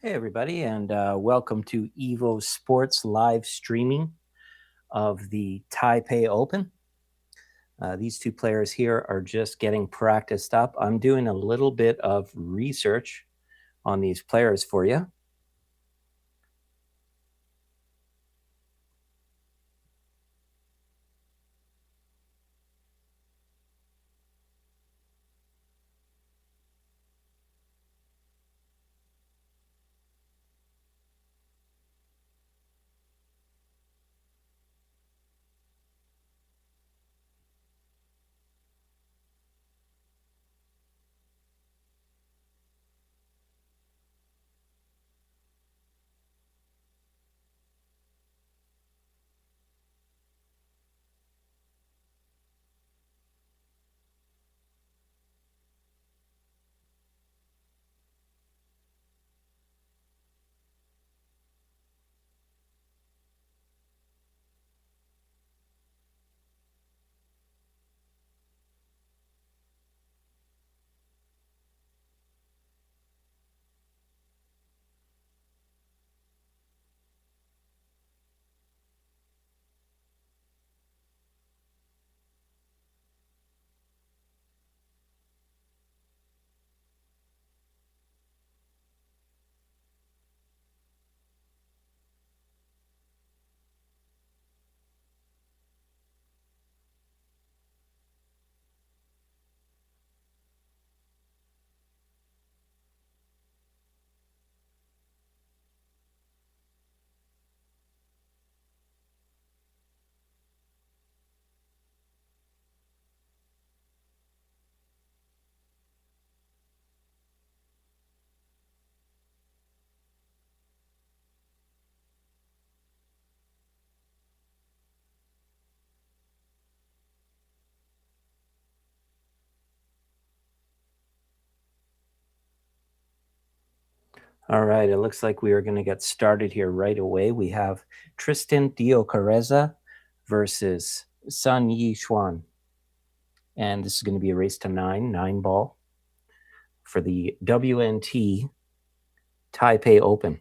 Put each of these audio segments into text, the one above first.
Hey, everybody, and welcome to EvoSports live streaming of the Taipei Open. These two players here are just getting practiced up. I'm doing a little bit of research on these players for you. All right, it looks like we are going to get started here right away. We have Tristan DEOCAREZA versus Sun Yixuan. And this is going to be a race to 9 ball for the WNT Taipei Open.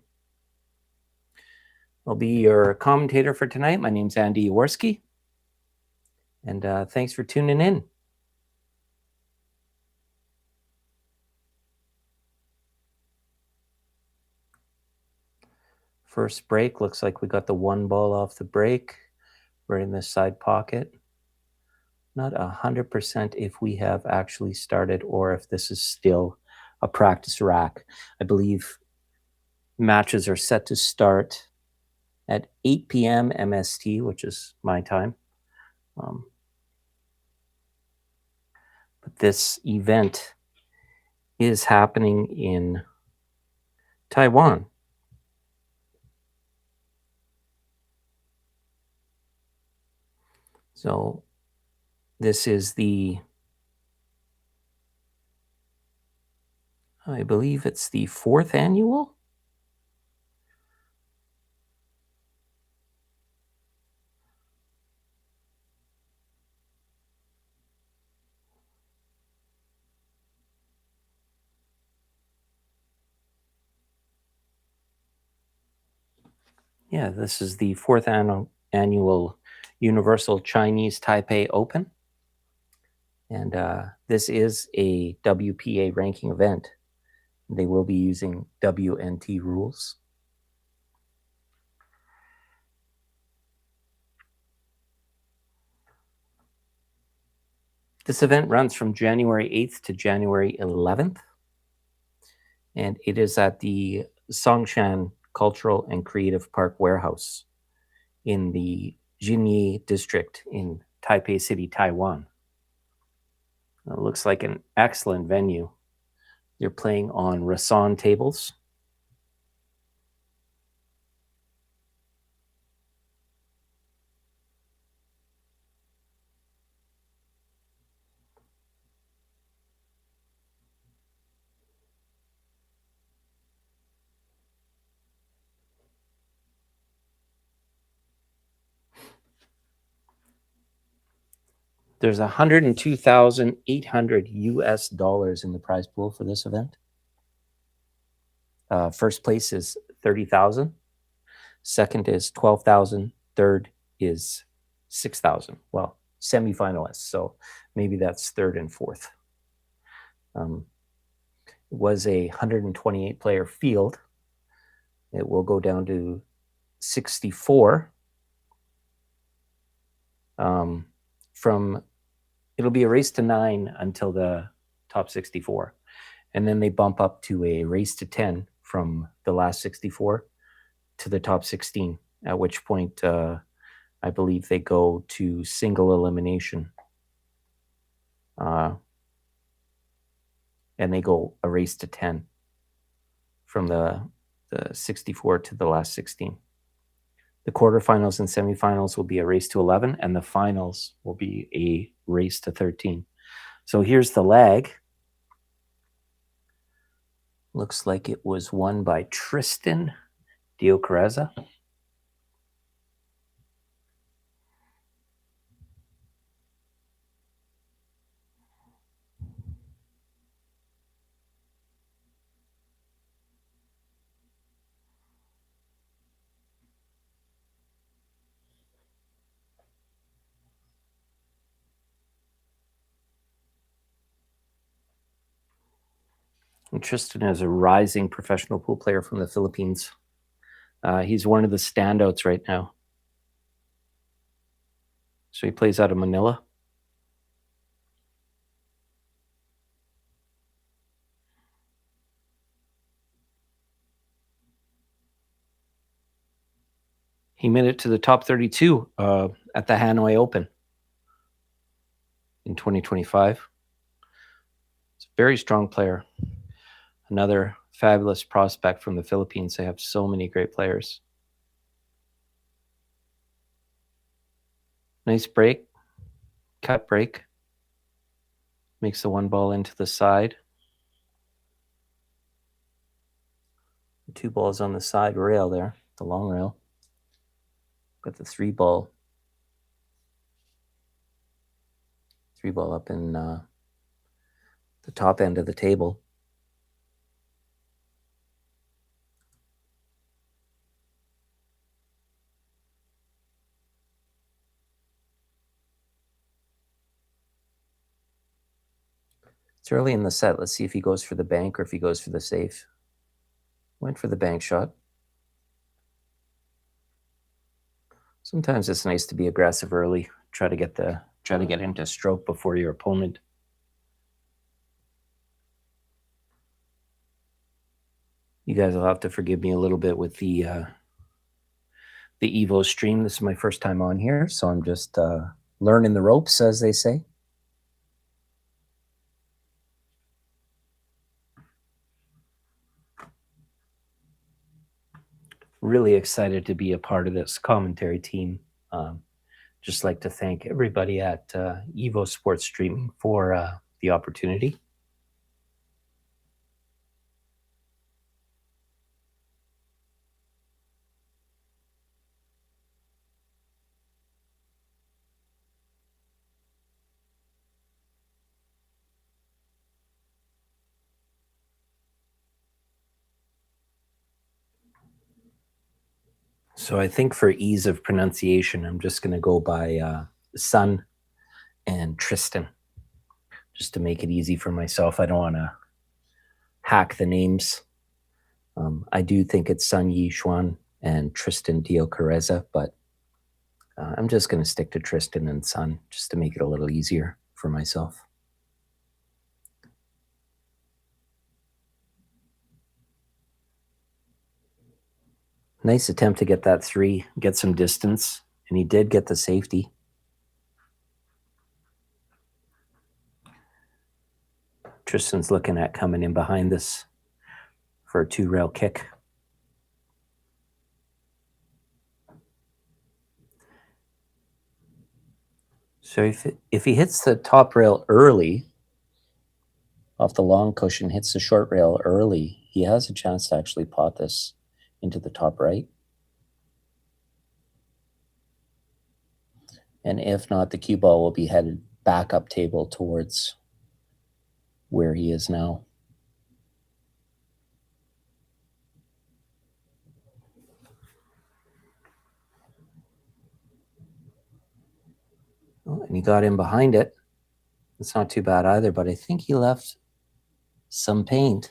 I'll be your commentator for tonight. My name's Andy Jaworski, and thanks for tuning in. First break, looks like we got the 1 ball off the break. We're in the side pocket. Not 100% if we have actually started or if this is still a practice rack. I believe matches are set to start at 8 p.m. MST, which is my time. But this event is happening in Taiwan. So this is I believe it's the 4th annual. Yeah, this is the 4th annual Universal Chinese Taipei Open. And this is a WPA ranking event. They will be using WNT rules. This event runs from January 8th to January 11th. And it is at the Songshan Cultural and Creative Park Warehouse in the Jinyi district in Taipei City, Taiwan. It looks like an excellent venue. They're playing on Rason tables. There's $102,800 US in the prize pool for this event. First place is 30,000. Second is 12,000. Third is 6,000. Well, semifinalists. So maybe that's third and fourth. It was a 128 player field. It will go down to 64. It'll be a race to 9 until the top 64. And then they bump up to a race to 10 from the last 64 to the top 16, at which point I believe they go to single elimination. And they go a race to 10 from the 64 to the last 16. The quarterfinals and semifinals will be a race to 11, and the finals will be a race to 13. So here's the leg. Looks like it was won by Tristan DEOCAREZA. And Tristan is a rising professional pool player from the Philippines. He's one of the standouts right now. So he plays out of Manila. He made it to the top 32 at the Hanoi Open in 2025. It's a very strong player. Another fabulous prospect from the Philippines. They have so many great players. Nice break, cut break. Makes the one ball into the side. 2 balls on the side rail there, the long rail. Got the 3 ball. 3 ball up in the top end of the table. It's early in the set. Let's see if he goes for the bank or if he goes for the safe. Went for the bank shot. Sometimes it's nice to be aggressive early. Try to get into stroke before your opponent. You guys will have to forgive me a little bit with the Evo stream. This is my first time on here, so I'm just learning the ropes, as they say. Really excited to be a part of this commentary team. Just like to thank everybody at EvoSports Streaming for the opportunity. So I think for ease of pronunciation, I'm just going to go by Sun and Tristan, just to make it easy for myself. I don't want to hack the names. I do think it's Sun Yishuan and Tristan DEOCAREZA, but I'm just going to stick to Tristan and Sun just to make it a little easier for myself. Nice attempt to get that 3, get some distance, and he did get the safety. Tristan's looking at coming in behind this for a 2-rail kick. So if he hits the top rail early, off the long cushion, hits the short rail early, he has a chance to actually pot this into the top right. And if not, the cue ball will be headed back up table towards where he is now. And he got in behind it. It's not too bad either, but I think he left some paint.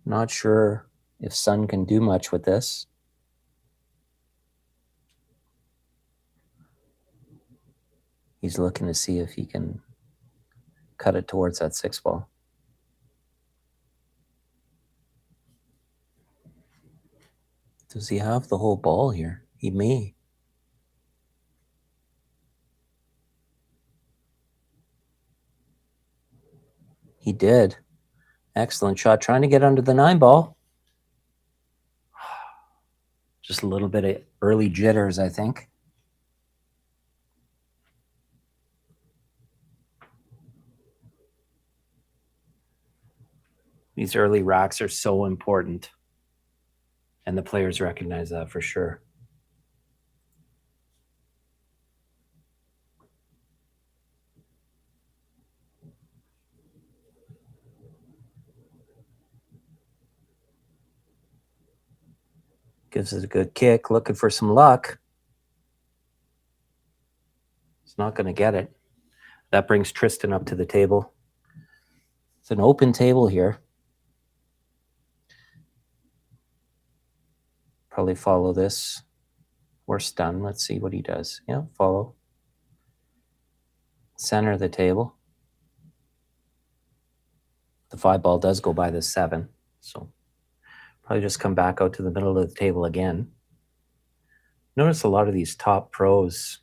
Not sure if Sun can do much with this. He's looking to see if he can cut it towards that 6 ball. Does he have the whole ball here? He may. He did. Excellent shot. Trying to get under the 9 ball. Just a little bit of early jitters, I think. These early racks are so important. And the players recognize that for sure. Gives it a good kick, looking for some luck. He's not going to get it. That brings Tristan up to the table. It's an open table here. Probably follow this. We're stunned. Let's see what he does. Yeah, follow. Center of the table. The 5 ball does go by the 7. So probably just come back out to the middle of the table again. Notice a lot of these top pros,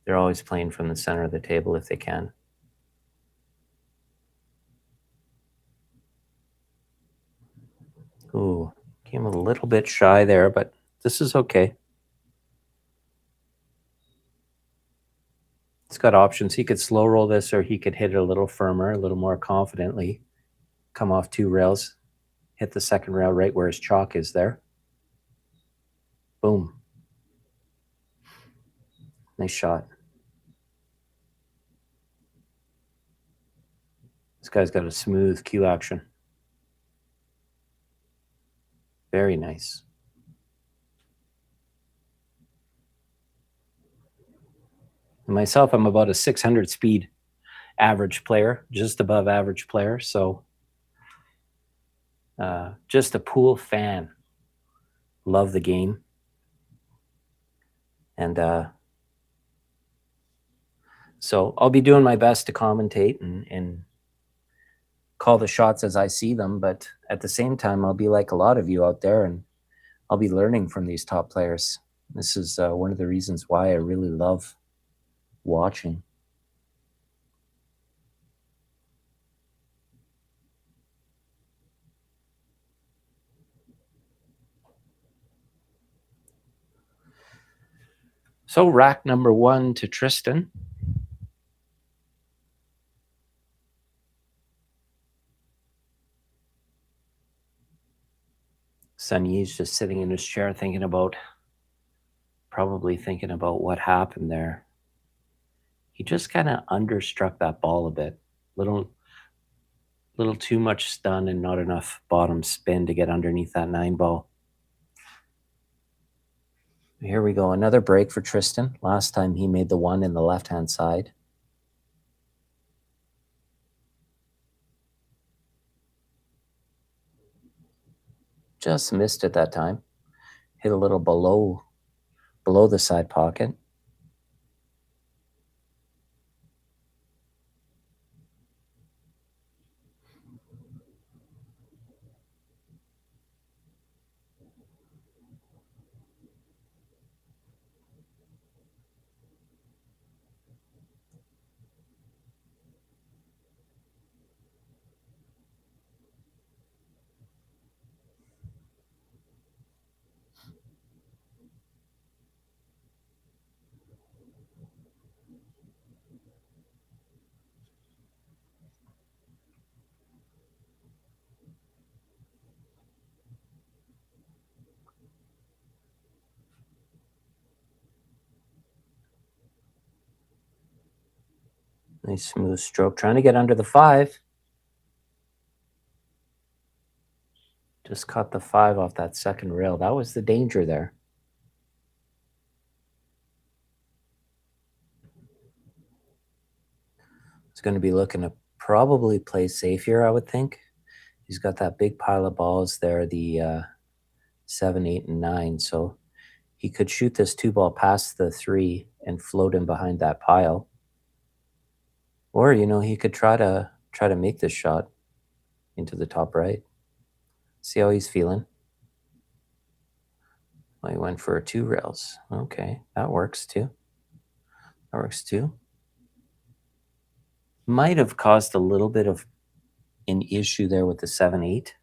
they're always playing from the center of the table if they can. Ooh, came a little bit shy there, but this is okay. He's got options. He could slow roll this, or he could hit it a little firmer, a little more confidently. Come off 2 rails, hit the second rail right where his chalk is there. Boom. Nice shot. This guy's got a smooth cue action. Very nice. And myself, I'm about a 600 speed average player, just above average player. So just a pool fan. Love the game. And so I'll be doing my best to commentate and call the shots as I see them. But at the same time, I'll be like a lot of you out there, and I'll be learning from these top players. This is one of the reasons why I really love watching. So rack number 1 to Tristan. Sun Yi's just sitting in his chair probably thinking about what happened there. He just kind of understruck that ball a bit. Little too much stun and not enough bottom spin to get underneath that 9 ball. Here we go, another break for Tristan. Last time he made the 1 in the left-hand side. Just missed it that time. Hit a little below the side pocket. Nice smooth stroke, trying to get under the 5. Just caught the 5 off that second rail. That was the danger there. going to be looking to probably play safe here, I would think. He's got that big pile of balls there, the 7, 8, and 9. So he could shoot this 2 ball past the 3 and float him behind that pile. Or, you know, he could try to make this shot into the top right. See how he's feeling. Well, he went for 2 rails. Okay, that works too. That works too. Might have caused a little bit of an issue there with the 7, 8.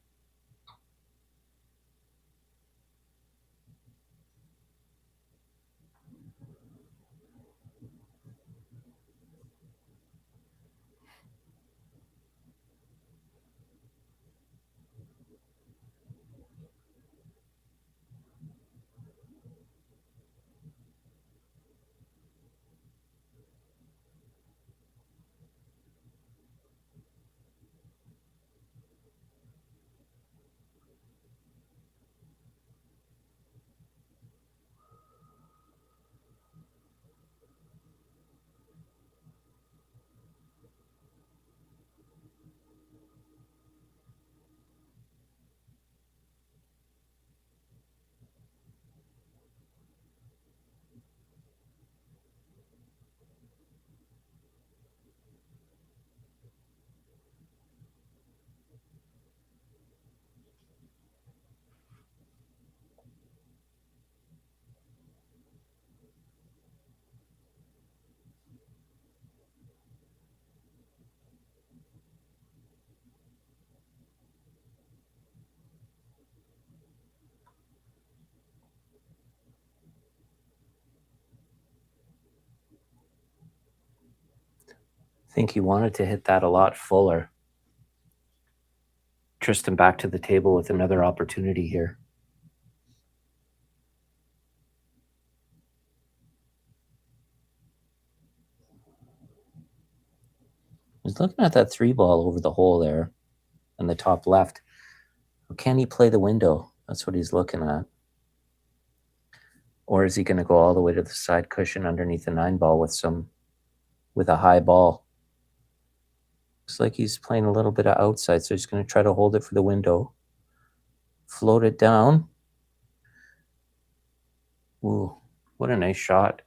I think he wanted to hit that a lot fuller. Tristan back to the table with another opportunity here. He's looking at that 3 ball over the hole there in the top left. Can he play the window? That's what he's looking at. Or is he going to go all the way to the side cushion underneath the 9 ball with a high ball? Looks like he's playing a little bit of outside, so he's going to try to hold it for the window. Float it down. Ooh, what a nice shot.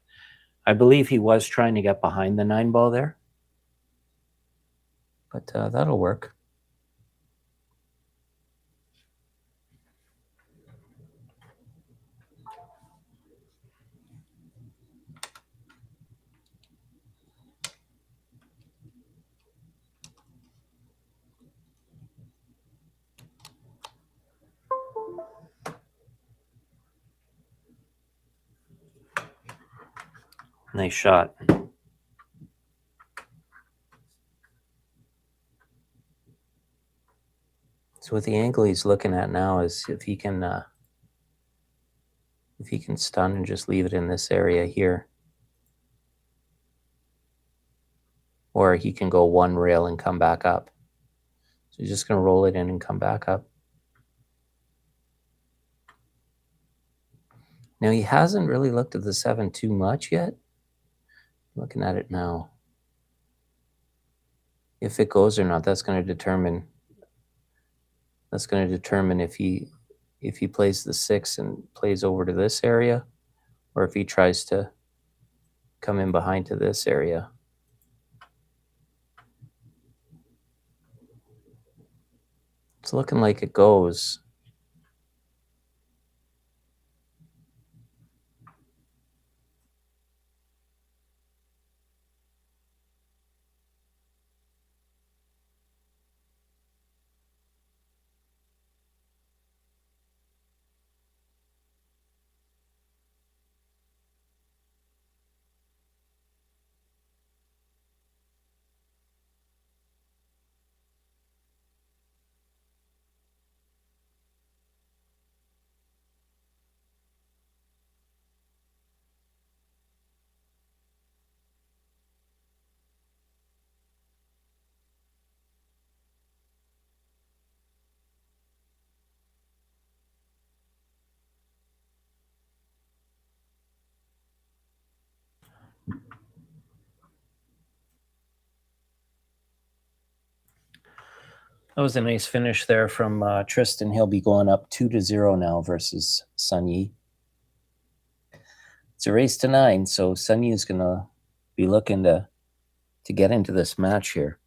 I believe he was trying to get behind the 9 ball there. But that'll work. Nice shot. So with the angle he's looking at now is if he can stun and just leave it in this area here. Or he can go 1 rail and come back up. So he's just going to roll it in and come back up. Now he hasn't really looked at the 7 too much yet. Looking at it now. If it goes or not, that's going to determine if he plays the 6 and plays over to this area, or if he tries to come in behind to this area. It's looking like it goes. That was a nice finish there from Tristan. He'll be going up 2-0 now versus Sun Yi. It's a race to 9, so Sun Yi is going to be looking to get into this match here.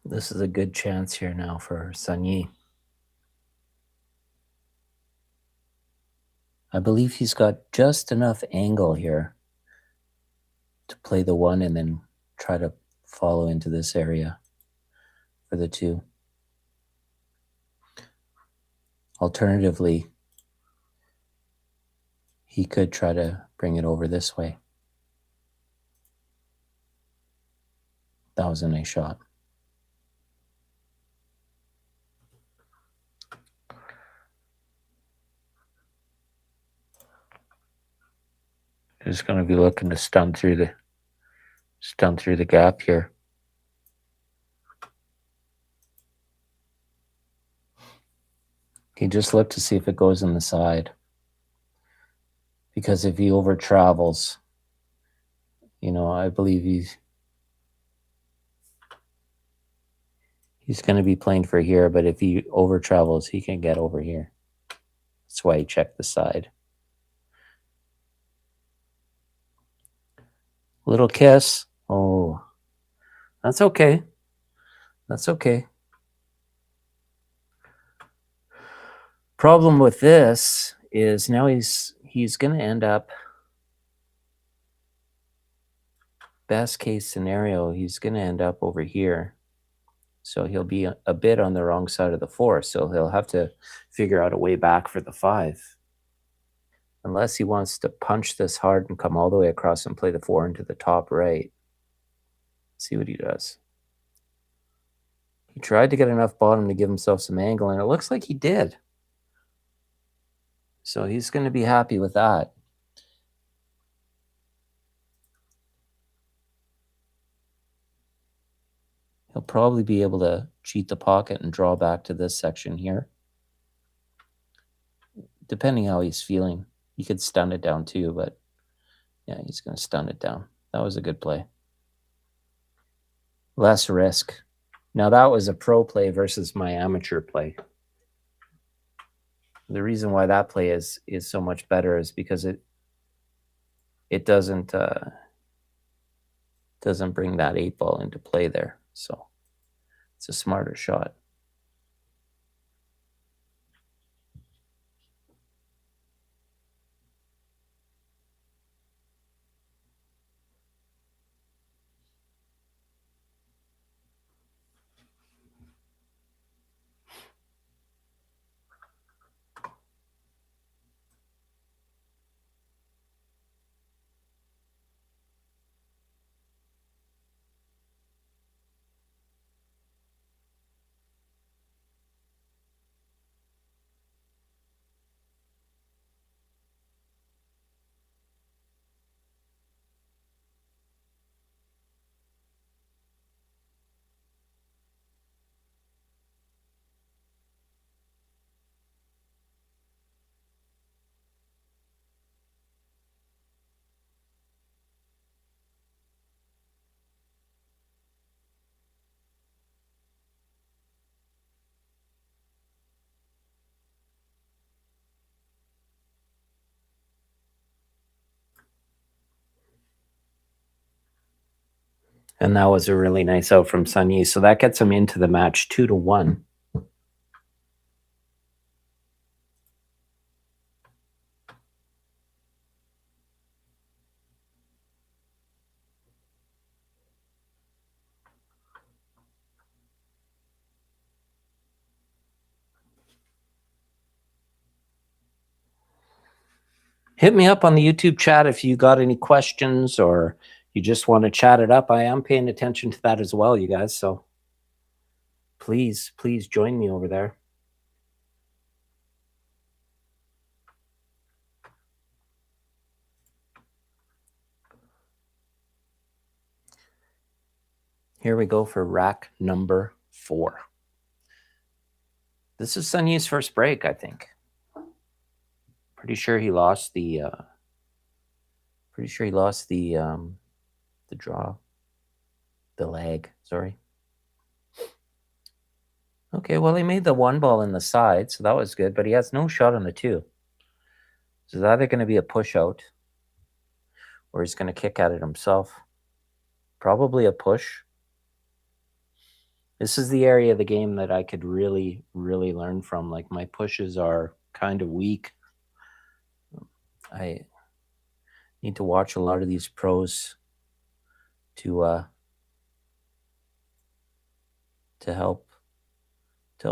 This is a good chance here now for Sun Yi. I believe he's got just enough angle here to play the 1 and then try to follow into this area for the 2. Alternatively, he could try to bring it over this way. That was a nice shot. He's going to be looking to stun through the gap here. He just looked to see if it goes in the side. Because if he over travels, you know, I believe he's going to be playing for here, but if he over travels, he can get over here. That's why he checked the side. Little kiss. Oh, that's okay. That's okay. Problem with this is now he's going to end up, best case scenario, he's going to end up over here. So he'll be a bit on the wrong side of the 4. So he'll have to figure out a way back for the 5. Unless he wants to punch this hard and come all the way across and play the 4 into the top right. See what he does. He tried to get enough bottom to give himself some angle, and it looks like he did. So he's going to be happy with that. He'll probably be able to cheat the pocket and draw back to this section here. Depending how he's feeling. He could stun it down too, but yeah, he's going to stun it down. That was a good play. Less risk. Now that was a pro play versus my amateur play. The reason why that play is so much better is because it doesn't bring that 8 ball into play there. So it's a smarter shot. And that was a really nice out from Sun Yi. So that gets him into the match 2-1. Hit me up on the YouTube chat if you got any questions or you just want to chat it up. I am paying attention to that as well, you guys. So please join me over there. Here we go for rack number 4. This is Sun Yi's first break, I think. Pretty sure he lost the draw. The leg, sorry. Okay, well, he made the 1 ball in the side, so that was good, but he has no shot on the 2. So it's either going to be a push out or he's going to kick at it himself. Probably a push. This is the area of the game that I could really learn from. Like, my pushes are kind of weak. I need to watch a lot of these pros to help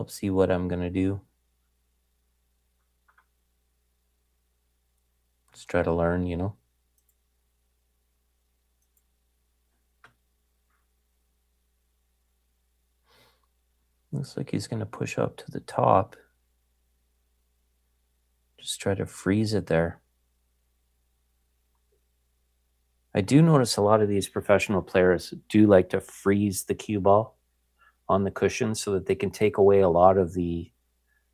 see what I'm gonna do. Just try to learn, you know. Looks like he's gonna push up to the top. Just try to freeze it there. I do notice a lot of these professional players do like to freeze the cue ball on the cushion so that they can take away a lot of the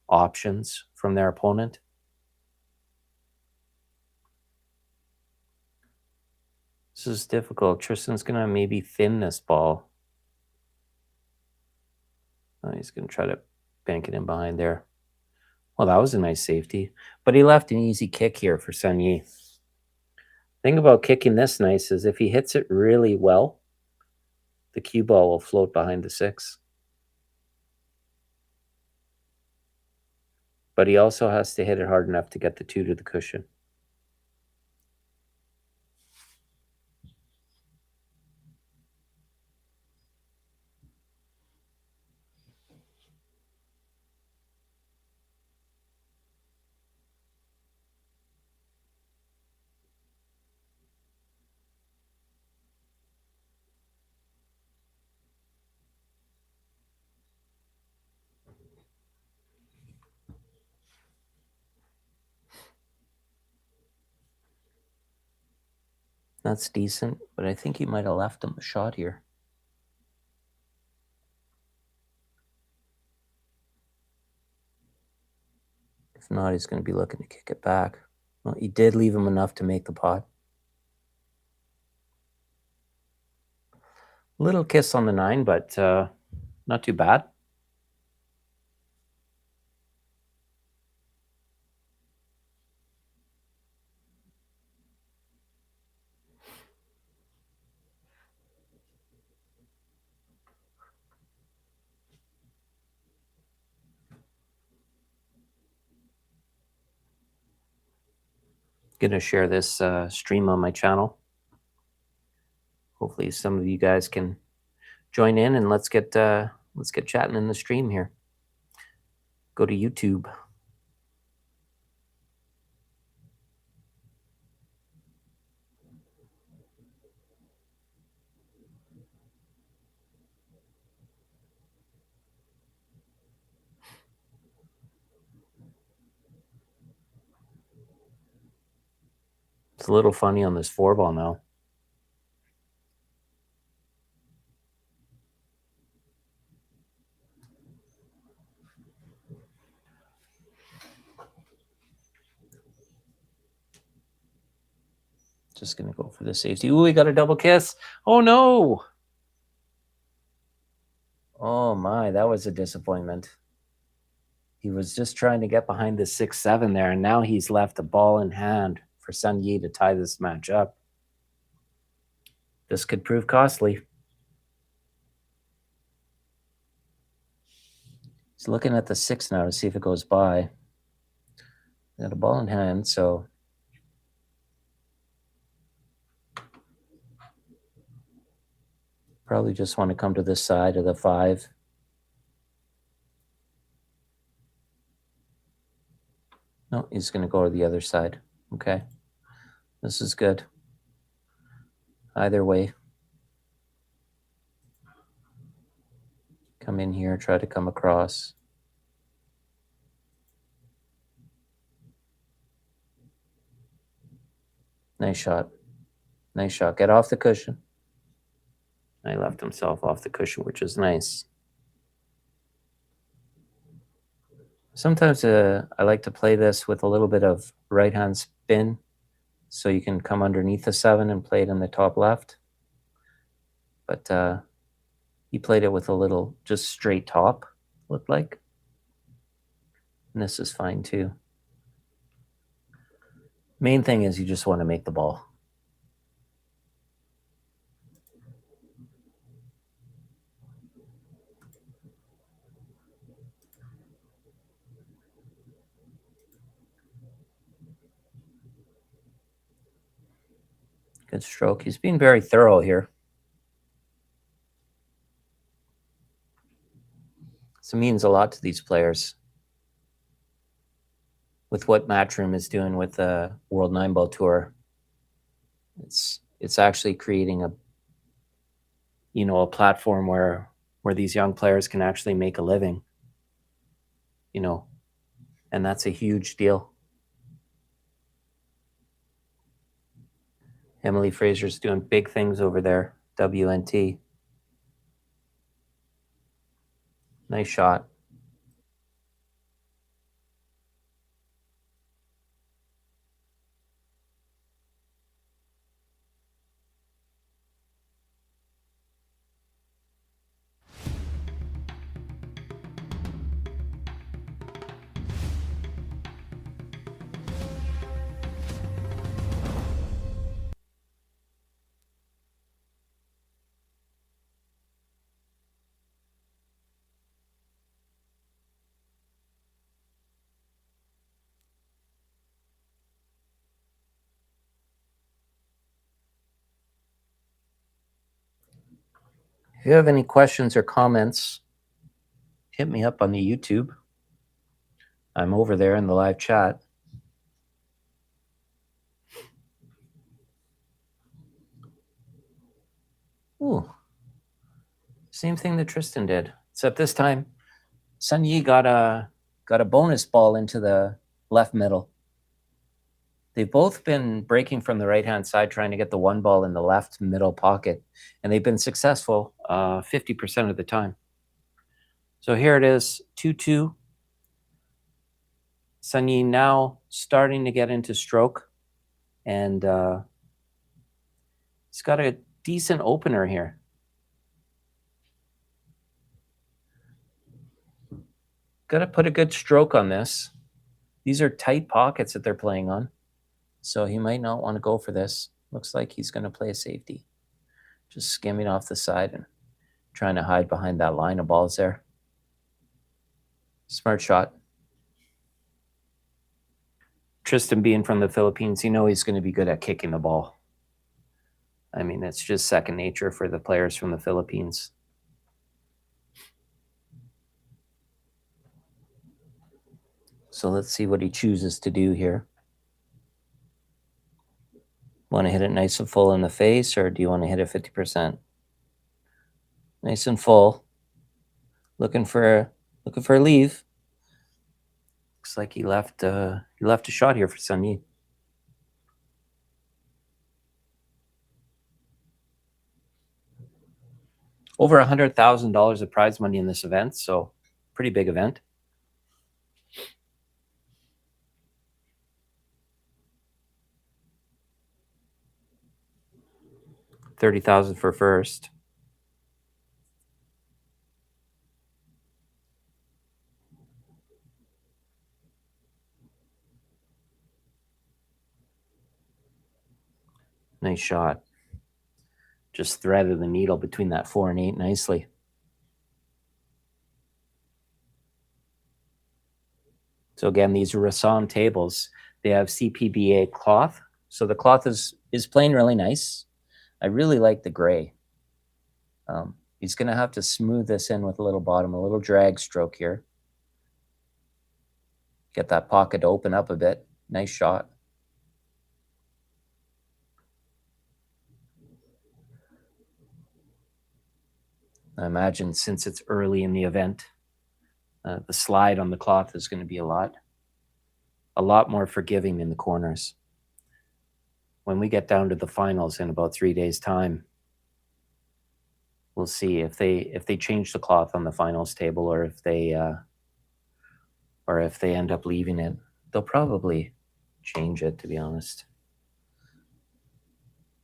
options from their opponent. This is difficult. Tristan's going to maybe thin this ball. Oh, he's going to try to bank it in behind there. Well, that was a nice safety. But he left an easy kick here for Sun Yi. Thing about kicking this nice is if he hits it really well, the cue ball will float behind the 6. But he also has to hit it hard enough to get the 2 to the cushion. That's decent, but I think he might have left him a shot here. If not, he's going to be looking to kick it back. Well, he did leave him enough to make the pot. Little kiss on the 9, but not too bad. Going to share this stream on my channel. Hopefully some of you guys can join in and let's get chatting in the stream here. Go to YouTube. It's a little funny on this 4 ball now. Just going to go for the safety. Ooh, we got a double kiss. Oh, no. Oh, my. That was a disappointment. He was just trying to get behind the 6-7 there, and now he's left a ball in hand for Sun Yi to tie this match up. This could prove costly. He's looking at the 6 now to see if it goes by. Got a ball in hand, so probably just want to come to this side of the 5. No, he's going to go to the other side. Okay. This is good. Either way. Come in here, try to come across. Nice shot. Nice shot. Get off the cushion. He left himself off the cushion, which is nice. Sometimes I like to play this with a little bit of right-hand spin, so you can come underneath the 7 and play it in the top left. But he played it with a little just straight top, looked like. And this is fine too. Main thing is you just want to make the ball. Good stroke. He's being very thorough here. This means a lot to these players. With what Matchroom is doing with the World 9-Ball Tour, it's actually creating a platform where these young players can actually make a living. And that's a huge deal. Emily Fraser's doing big things over there. WNT. Nice shot. If you have any questions or comments, hit me up on the YouTube. I'm over there in the live chat. Ooh. Same thing that Tristan did, except this time Sun Yi got a bonus ball into the left middle. They've both been breaking from the right-hand side, trying to get the 1 ball in the left middle pocket, and they've been successful 50% of the time. So here it is, 2-2. Sun Yi now starting to get into stroke, and he's got a decent opener here. Got to put a good stroke on this. These are tight pockets that they're playing on, so he might not want to go for this. Looks like he's going to play a safety. Just skimming off the side and trying to hide behind that line of balls there. Smart shot. Tristan being from the Philippines, he's going to be good at kicking the ball. I mean, it's just second nature for the players from the Philippines. So let's see what he chooses to do here. Want to hit it nice and full in the face, or do you want to hit it 50%? Nice and full. Looking for a leave. Looks like he left a shot here for Sun Yi. Over $100,000 of prize money in this event, so pretty big event. $30,000 for first. Nice shot. Just threaded the needle between that 4 and 8 nicely. So again, these are Rasan tables. They have CPBA cloth. So the cloth is plain really nice. I really like the gray. He's going to have to smooth this in with a little bottom, a little drag stroke here. Get that pocket to open up a bit. Nice shot. I imagine since it's early in the event, the slide on the cloth is going to be a lot more forgiving in the corners. When we get down to the finals in about 3 days' time, we'll see if they change the cloth on the finals table, or if they end up leaving it. They'll probably change it, to be honest.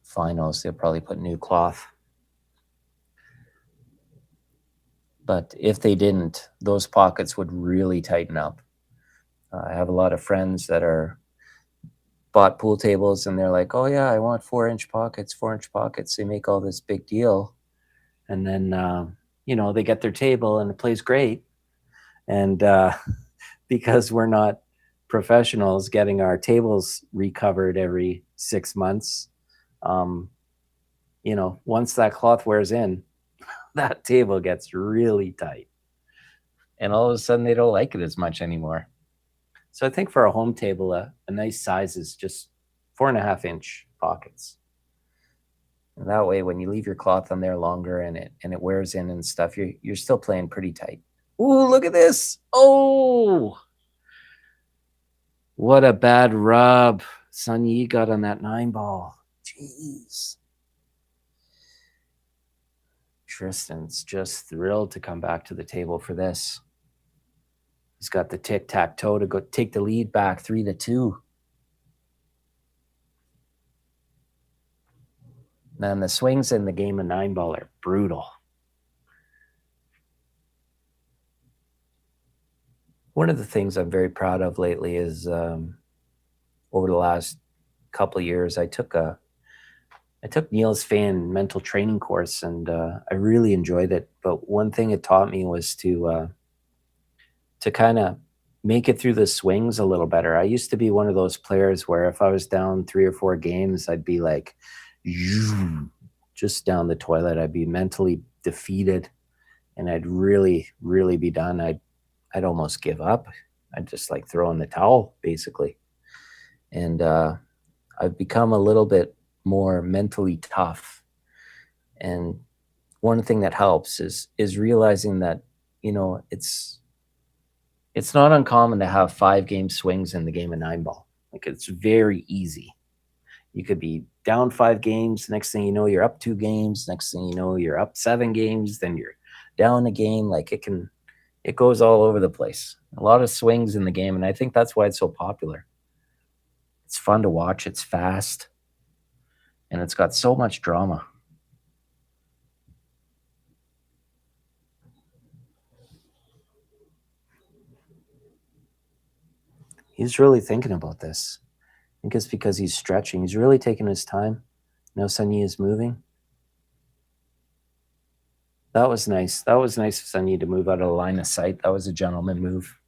Finals, they'll probably put new cloth. But if they didn't, those pockets would really tighten up. I have a lot of friends that are bought pool tables, and they're like, oh yeah, I want 4-inch pockets, 4-inch pockets. They make all this big deal. And then, they get their table and it plays great. And because we're not professionals getting our tables recovered every 6 months, once that cloth wears in, that table gets really tight. And all of a sudden they don't like it as much anymore. So I think for a home table, a nice size is just 4.5-inch pockets. And that way, when you leave your cloth on there longer and it wears in and stuff, you're still playing pretty tight. Ooh, look at this. Oh, what a bad rub Sun Yi got on that 9-ball. Jeez. Tristan's just thrilled to come back to the table for this. He's got the tic-tac-toe to go take the lead back 3-2. Man, the swings in the game of 9-ball are brutal. One of the things I'm very proud of lately is over the last couple of years, I took Neil's Fan mental training course, and I really enjoyed it. But one thing it taught me was to kind of make it through the swings a little better. I used to be one of those players where if I was down 3 or 4 games, I'd be like, just down the toilet. I'd be mentally defeated, and I'd really, really be done. I'd almost give up. I'd just like throw in the towel, basically. And I've become a little bit more mentally tough. And one thing that helps is realizing that, it's not uncommon to have 5-game swings in the game of 9-ball. Like, it's very easy. You could be down 5 games. Next thing you know, you're up 2 games. Next thing you know, you're up 7 games. Then you're down a game. Like, it goes all over the place. A lot of swings in the game. And I think that's why it's so popular. It's fun to watch. It's fast. And it's got so much drama. He's really thinking about this. I think it's because he's stretching. He's really taking his time. Now Sun Yi is moving. That was nice. That was nice of Sun Yi to move out of the line of sight. That was a gentleman move.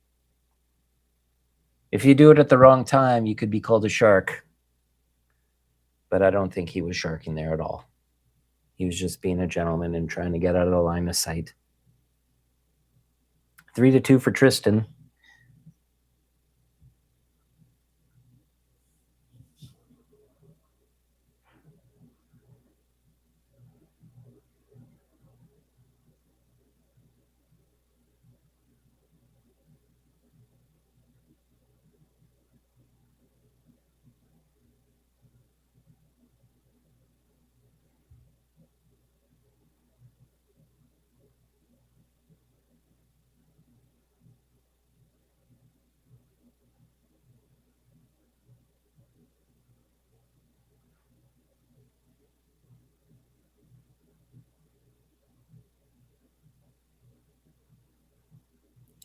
If you do it at the wrong time, you could be called a shark. But I don't think he was sharking there at all. He was just being a gentleman and trying to get out of the line of sight. 3-2 for Tristan.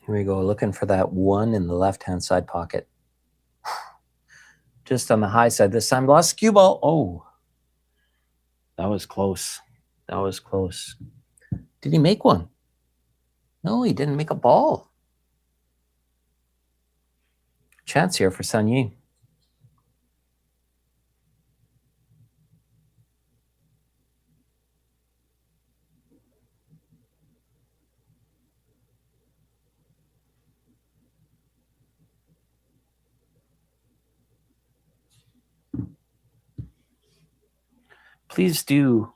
Here we go, looking for that 1 in the left-hand side pocket. Just on the high side this time. Lost cue ball. Oh, that was close. That was close. Did he make one? No, he didn't make a ball. Chance here for Sun Yi. Please do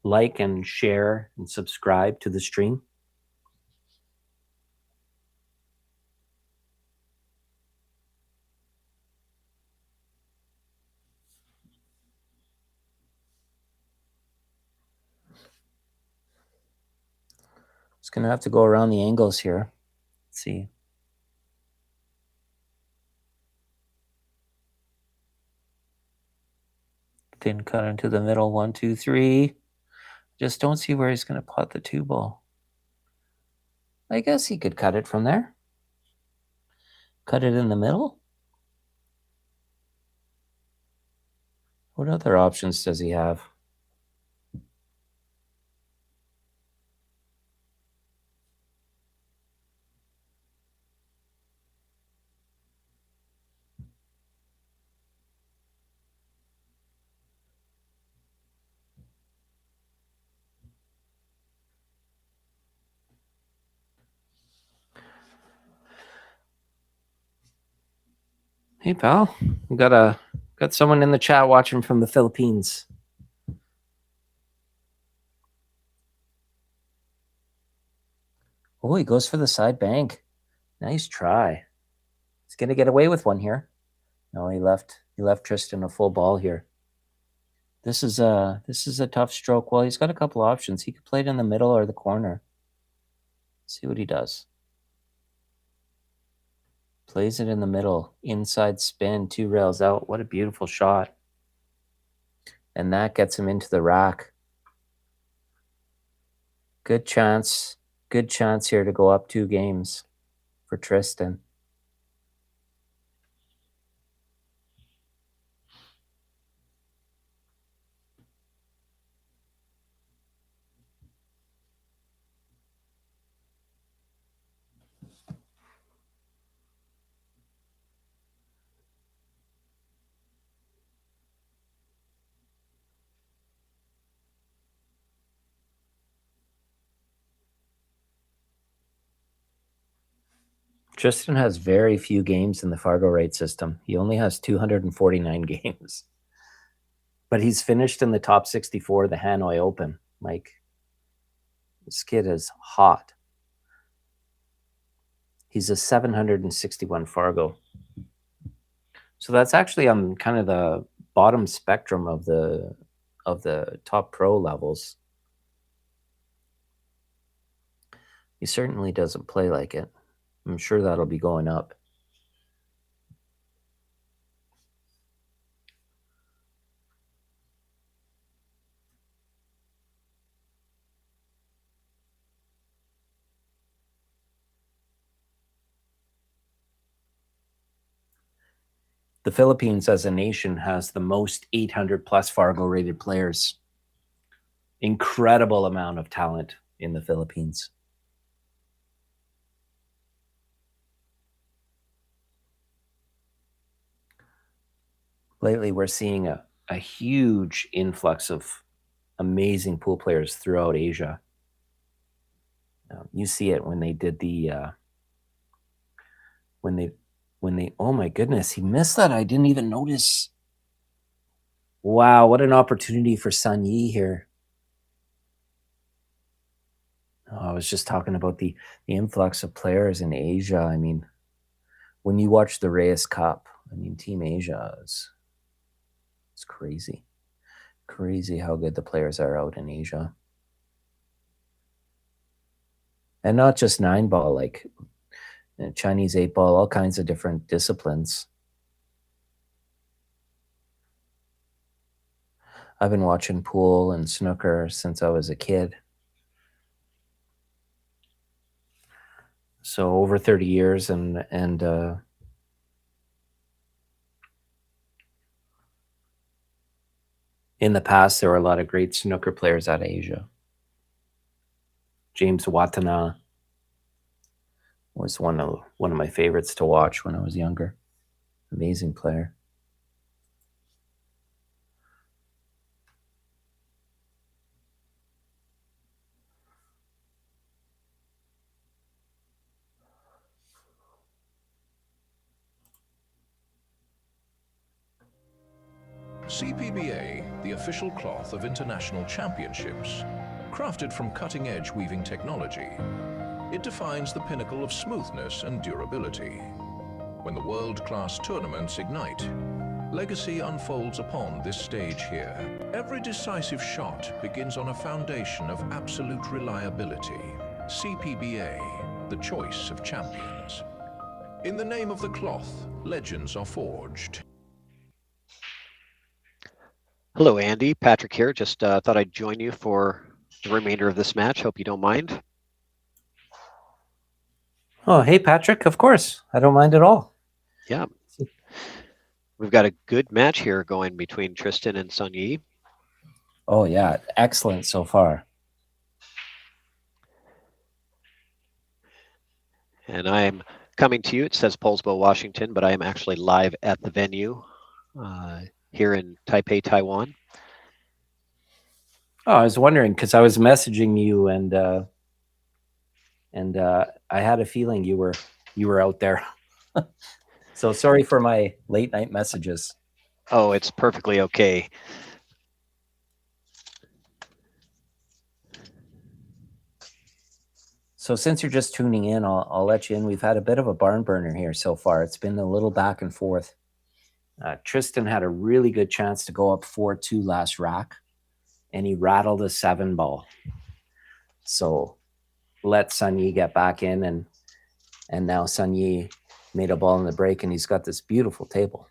like and share and subscribe to the stream. Just gonna have to go around the angles here. Let's see. Thin cut into the middle, 1, 2, 3. Just don't see where he's gonna pot the 2 ball. I guess he could cut it from there. Cut it in the middle. What other options does he have? Hey, pal, we got someone in the chat watching from the Philippines. Oh, he goes for the side bank. Nice try. He's gonna get away with one here. No, he left Tristan a full ball here. This is a tough stroke. Well, he's got a couple options. He could play it in the middle or the corner. Let's see what he does. Plays it in the middle, inside spin, 2 rails out. What a beautiful shot. And that gets him into the rack. Good chance here to go up 2 games for Tristan. Tristan has very few games in the Fargo rate system. He only has 249 games. But he's finished in the top 64 of the Hanoi Open. Like, this kid is hot. He's a 761 Fargo. So that's actually on kind of the bottom spectrum of the top pro levels. He certainly doesn't play like it. I'm sure that'll be going up. The Philippines as a nation has the most 800 plus Fargo rated players. Incredible amount of talent in the Philippines. Lately, we're seeing a huge influx of amazing pool players throughout Asia. You see it when they did the when they oh my goodness, he missed that. I didn't even notice. Wow, what an opportunity for Sun Yi here. Oh, I was just talking about the influx of players in Asia. I mean, when you watch the Reyes Cup, I mean, Team Asia it's crazy. Crazy how good the players are out in Asia. And not just 9-ball, like Chinese 8-ball, all kinds of different disciplines. I've been watching pool and snooker since I was a kid. So over 30 years and in the past, there were a lot of great snooker players out of Asia. James Watana was one of my favorites to watch when I was younger. Amazing player. CPBA, the official cloth of international championships, crafted from cutting-edge weaving technology. It defines the pinnacle of smoothness and durability. When the world-class tournaments ignite, legacy unfolds upon this stage here. Every decisive shot begins on a foundation of absolute reliability. CPBA, the choice of champions. In the name of the cloth, legends are forged. Hello, Andy. Patrick here. Just thought I'd join you for the remainder of this match. Hope you don't mind. Oh, hey, Patrick. Of course. I don't mind at all. Yeah. We've got a good match here going between Tristan and Sun Yi. Oh, yeah. Excellent so far. And I'm coming to you. It says Poulsbo, Washington, but I am actually live at the venue here in Taipei, Taiwan. Oh, I was wondering because I was messaging you and I had a feeling you were out there. So sorry for my late night messages. Oh, it's perfectly okay. So since you're just tuning in, I'll let you in. We've had a bit of a barn burner here so far. It's been a little back and forth. Tristan had a really good chance to go up 4-2 last rack, and he rattled a 7-ball. So let Sun Yi get back in, and now Sun Yi made a ball in the break, and he's got this beautiful table.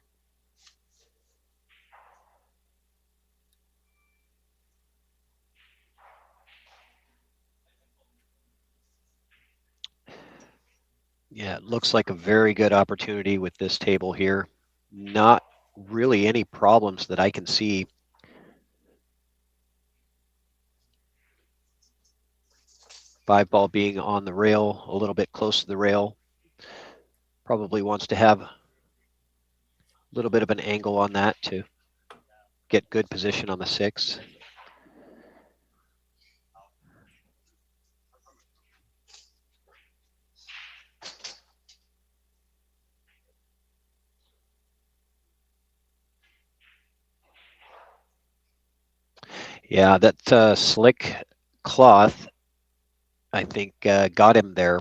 Yeah, it looks like a very good opportunity with this table here. Not really any problems that I can see. Five ball being on the rail, a little bit close to the rail. Probably wants to have a little bit of an angle on that to get good position on the 6. Yeah, that slick cloth, I think, got him there.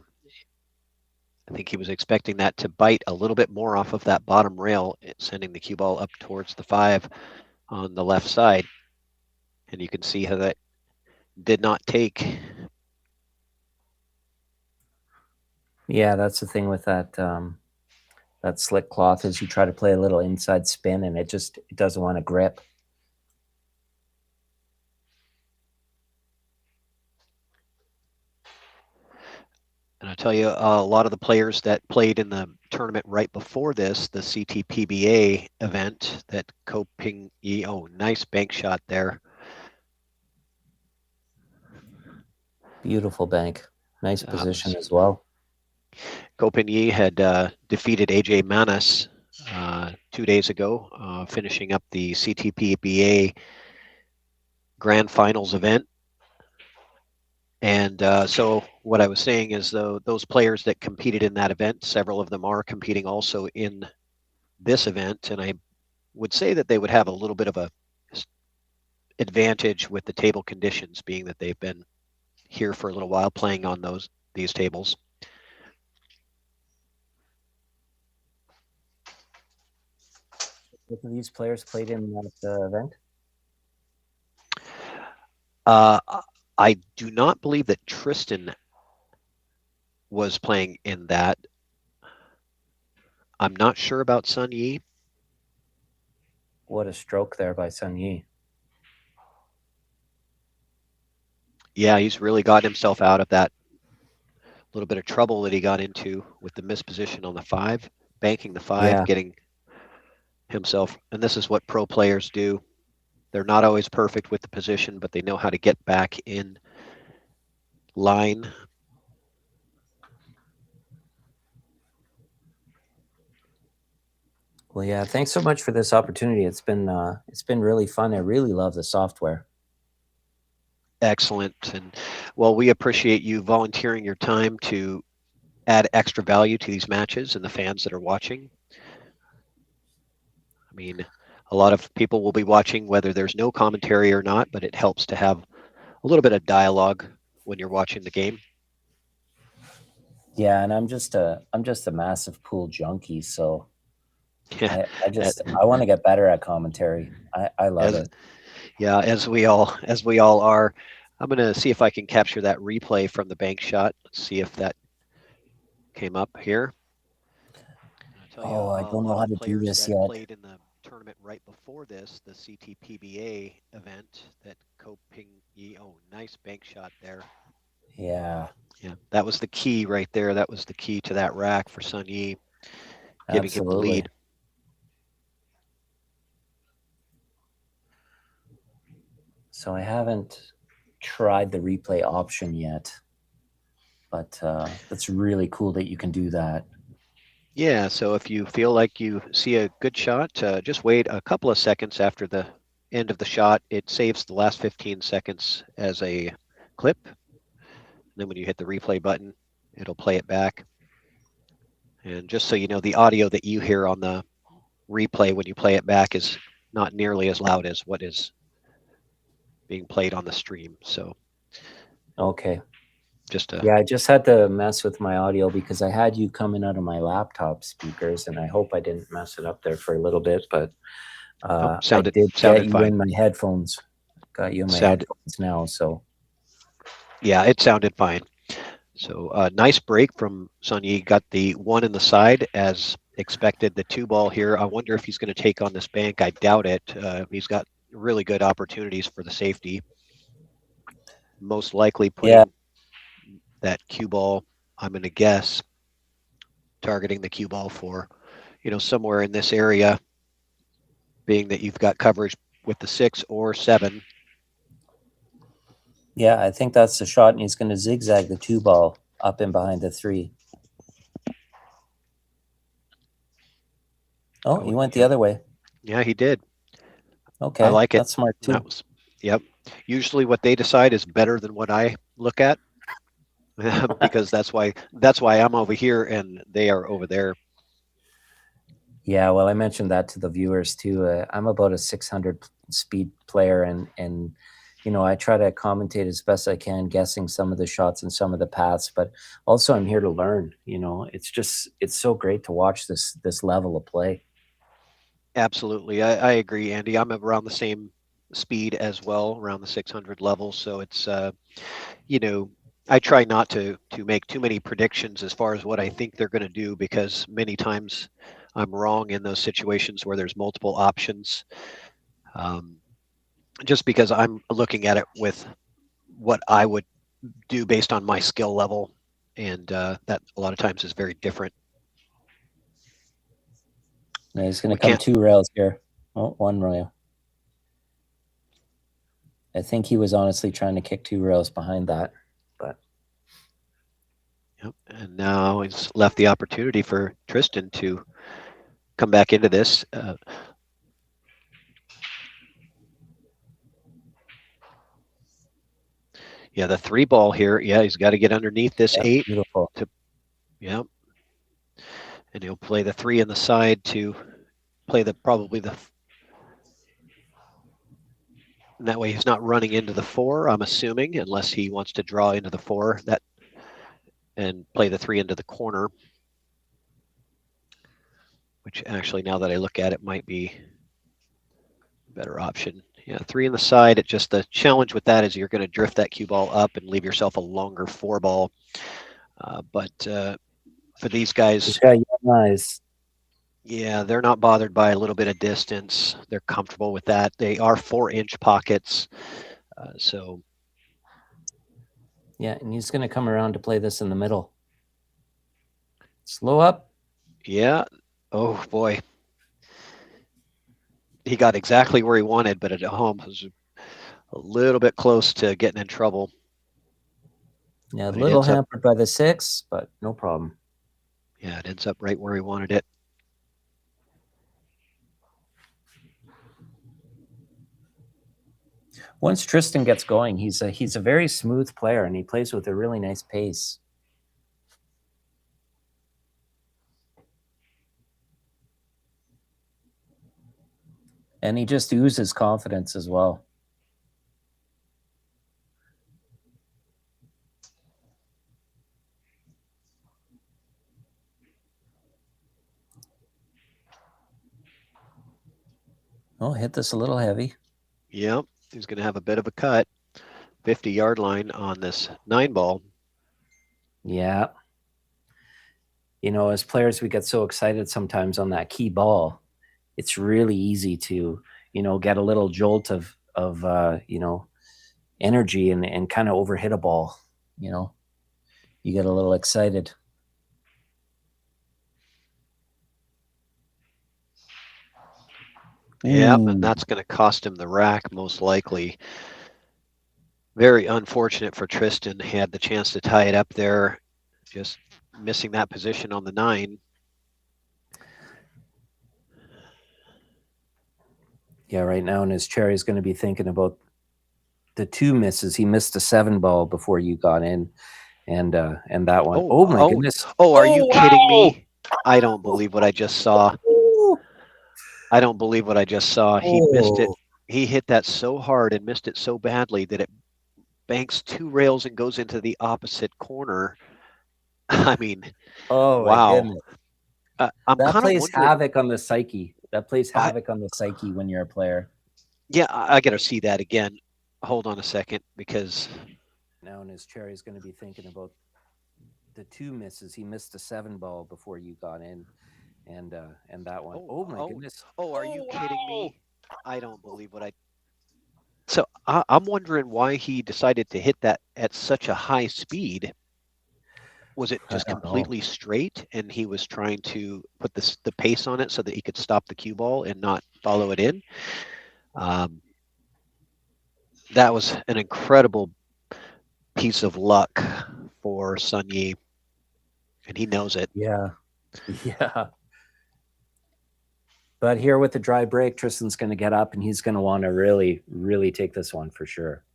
I think he was expecting that to bite a little bit more off of that bottom rail, sending the cue ball up towards the 5 on the left side. And you can see how that did not take. Yeah, that's the thing with that that slick cloth is you try to play a little inside spin, and it doesn't want to grip. And I tell you, a lot of the players that played in the tournament right before this, the CTPBA event, that Koping Yi, oh, nice bank shot there. Beautiful bank. Nice position as well. Koping Yi had defeated AJ Manis 2 days ago, finishing up the CTPBA Grand Finals event. And so what I was saying is, though, those players that competed in that event, several of them are competing also in this event. And I would say that they would have a little bit of a advantage with the table conditions, being that they've been here for a little while playing on these tables. Both of these players played in that event? I do not believe that Tristan was playing in that. I'm not sure about Sun Yi. What a stroke there by Sun Yi. Yeah, he's really got himself out of that little bit of trouble that he got into with the misposition on the 5, banking the 5, Yeah. getting himself. And this is what pro players do. They're not always perfect with the position, but they know how to get back in line. Well, yeah, thanks so much for this opportunity. It's been really fun. I really love the software. Excellent. And well, we appreciate you volunteering your time to add extra value to these matches and the fans that are watching. I mean, a lot of people will be watching whether there's no commentary or not, but it helps to have a little bit of dialogue when you're watching the game. Yeah, and I'm just a massive pool junkie, so Yeah, I want to get better at commentary. I love it. Yeah, as we all are. I'm gonna see if I can capture that replay from the bank shot. Let's see if that came up here. I'll tell you, Oh, I a don't know lot how of to do players this that yet. played in the tournament right before this, the CTPBA event that Koping Yi. Oh, nice bank shot there. Yeah, Yeah, that was the key right there. That was the key to that rack for Sun Yi, giving him the absolutely. lead. So I haven't tried the replay option yet, but that's really cool that you can do that. Yeah, so if you feel like you see a good shot, just wait a couple of seconds after the end of the shot. It saves the last 15 seconds as a clip. And then when you hit the replay button, it'll play it back. And just so you know, the audio that you hear on the replay when you play it back is not nearly as loud as what is being played on the stream. So Okay. just Yeah, I just had to mess with my audio because I had you coming out of my laptop speakers, and I hope I didn't mess it up there for a little bit, but I sounded did get you fine. in my headphones. Got you in my headphones now, so. Yeah, it sounded fine. So nice break from Sun Yi. Got the one in the side as expected. The two ball here. I wonder if he's going to take on this bank. I doubt it. He's got really good opportunities for the safety. Most likely putting that cue ball, I'm going to guess, targeting the cue ball for, somewhere in this area, being that you've got coverage with the 6 or 7. Yeah, I think that's the shot, and he's going to zigzag the 2 ball up and behind the 3. Oh, he went the other way. Yeah, he did. Okay, I like it. That's smart too. Yep. Usually what they decide is better than what I look at because that's why I'm over here and they are over there. Yeah, well, I mentioned that to the viewers too. I'm about a 600 speed player, and I try to commentate as best I can, guessing some of the shots and some of the paths. But also, I'm here to learn. It's so great to watch this level of play. Absolutely, I agree, Andy. I'm around the same speed as well, around the 600 level. So it's I try not to make too many predictions as far as what I think they're going to do, because many times I'm wrong in those situations where there's multiple options. Just because I'm looking at it with what I would do based on my skill level, and that a lot of times is very different. Now he's going to come 2 rails here. Oh, 1 rail. I think he was honestly trying to kick 2 rails behind that, but. Yep. And now he's left the opportunity for Tristan to come back into this. Yeah, the 3 ball here. Yeah, he's got to get underneath this 8. Beautiful. Yeah. And he'll play the 3 in the side to play probably the. And that way he's not running into the 4, I'm assuming, unless he wants to draw into the 4 and play the 3 into the corner. Which actually, now that I look at it, might be a better option. Yeah, 3 in the side. It just, the challenge with that is you're going to drift that cue ball up and leave yourself a longer 4 ball. But for these guys, he's got young eyes. Yeah, they're not bothered by a little bit of distance. They're comfortable with that. They are 4-inch pockets, so. Yeah, and he's going to come around to play this in the middle. Slow up. Yeah. Oh boy. He got exactly where he wanted, but at home was a little bit close to getting in trouble. Yeah, a little hampered by the 6, but no problem. Yeah, it ends up right where he wanted it. Once Tristan gets going, he's a very smooth player, and he plays with a really nice pace. And he just oozes confidence as well. Oh, hit this a little heavy. Yep, he's going to have a bit of a cut. 50-yard line on this 9-ball. Yeah. You know, as players, we get so excited sometimes on that key ball. It's really easy to, you know, get a little jolt of you know, energy and kind of overhit a ball. You know, you get a little excited. Yeah, and that's going to cost him the rack most likely. Very unfortunate for Tristan. He had the chance to tie it up there, just missing that position on the 9. Yeah, right now in his chair, he's going to be thinking about the 2 misses. He missed a 7-ball before you got in, and that one. Oh my goodness! Oh, are you kidding me? I don't believe what I just saw. I don't believe what I just saw. He missed it. He hit that so hard and missed it so badly that it banks 2 rails and goes into the opposite corner. I mean, oh wow. That plays havoc on the psyche. That plays havoc on the psyche when you're a player. Yeah, I got to see that again. Hold on a second, because now in his chair, he's going to be thinking about the 2 misses. He missed a 7-ball before you got in, and that one. Oh my goodness! Oh, are you kidding me? I don't believe what I. So I'm wondering why he decided to hit that at such a high speed. Was it just completely straight, and he was trying to put the pace on it so that he could stop the cue ball and not follow it in? That was an incredible piece of luck for Sun Yi, and he knows it. Yeah. But here with the dry break, Tristan's going to get up, and he's going to want to really, really take this one for sure.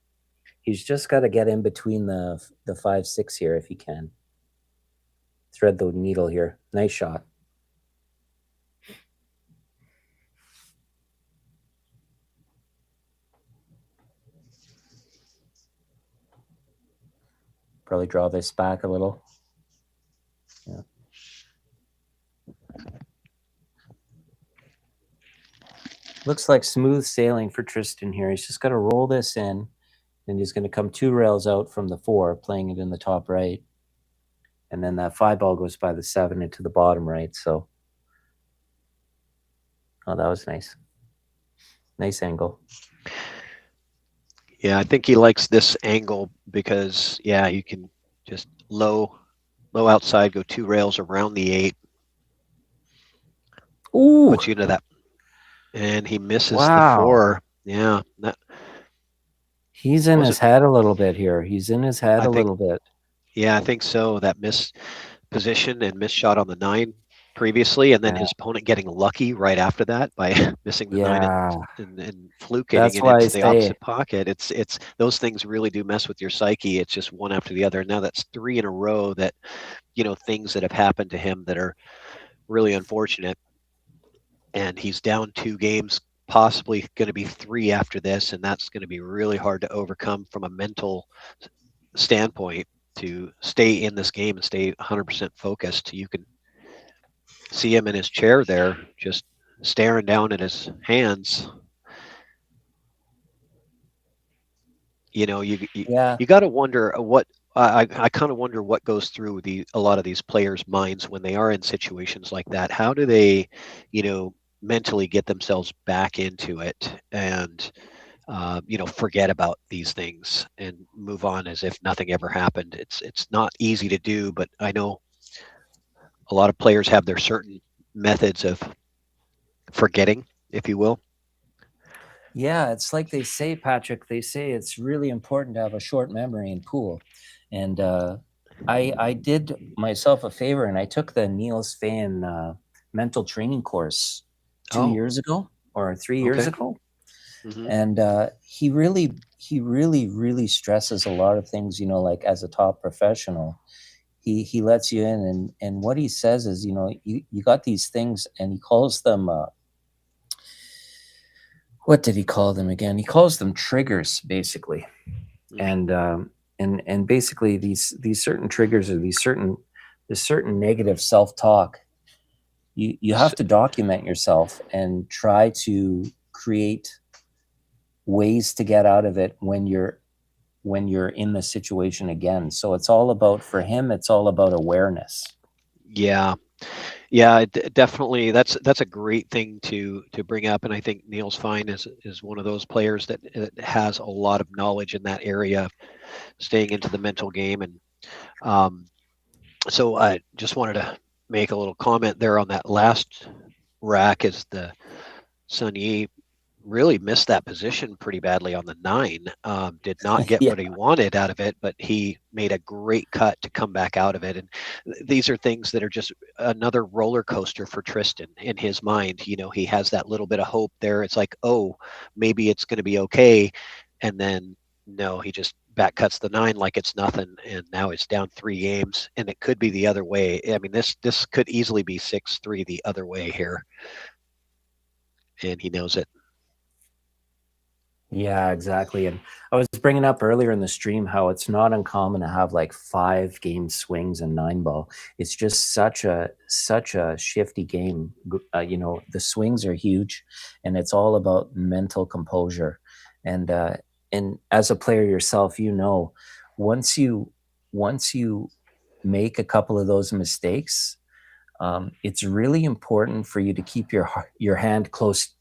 He's just got to get in between the 5-6 here if he can. Thread the needle here. Nice shot. Probably draw this back a little. Yeah. Looks like smooth sailing for Tristan here. He's just got to roll this in, and he's going to come 2 rails out from the 4, playing it in the top right. And then that 5-ball goes by the 7 into the bottom right. So, oh, that was nice. Nice angle. Yeah, I think he likes this angle because, yeah, you can just low outside, go 2 rails around the 8. Ooh. Puts you into that. And he misses the 4. Yeah. He's in his head a little bit here. He's in his head a little bit. Yeah, I think so. That miss position and miss shot on the 9 previously, and then his opponent getting lucky right after that by missing the 9 and fluking it into the opposite pocket. It's those things really do mess with your psyche. It's just one after the other. And now that's 3 in a row that, you know, things that have happened to him that are really unfortunate. And he's down 2 games, possibly going to be 3 after this, and that's going to be really hard to overcome from a mental standpoint to stay in this game and stay 100% focused. You can see him in his chair there, just staring down at his hands. You know, you got to wonder what I kind of wonder what goes through a lot of these players' minds when they are in situations like that. How do they, you know, mentally get themselves back into it and you know, forget about these things and move on as if nothing ever happened? It's not easy to do, but I know a lot of players have their certain methods of forgetting, if you will. Yeah, it's like they say, Patrick, they say it's really important to have a short memory in pool. And I did myself a favor, and I took the Niels Fan mental training course 2 years ago or 3 years ago. Mhm. And he really stresses a lot of things, you know, like as a top professional. He lets you in, and what he says is, you know, you got these things, and he calls them what did he call them again? He calls them triggers, basically. Mhm. And basically these certain triggers, or this certain negative self-talk, you S have to document yourself and try to create ways to get out of it when you're in the situation again. So it's all about, for him, it's all about awareness. Yeah. Yeah, definitely. That's a great thing to bring up, and I think Neil's Fine is one of those players that has a lot of knowledge in that area, staying into the mental game. And um, so I just wanted to make a little comment there on that last rack. Is the Sun Yi really missed that position pretty badly on the 9. Did not get Yeah. what he wanted out of it, but he made a great cut to come back out of it. And these are things that are just another roller coaster for Tristan in his mind. You know, he has that little bit of hope there. It's like, oh, maybe it's going to be okay. And then no, he just back cuts the 9 like it's nothing, and now it's down 3 games, and it could be the other way. I mean, this could easily be 6-3 the other way here, and he knows it. Yeah, exactly. And I was bringing up earlier in the stream how it's not uncommon to have like 5-game swings in 9-ball. It's just such a shifty game. You know, the swings are huge, and it's all about mental composure. And as a player yourself, you know, once you make a couple of those mistakes, it's really important for you to keep your hand close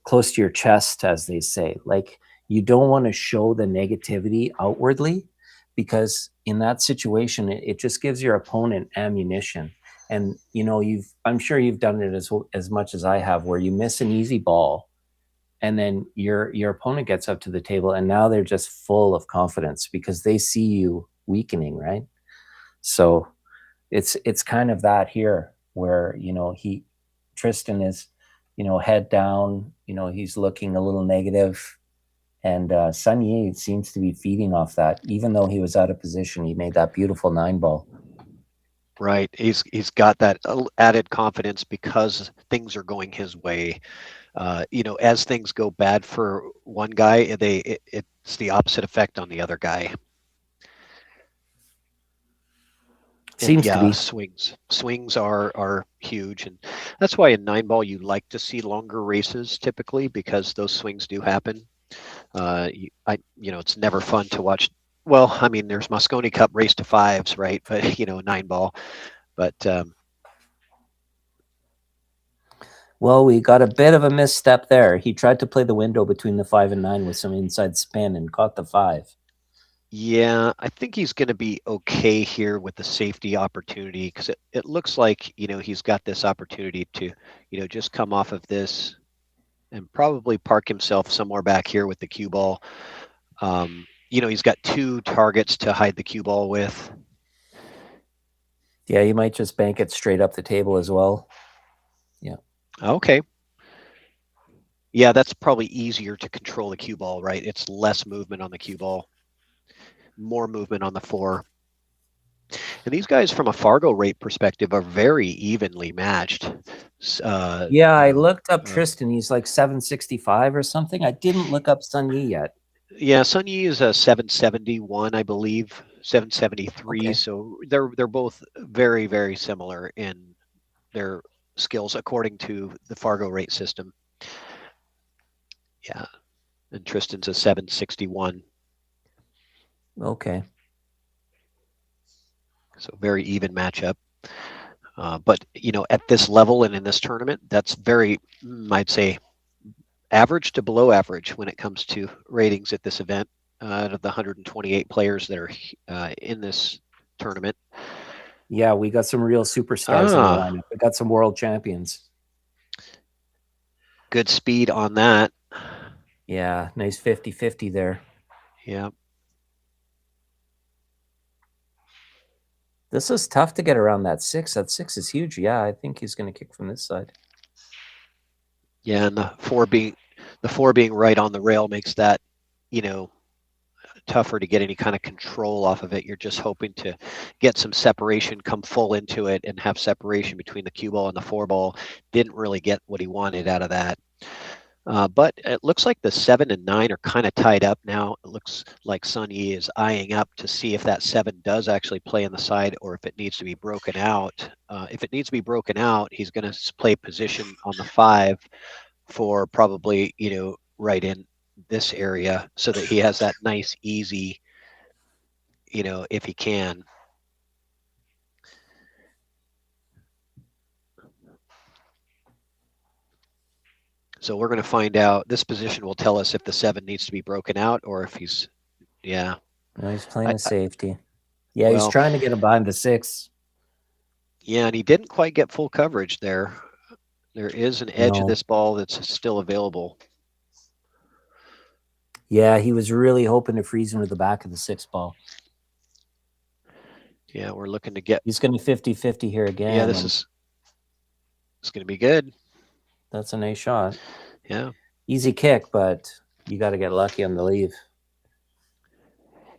to your chest, as they say. Like, you don't want to show the negativity outwardly, because in that situation, it just gives your opponent ammunition. And you know, I'm sure you've done it as much as I have, where you miss an easy ball, and then your opponent gets up to the table, and now they're just full of confidence because they see you weakening, right? So it's kind of that here, where, you know, Tristan is, you know, head down, you know, he's looking a little negative, and Sun Yi seems to be feeding off that. Even though he was out of position, he made that beautiful 9-ball. Right. He's got that added confidence because things are going his way. You know, as things go bad for one guy, it's the opposite effect on the other guy. And Seems to yeah, be. swings are huge, and that's why in 9-ball you like to see longer races typically, because those swings do happen. You know, it's never fun to watch. Well, I mean, there's Moscone Cup race to 5s, right? But you know, 9-ball. But Well, we got a bit of a misstep there. He tried to play the window between the 5 and 9 with some inside spin and caught the 5. yeah, I think he's going to be okay here with the safety opportunity, because it looks like, you know, he's got this opportunity to, you know, just come off of this and probably park himself somewhere back here with the cue ball. You know, he's got 2 targets to hide the cue ball with. Yeah, you might just bank it straight up the table as well. Yeah. Okay. Yeah, that's probably easier to control the cue ball, right? It's less movement on the cue ball, more movement on the 4. And these guys, from a Fargo rate perspective, are very evenly matched. Yeah, I You know, looked up Tristan. He's like 765 or something. I didn't look up Sun Yi yet. yeah, Sun Yi is a 771, I believe, 773. Okay. So they're both very, very similar in their skills according to the Fargo rate system. Yeah, and Tristan's a 761. Okay. So very even matchup. But you know, at this level and in this tournament, that's very, I'd say, average to below average when it comes to ratings at this event. Out of the 128 players that are in this tournament. Yeah, we got some real superstars in the lineup. We got some world champions. Good speed on that. Yeah, nice 50-50 there. Yeah. This is tough to get around that 6. That 6 is huge. Yeah, I think he's going to kick from this side. Yeah, and the the 4 being right on the rail makes that, tougher to get any kind of control off of it. You're just hoping to get some separation, come full into it, and have separation between the cue ball and the 4 ball. Didn't really get what he wanted out of that. But it looks like the 7 and 9 are kind of tied up now. It looks like Sun Yi is eyeing up to see if that 7 does actually play in the side or if it needs to be broken out. If it needs to be broken out, he's going to play position on the 5 for probably, right in this area so that he has that nice, easy, if he can. So we're going to find out. This position will tell us if the 7 needs to be broken out or if he's, No, he's playing a safety. Yeah, he's trying to get him behind the 6. Yeah, and he didn't quite get full coverage there. There is an edge of this ball that's still available. Yeah, he was really hoping to freeze him to the back of the 6 ball. Yeah, we're looking to get... He's going to 50-50 here again. Yeah, it's going to be good. That's a nice shot. Yeah. Easy kick, but you got to get lucky on the leave.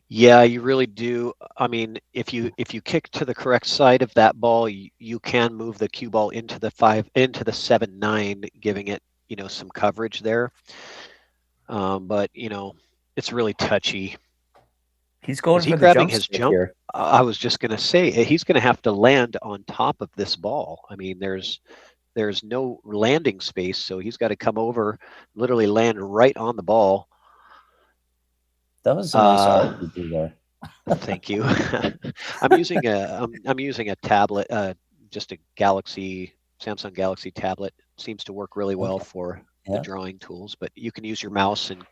Yeah, you really do. I mean, if you kick to the correct side of that ball, you can move the cue ball into the 7-9, giving it, some coverage there. But it's really touchy. He's going for grabbing his jump. Here. I was just going to say he's going to have to land on top of this ball. I mean, there's no landing space, so he's got to come over, literally land right on the ball. That was a nice art you do there. Thank you. I'm using a tablet, just a Samsung Galaxy tablet. Seems to work really well for the drawing tools, but you can use your mouse and.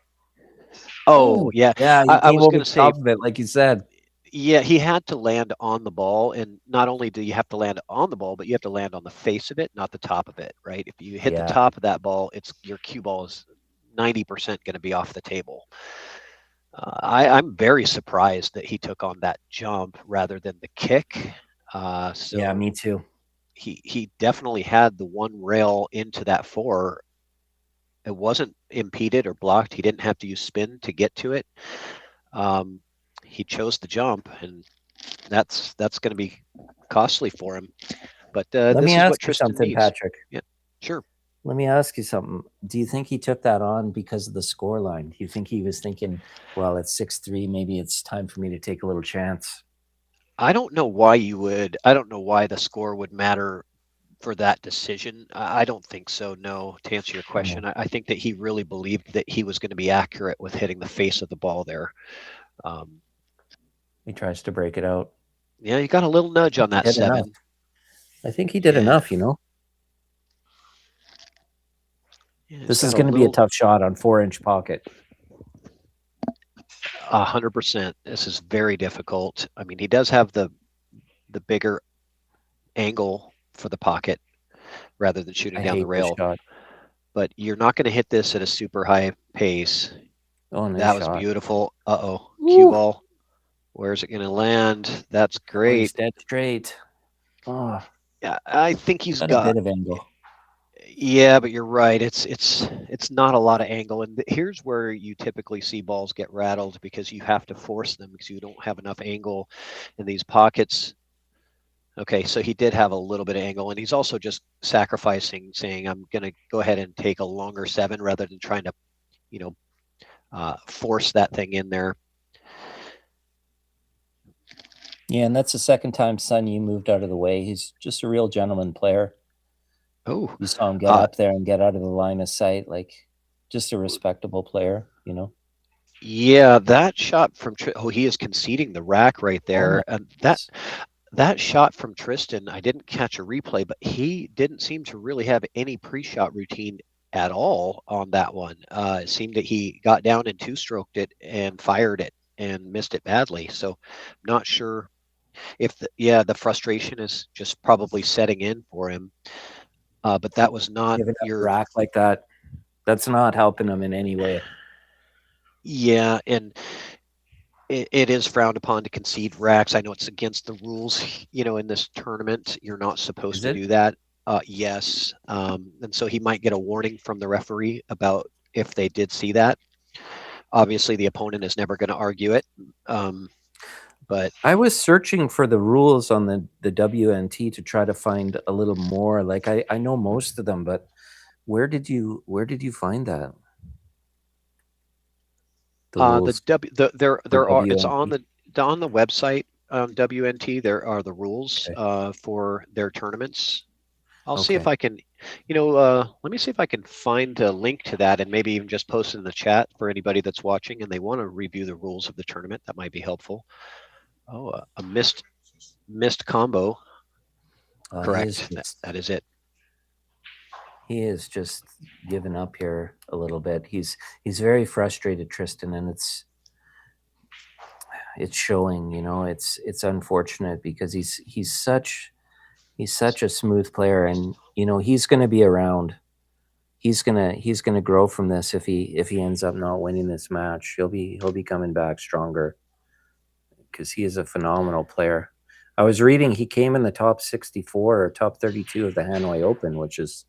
Oh yeah, I was going to say, of it, like you said. Yeah, he had to land on the ball, and not only do you have to land on the ball, but you have to land on the face of it, not the top of it, right? If you hit the top of that ball, your cue ball is 90% going to be off the table. I'm very surprised that he took on that jump rather than the kick. So yeah, me too. He definitely had the one rail into that 4. It wasn't impeded or blocked. He didn't have to use spin to get to it. He chose the jump, and that's going to be costly for him. But Let this me is ask what you Tristan something, needs. Patrick. Yeah, sure. Let me ask you something. Do you think he took that on because of the score line? Do you think he was thinking, well, it's 6-3, maybe it's time for me to take a little chance? I don't know why you would. I don't know why the score would matter for that decision. I don't think so, no, to answer your question. I think that he really believed that he was going to be accurate with hitting the face of the ball there. He tries to break it out. Yeah, he got a little nudge on that 7. Enough. I think he did enough, Yeah, this is going to be a tough shot on 4-inch pocket. 100%. This is very difficult. I mean, he does have the bigger angle for the pocket rather than shooting down the rail. But you're not going to hit this at a super high pace. Oh, nice that shot. Was beautiful. Cue ball. Where's it going to land? That's great. Dead straight. Oh, yeah, I think he's got a bit of angle. Yeah, but you're right. It's not a lot of angle, and here's where you typically see balls get rattled because you have to force them because you don't have enough angle in these pockets. Okay, so he did have a little bit of angle, and he's also just sacrificing, saying, I'm going to go ahead and take a longer 7 rather than trying to, force that thing in there. Yeah, and that's the second time Sun Yi moved out of the way. He's just a real gentleman player. Oh, you saw him get up there and get out of the line of sight, like just a respectable player, Yeah, that shot from he is conceding the rack right there, and that shot from Tristan, I didn't catch a replay, but he didn't seem to really have any pre-shot routine at all on that one. It seemed that he got down and 2-stroked it and fired it and missed it badly. So I'm not sure if the frustration is just probably setting in for him. But that was not your rack like that. That's not helping him in any way. Yeah, and it is frowned upon to concede racks. I know it's against the rules, in this tournament. You're not supposed to do that. Yes. And so he might get a warning from the referee about if they did see that. Obviously, the opponent is never going to argue it. But I was searching for the rules on the WNT to try to find a little more. Like I know most of them, but where did you find that? The rules. It's on WNT? the website WNT. There are the rules for their tournaments. I'll see if I can, let me see if I can find a link to that and maybe even just post it in the chat for anybody that's watching and they want to review the rules of the tournament. That might be helpful. Oh, a missed combo. Correct. That is it. He is just given up here a little bit. He's very frustrated, Tristan, and it's showing. It's unfortunate because he's such a smooth player, and he's going to be around. He's gonna grow from this if he ends up not winning this match. He'll be coming back stronger because he is a phenomenal player. I was reading he came in the top 64 or top 32 of the Hanoi Open, which is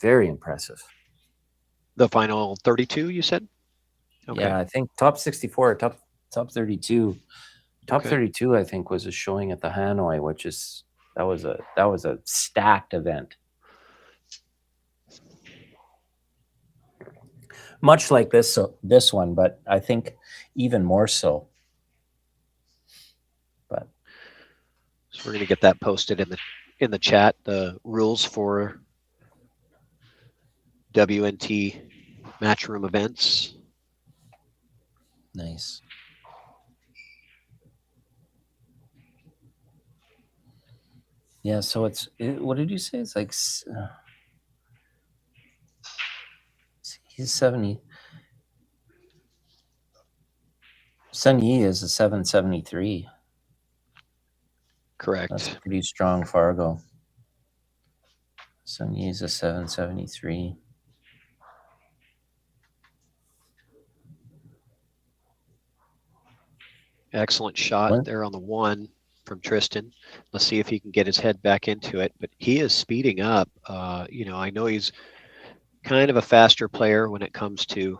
very impressive. The final 32, you said? Okay. Yeah, I think top 64 or top 32. Top 32, I think, was a showing at the Hanoi, which is that was a stacked event. Much like this one, but I think even more so. But so we're going to get that posted in the chat. The rules for WNT matchroom events. Nice. Yeah. So what did you say? It's like he's 70. Sun Yi is a 773. Correct. That's a pretty strong Fargo. Sun Yi is a 773. Excellent shot there on the one from Tristan. Let's see if he can get his head back into it. But he is speeding up. I know he's kind of a faster player when it comes to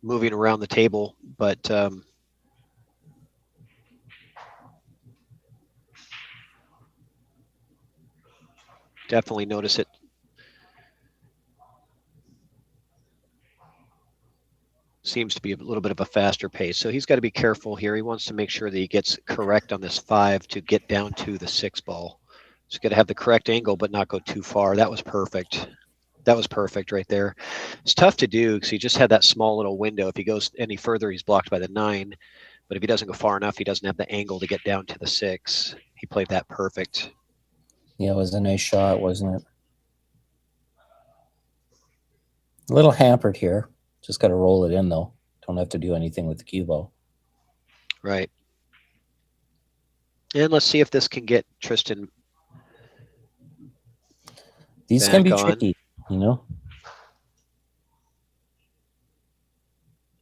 moving around the table, but definitely notice it. Seems to be a little bit of a faster pace. So he's got to be careful here. He wants to make sure that he gets correct on this 5 to get down to the 6 ball. He's got to have the correct angle, but not go too far. That was perfect. That was perfect right there. It's tough to do because he just had that small little window. If he goes any further, he's blocked by the 9. But if he doesn't go far enough, he doesn't have the angle to get down to the 6. He played that perfect. Yeah, it was a nice shot, wasn't it? A little hampered here. Just got to roll it in, though. Don't have to do anything with the cue ball. Right. And let's see if this can get Tristan. These can be tricky,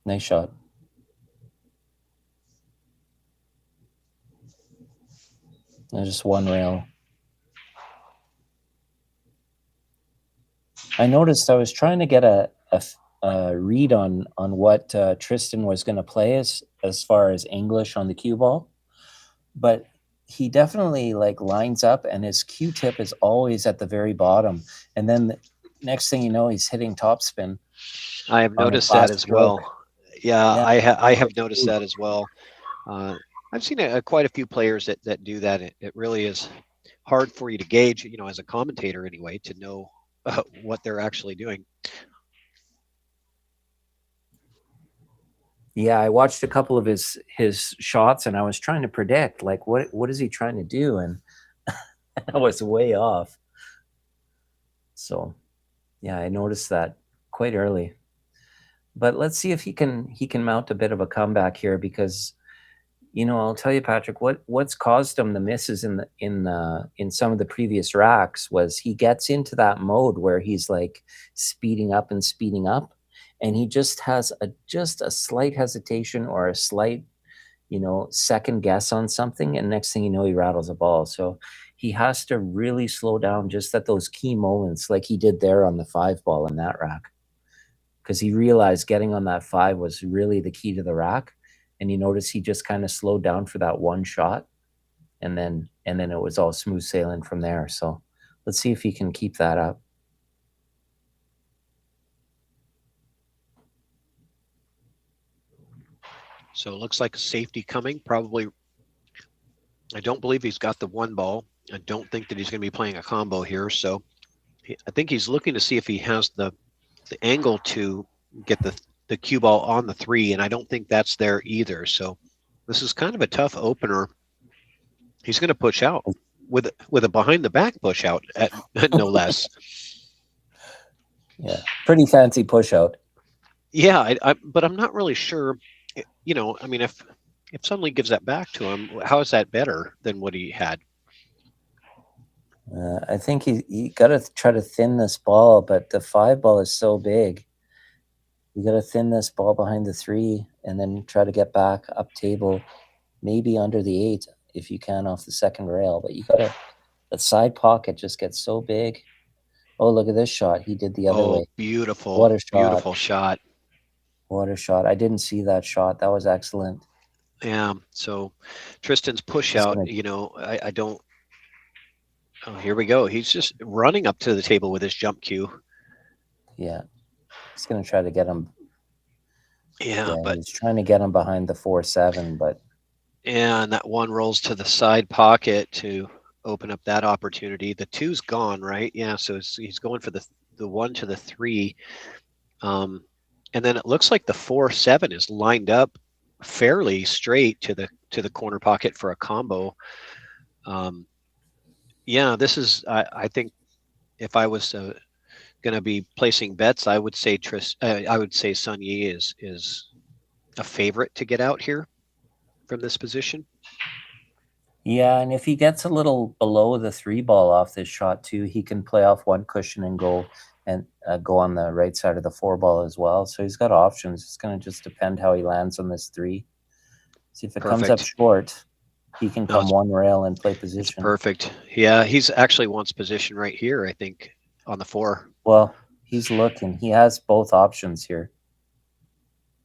Nice shot. Just one rail. I noticed I was trying to get a read on what Tristan was going to play as far as English on the cue ball, but he definitely lines up and his cue tip is always at the very bottom, and then the next thing you know, he's hitting topspin. I have noticed that as well. Yeah, I have noticed that as well. I've seen quite a few players that do that. It really is hard for you to gauge, as a commentator anyway, to know what they're actually doing. Yeah, I watched a couple of his shots and I was trying to predict what is he trying to do, and I was way off. So yeah, I noticed that quite early. But let's see if he can mount a bit of a comeback here, because I'll tell you, Patrick, what's caused him the misses in some of the previous racks was he gets into that mode where he's speeding up, and he just has a slight hesitation or a slight second guess on something, and next thing you know, he rattles a ball. So he has to really slow down just at those key moments, like he did there on the 5 ball in that rack. because he realized getting on that 5 was really the key to the rack. And you notice he just kind of slowed down for that one shot, and then it was all smooth sailing from there. So let's see if he can keep that up. So it looks like a safety coming. Probably, I don't believe he's got the 1 ball. I don't think that he's going to be playing a combo here. So I think he's looking to see if he has the angle to get the cue ball on the 3, and I don't think that's there either. So this is kind of a tough opener. He's going to push out with a behind the back push out at no less. Yeah, pretty fancy push out. Yeah, but I'm not really sure. You know, I mean, if somebody gives that back to him, how is that better than what he had? I think he got to try to thin this ball, but the 5 ball is so big. You got to thin this ball behind the 3 and then try to get back up table, maybe under the 8 if you can off the second rail. But you got to, the side pocket just gets so big. Oh, look at this shot. He did the other way. Beautiful. What a shot. Beautiful shot. What a shot. I didn't see that shot. That was excellent. Yeah. So Tristan's push out, you know, I don't. Oh, here we go. He's just running up to the table with his jump cue. Yeah. He's going to try to get him. Yeah, but he's trying to get him behind the 4-7, but. And that 1 rolls to the side pocket to open up that opportunity. The 2's gone, right? Yeah, so he's going for the 1 to the 3. And then it looks like the 4-7 is lined up fairly straight to the corner pocket for a combo. Yeah, this is, I think if I was going to be placing bets, I would say Sun Yi is a favorite to get out here from this position. Yeah, and if he gets a little below the 3 ball off this shot too, he can play off 1 cushion and go on the right side of the 4 ball as well. So he's got options. It's going to just depend how he lands on this 3. See if it comes up short, he can come 1 rail and play position. It's perfect. Yeah, he's actually wants position right here, I think, on the 4. Well, he's looking. He has both options here.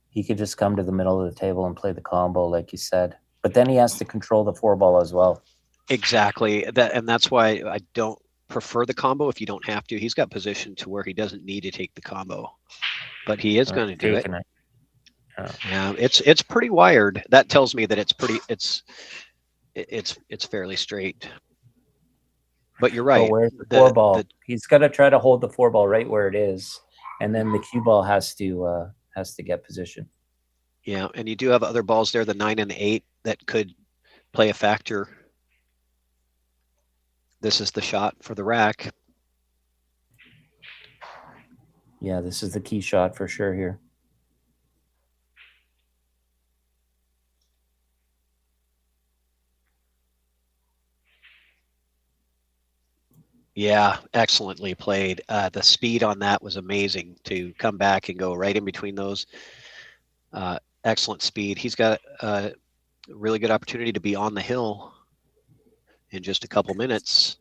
He could just come to the middle of the table and play the combo, like you said. But then he has to control the 4 ball as well. Exactly. That's why I don't prefer the combo if you don't have to. He's got position to where he doesn't need to take the combo. But he is going to do it. Yeah, it's pretty wired. That tells me that it's fairly straight. But you're right. Oh, where's the 4 ball? He's got to try to hold the 4 ball right where it is, and then the cue ball has to get position. Yeah, and you do have other balls there, the 9 and the 8, that could play a factor. This is the shot for the rack. Yeah, this is the key shot for sure here. Yeah, excellently played. The speed on that was amazing to come back and go right in between those. Excellent speed. He's got a really good opportunity to be on the hill in just a couple minutes.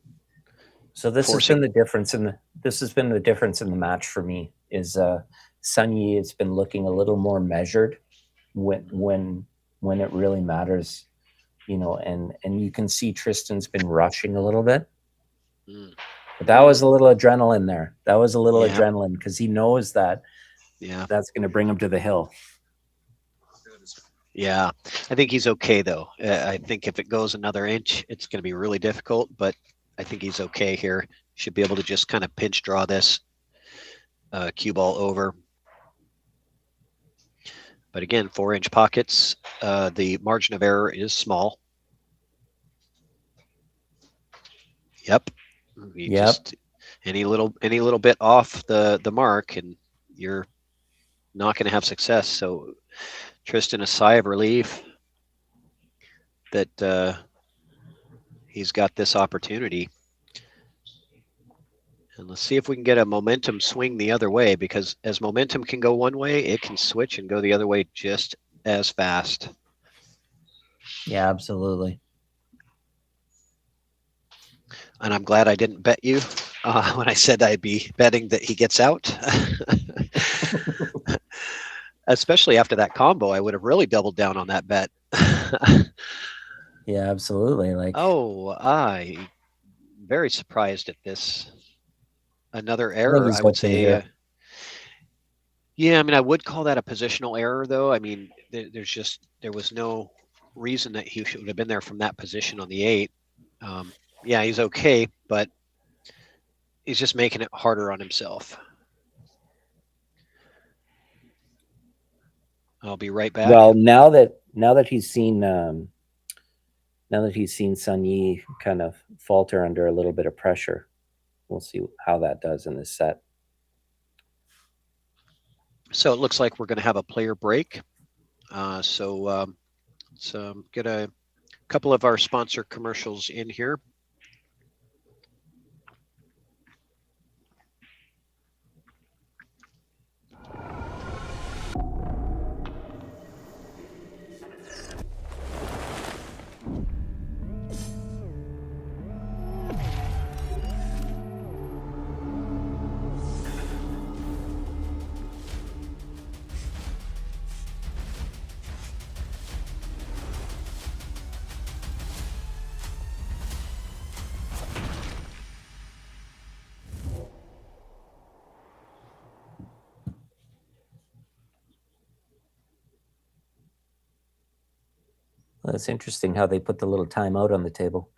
So this has been the difference in the match for me. Is Sun Yi has been looking a little more measured when it really matters, you know, and you can see Tristan's been rushing a little bit. But that was a little adrenaline there. That was a little adrenaline because he knows that that's going to bring him to the hill. Yeah, I think he's okay though. I think if it goes another inch, it's going to be really difficult, but I think he's okay here. Should be able to just kind of pinch draw this cue ball over. But again, 4-inch pockets, the margin of error is small. Yep. Just any little bit off the mark and you're not going to have success. So Tristan, a sigh of relief that he's got this opportunity. And let's see if we can get a momentum swing the other way, because as momentum can go one way, it can switch and go the other way just as fast. Yeah, absolutely. And I'm glad I didn't bet you when I said I'd be betting that he gets out. Especially after that combo, I would have really doubled down on that bet. Yeah, absolutely. Like, oh, I very surprised at this. Another I think error, he's I would okay say. here. Yeah, I mean, I would call that a positional error, though. I mean, there was no reason that he should have been there from that position on the 8. Yeah, he's okay, but he's just making it harder on himself. I'll be right back. Well, now that he's seen Sun Yi kind of falter under a little bit of pressure, we'll see how that does in this set. So it looks like we're going to have a player break. Let's get a couple of our sponsor commercials in here. Well, it's interesting how they put the little timeout on the table.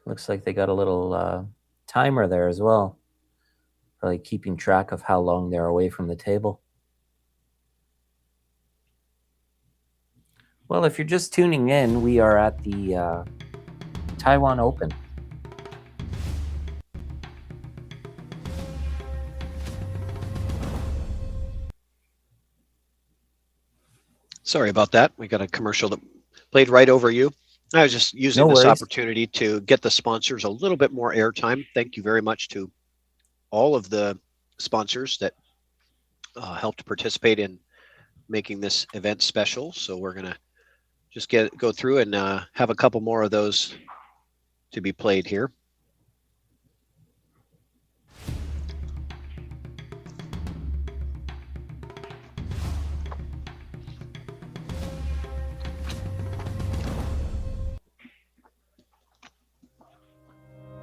Looks like they got a little timer there as well, probably keeping track of how long they're away from the table. Well, if you're just tuning in, we are at the Taiwan Open. Sorry about that. We got a commercial that played right over you. I was just using this opportunity to get the sponsors a little bit more airtime. Thank you very much to all of the sponsors that helped participate in making this event special. So we're going to just go through and have a couple more of those to be played here.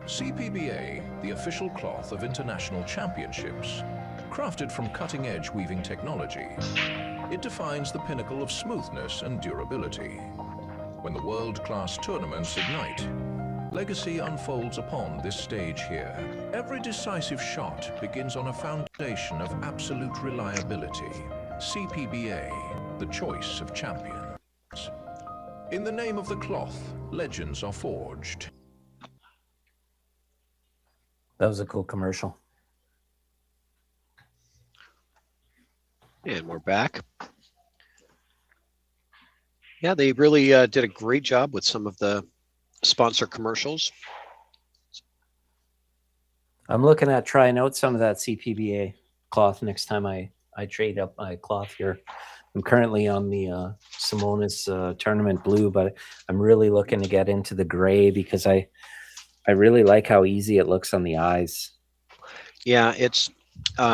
CPBA, the official cloth of international championships. Crafted from cutting-edge weaving technology, it defines the pinnacle of smoothness and durability. When the world-class tournaments ignite, legacy unfolds upon this stage here. Every decisive shot begins on a foundation of absolute reliability. CPBA, the choice of champions. In the name of the cloth, legends are forged. That was a cool commercial. And we're back. Yeah, they really did a great job with some of the sponsor commercials. I'm looking at trying out some of that CPBA cloth next time I trade up my cloth here. I'm currently on the Simonis tournament blue, but I'm really looking to get into the gray because I really like how easy it looks on the eyes. Yeah, it's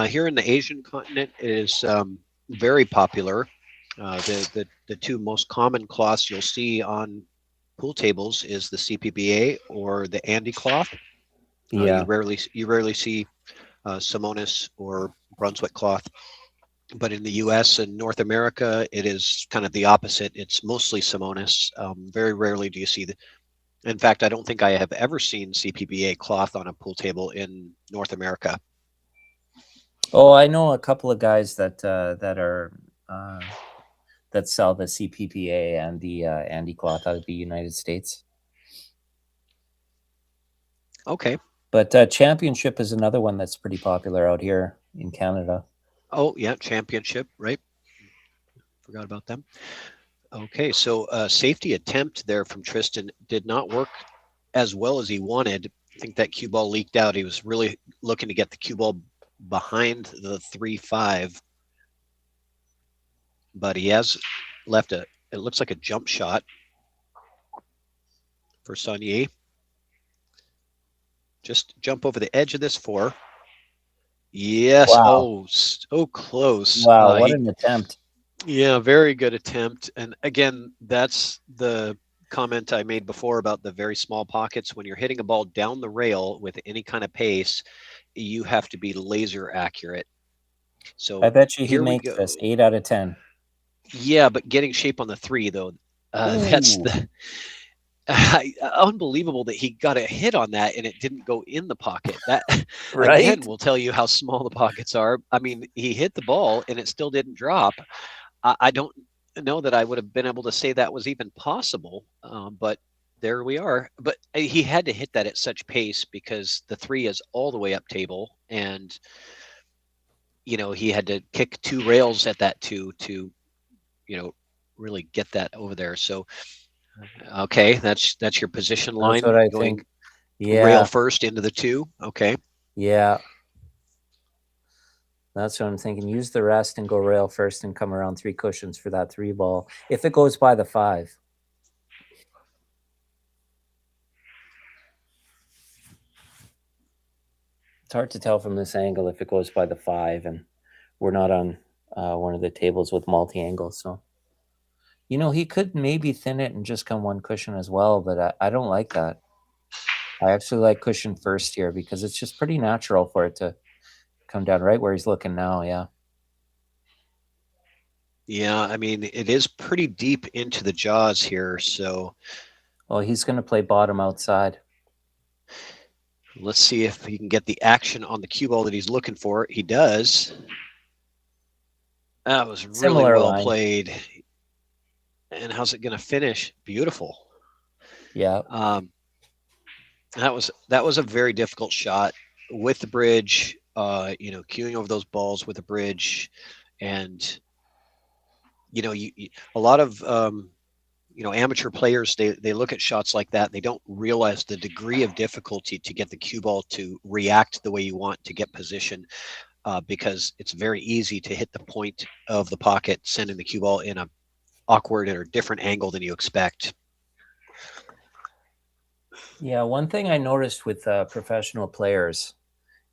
here in the Asian continent, it is very popular. The two most common cloths you'll see on pool tables is the CPBA or the Andy cloth. Yeah, you rarely see Simonis or Brunswick cloth. But in the U.S. and North America, it is kind of the opposite. It's mostly Simonis. Very rarely do you see the. In fact, I don't think I have ever seen CPBA cloth on a pool table in North America. Oh, I know a couple of guys that sell the CPBA and the Andy cloth out of the United States. Okay. But Championship is another one that's pretty popular out here in Canada. Oh, yeah, Championship, right? Forgot about them. Okay, so safety attempt there from Tristan did not work as well as he wanted. I think that cue ball leaked out. He was really looking to get the cue ball behind the 3-5. But he has left it looks like a jump shot for Sun Yi. Just jump over the edge of this 4. Yes. Wow. Oh, so close. Wow, what an attempt. Yeah, very good attempt. And again, that's the comment I made before about the very small pockets. When you're hitting a ball down the rail with any kind of pace, you have to be laser accurate. So I bet you he here we makes go. this 8 out of 10. Yeah, but getting shape on the 3 though, that's the unbelievable that he got a hit on that and it didn't go in the pocket. That Right? again will tell you how small the pockets are. I mean, he hit the ball and it still didn't drop. I don't know that I would have been able to say that was even possible, but there we are. But he had to hit that at such pace because the 3 is all the way up table, and you know he had to kick 2 rails at that 2 to, you know, really get that over there. So okay, that's your position line. That's what I going think. Yeah. rail first into the 2. Okay. Yeah. That's what I'm thinking. Use the rest and go rail first and come around 3 cushions for that 3 ball. If it goes by the 5. It's hard to tell from this angle if it goes by the 5, and we're not on one of the tables with multi-angles. So, you know, he could maybe thin it and just come 1 cushion as well, but I don't like that. I actually like cushion first here because it's just pretty natural for it to come down right where he's looking now. Yeah. Yeah, I mean, it is pretty deep into the jaws here, so. Well, he's going to play bottom outside. Let's see if he can get the action on the cue ball that he's looking for. He does. That was really well played. And how's it going to finish? Beautiful. Yeah. That was a very difficult shot with the bridge. You know, cueing over those balls with the bridge, and you know, a lot of you know, amateur players, they look at shots like that and they don't realize the degree of difficulty to get the cue ball to react the way you want to get position, because it's very easy to hit the point of the pocket, sending the cue ball in a awkward or different angle than you expect. Yeah, one thing I noticed with professional players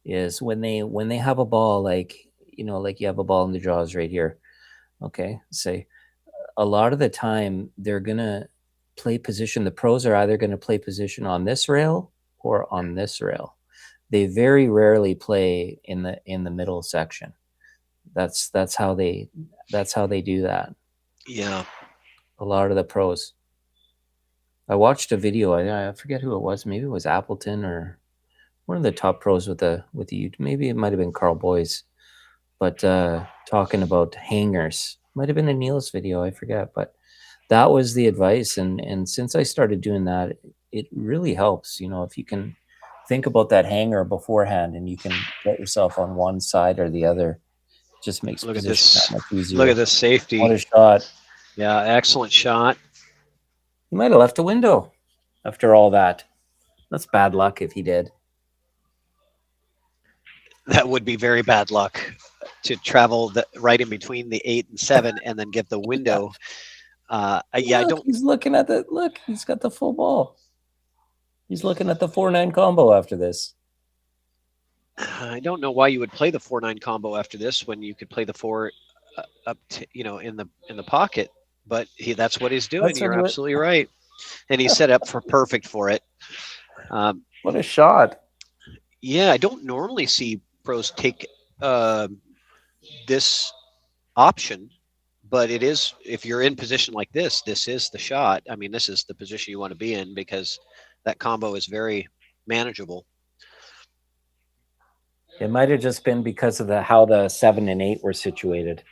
is when they have a ball, like, you know, like you have a ball in the jaws right here. Okay, say a lot of the time they're gonna play position. The pros are either gonna play position on this rail or on this rail. They very rarely play in the middle section. That's how they do that. Yeah, a lot of the pros. I watched a video. I forget who it was. Maybe it was Appleton or one of the top pros with the maybe it might have been Carl Boyes, but talking about hangers. Might have been a Niels video, I forget, but that was the advice. And since I started doing that, it really helps. You know, if you can think about that hanger beforehand and you can get yourself on one side or the other, it just makes look at position this. that much easier. Look at this safety. What a shot. Yeah, excellent shot. He might have left a window after all that. That's bad luck if he did. That would be very bad luck to travel right in between the 8 and 7 and then get the window. Yeah, I don't. He's looking at the look. He's got the full ball. He's looking at the 4-9 combo after this. I don't know why you would play the 4-9 combo after this when you could play the 4 up to, you know, in the pocket. But that's what he's doing. You're absolutely right. And he's set up for perfect for it. What a shot. Yeah, I don't normally see pros take this option, but it is, if you're in position like this is the shot. I mean, this is the position you want to be in because that combo is very manageable. It might have just been because of how the 7 and 8 were situated.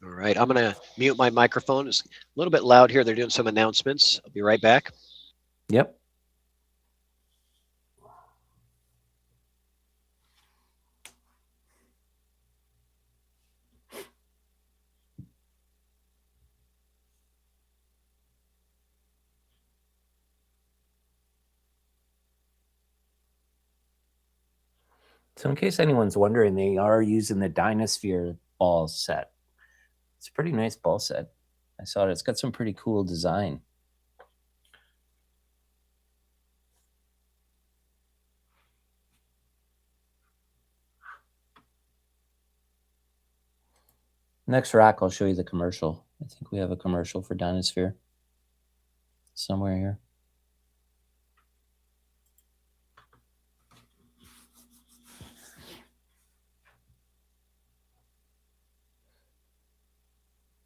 All right, I'm going to mute my microphone. It's a little bit loud here. They're doing some announcements. I'll be right back. Yep. So in case anyone's wondering, they are using the Dynasphere ball set. It's a pretty nice ball set. I saw it. It's got some pretty cool design. Next rack, I'll show you the commercial. I think we have a commercial for Dynasphere somewhere here.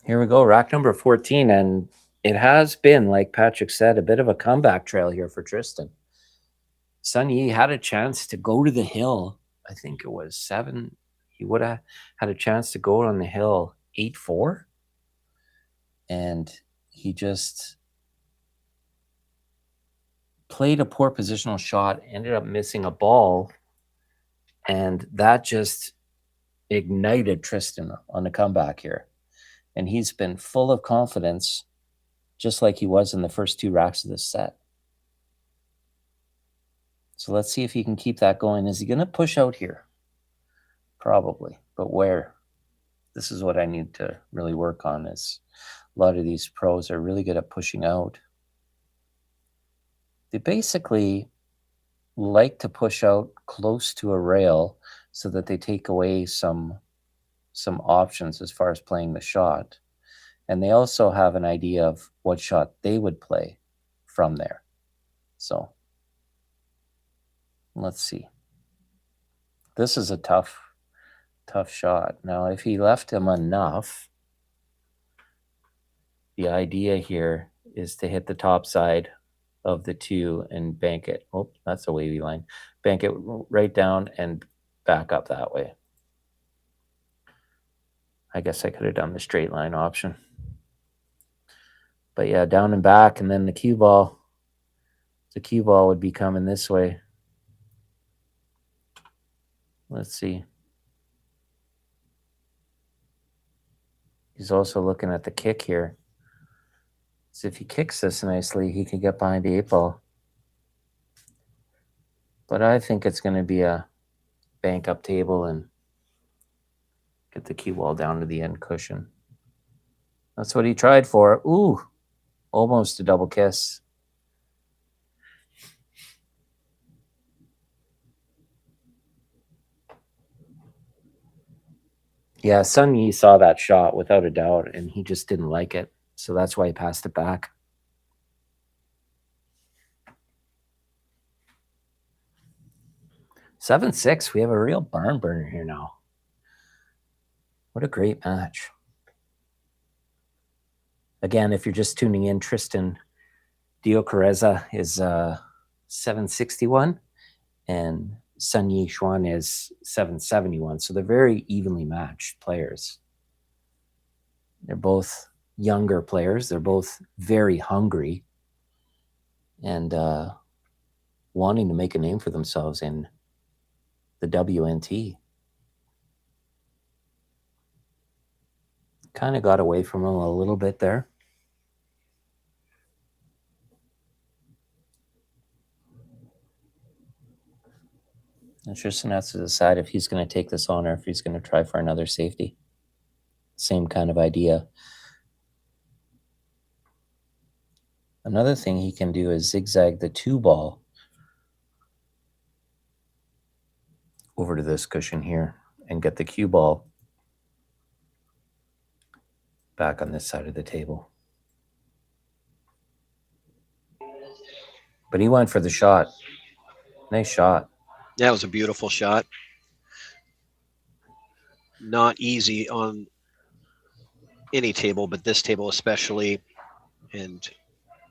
Here we go, rack number 14, and it has been, like Patrick said, a bit of a comeback trail here for Tristan. Sun Yi had a chance to go to the hill. I think it was 7. He would have had a chance to go on the hill 8-4. And he just played a poor positional shot, ended up missing a ball. And that just ignited Tristan on the comeback here. And he's been full of confidence, just like he was in the first 2 racks of this set. So let's see if he can keep that going. Is he going to push out here? Probably. But where? This is what I need to really work on. Is a lot of these pros are really good at pushing out. They basically like to push out close to a rail so that they take away some options as far as playing the shot. And they also have an idea of what shot they would play from there. So let's see. This is a tough shot. Now, if he left him enough, the idea here is to hit the top side of the 2 and bank it. Oh, that's a wavy line. Bank it right down and back up that way. I guess I could have done the straight line option. But yeah, down and back, and then the cue ball. The cue ball would be coming this way. Let's see. He's also looking at the kick here. So if he kicks this nicely, he can get behind the 8 ball. But I think it's going to be a bank up table and get the cue ball down to the end cushion. That's what he tried for. Ooh, almost a double kiss. Yeah, Sun Yi saw that shot without a doubt, and he just didn't like it. So that's why he passed it back. 7-6. We have a real barn burner here now. What a great match. Again, if you're just tuning in, Tristan DEOCAREZA is 761, and Sun Yi Xuan is 771. So they're very evenly matched players. They're both younger players. They're both very hungry and wanting to make a name for themselves in the WNT. Kind of got away from him a little bit there. And Tristan has to decide if he's going to take this on or if he's going to try for another safety. Same kind of idea. Another thing he can do is zigzag the 2 ball over to this cushion here and get the cue ball back on this side of the table. But he went for the shot. Nice shot. That was a beautiful shot. Not easy on any table, but this table especially. And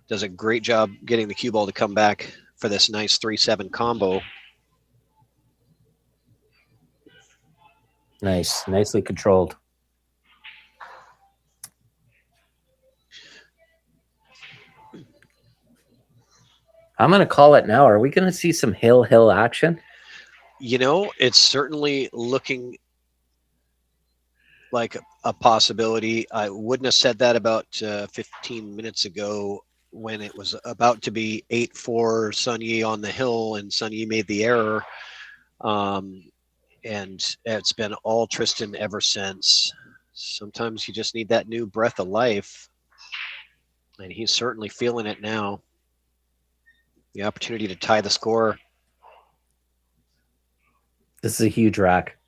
does a great job getting the cue ball to come back for this nice 3-7 combo. Nice. Nicely controlled. I'm going to call it now. Are we going to see some hill action? You know, it's certainly looking like a possibility. I wouldn't have said that about 15 minutes ago when it was about to be 8-4 Sun Yi on the hill and Sun Yi made the error. And it's been all Tristan ever since. Sometimes you just need that new breath of life. And he's certainly feeling it now. The opportunity to tie the score. This is a huge rack.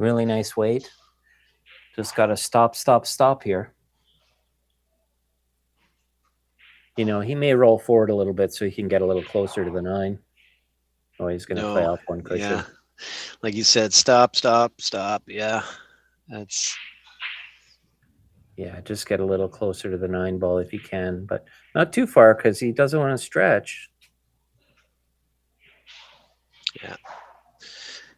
Really nice weight. Just got to stop here. You know, he may roll forward a little bit so he can get a little closer to the 9. Oh, he's going to play off one cushion. Yeah. Like you said, stop. Yeah. Yeah, just get a little closer to the 9 ball if you can, but not too far because he doesn't want to stretch. Yeah.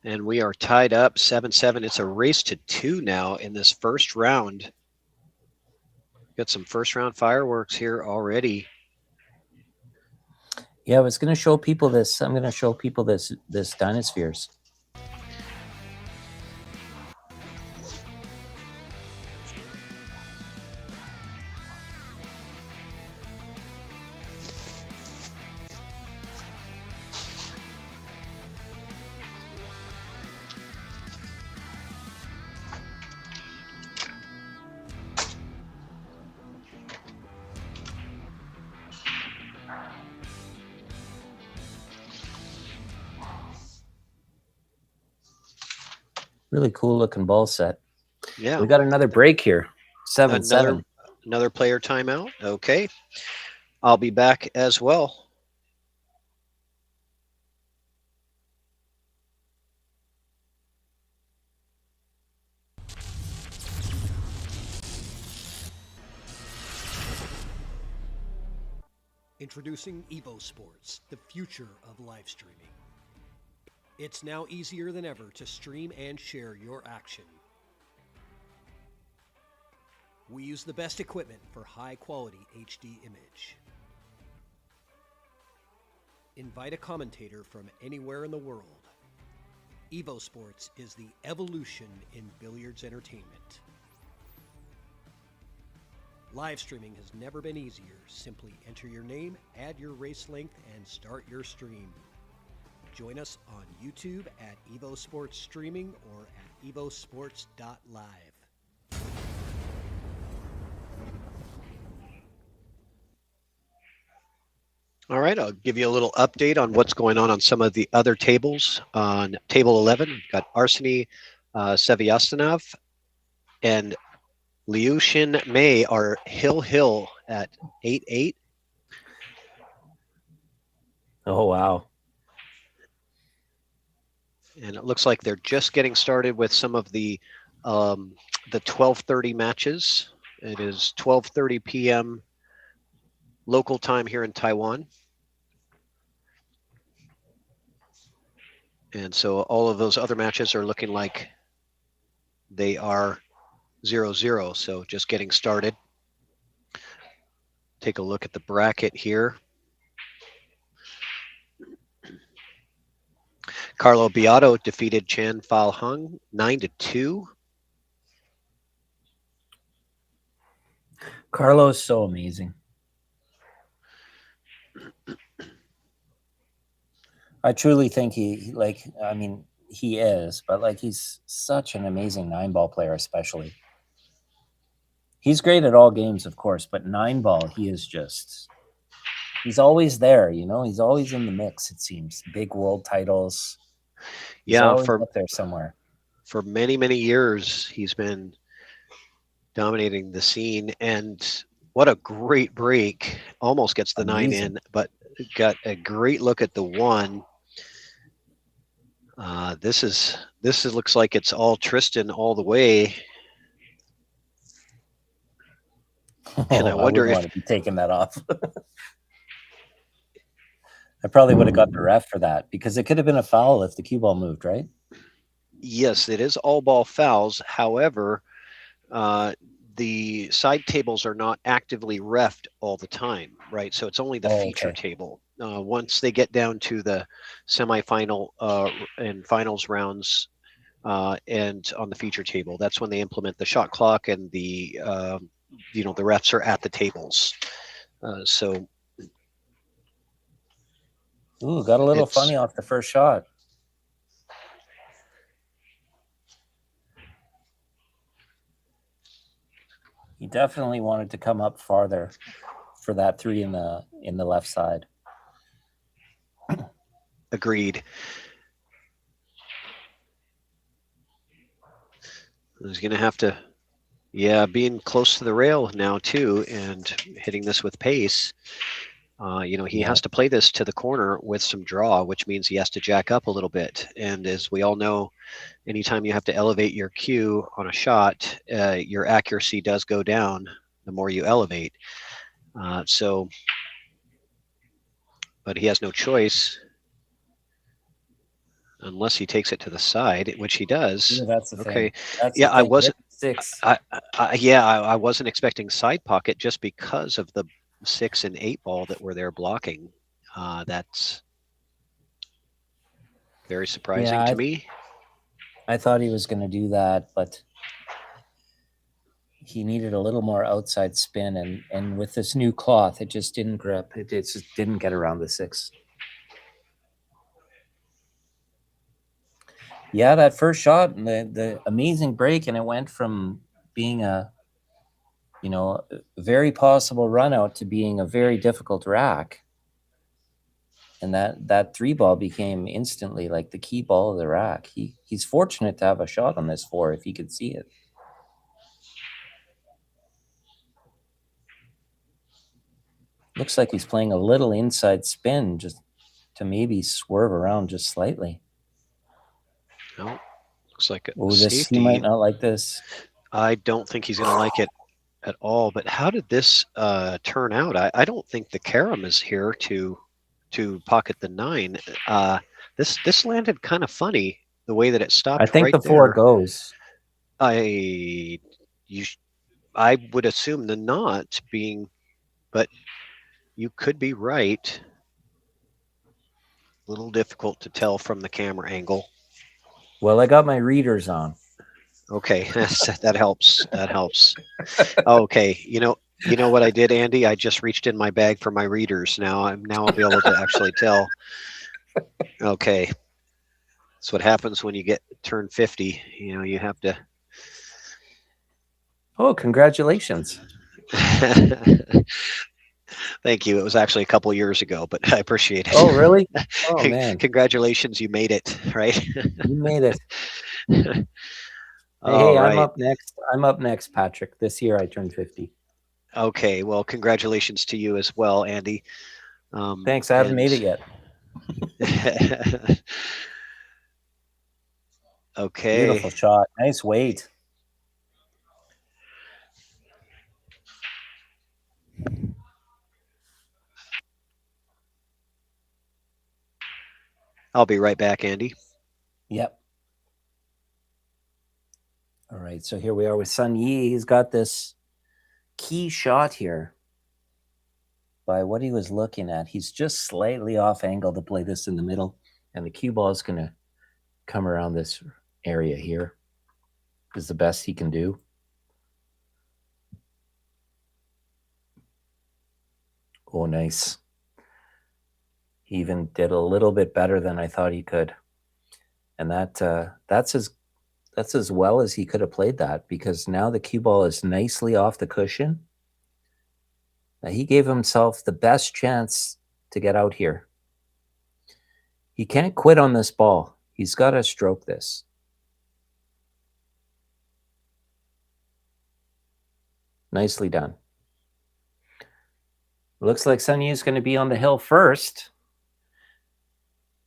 And we are tied up 7-7. It's a race to 2 now in this first round. Got some first round fireworks here already. Yeah, I was going to show people this. I'm going to show people this Dinospheres. Really cool looking ball set. Yeah. We got another break here. 7-7. Another player timeout. Okay. I'll be back as well. Introducing EvoSports, the future of live streaming. It's now easier than ever to stream and share your action. We use the best equipment for high-quality HD image. Invite a commentator from anywhere in the world. EvoSports is the evolution in billiards entertainment. Live streaming has never been easier. Simply enter your name, add your race length, and start your stream. Join us on YouTube at EvoSports Streaming or at evosports.live. All right, I'll give you a little update on what's going on some of the other tables. On table 11, we've got Arseny Seviastanov and Liu Xin Mei are Hill at 8-8. Oh, wow. And it looks like they're just getting started with some of the 12:30 matches. It is 12:30 p.m. local time here in Taiwan. And so all of those other matches are looking like they are 0-0. So just getting started. Take a look at the bracket here. Carlo Beato defeated Chan Falhung 9-2. Carlo's so amazing. I truly think he is, but like he's such an amazing 9-ball player, especially. He's great at all games, of course, but 9-ball, he's always there, you know? He's always in the mix, it seems. Big world titles. He's always up there somewhere. For many, many years, he's been dominating the scene, and what a great break. Almost gets the Amazing. 9 in, but got a great look at the 1. This looks like it's all Tristan all the way. And I wonder if want to be taking that off. I probably would have got the ref for that because it could have been a foul if the cue ball moved, right? Yes, it is all ball fouls. However, the side tables are not actively reffed all the time, right? So it's only the feature table. Once they get down to the semifinal and finals rounds and on the feature table, that's when they implement the shot clock and the the refs are at the tables. Ooh, got a little funny off the first shot. He definitely wanted to come up farther for that 3 in the left side. Agreed. He's going to have to, yeah, being close to the rail now too, and hitting this with pace. You know, he has to play this to the corner with some draw, which means he has to jack up a little bit. And as we all know, anytime you have to elevate your cue on a shot, your accuracy does go down the more you elevate. But he has no choice unless he takes it to the side, which he does. Yeah, that's the okay. thing. That's yeah, the I thing. wasn't. 6. I wasn't expecting side pocket just because of the 6 and 8 ball that were there blocking. That's very surprising to me. I thought he was going to do that, but he needed a little more outside spin, and with this new cloth, it just didn't grip. It just didn't get around the 6. Yeah, that first shot, the amazing break, and it went from being a, you know, very possible run out to being a very difficult rack. And that 3 ball became instantly like the key ball of the rack. He's fortunate to have a shot on this 4 if he could see it. Looks like he's playing a little inside spin just to maybe swerve around just slightly. No, looks like a He might not like this. I don't think he's going to like it at all. But how did this turn out? I don't think the carom is here to pocket the 9. This landed kind of funny the way that it stopped. I think right the 4 there. goes. I would assume the not being, but you could be right. A little difficult to tell from the camera angle. Well, I got my readers on. Okay, that helps. That helps. Okay, you know what I did, Andy? I just reached in my bag for my readers. Now I'll be able to actually tell. Okay, that's what happens when you turn 50. You know, you have to. Oh, congratulations! Thank you. It was actually a couple years ago, but I appreciate it. Oh, really? Oh, man. Congratulations. You made it, right? You made it. Hey, right. I'm up next. I'm up next, Patrick. This year I turned 50. Okay. Well, congratulations to you as well, Andy. Thanks. I haven't made it yet. Okay. Beautiful shot. Nice weight. I'll be right back, Andy. Yep. All right. So here we are with Sun Yi. He's got this key shot here. By what he was looking at, he's just slightly off angle to play this in the middle, and the cue ball is going to come around this area here. Is the best he can do. Oh, nice. He even did a little bit better than I thought he could, and that's as well as he could have played that, because now the cue ball is nicely off the cushion. Now he gave himself the best chance to get out here. He can't quit on this ball. He's got to stroke this. Nicely done. Looks like Sun Yi is going to be on the hill first.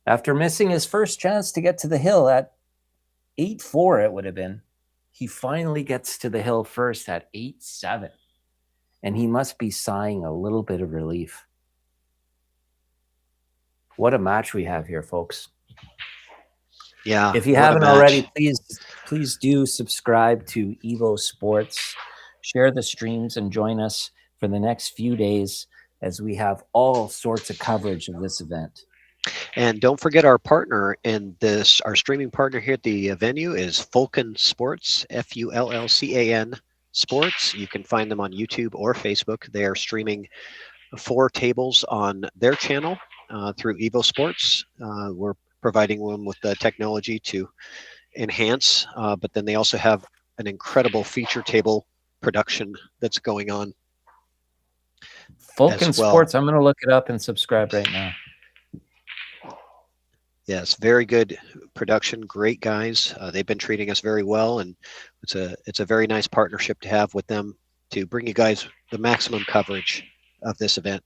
After missing his first chance to get to the hill at 8-4, it would have been. He finally gets to the hill first at 8-7. And he must be sighing a little bit of relief. What a match we have here, folks. Yeah. If you haven't already, please do subscribe to EvoSports. Share the streams and join us for the next few days as we have all sorts of coverage of this event. And don't forget our partner in this, our streaming partner here at the venue is Fulcan Sports, Fullcan Sports. You can find them on YouTube or Facebook. They are streaming 4 tables on their channel through EvoSports. We're providing them with the technology to enhance, but then they also have an incredible feature table production that's going on. Fulcan Sports, I'm going to look it up and subscribe right now. Yes, very good production, great guys. They've been treating us very well, and it's a very nice partnership to have with them to bring you guys the maximum coverage of this event.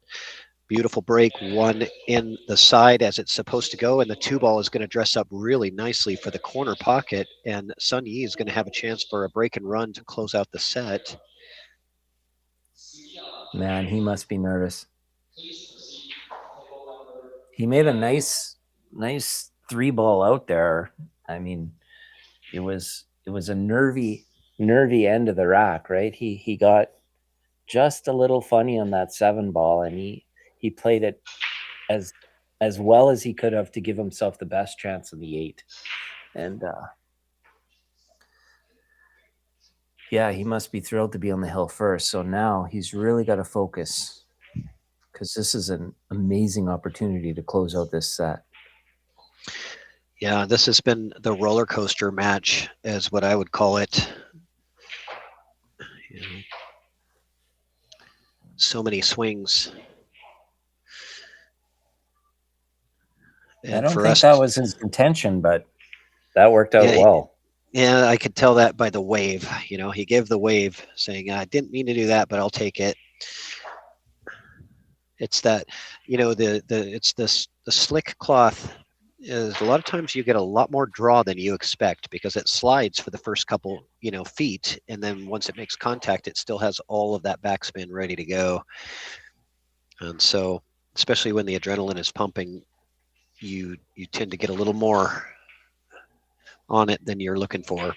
Beautiful break, one in the side as it's supposed to go, and the two ball is going to dress up really nicely for the corner pocket, and Sun Yi is going to have a chance for a break and run to close out the set. Man, he must be nervous. He made a nice three ball out there. I mean, it was a nervy end of the rack, right? He got just a little funny on that 7 ball, and he played it as well as he could have to give himself the best chance in the 8. And yeah, he must be thrilled to be on the hill first. So now he's really got to focus, because this is an amazing opportunity to close out this set. Yeah, this has been the roller coaster match, is what I would call it. You know, so many swings. And I don't think that was his intention, but that worked out well. Yeah, I could tell that by the wave. You know, he gave the wave saying, I didn't mean to do that, but I'll take it. It's that, you know, it's the slick cloth is a lot of times you get a lot more draw than you expect, because it slides for the first couple, you know, feet, and then once it makes contact, it still has all of that backspin ready to go. And so, especially when the adrenaline is pumping, you tend to get a little more on it than you're looking for.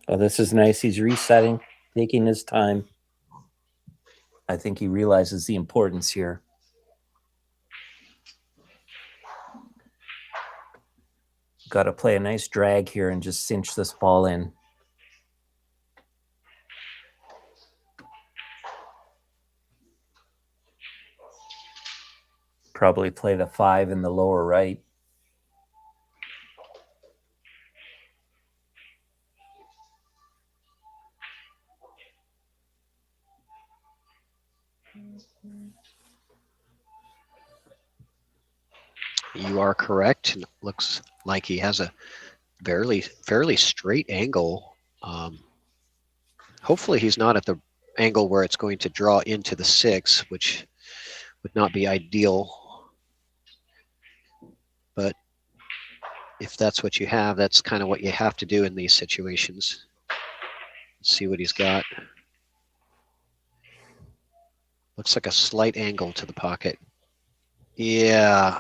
Oh, this is nice. He's resetting, taking his time. I think he realizes the importance here. Got to play a nice drag here and just cinch this ball in. Probably play the 5 in the lower right. You are correct. It looks like he has a fairly straight angle. Hopefully he's not at the angle where it's going to draw into the 6, which would not be ideal. But if that's what you have, that's kind of what you have to do in these situations. Let's see what he's got. Looks like a slight angle to the pocket. Yeah.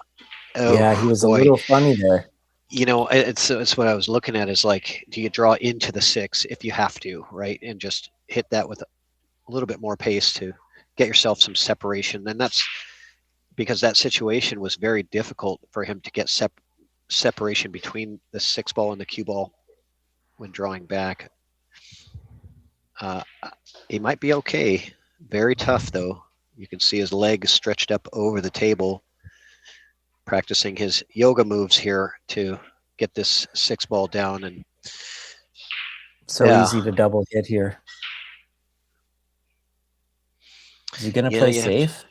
Oh, yeah, he was boy. A little funny there. You know, it's what I was looking at, is like, do you draw into the 6 if you have to, right? And just hit that with a little bit more pace to get yourself some separation. And that's because that situation was very difficult for him to get separation between the 6 ball and the cue ball when drawing back. He might be okay. Very tough, though. You can see his legs stretched up over the table, practicing his yoga moves here to get this 6 ball down. And so easy to double hit here. Is he going to play safe?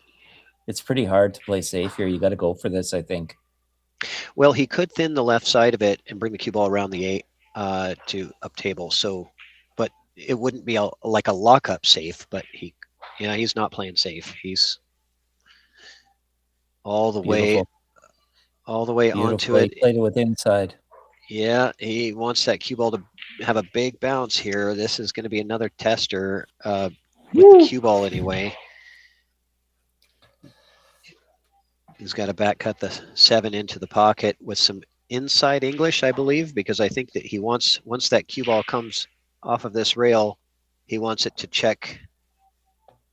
It's pretty hard to play safe here. You got to go for this, I think. Well, he could thin the left side of it and bring the cue ball around the 8 to up table. So, but it wouldn't be like a lockup safe. But he's not playing safe. He's all the way onto it. He played it with inside. Yeah, he wants that cue ball to have a big bounce here. This is going to be another tester with the cue ball anyway. He's got to back cut the 7 into the pocket with some inside English, I believe, because I think that he wants, once that cue ball comes off of this rail, he wants it to check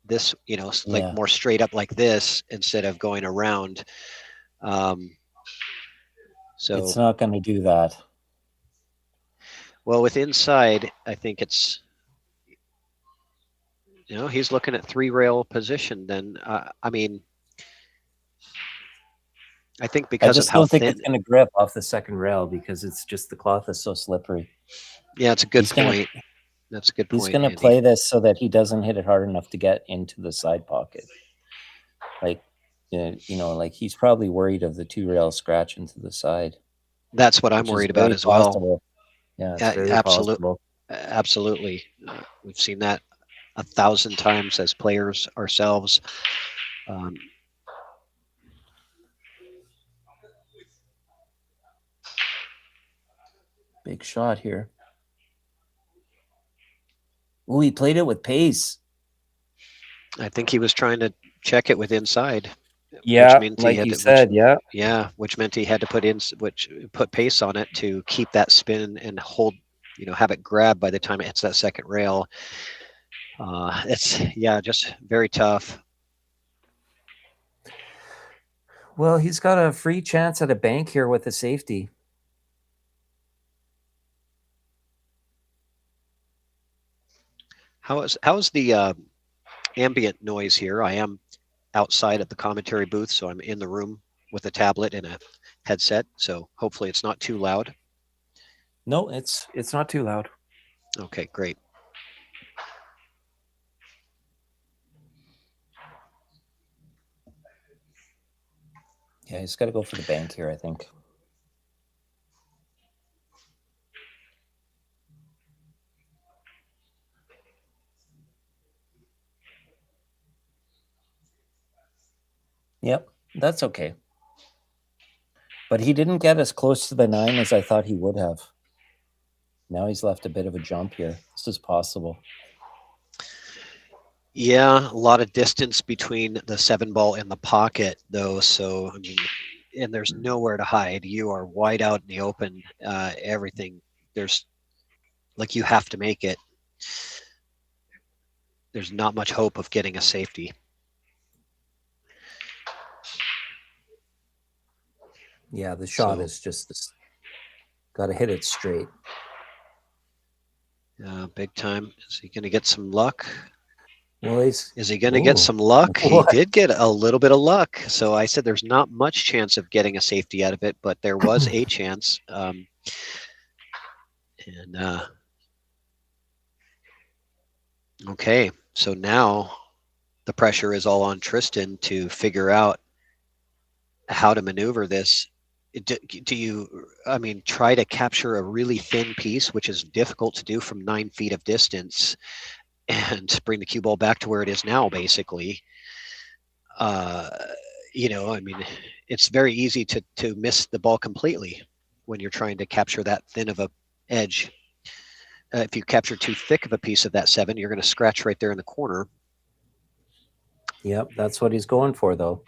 this, you know, like more straight up like this instead of going around. So it's not going to do that. Well, with inside, I think it's, you know, he's looking at 3 rail position. Then, I mean, I think because of how don't think it's going to grip off the second rail, because it's just the cloth is so slippery. Yeah, it's a good point. That's a good point. He's going to play this so that he doesn't hit it hard enough to get into the side pocket. Like, You know, like he's probably worried of the 2-rail scratch into the side. That's what I'm which is worried about very as well. possible. Yeah, it's very possible. Absolutely. We've seen that 1,000 times as players ourselves. Big shot here. Oh, he played it with pace. I think he was trying to check it with inside. Yeah, which meant like you said, yeah. Yeah, which meant he had to put pace on it to keep that spin and hold, you know, have it grab by the time it hits that second rail. It's, yeah, just very tough. Well, he's got a free chance at a bank here with a safety. How's the ambient noise here? I am outside at the commentary booth, so I'm in the room with a tablet and a headset, so hopefully it's not too loud. No, it's not too loud. Okay, great. Yeah, he's got to go for the bank here, I think. Yep, that's okay. But he didn't get as close to the 9 as I thought he would have. Now he's left a bit of a jump here. This is possible. Yeah, a lot of distance between the 7 ball and the pocket, though. So, I mean, and there's nowhere to hide. You are wide out in the open. Everything, there's, like, you have to make it. There's not much hope of getting a safety. Yeah, the shot is just this. Got to hit it straight. Big time. Is he going to get some luck? Well, is he going to get some luck? What? He did get a little bit of luck. So I said there's not much chance of getting a safety out of it, but there was a chance. Okay, so now the pressure is all on Tristan to figure out how to maneuver this. Do you, I mean, try to capture a really thin piece, which is difficult to do from 9 feet of distance, and bring the cue ball back to where it is now, basically? You know, I mean, it's very easy to miss the ball completely when you're trying to capture that thin of a edge. If you capture too thick of a piece of that 7, you're going to scratch right there in the corner. Yep, that's what he's going for, though.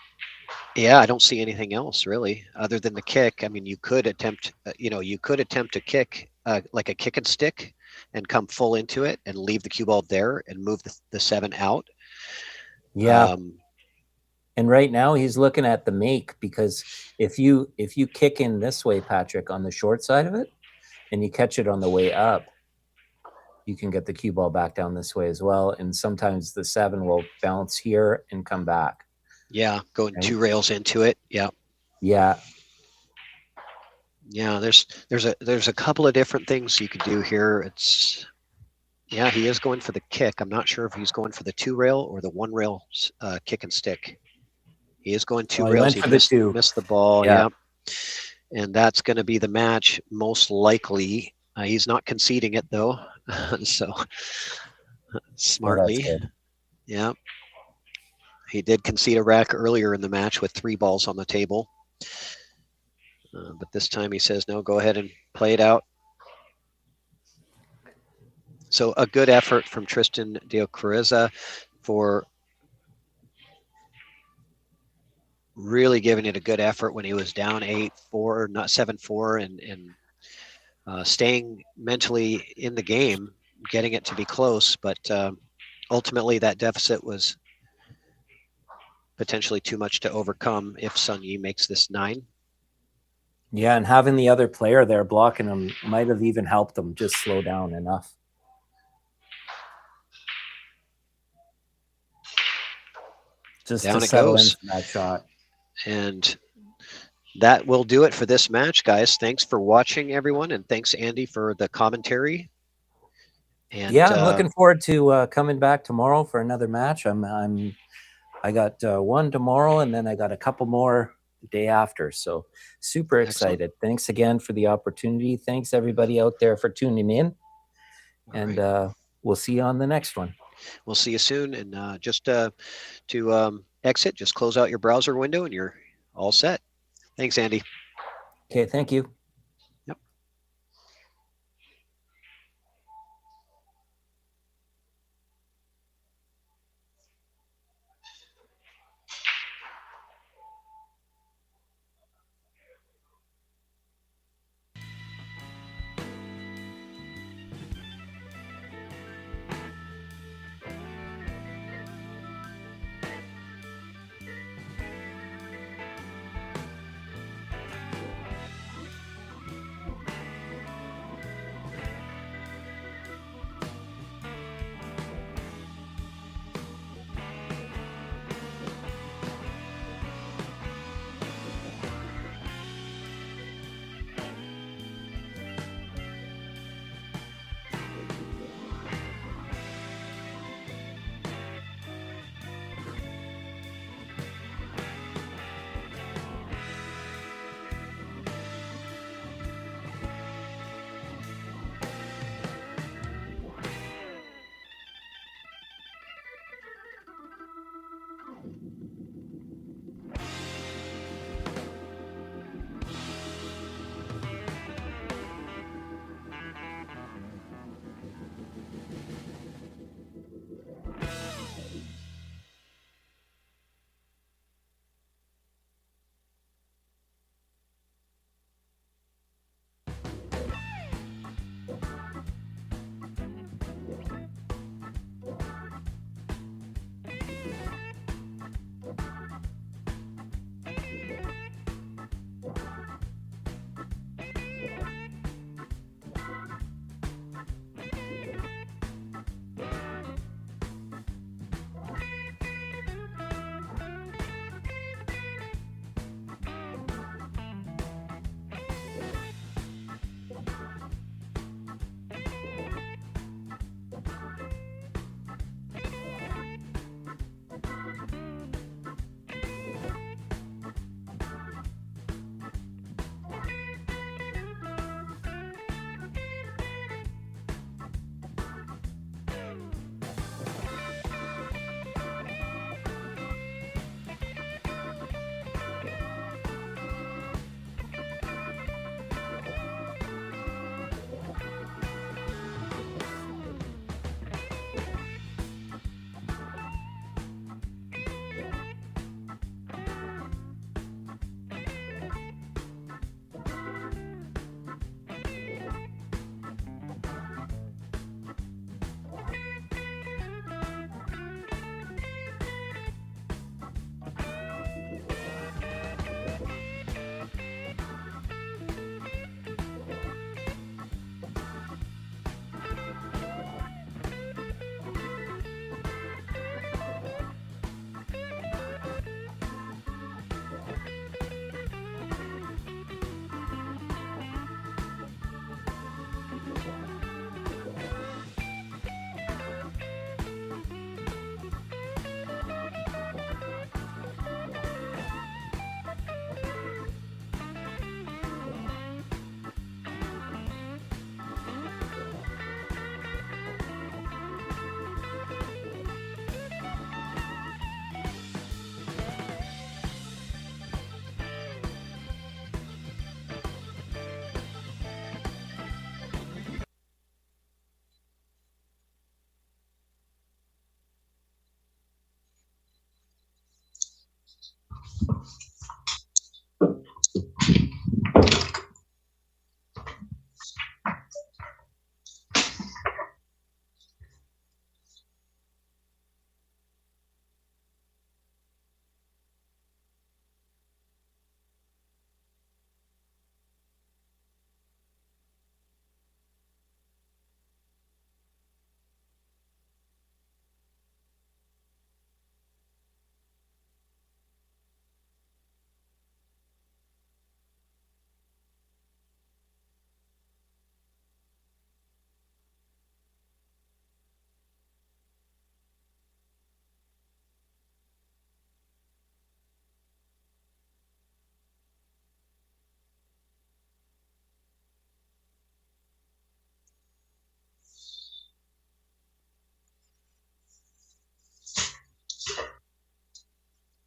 Yeah, I don't see anything else really other than the kick. I mean, you could attempt, you could attempt to kick like a kick and stick and come full into it and leave the cue ball there and move the 7 out. Yeah. And right now he's looking at the make, because if you kick in this way, Patrick, on the short side of it, and you catch it on the way up, you can get the cue ball back down this way as well. And sometimes the 7 will bounce here and come back. Yeah, going 2 rails into it. Yeah. Yeah. Yeah, there's a couple of different things you could do here. It's, yeah, he is going for the kick. I'm not sure if he's going for the 2 rail or the 1 rail kick and stick. He is going 2 rails. He missed the ball. Yeah. And that's going to be the match most likely. He's not conceding it though. So smartly. Well, yeah. He did concede a rack earlier in the match with 3 balls on the table. But this time he says, no, go ahead and play it out. So a good effort from Tristan DEOCAREZA for really giving it a good effort when he was down 8-4, not 7-4, and staying mentally in the game, getting it to be close. But ultimately that deficit was potentially too much to overcome if Sun Yi makes this 9. Yeah, and having the other player there blocking him might have even helped him just slow down enough. Just down to it settle goes. into that shot. And that will do it for this match, guys. Thanks for watching, everyone, and thanks, Andy, for the commentary. And yeah, I'm looking forward to coming back tomorrow for another match. I'm I got one tomorrow, and then I got a couple more the day after. So super excited. Excellent. Thanks again for the opportunity. Thanks everybody out there for tuning in. All And right. we'll see you on the next one. We'll see you soon. And just to exit, just close out your browser window and you're all set. Thanks, Andy. Okay, thank you.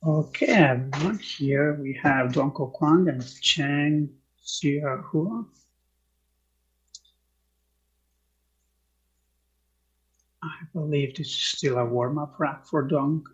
Okay, everyone. Here we have DUONG Kwang and CHANG CHIA. I believe this is still a warm-up rack for DUONG.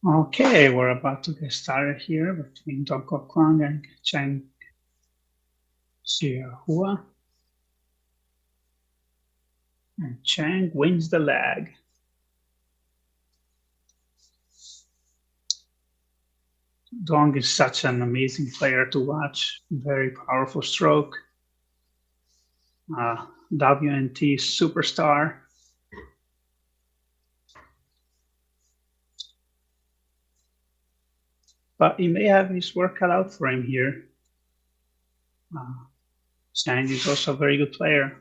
Okay, we're about to get started here between Dongko Kwang and Chang Xiahua. And Chang wins the leg. Duong is such an amazing player to watch. Very powerful stroke. WNT superstar. But he may have his work cut out for him here. Chang is also a very good player.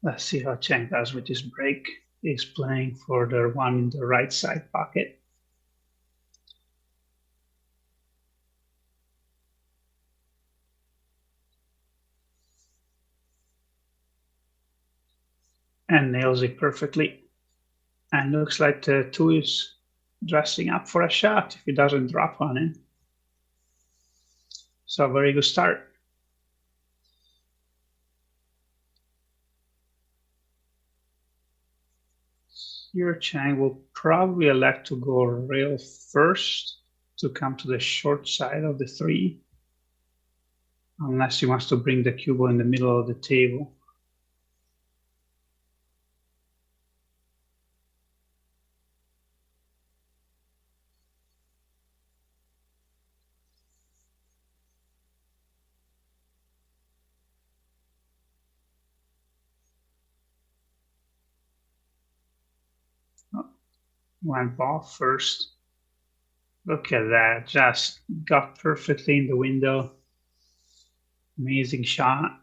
Let's see how Chang does with this break. He's playing for the one in the right side pocket. And nails it perfectly. And looks like the two is dressing up for a shot if he doesn't drop on him. So a very good start. Here Chang will probably elect to go rail first to come to the short side of the three, unless he wants to bring the cue ball in the middle of the table. One ball first. Look at that, just got perfectly in the window. Amazing shot.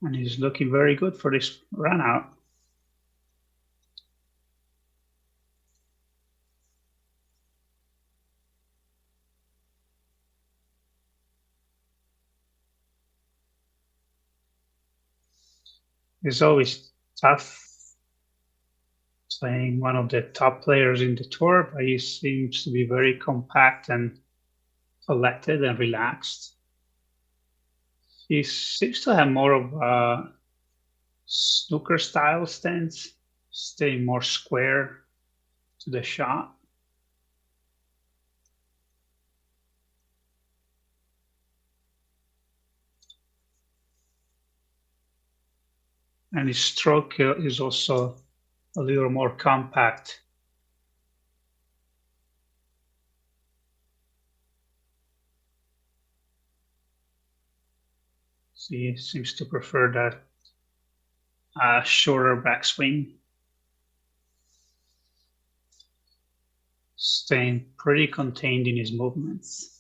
And he's looking very good for this run out. It's always tough playing one of the top players in the tour, but he seems to be very compact and collected and relaxed. He seems to have more of a snooker style stance, staying more square to the shot. And his stroke is also a little more compact. So he seems to prefer that shorter backswing. Staying pretty contained in his movements.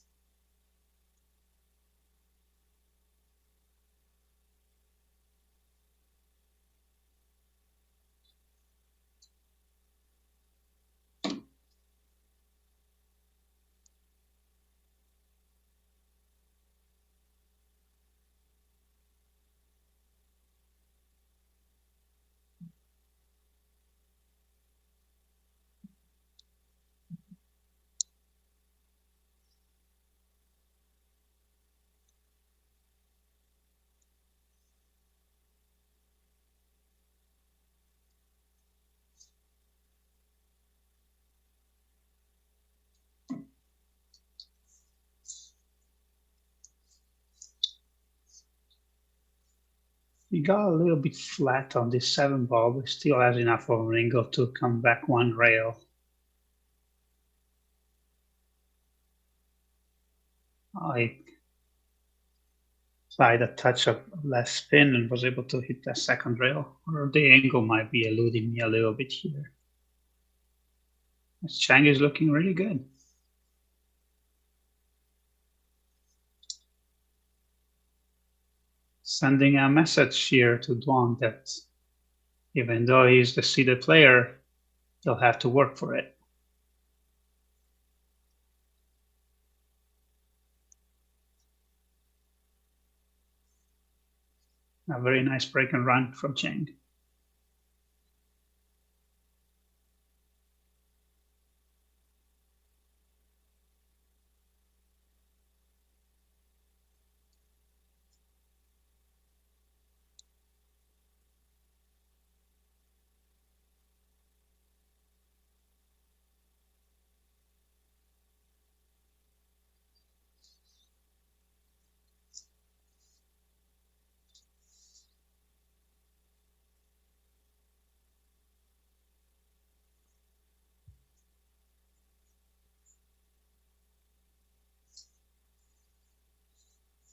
He got a little bit flat on this 7 ball, but still has enough of an angle to come back one rail. I applied a touch of less spin and was able to hit that second rail, or the angle might be eluding me a little bit here. Chang is looking really good. Sending a message here to Duong that even though he's the seeded player, he'll have to work for it. A very nice break and run from Chang.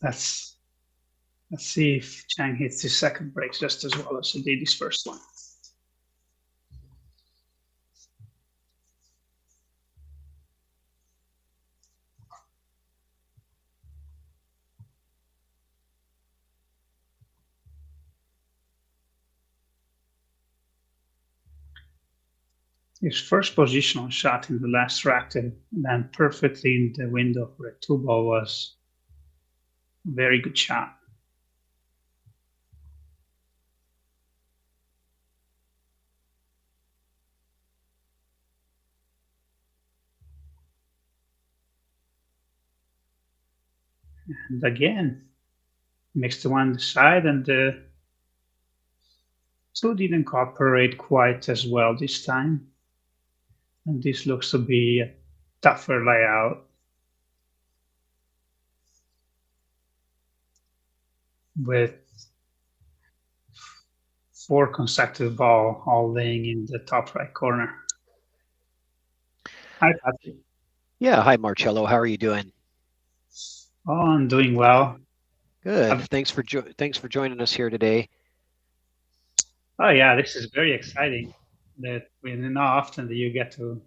Let's see if Chang hits his second break just as well as he did his first one. His first positional shot in the last rack to land perfectly in the window for a 2-ball was a very good shot. And again, mixed one the side, and the 2 didn't cooperate quite as well this time. And this looks to be a tougher layout with 4 consecutive ball all laying in the top right corner. Hi, Patrick. Yeah, hi Marcello. How are you doing? Oh, I'm doing well. Good. Thanks for joining us here today. Oh yeah, this is very exciting. That not often that you get to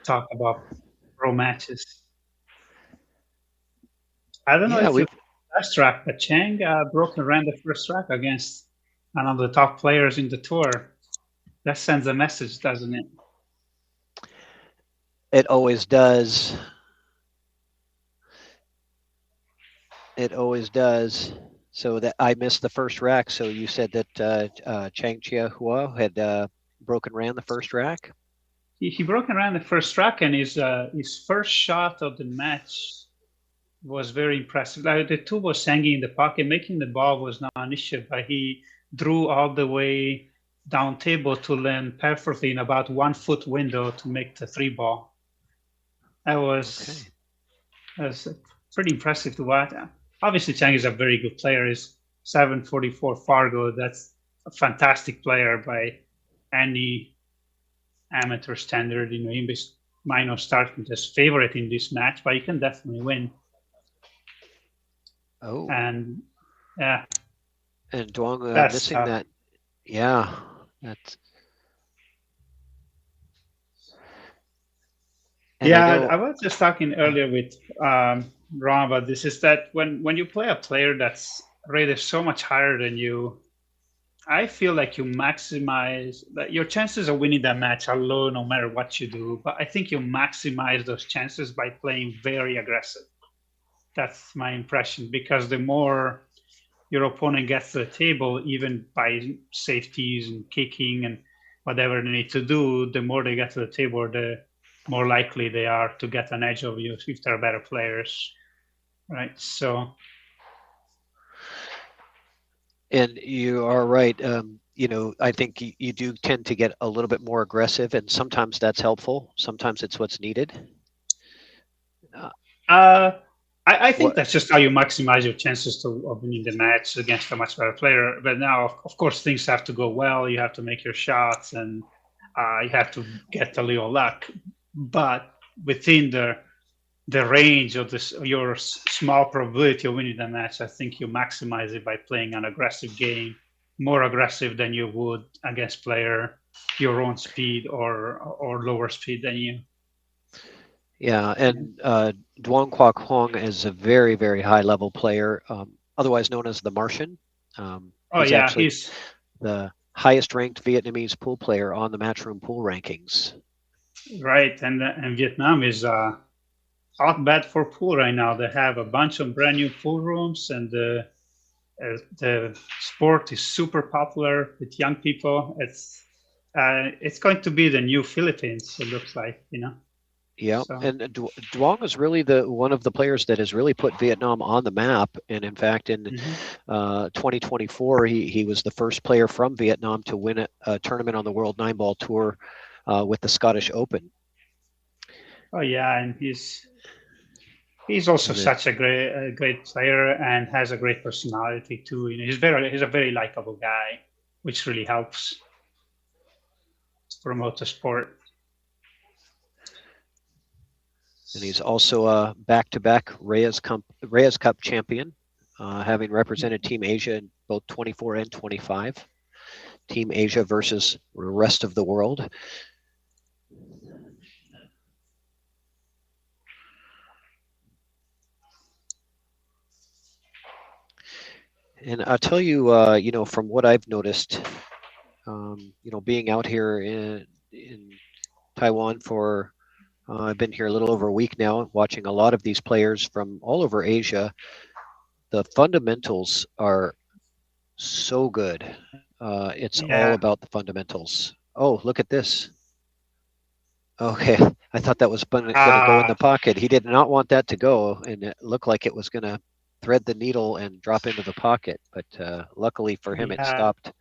talk about pro matches. I don't know if it's the last track, but Chang broke and ran the first track against one of the top players in the tour. That sends a message, doesn't it? It always does. It always does. So that I missed the first rack. So you said that Chang Chia Hua had broken ran the first rack? He broke and ran the first rack, and his first shot of the match was very impressive. Like, the 2 was hanging in the pocket. Making the ball was not an issue, but he drew all the way down table to land perfectly in about 1 foot window to make the 3-ball. That was pretty impressive to watch. Obviously, Chang is a very good player. He's 744 Fargo. That's a fantastic player by any amateur standard. You know, he might not start as favorite in this match, but he can definitely win. Oh. And yeah. And Duong missing that. Yeah. That's. Yeah, I was just talking earlier with Ron about this, is that when you play a player that's rated so much higher than you, I feel like you maximize that your chances of winning that match are low no matter what you do. But I think you maximize those chances by playing very aggressive. That's my impression, because the more your opponent gets to the table, even by safeties and kicking and whatever they need to do, the more they get to the table, the more likely they are to get an edge of you if they're better players, right? So, and you are right. You know, I think you do tend to get a little bit more aggressive, and sometimes that's helpful. Sometimes it's what's needed. I think that's just how you maximize your chances of winning the match against a much better player. But now, of course, things have to go well. You have to make your shots, and you have to get a little luck. But within the range of your small probability of winning the match, I think you maximize it by playing an aggressive game, more aggressive than you would against player your own speed or lower speed than you. Yeah, and DUONG QUOC HOANG is a very, very high-level player, otherwise known as the Martian. He's the highest-ranked Vietnamese pool player on the Matchroom pool rankings. Right, and Vietnam is hotbed for pool right now. They have a bunch of brand new pool rooms, and The sport is super popular with young people. It's going to be the new Philippines. It looks like, you know. Yeah, So. and Duong is really one of the players that has really put Vietnam on the map. And in fact, in 2024, he was the first player from Vietnam to win a tournament on the World 9-Ball Tour with the Scottish Open. Oh yeah, and he's also such a great player and has a great personality too. You know, he's a very likable guy, which really helps promote the sport. And he's also a back-to-back Reyes Cup champion, having represented Team Asia in both 24 and 25. Team Asia versus the rest of the world. And I'll tell you, you know, from what I've noticed, you know, being out here in Taiwan for, I've been here a little over a week now, watching a lot of these players from all over Asia. The fundamentals are so good. It's all about the fundamentals. Oh, look at this. Okay, I thought that was going to go in the pocket. He did not want that to go, and it looked like it was going to thread the needle and drop into the pocket, but luckily for him, it stopped.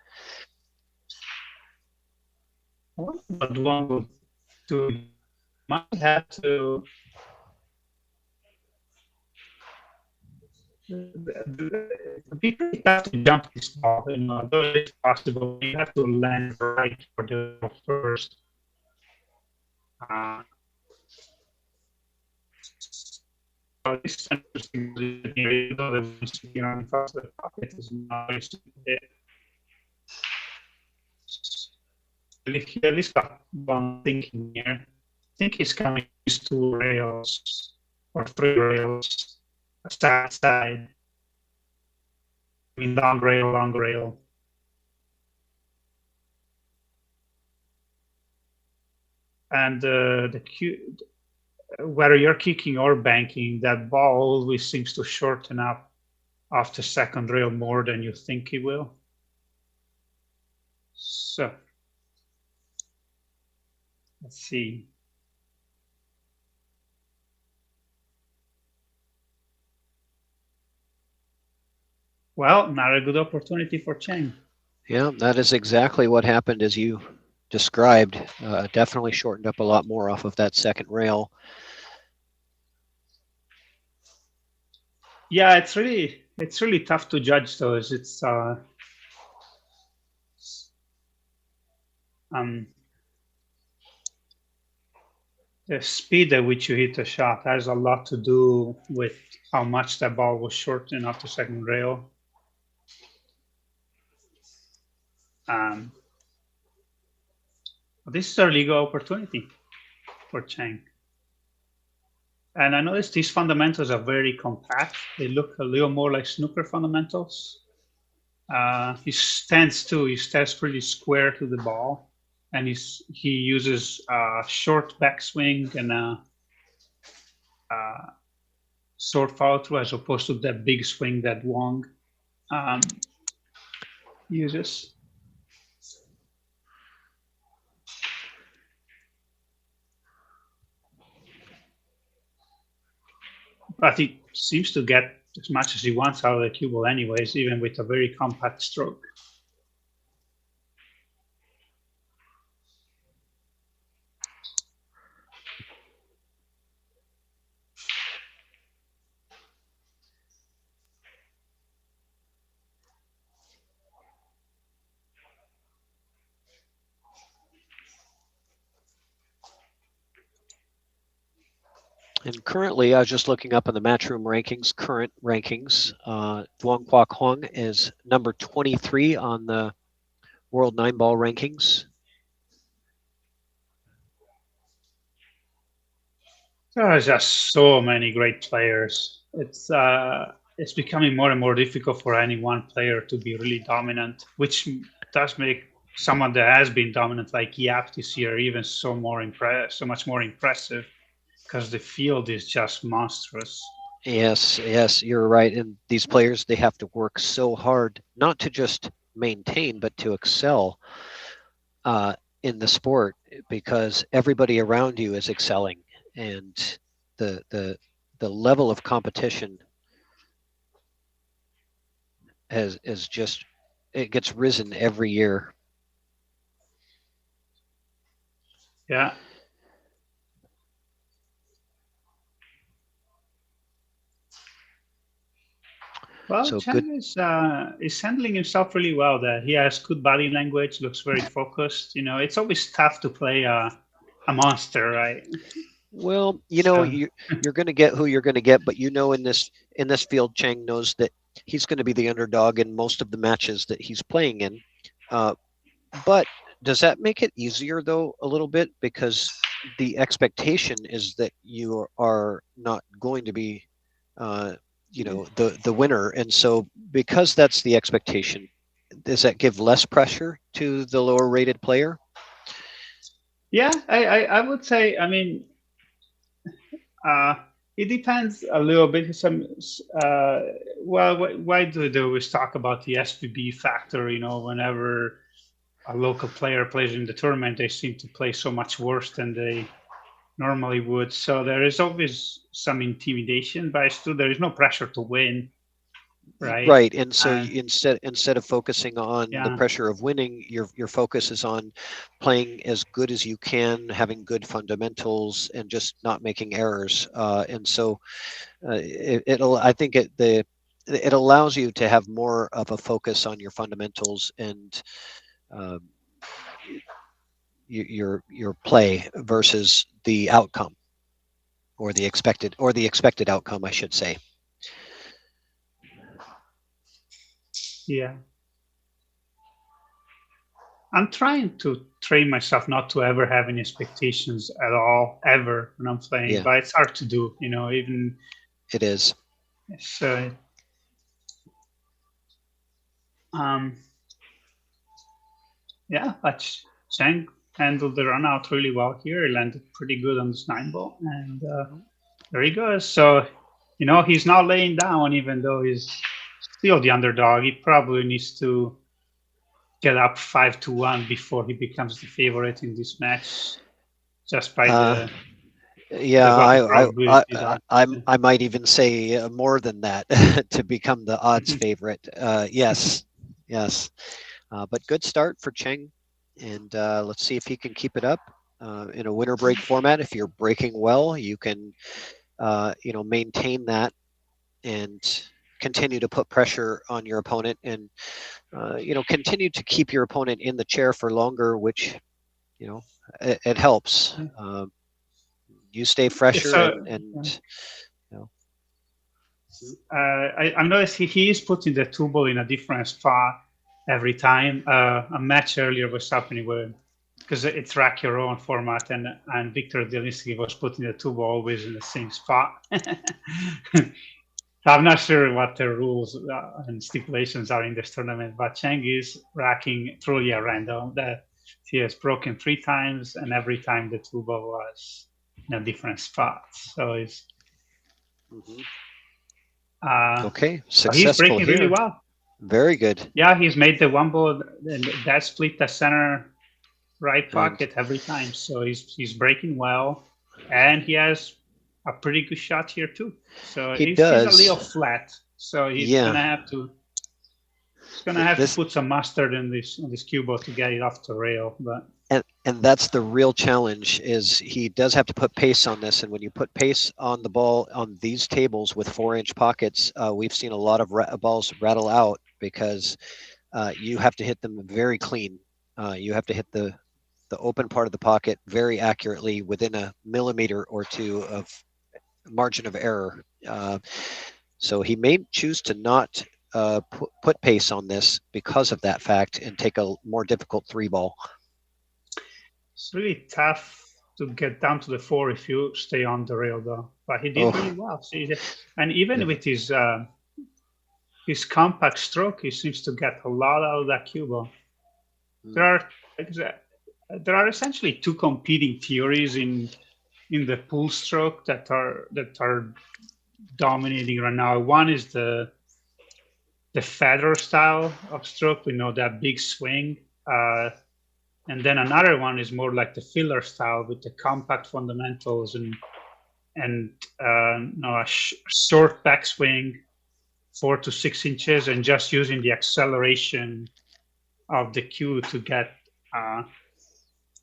What DUONG will do? Might have to. It'd be pretty tough to jump this ball. You know, though it's possible, you have to land right for the first. So this is interesting. You know, the pocket is not at least got one thinking here. I think he's coming these 2 rails or 3 rails, side. I mean, long rail. And whether you're kicking or banking, that ball always seems to shorten up off the second rail more than you think it will. So let's see. Well, not a good opportunity for Chang. Yeah, that is exactly what happened as you described. Definitely shortened up a lot more off of that second rail. Yeah, it's really tough to judge those. It's the speed at which you hit the shot has a lot to do with how much that ball was shortened off the second rail. This is a legal opportunity for Chang. And I noticed these fundamentals are very compact. They look a little more like snooker fundamentals. He stands pretty square to the ball. And he uses a short backswing and a short follow through as opposed to that big swing that Wong uses. But he seems to get as much as he wants out of the cue ball anyways, even with a very compact stroke. And currently, I was just looking up on the Matchroom rankings, current rankings. Duong Quoc Hoang is number 23 on the World 9-Ball rankings. There are just so many great players. It's becoming more and more difficult for any one player to be really dominant, which does make someone that has been dominant like Yap this year even so much more impressive, because the field is just monstrous. Yes, yes, you're right. And these players, they have to work so hard, not to just maintain, but to excel in the sport, because everybody around you is excelling, and the the the level of competition is just, it gets risen every year. Yeah. Well, So good. Chang is handling himself really well there. He has good body language, looks very focused. You know, it's always tough to play a monster, right? Well, you know, So, you're going to get who you're going to get, but you know, in this field, Chang knows that he's going to be the underdog in most of the matches that he's playing in. But does that make it easier though a little bit, because the expectation is that you are not going to be, you know, the winner, and so because that's the expectation, does that give less pressure to the lower rated player? yeah, I would say, I mean, uh, it depends a little bit. Well, why do we talk about the SPB factor? You know, whenever a local player plays in the tournament, they seem to play so much worse than they normally would. So there is always some intimidation, but still there is no pressure to win, right? Right, and so And instead of focusing on the yeah, pressure of winning, your focus is on playing as good as you can, having good fundamentals, and just not making errors. And so it'll, I think it allows you to have more of a focus on your fundamentals and um, your play versus the outcome, or the expected outcome, I should say. yeah. I'm trying to train myself not to ever have any expectations at all, ever when I'm playing, Yeah, but it's hard to do, you know, even it is. so. Um, yeah, but Chang handled the run out really well here. He landed pretty good on this 9 ball, and there he goes. So, you know, he's not laying down, even though he's still the underdog. He probably needs to get up 5-1 before he becomes the favorite in this match, just by Uh, the yeah, what the probabilities are. I might even say more than that to become the odds favorite. Yes, yes. But good start for Cheng, and let's see if he can keep it up in a winner break format. If you're breaking well, you can, you know, maintain that and continue to put pressure on your opponent, and you know, continue to keep your opponent in the chair for longer, which, you know, it helps. You stay fresher, So and you know. I noticed he is putting the 2 ball in a different spot every time. A match earlier was happening where, because it's rack your own format, and Victor Delinsky was putting the 2 ball always in the same spot. I'm not sure what the rules and stipulations are in this tournament, but Chang is racking truly a random. That he has broken 3 times, and every time the 2 ball was in a different spot. So it's Okay, but he's successful breaking really here. well. Very good. Yeah, he's made the 1 ball that split the center right pocket every time. So he's breaking well, and he has a pretty good shot here too. So He he's a does. little flat. So he's Yeah. gonna have to put some mustard in this cue to get it off the rail. But and that's the real challenge, is he does have to put pace on this, and when you put pace on the ball on these tables with 4-inch pockets, we've seen a lot of balls rattle out, because you have to hit them very clean. You have to hit the open part of the pocket very accurately, within a millimeter or two of margin of error. So he may choose to not put pace on this because of that fact, and take a more difficult 3-ball. it's really tough to get down to the 4 if you stay on the rail, though. But he did really well. And even with his compact stroke, he seems to get a lot out of that cue ball. There are essentially 2 competing theories in the pull stroke that are dominating right now. One is the feather style of stroke, that big swing. And then another one is more like the filler style with the compact fundamentals and a short backswing, 4 to 6 inches, and just using the acceleration of the cue to get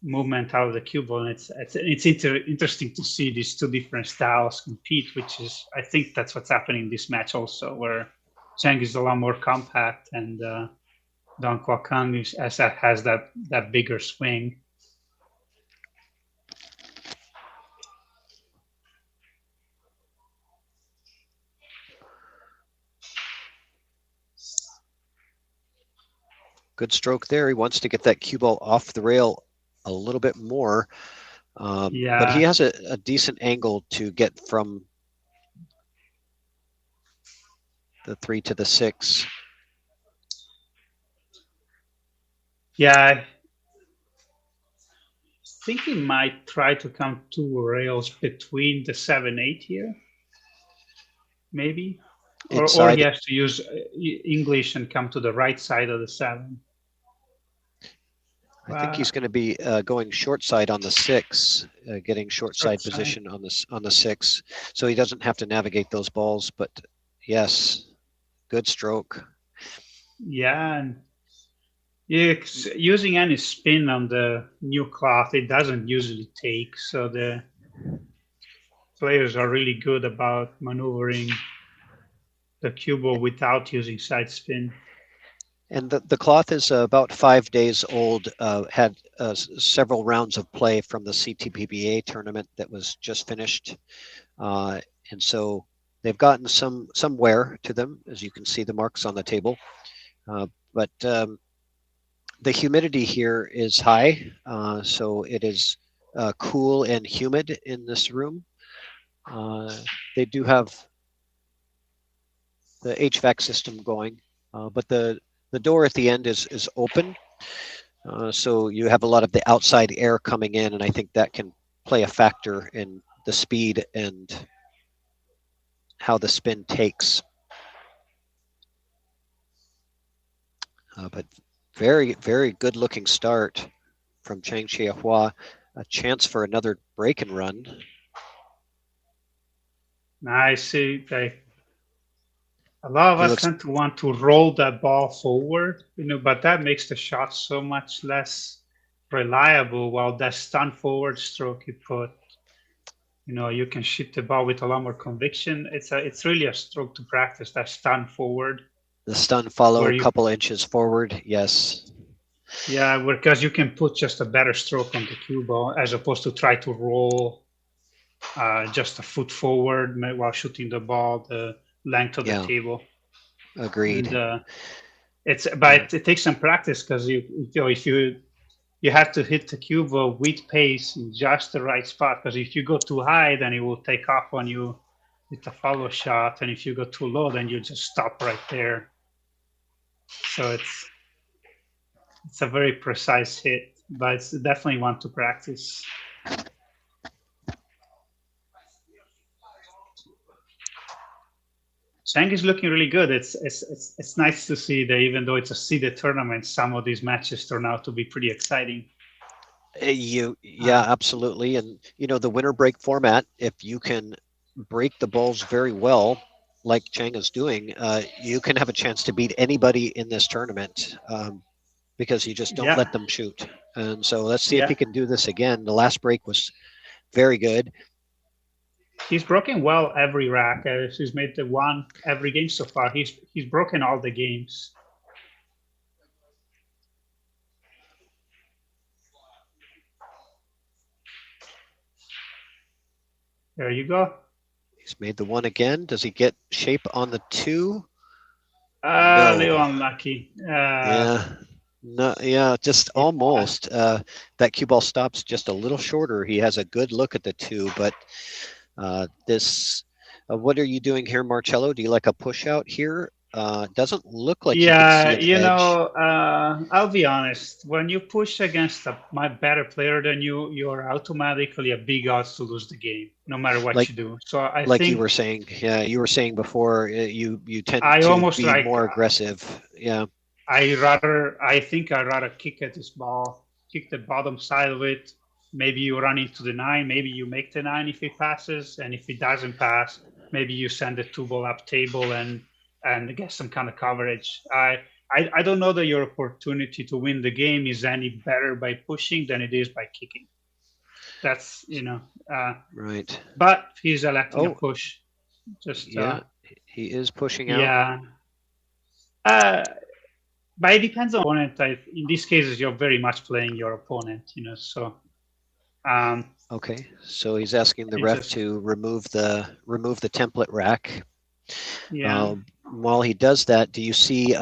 movement out of the cue ball. And it's interesting to see these two different styles compete, which is, I think that's what's happening in this match also, where Chang is a lot more compact and Don Kwok-Kang has that bigger swing. Good stroke there. He wants to get that cue ball off the rail a little bit more. But he has a decent angle to get from the 3 to the 6. Yeah, I think he might try to come 2 rails between the 7-8 here, maybe. Or he has to use English and come to the right side of the 7. I think he's going to be going short side on the 6, getting short side position on the 6, so he doesn't have to navigate those balls. But yes, good stroke. Yeah, and using any spin on the new cloth, it doesn't usually take. So the players are really good about maneuvering the cue ball without using side spin. And the cloth is about 5 days old, had several rounds of play from the CTPBA tournament that was just finished. And so they've gotten some wear to them, as you can see the marks on the table. But the humidity here is high, so it is cool and humid in this room. They do have the HVAC system going, but the door at the end is open, so you have a lot of the outside air coming in, and I think that can play a factor in the speed and how the spin takes. But very, very good looking start from Chang Chia-Hua. A chance for another break and run. I see. A lot of us tend to want to roll that ball forward, but that makes the shot so much less reliable. While that stun forward stroke you put, you can shoot the ball with a lot more conviction. It's really a stroke to practice, that stun forward. The stun follow a couple inches forward, yes. Yeah, because you can put just a better stroke on the cue ball as opposed to try to roll just a foot forward while shooting the ball the length of the table. Agreed. And, it takes some practice because if you have to hit the cue ball with pace in just the right spot, because if you go too high, then it will take off on you with the follow shot, and if you go too low, then you just stop right there. So it's a very precise hit, but it's definitely one to practice. Chang is looking really good. It's nice to see that even though it's a seeded tournament, some of these matches turn out to be pretty exciting. Yeah, absolutely. And the winner break format, if you can break the balls very well, like Chang is doing, you can have a chance to beat anybody in this tournament because you just don't let them shoot. And so let's see if he can do this again. The last break was very good. He's broken well every rack. He's made the one every game so far. He's broken all the games. There you go. He's made the one again. Does he get shape on the 2? A little unlucky. Just almost. That cue ball stops just a little shorter. He has a good look at the 2, but what are you doing here, Marcello? Do you like a push out here? Doesn't look like Yeah, you can see you an edge. know, I'll be honest. When you push against my better player than you, you're automatically a big odds to lose the game, no matter what Like- you do. So I Like you think were saying, yeah, you were saying before, you tend I to almost be like more aggressive. Yeah, I think I'd rather kick at this ball, kick the bottom side of it. Maybe you run into the 9. Maybe you make the 9 if he passes, and if he doesn't pass, maybe you send the 2 ball up table and get some kind of coverage. I don't know that your opportunity to win the game is any better by pushing than it is by kicking. That's right. but he's electing a Oh. push. Just Yeah, he is pushing out. yeah. But it depends on opponent. In these cases, you're very much playing your opponent, so Okay, so he's asking the He ref just- to remove the template rack. yeah. While he does that, do you see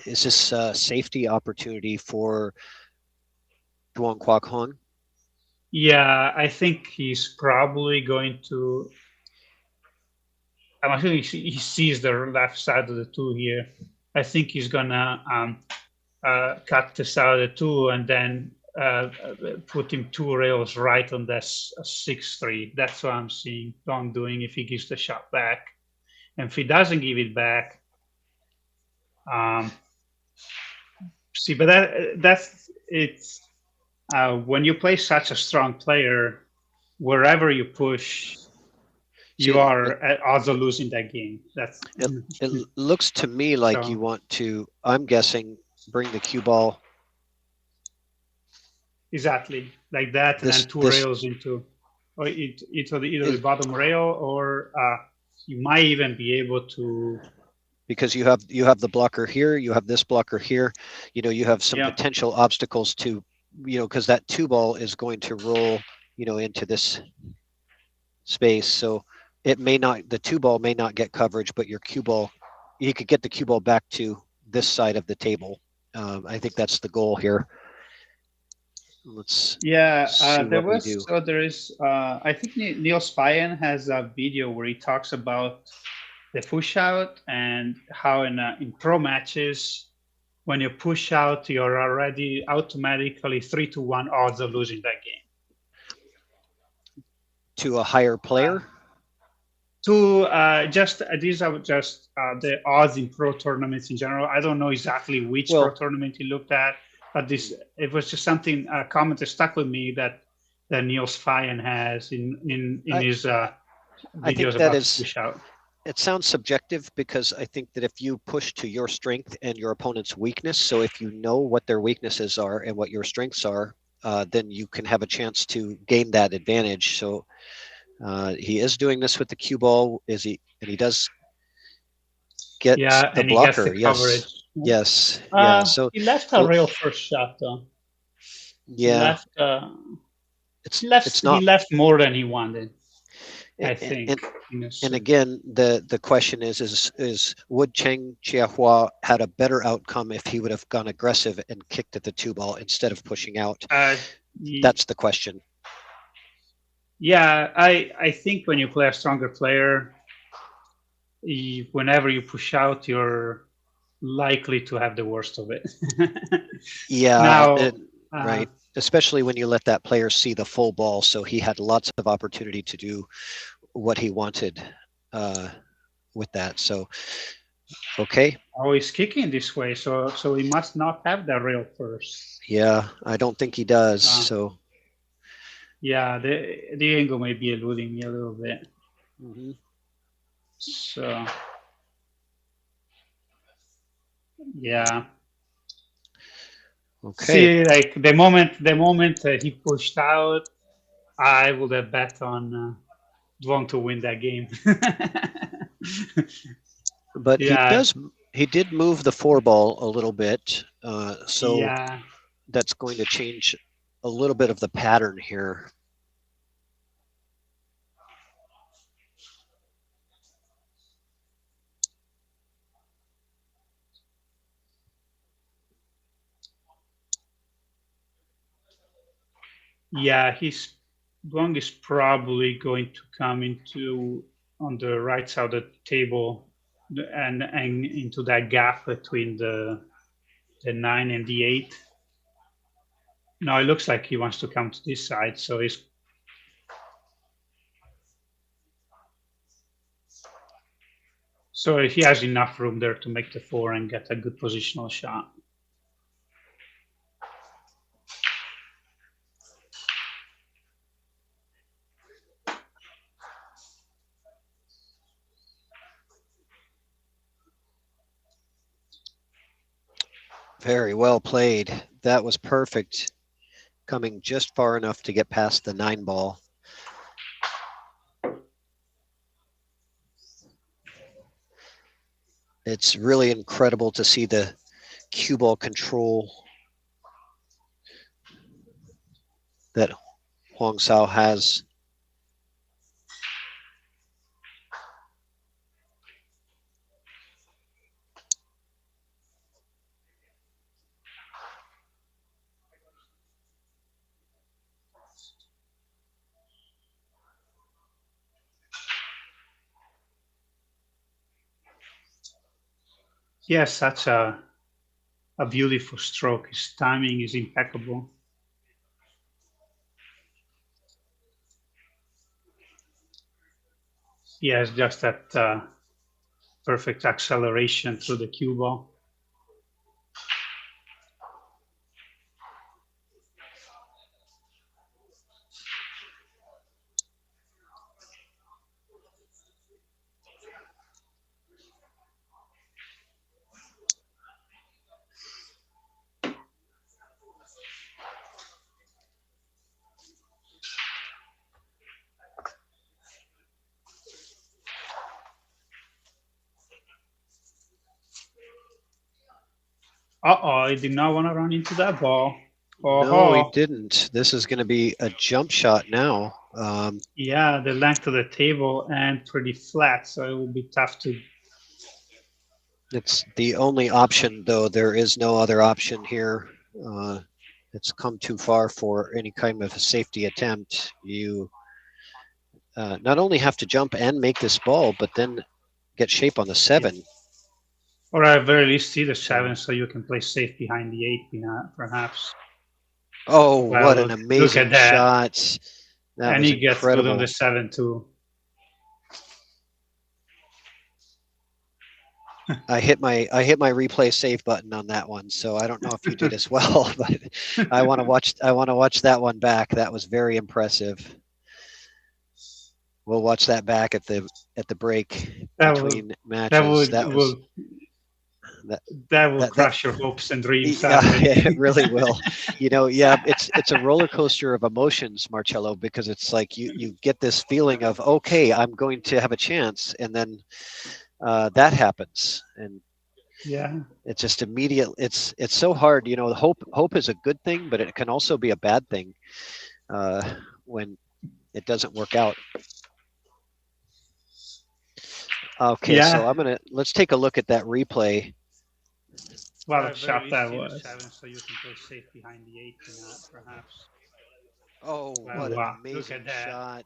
is this a safety opportunity for DUONG QUOC HOANG? Yeah, I think he's probably going to. I'm assuming he sees the left side of the 2 here. I think he's gonna cut this out of the 2 and then put him 2 rails right on this 6-3. That's what I'm seeing Dong doing if he gives the shot back. And if he doesn't give it back, see, but that's it's when you play such a strong player, wherever you push, you are at odds of losing that game. It looks to me like So- you want to, I'm guessing, bring the cue ball. Exactly like that, and then 2 rails into, or either the bottom rail, or you might even be able to. Because you have the blocker here, you have this blocker here, you have some potential obstacles to, because that 2 ball is going to roll, into this space. So it may not, the 2 ball may not get coverage, but your cue ball, you could get the cue ball back to this side of the table. I think that's the goal here. Let's Yeah, see there what we was. do. So there is. I think Neil Spyan has a video where he talks about the push out and how in pro matches, when you push out, you're already automatically 3-1 odds of losing that game. To a higher player? These are just the odds in pro tournaments in general. I don't know exactly which pro tournament he looked at, but it was just something, a comment that stuck with me that Neil Spyan has in his videos about push out. It sounds subjective, because I think that if you push to your strength and your opponent's weakness, so if you know what their weaknesses are and what your strengths are, then you can have a chance to gain that advantage. So he is doing this with the cue ball. And he does get the blocker. He gets the coverage. Yes. Yeah. So he left a rail first shot though. Yeah. He left more than he wanted. I think. And again, the question is would Chang Chiahua had a better outcome if he would have gone aggressive and kicked at the 2 ball instead of pushing out? That's the question. Yeah, I think when you play a stronger player, whenever you push out, you're likely to have the worst of it. Yeah. Now, right. Especially when you let that player see the full ball. So he had lots of opportunity to do what he wanted with that. So, okay. Oh, he's kicking this way. So he must not have that rail first. Yeah, I don't think he does. So. Yeah, the angle may be eluding me a little bit. Mm-hmm. So. Yeah. Okay. See, like the moment he pushed out, I would have bet on DUONG to win that game. But he did move the 4 ball a little bit, so that's going to change a little bit of the pattern here. Yeah, DUONG is probably going to come into on the right side of the table and into that gap between the 9 and the 8. Now it looks like he wants to come to this side, so he's he has enough room there to make the 4 and get a good positional shot. Very well played. That was perfect. Coming just far enough to get past the 9 ball. It's really incredible to see the cue ball control that Huang Sao has. Yes, such a beautiful stroke. His timing is impeccable. He has just that perfect acceleration through the cue ball. Uh-oh, he did not want to run into that ball. No, he didn't. This is going to be a jump shot now. Yeah, the length of the table and pretty flat, so it will be tough to... It's the only option, though. There is no other option here. It's come too far for any kind of a safety attempt. You not only have to jump and make this ball, but then get shape on the 7. Or at very least see the 7 so you can play safe behind the 8, perhaps. Oh, Wow, what an amazing shot. That and was he gets incredible. good on the 7 too. I hit my replay save button on that one, so I don't know if you did as well, but I want to watch that one back. That was very impressive. We'll watch that back at the break between matches. That will crush your hopes and dreams. Yeah, it really will. Yeah, it's a roller coaster of emotions, Marcello, because it's like you get this feeling of, okay, I'm going to have a chance, and then that happens, and yeah, it's just immediate. It's so hard. Hope is a good thing, but it can also be a bad thing when it doesn't work out. Okay, yeah. so let's take a look at that replay. What a shot that was. 7 so you can play safe behind the 8, perhaps. Oh, what an amazing shot.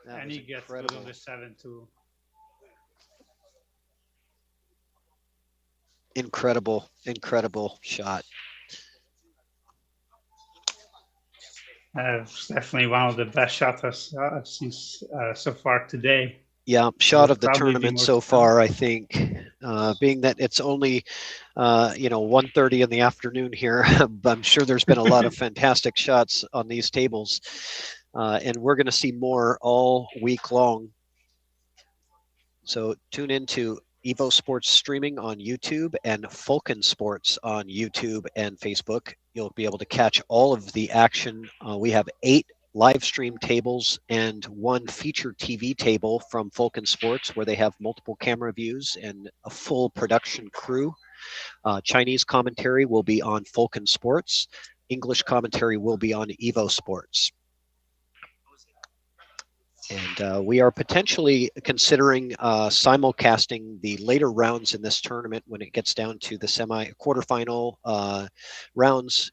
That and was he gets incredible. good on the 7 too. Incredible shot. It's definitely one of the best shots I've seen so far today. Yeah, shot of the tournament so far, I think. Being that it's only 1:30 in the afternoon here, I'm sure there's been a lot of fantastic shots on these tables, and we're going to see more all week long. So tune into EvoSports Streaming on YouTube and Falcon Sports on YouTube and Facebook. You'll be able to catch all of the action. We have 8 live stream tables and 1 feature TV table from Falcon Sports, where they have multiple camera views and a full production crew. Chinese commentary will be on Falcon Sports. English commentary will be on EvoSports. And we are potentially considering simulcasting the later rounds in this tournament when it gets down to the quarterfinal rounds.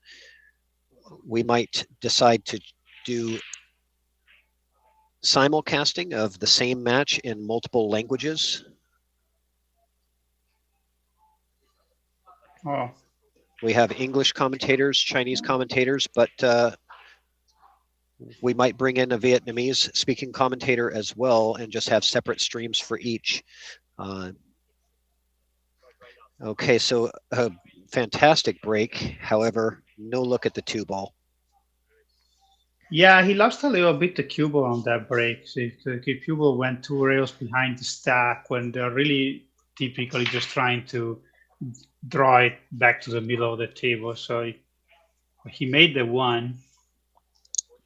We might decide to do simulcasting of the same match in multiple languages. Oh, We have English commentators, Chinese commentators, but we might bring in a Vietnamese speaking commentator as well and just have separate streams for each. Okay, so a fantastic break. However, no look at the 2-ball. yeah, he lost a little bit the cue ball on that break. So the cue ball went 2 rails behind the stack when they're really typically just trying to draw it back to the middle of the table. So he made the 1,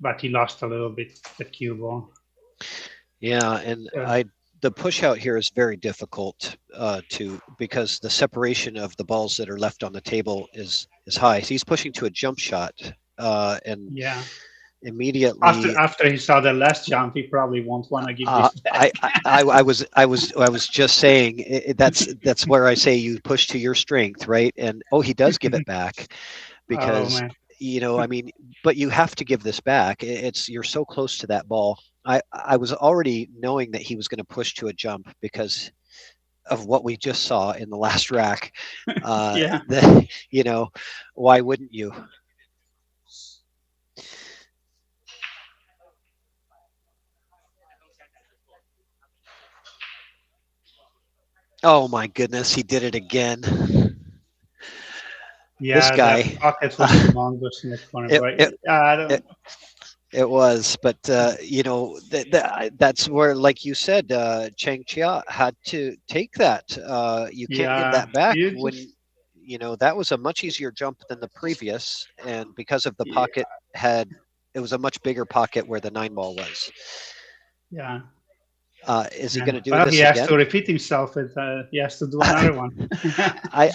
but he lost a little bit the cue ball. Yeah, and the push out here is very difficult because the separation of the balls that are left on the table is high. So he's pushing to a jump shot, and yeah, immediately after he saw the last jump, he probably won't want to give this back. I was just saying that's where I say you push to your strength, right? And he does give it back because I mean, but you have to give this back. You're so close to that ball. I was already knowing that he was going to push to a jump because of what we just saw in the last rack. Yeah. Why wouldn't you? Oh my goodness, he did it again. Yeah, this guy. Pocket was humongous in the corner, right? It was, but that's where, like you said, Chang Chia had to take that. You can't get that back when that was a much easier jump than the previous, and because of the pocket it was a much bigger pocket where the 9-ball was. Yeah. Is he going to do this again? He has to repeat himself. He has to do another one. I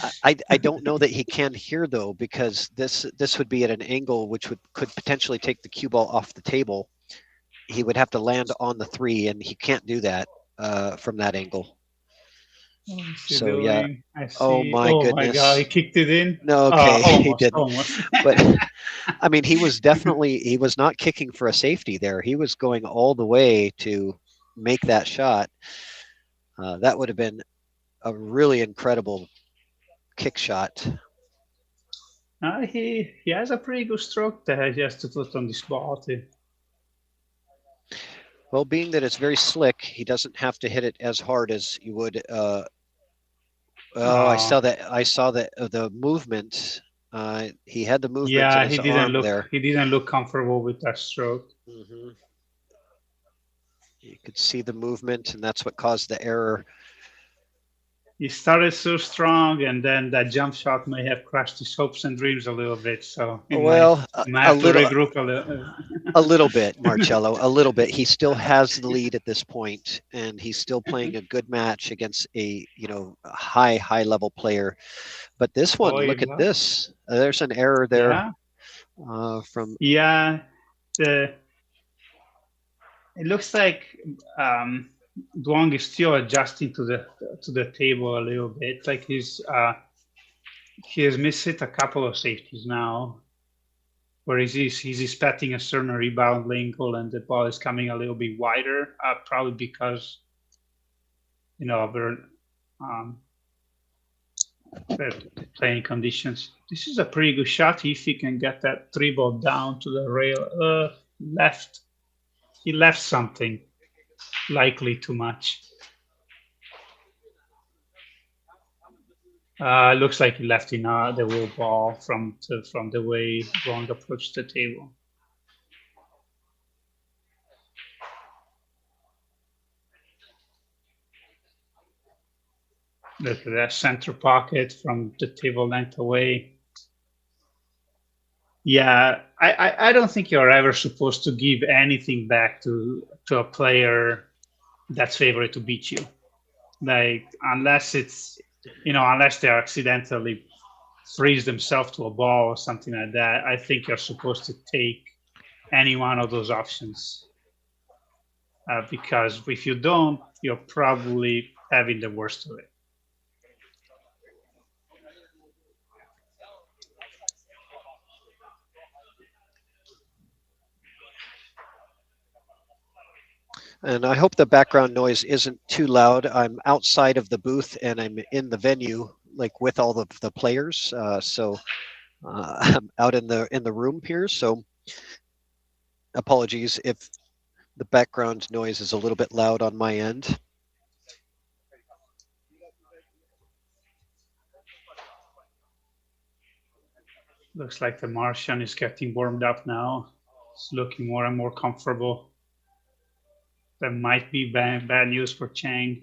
don't know that he can here though, because this would be at an angle which could potentially take the cue ball off the table. He would have to land on the 3, and he can't do that from that angle. So yeah. Oh my goodness! My God, he kicked it in. No, okay, almost, he didn't. Almost. But I mean, he was not kicking for a safety there. He was going all the way to make that shot. That would have been a really incredible kick shot. He has a pretty good stroke that he has to put on this ball too. Well, being that it's very slick, he doesn't have to hit it as hard as you would. I saw that the movement. He had the movement. Yeah, in his arm there. He didn't look comfortable with that stroke. Mm-hmm. You could see the movement, and that's what caused the error. He started so strong, and then that jump shot may have crushed his hopes and dreams a little bit. So a little bit, Marcello, a little bit. He still has the lead at this point, and he's still playing a good match against a high level player. But this one, look at this. There's an error there. It looks like Duong is still adjusting to the table a little bit. Like he has missed a couple of safeties now, where he's expecting a certain rebound angle, and the ball is coming a little bit wider, probably because of the playing conditions. This is a pretty good shot if he can get that 3-ball down to the rail. Left. He left something, likely too much. Looks like he left in the wheel ball from the way Duong approached the table. Look at that center pocket from the table length away. Yeah, I don't think you're ever supposed to give anything back to a player that's favored to beat you. Like, unless it's, unless they accidentally freeze themselves to a ball or something like that, I think you're supposed to take any one of those options. Because if you don't, you're probably having the worst of it. And I hope the background noise isn't too loud. I'm outside of the booth and I'm in the venue like with all the players. So I'm out in the room here. So apologies if the background noise is a little bit loud on my end. Looks like the Martian is getting warmed up now. It's looking more and more comfortable. That might be bad news for Chang.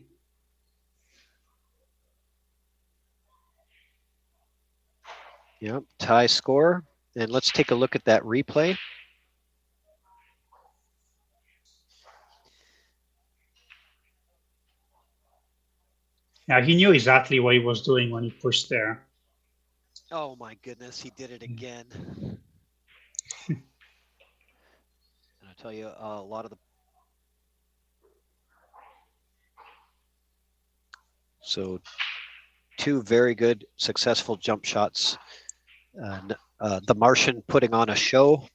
Yep, tie score. And let's take a look at that replay. Yeah, he knew exactly what he was doing when he pushed there. Oh my goodness, he did it again. And I'll tell you, a lot of the... So 2 very good, successful jump shots. The Martian putting on a show.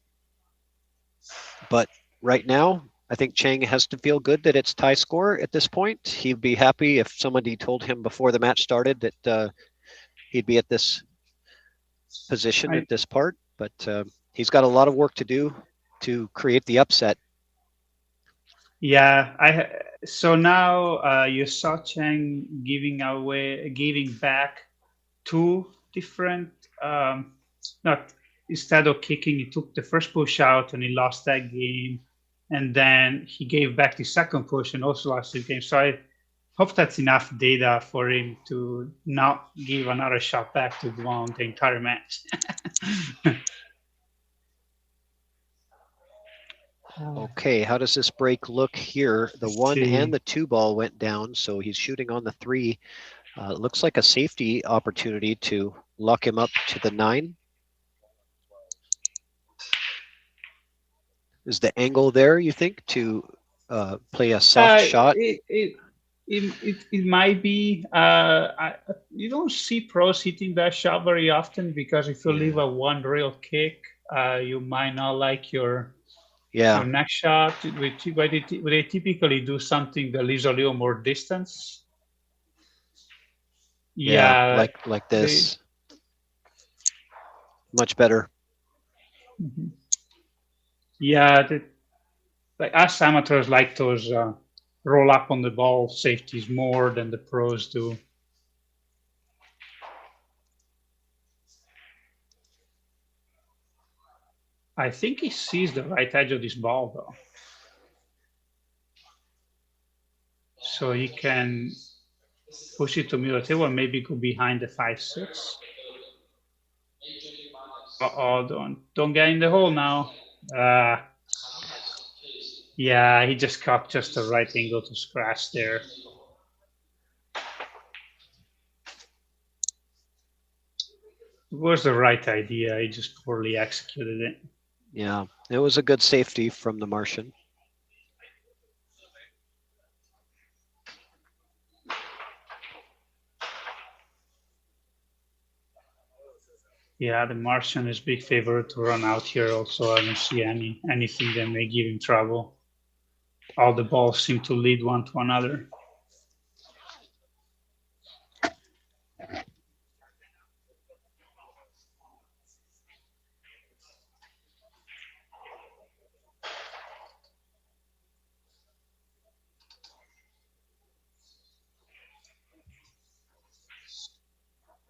But right now, I think Chang has to feel good that it's tie score at this point. He'd be happy if somebody told him before the match started that he'd be at this position at this part. But he's got a lot of work to do to create the upset. Yeah, so now you saw Chang giving back 2 different. Instead of kicking, he took the first push out and he lost that game, and then he gave back the second push and also lost the game. So I hope that's enough data for him to not give another shot back to DUONG the entire match. Okay, how does this break look here? The 1 and the 2 ball went down, so he's shooting on the 3. It looks like a safety opportunity to lock him up to the 9. Is the angle there, you think, to play a soft shot? It might be. You don't see pros hitting that shot very often because if you leave a 1 real kick, you might not like your next shot. They typically do something that leaves a little more distance. Yeah, like this. Much better. Mm-hmm. Yeah, like us amateurs like those roll up on the ball safeties more than the pros do. I think he sees the right edge of this ball though. So he can push it to middle table and maybe go behind the 5-6. Uh-oh, don't get in the hole now. Yeah, he just caught just the right angle to scratch there. It was the right idea. He just poorly executed it. Yeah, it was a good safety from the Martian. Yeah, the Martian is big favorite to run out here also. I don't see anything that may give him trouble. All the balls seem to lead one to another.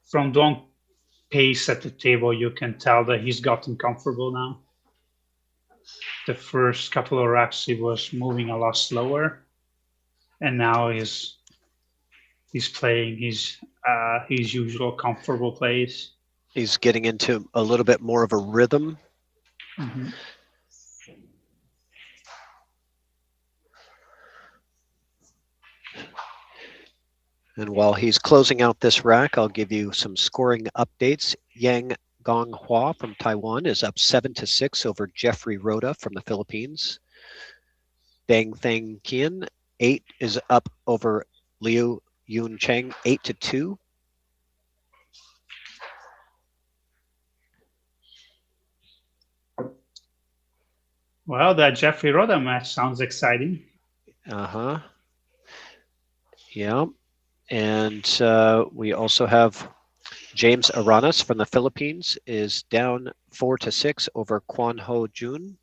From DUONG pace at the table, you can tell that he's gotten comfortable now. The first couple of racks, he was moving a lot slower, and now he's playing his usual comfortable plays. He's getting into a little bit more of a rhythm. Mm-hmm. And while he's closing out this rack, I'll give you some scoring updates. Yang Gonghua from Taiwan is up 7-6 over Jeffrey Rhoda from the Philippines. Deng Theng Kian 8 is up over Liu Yun Cheng 8-2. Well, that Jeffrey Rhoda match sounds exciting. Yeah. And we also have James Aranas from the Philippines is down 4-6 over Kwon Ho Jun.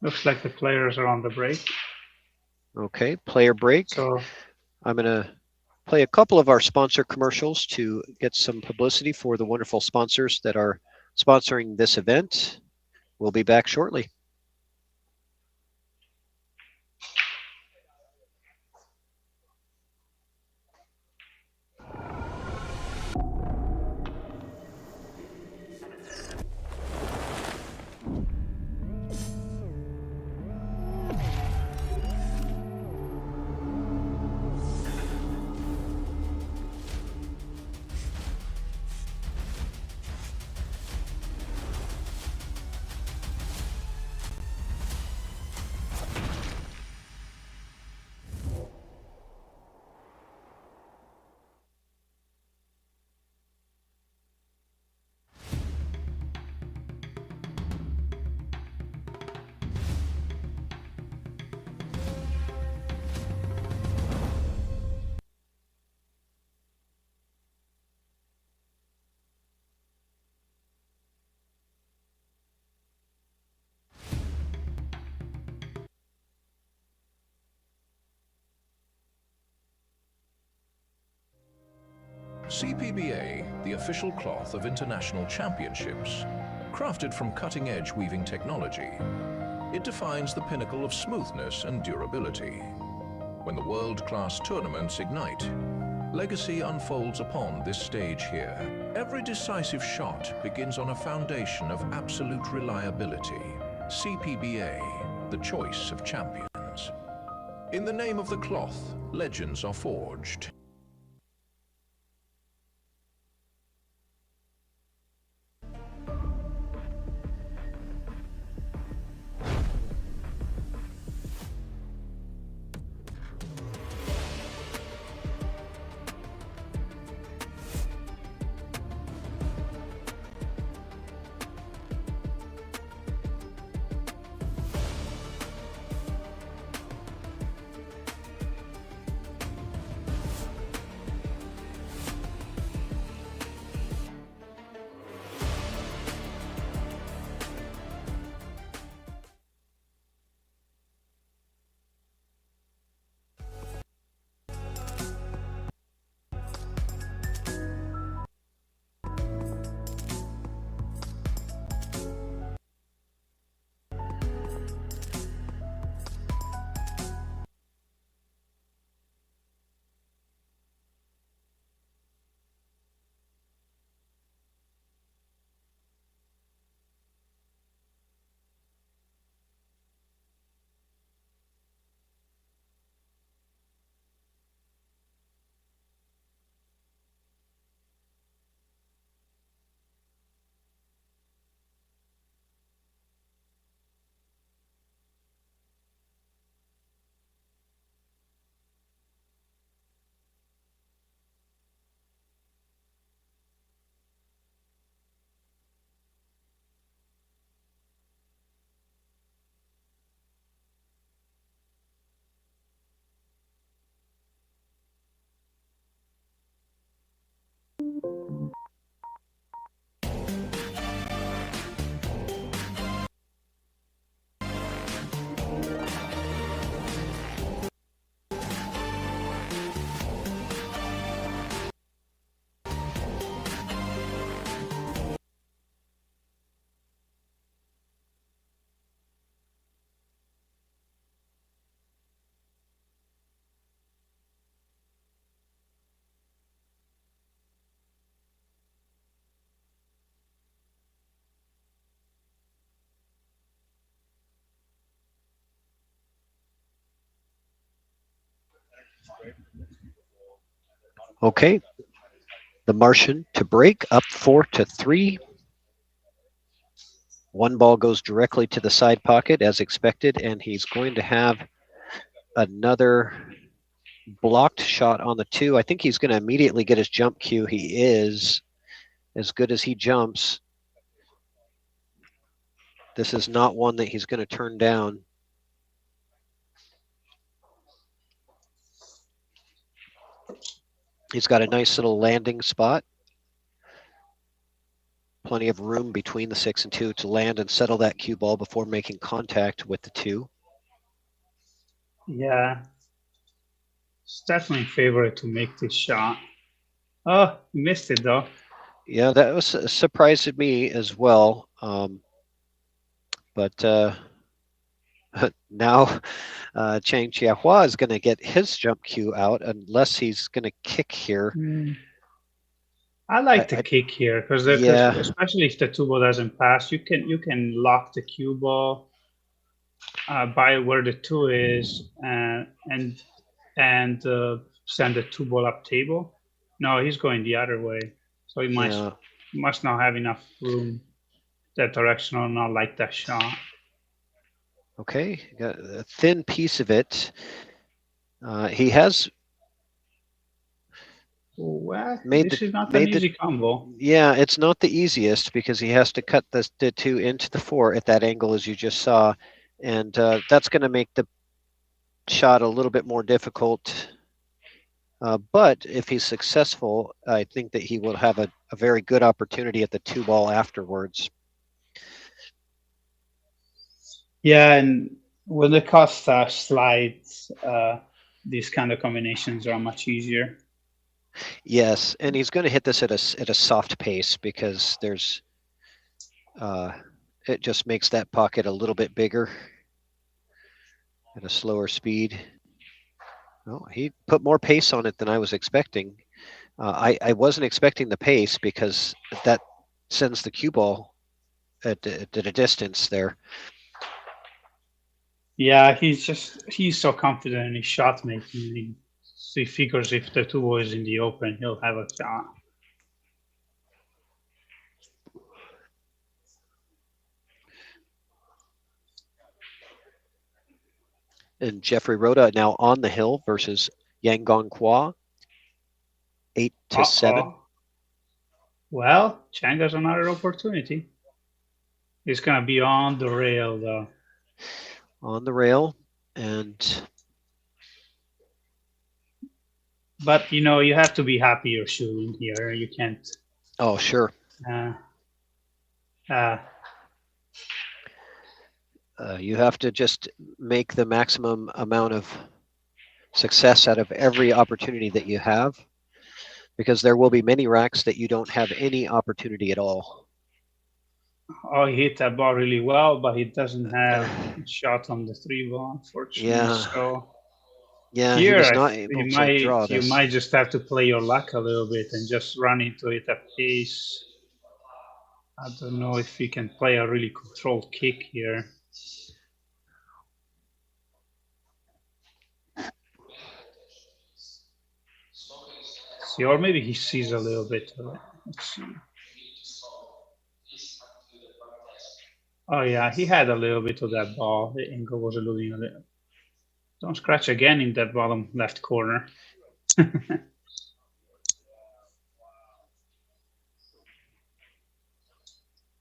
Looks like the players are on the break. Okay, player break. So I'm going to play a couple of our sponsor commercials to get some publicity for the wonderful sponsors that are sponsoring this event. We'll be back shortly. CPBA, the official cloth of international championships, crafted from cutting-edge weaving technology. It defines the pinnacle of smoothness and durability. When the world-class tournaments ignite, legacy unfolds upon this stage here. Every decisive shot begins on a foundation of absolute reliability. CPBA, the choice of champions. In the name of the cloth, legends are forged. Okay, the Martian to break up 4-3. One ball goes directly to the side pocket as expected, and he's going to have another blocked shot on the 2. I think he's going to immediately get his jump cue. He is, as good as he jumps. This is not one that he's going to turn down. He's got a nice little landing spot. Plenty of room between the 6 and 2 to land and settle that cue ball before making contact with the 2. Yeah. It's definitely favorite to make this shot. Oh, he missed it though. Yeah, that was surprised me as well. But now Chang Chia-Hua is going to get his jump cue out unless he's going to kick here. I like the kick here because especially if the 2 ball doesn't pass, you can lock the cue ball by where the 2 is and send the 2 ball up table. No, he's going the other way, so he must not have enough room that direction or not like that shot. Okay, got a thin piece of it. He has this is not an easy combo. Yeah, it's not the easiest because he has to cut the 2 into the 4 at that angle, as you just saw, and that's going to make the shot a little bit more difficult. But if he's successful, I think that he will have a very good opportunity at the 2 ball afterwards. Yeah, and when the cost slides, these kind of combinations are much easier. Yes, and he's going to hit this at a soft pace because there's it just makes that pocket a little bit bigger at a slower speed. Oh, he put more pace on it than I was expecting. I wasn't expecting the pace because that sends the cue ball at a distance there. Yeah, he's so confident in his shot making. So he figures if the 2 ball is in the open, he'll have a shot. And Jeffrey Rhoda now on the hill versus Yang Gongqua, 8-7. Well, Chang has another opportunity. It's going to be on the rail, though. On the rail, but you have to be happy you're shooting here. You can't. Oh, sure. You have to just make the maximum amount of success out of every opportunity that you have, because there will be many racks that you don't have any opportunity at all. Oh, he hit that ball really well, but he doesn't have a shot on the 3 ball, unfortunately. Yeah. So yeah, here, he was not able to draw this. You might just have to play your luck a little bit and just run into it at pace. I don't know if he can play a really controlled kick here. See, or maybe he sees a little bit of it. Let's see. Oh yeah, he had a little bit of that ball. The angle was eluding a little. Don't scratch again in that bottom left corner.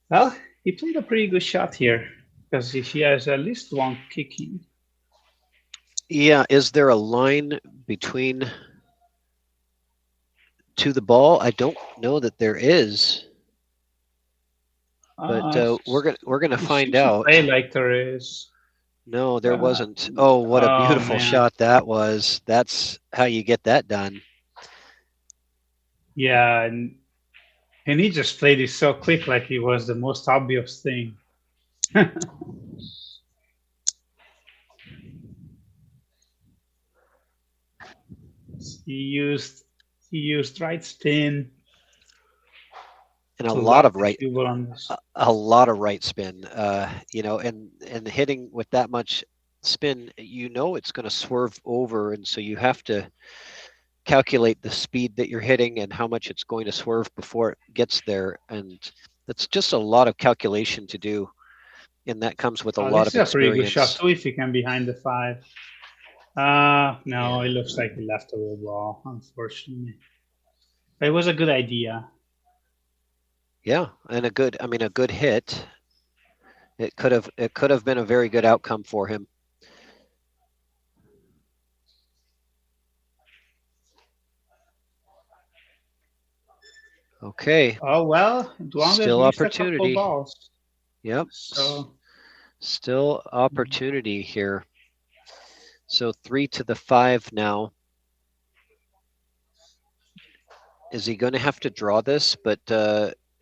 Well, he played a pretty good shot here because he has at least one kicking. Yeah, is there a line between to the ball? I don't know that there is, but we're gonna find out. Play like there is. No, there wasn't. Oh, what a beautiful shot that was! That's how you get that done. Yeah, and he just played it so quick, like it was the most obvious thing. He used right spin. And a lot of right spin, and hitting with that much spin, it's going to swerve over, and so you have to calculate the speed that you're hitting and how much it's going to swerve before it gets there, and that's just a lot of calculation to do, and that comes with a lot of experience. This is a pretty good shot too if he can behind the 5. No, it looks like he left the ball, unfortunately. But it was a good idea. Yeah, and a good hit. It could have been a very good outcome for him. Okay. Oh, well, Duong Still missed opportunity. a couple balls. Yep. So, Still opportunity here. So 3 to the 5 now. Is he going to have to draw this? But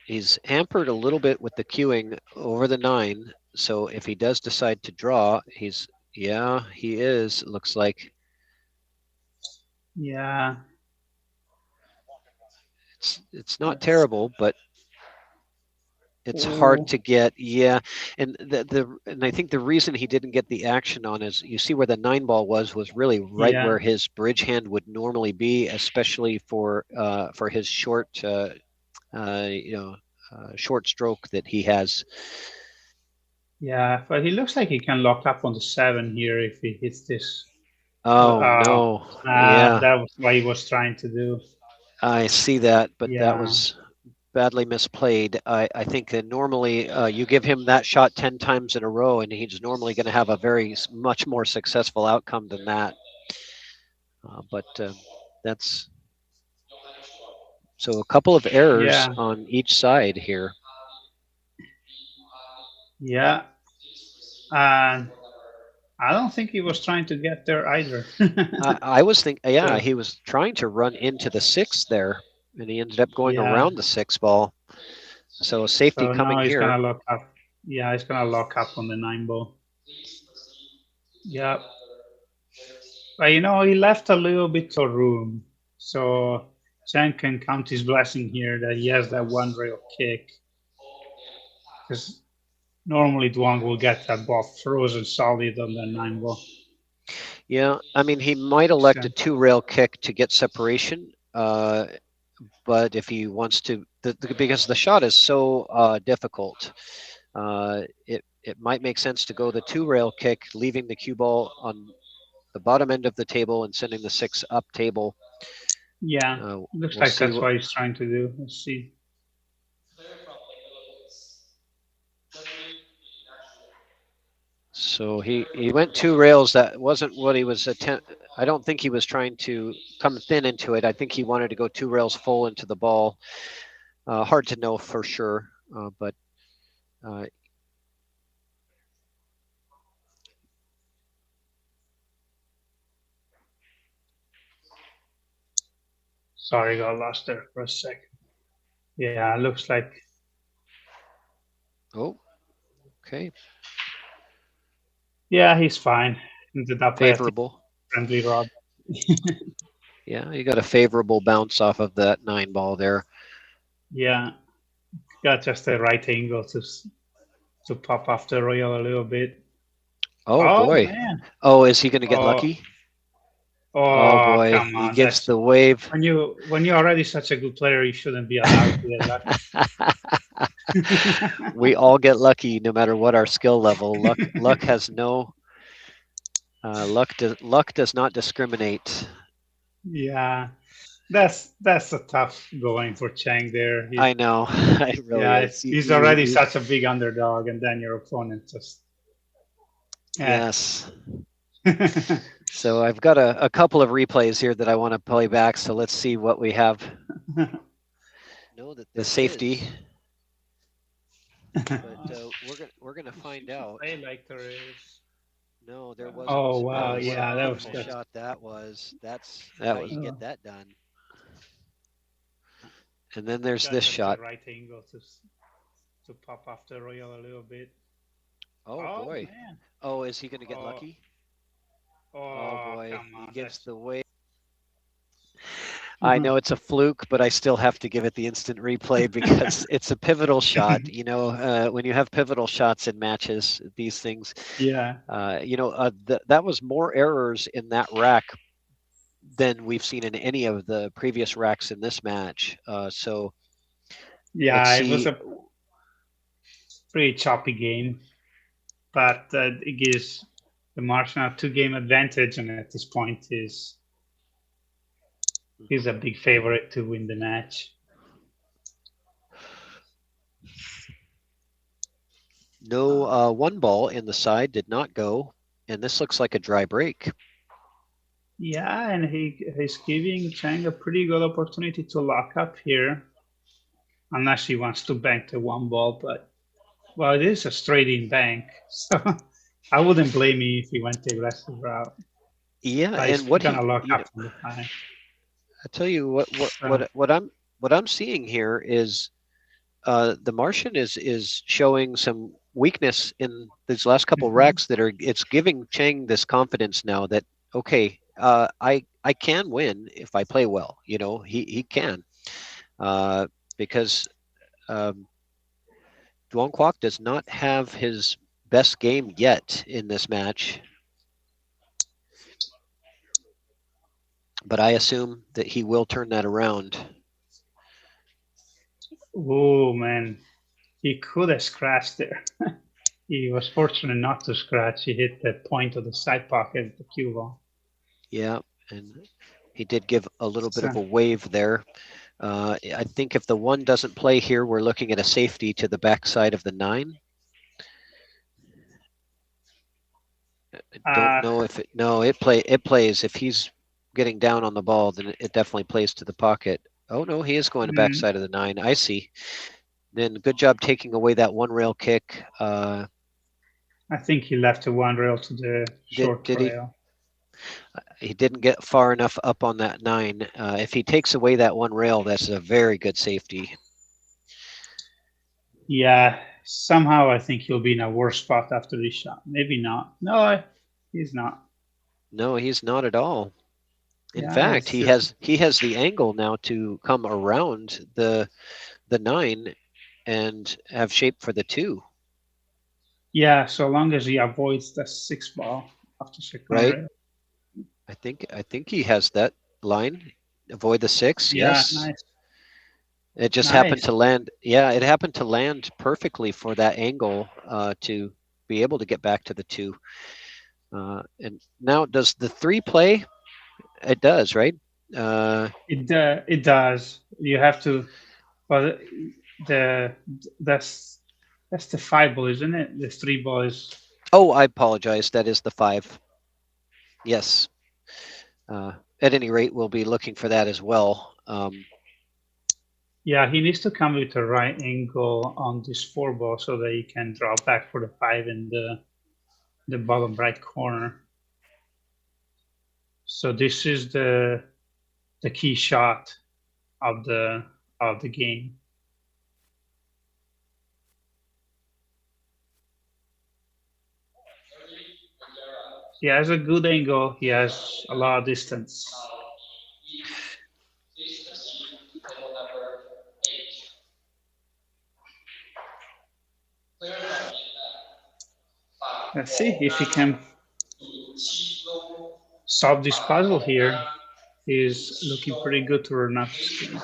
he's hampered a little bit with the queuing over the 9. So if he does decide to draw, he's, yeah, he is, it looks like. yeah. It's not terrible, but it's hard to get. Yeah, and and I think the reason he didn't get the action on is, you see where the 9 ball was really right where his bridge hand would normally be, especially for his short short stroke that he has. Yeah, but he looks like he can lock up on the 7 here if he hits this. Oh no! Yeah, that was what he was trying to do. I see that, but that was badly misplayed. I think that normally you give him that shot 10 times in a row, and he's normally going to have a much more successful outcome than that. But that's so a couple of errors on each side here. Yeah. I don't think he was trying to get there either. I was thinking, yeah, he was trying to run into the 6 there, and he ended up going around the 6 ball. So safety coming now he's here. Gonna lock up. Yeah, he's gonna lock up on the 9 ball. Yeah. But he left a little bit of room. So Chang can count his blessing here that he has that 1 rail kick. Because normally Duong will get that ball frozen solid on the 9 ball. Yeah, I mean, he might elect a 2 rail kick to get separation, but if he wants to, because the shot is so difficult, it might make sense to go the 2 rail kick, leaving the cue ball on the bottom end of the table and sending the 6 up table. Yeah, looks like that's what he's trying to do. Let's see. So he went 2 rails. That wasn't what he was I don't think he was trying to come thin into it. I think he wanted to go 2 rails full into the ball. Hard to know for sure, but sorry, got lost there for a second. Yeah, looks like. Oh, okay. Yeah, he's fine. Ended up favorable. Friendly rod. Yeah, you got a favorable bounce off of that 9 ball there. Yeah, got just the right angle to pop off the royal a little bit. Oh boy. Man. Oh, is he going to get lucky? Oh boy, come on. He gets the wave. When you're already such a good player, you shouldn't be allowed to get lucky. We all get lucky no matter what our skill level. Luck has no luck does not discriminate. Yeah, that's a tough going for Chang there. I know. He's already such a big underdog, and then your opponent just. Yes. So I've got a couple of replays here that I want to play back. So let's see what we have. Know that the safety. But we're gonna find out. Play like there is. No, there wasn't. Oh wow, yeah, that was a shot. That's how you get that done. And then there's this shot. The right angle to pop off the royal a little bit. Oh boy. Man. Oh, is he gonna get lucky? Oh boy, he gets the wave. I know it's a fluke, but I still have to give it the instant replay because it's a pivotal shot. When you have pivotal shots in matches, these things. Yeah. That was more errors in that rack than we've seen in any of the previous racks in this match. So. Yeah, it was a pretty choppy game, but it gives the Martian a 2-game advantage, and at this point he's a big favorite to win the match. No 1 ball in the side did not go, and this looks like a dry break. Yeah, and he's giving Chang a pretty good opportunity to lock up here. unless he wants to bank the one ball. But well, it is a straight-in bank, so I wouldn't blame me if he went the aggressive route. Yeah, But he's and what gonna he, lock you know, up from the high. I tell you what I'm seeing here is the Martian is showing some weakness in these last couple racks that are, it's giving Chang this confidence now that, okay, I can win if I play well. You know, he can, because Duong Quoc does not have his best game yet in this match, but I assume that he will turn that around. Oh man, he could have scratched there. He was fortunate not to scratch. He hit the point of the side pocket, the cue ball. Yeah, and he did give a little bit of a wave there. I think if the 1 doesn't play here, we're looking at a safety to the backside of the 9. I don't know if it, no, it plays. If he's getting down on the ball, then it definitely plays to the pocket. Oh no, he is going to backside of the 9. I see. Then good job taking away that 1 rail kick. I think he left the 1 rail to the short rail. He didn't get far enough up on that 9. If he takes away that 1 rail, that's a very good safety. Yeah, somehow I think he'll be in a worse spot after this shot. Maybe not. No, he's not. No, he's not at all. In fact, he has the angle now to come around the 9 and have shape for the 2. Yeah, so long as he avoids the 6 ball after second rail. I think he has that line. Avoid the 6. Yeah, yes. Nice. It just happened to land. Yeah, it happened to land perfectly for that angle to be able to get back to the 2. And now, does the 3 play? It does, right? It does. You have to. Well, that's the 5 ball, isn't it? The 3 ball is. Oh, I apologize. That is the 5. Yes. At any rate, we'll be looking for that as well. Yeah, he needs to come with the right angle on this 4 ball so that he can draw back for the 5 in the bottom right corner. So this is the key shot of the game. He has a good angle. He has a lot of distance. Let's see if he can solve this puzzle here. He's looking pretty good to run up this game.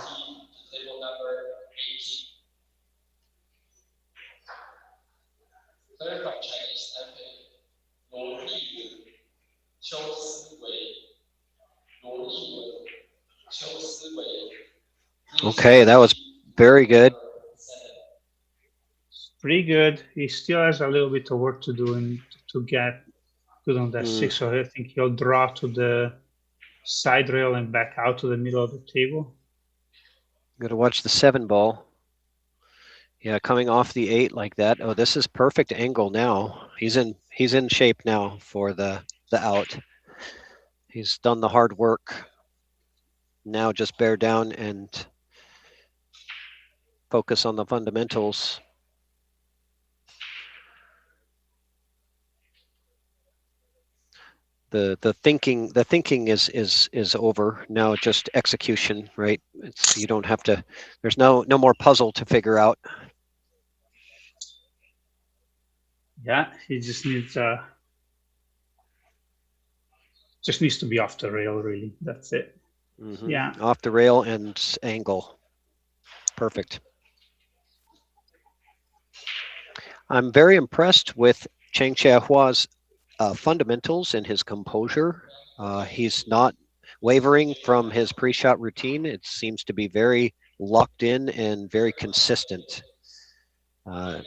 Okay, that was very good. Pretty good. He still has a little bit of work to do and to get good on that 6. So I think he'll draw to the side rail and back out to the middle of the table. Got to watch the 7 ball. Yeah, coming off the 8 like that. Oh, this is perfect angle now. He's in shape now for the out. He's done the hard work. Now just bear down and focus on the fundamentals. The thinking is over now. Just execution, right? You don't have to. There's no more puzzle to figure out. Yeah, he just needs to be off the rail. Really, that's it. Mm-hmm. Yeah, off the rail and angle. Perfect. I'm very impressed with Chang Chia-Hua's fundamentals and his composure. He's not wavering from his pre-shot routine. It seems to be very locked in and very consistent. And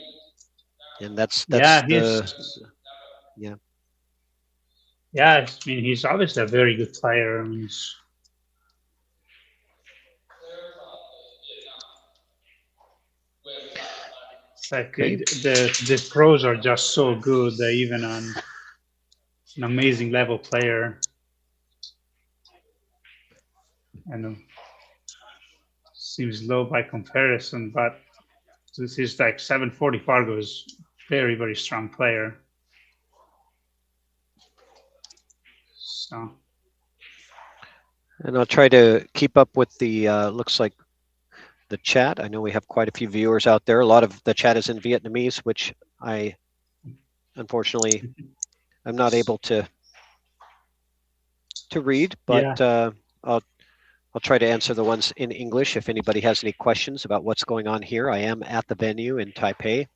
that's yeah. I mean, he's obviously a very good player. I mean, Like Okay. the pros are just so good that even on an amazing level player, and seems low by comparison, but this is like 740 Fargo is very, very strong player. So, And I'll try to keep up with the, looks like the chat. I know we have quite a few viewers out there. A lot of the chat is in Vietnamese, which I, unfortunately, I'm not able to read, but yeah. I'll try to answer the ones in English if anybody has any questions about what's going on here. I am at the venue in Taipei.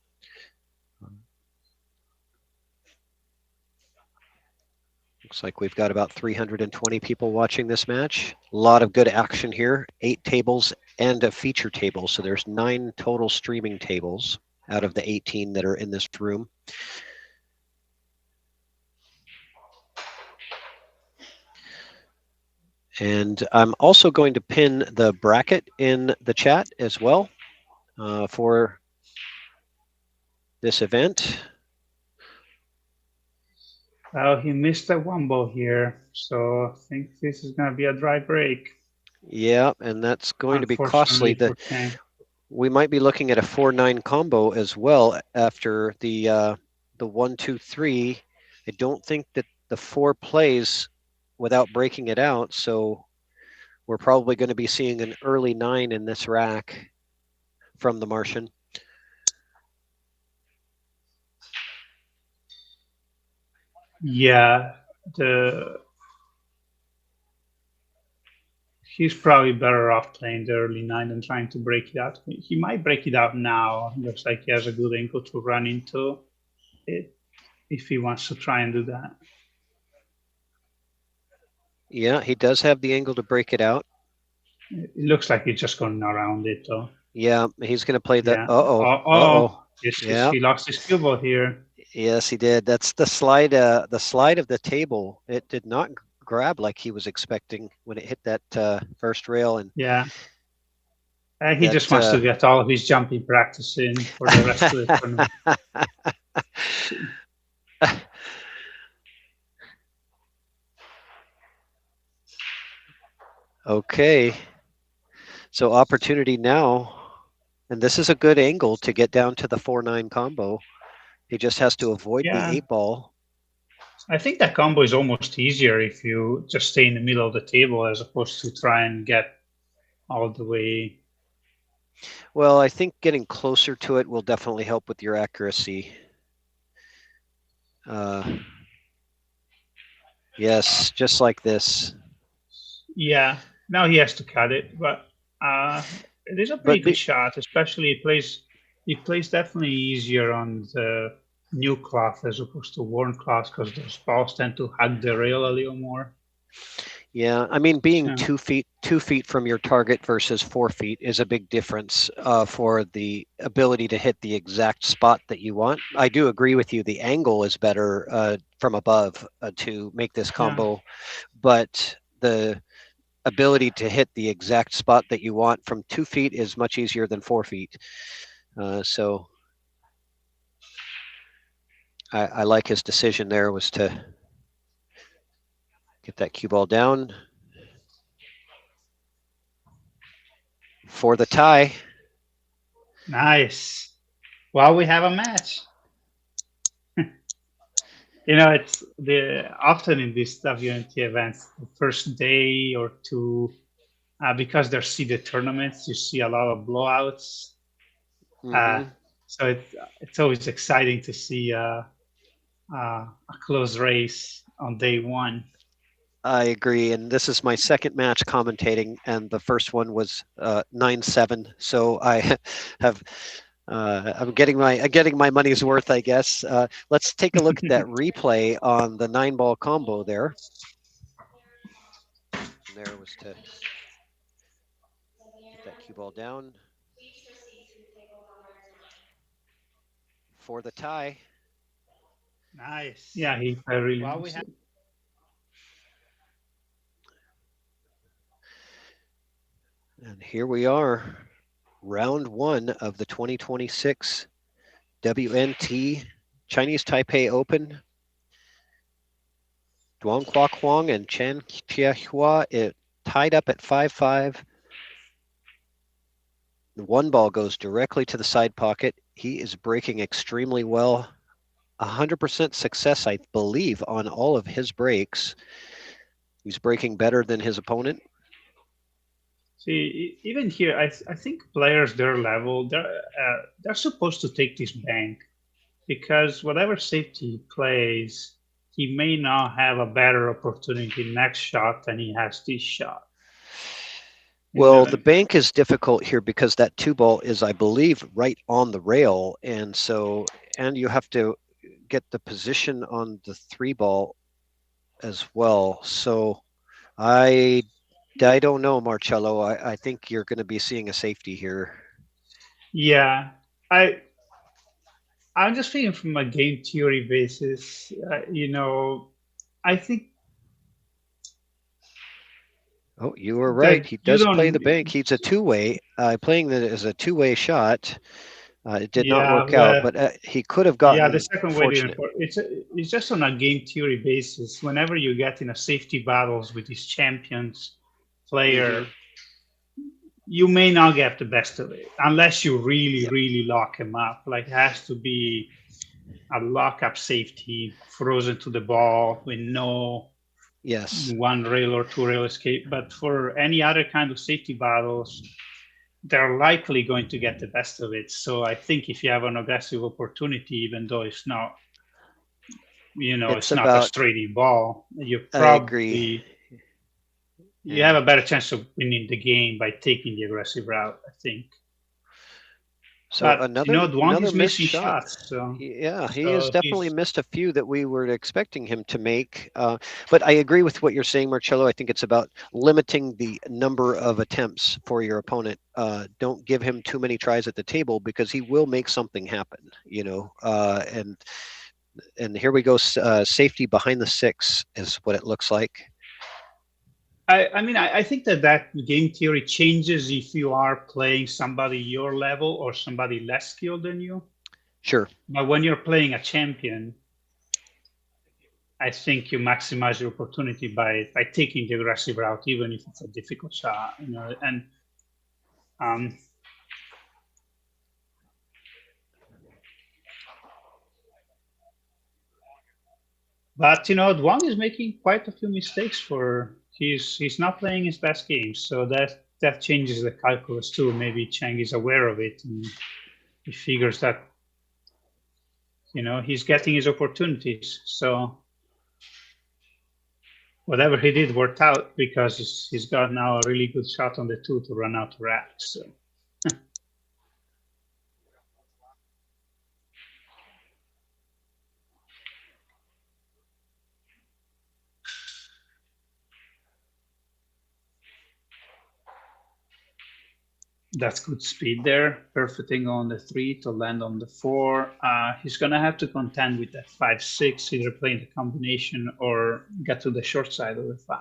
Looks like we've got about 320 people watching this match. A lot of good action here. 8 tables and a feature table. So there's 9 total streaming tables out of the 18 that are in this room. And I'm also going to pin the bracket in the chat as well for this event. Well, he missed a one ball here, so I think this is going to be a dry break. Yeah, and that's going to be costly. For Chang. We might be looking at a 4-9 combo as well after the 1-2-3. I don't think that the 4 plays without breaking it out, so we're probably going to be seeing an early 9 in this rack from the Martian. Yeah, he's probably better off playing the early 9 than trying to break it out. He might break it out now. Looks like he has a good angle to run into it if he wants to try and do that. Yeah, he does have the angle to break it out. It looks like he's just going around it, though. Yeah, he's going to play the. Yeah. Uh-oh. Yeah. He lost his cue ball here. Yes, he did. That's the slide of the table. It did not grab like he was expecting when it hit that first rail. And yeah, he just wants to get all of his jumping practice in for the rest of the tournament. Okay, so opportunity now, and this is a good angle to get down to the 4-9 combo. He just has to avoid the 8 ball. I think that combo is almost easier if you just stay in the middle of the table as opposed to try and get all the way. Well, I think getting closer to it will definitely help with your accuracy. Yes, just like this. Yeah, now he has to cut it, but it is a pretty good shot, especially it plays definitely easier on the new cloth as opposed to worn cloth because those balls tend to hug the rail a little more. Yeah, I mean, being 2 feet from your target versus 4 feet is a big difference for the ability to hit the exact spot that you want. I do agree with you. The angle is better from above to make this combo, but the ability to hit the exact spot that you want from 2 feet is much easier than 4 feet. So I like his decision there was to get that cue ball down for the tie. Nice. Well, we have a match. You know, it's often in these WNT events, the first day or two, because they're seeded tournaments, you see a lot of blowouts. So it's always exciting to see a close race on day 1. I agree, and this is my second match commentating, and the first one was 9-7. So I have I'm getting my money's worth, I guess. Let's take a look at that replay on the 9-ball combo there. And there was to get that cue ball down for the tie. Nice. Yeah, he really. Well, we have. And here we are, round 1 of the 2026 WNT Chinese Taipei Open. DUONG QUOC HOANG and CHANG CHIA it tied up at 5-5. The one ball goes directly to the side pocket. He is breaking extremely well. 100% success, I believe, on all of his breaks. He's breaking better than his opponent. See, even here, I think players their level, they're supposed to take this bank, because whatever safety he plays, he may now have a better opportunity next shot than he has this shot. Well, the bank is difficult here because that 2-ball is, I believe, right on the rail. And so, and you have to get the position on the 3-ball as well. So I don't know, Marcello. I think you're going to be seeing a safety here. Yeah, I'm just thinking from a game theory basis. I think. Oh, you were right. He does play the bank. He's a two-way. Playing that as a two-way shot. It did not work out, but he could have gotten. Yeah, the second way didn't work. It's just on a game theory basis. Whenever you get in a safety battles with these champions player, you may not get the best of it unless you really lock him up. Like, it has to be a lock-up safety, frozen to the ball with no one rail or two rail escape. But for any other kind of safety battles, they're likely going to get the best of it. So I think if you have an aggressive opportunity, even though it's not, it's not a straight ball, you probably you have a better chance of winning the game by taking the aggressive route, I think. So but, another another missed shots. So, yeah, he has definitely missed a few that we were expecting him to make. But I agree with what you're saying, Marcello. I think it's about limiting the number of attempts for your opponent. Don't give him too many tries at the table because he will make something happen. And here we go. Safety behind the 6 is what it looks like. I think that game theory changes if you are playing somebody your level or somebody less skilled than you. Sure. But when you're playing a champion, I think you maximize your opportunity by taking the aggressive route, even if it's a difficult shot. But DUONG is making quite a few mistakes. He's not playing his best games, so that changes the calculus too. Maybe Chang is aware of it and he figures that he's getting his opportunities. So whatever he did worked out because he's got now a really good shot on the 2 to run out the rack. So. That's good speed there. Perfect angle on the 3 to land on the 4. He's going to have to contend with that 5-6, either playing the combination or get to the short side of the 5.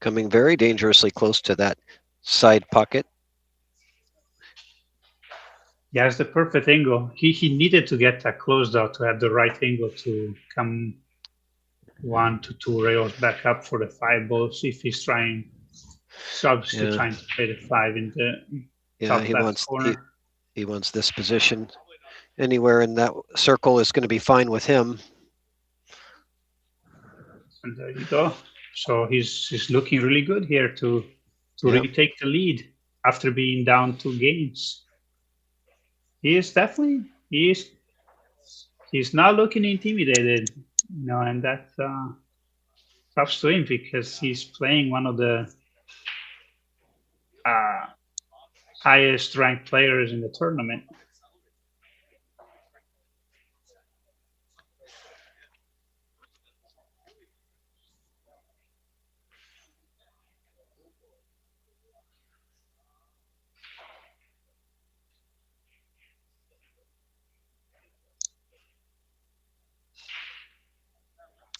Coming very dangerously close to that side pocket. Yeah, it's the perfect angle. He needed to get that closed out to have the right angle to come 1 to 2 rails back up for the 5 balls. If he's trying, obviously trying to play the 5 in the top left corner. He wants this position. Anywhere in that circle is going to be fine with him. And there you go. So he's looking really good here to retake the lead after being down 2 games. He's not looking intimidated, and that props to him because he's playing one of the highest ranked players in the tournament.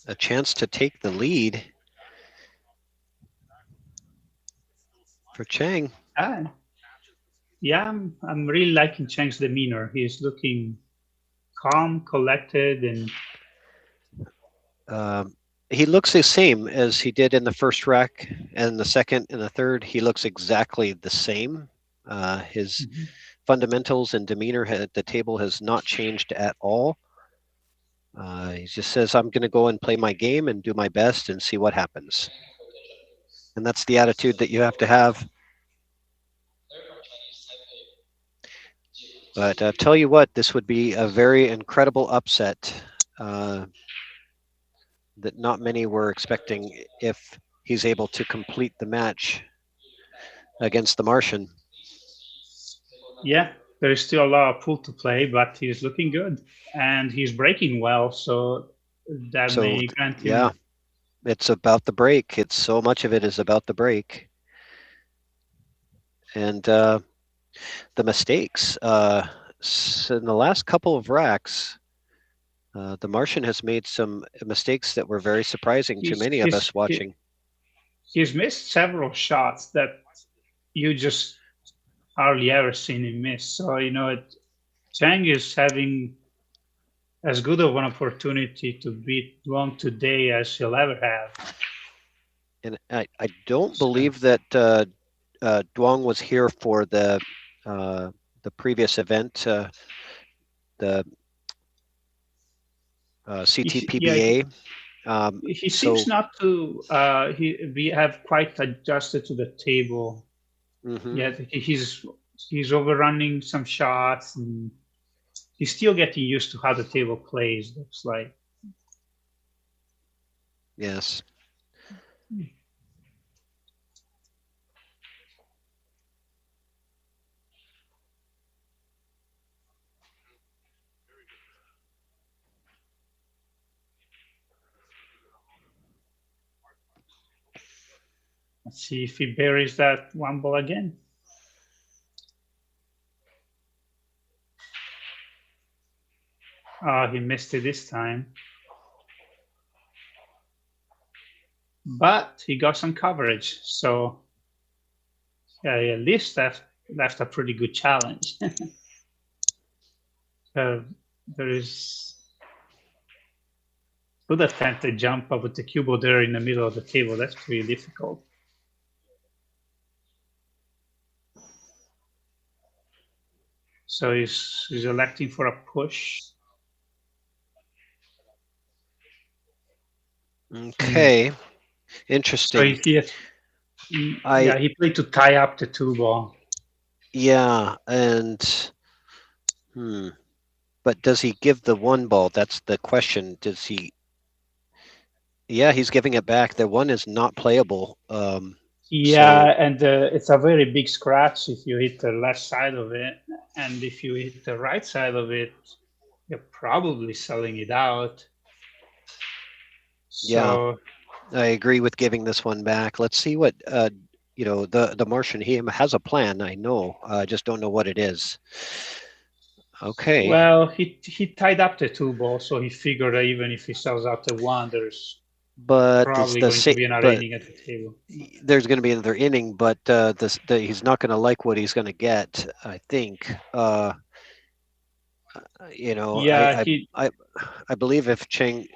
a chance to take the lead for Chang. Yeah, I'm really liking Chang's demeanor. He's looking calm, collected, and he looks the same as he did in the first rack and the second and the third. He looks exactly the same. His fundamentals and demeanor at the table has not changed at all. He just says, I'm going to go and play my game and do my best and see what happens. And that's the attitude that you have to have. But I'll tell you what, this would be a very incredible upset that not many were expecting if he's able to complete the match against the Martian. Yeah, there's still a lot of pool to play, but he's looking good and he's breaking well, so that may grant him. Yeah, it's about the break. It's so much of it is about the break and the mistakes. So in the last couple of racks, the Martian has made some mistakes that were very surprising to many of us watching. He's missed several shots that you just hardly ever seen him miss. So, you know, Chang is having as good of an opportunity to beat Duong today as he'll ever have. And I don't believe that Duong was here for the previous event, the CTPBA. He seems not to. We have quite adjusted to the table. Yeah, he's overrunning some shots, and he's still getting used to how the table plays. Looks like. Yes. Let's see if he buries that one ball again. He missed it this time. But he got some coverage, so yeah, he at least left a pretty good challenge. There is good attempt to jump up with the cue ball there in the middle of the table. That's pretty difficult. So he's electing for a push. Okay, interesting. So he played to tie up the two ball. Yeah, and but does he give the one ball? That's the question. Does he? Yeah, he's giving it back. The one is not playable. Yeah, and it's a very big scratch if you hit the left side of it, and if you hit the right side of it, you're probably selling it out. So, yeah, I agree with giving this one back. Let's see what you know. The Martian, he has a plan. I know. I just don't know what it is. Okay. Well, he tied up the two ball, so he figured that even if he sells out the one, there's probably going to be another inning at the table. There's going to be another inning, but he's not going to like what he's going to get, I think. You know, yeah, I believe if Chang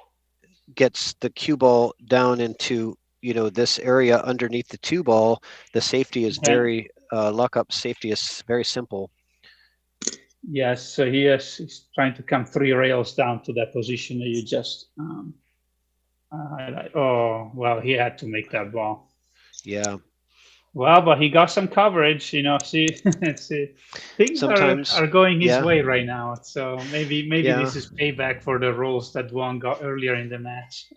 gets the cue ball down into, you know, this area underneath the two ball, the safety is very lockup safety is very simple. Yes, so he's trying to come 3 rails down to that position that you just oh, well, he had to make that ball. Yeah. Well, but he got some coverage, you know. See, things are going his way right now. So maybe this is payback for the rolls that Duong got earlier in the match.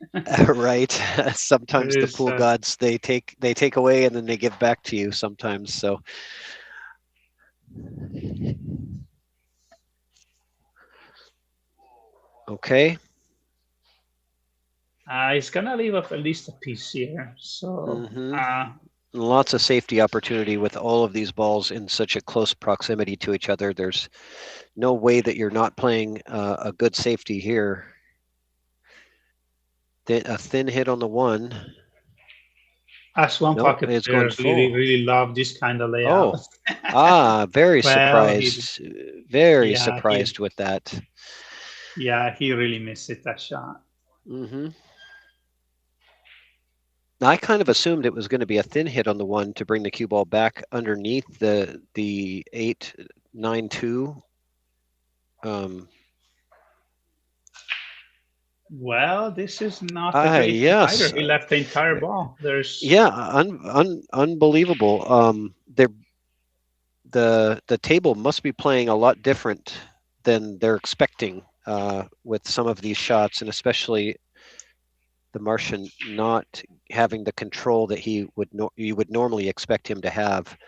Right. Sometimes the pool gods they take away and then they give back to you sometimes. So. Okay. He's gonna leave up at least a piece here. So lots of safety opportunity with all of these balls in such a close proximity to each other. There's no way that you're not playing a good safety here. A thin hit on the 1. As one Nope, pocket it's going players really, full. really love this kind of layout. Oh, very Well, surprised. Very yeah, surprised with that. he really missed it, that shot. Mm-hmm. I kind of assumed it was going to be a thin hit on the 1 to bring the cue ball back underneath the 8-9-2. Well, this is not a great hit yes. either. He left the entire ball. There's Unbelievable. The table must be playing a lot different than they're expecting with some of these shots, and especially the Martian not having the control that you would normally expect him to have.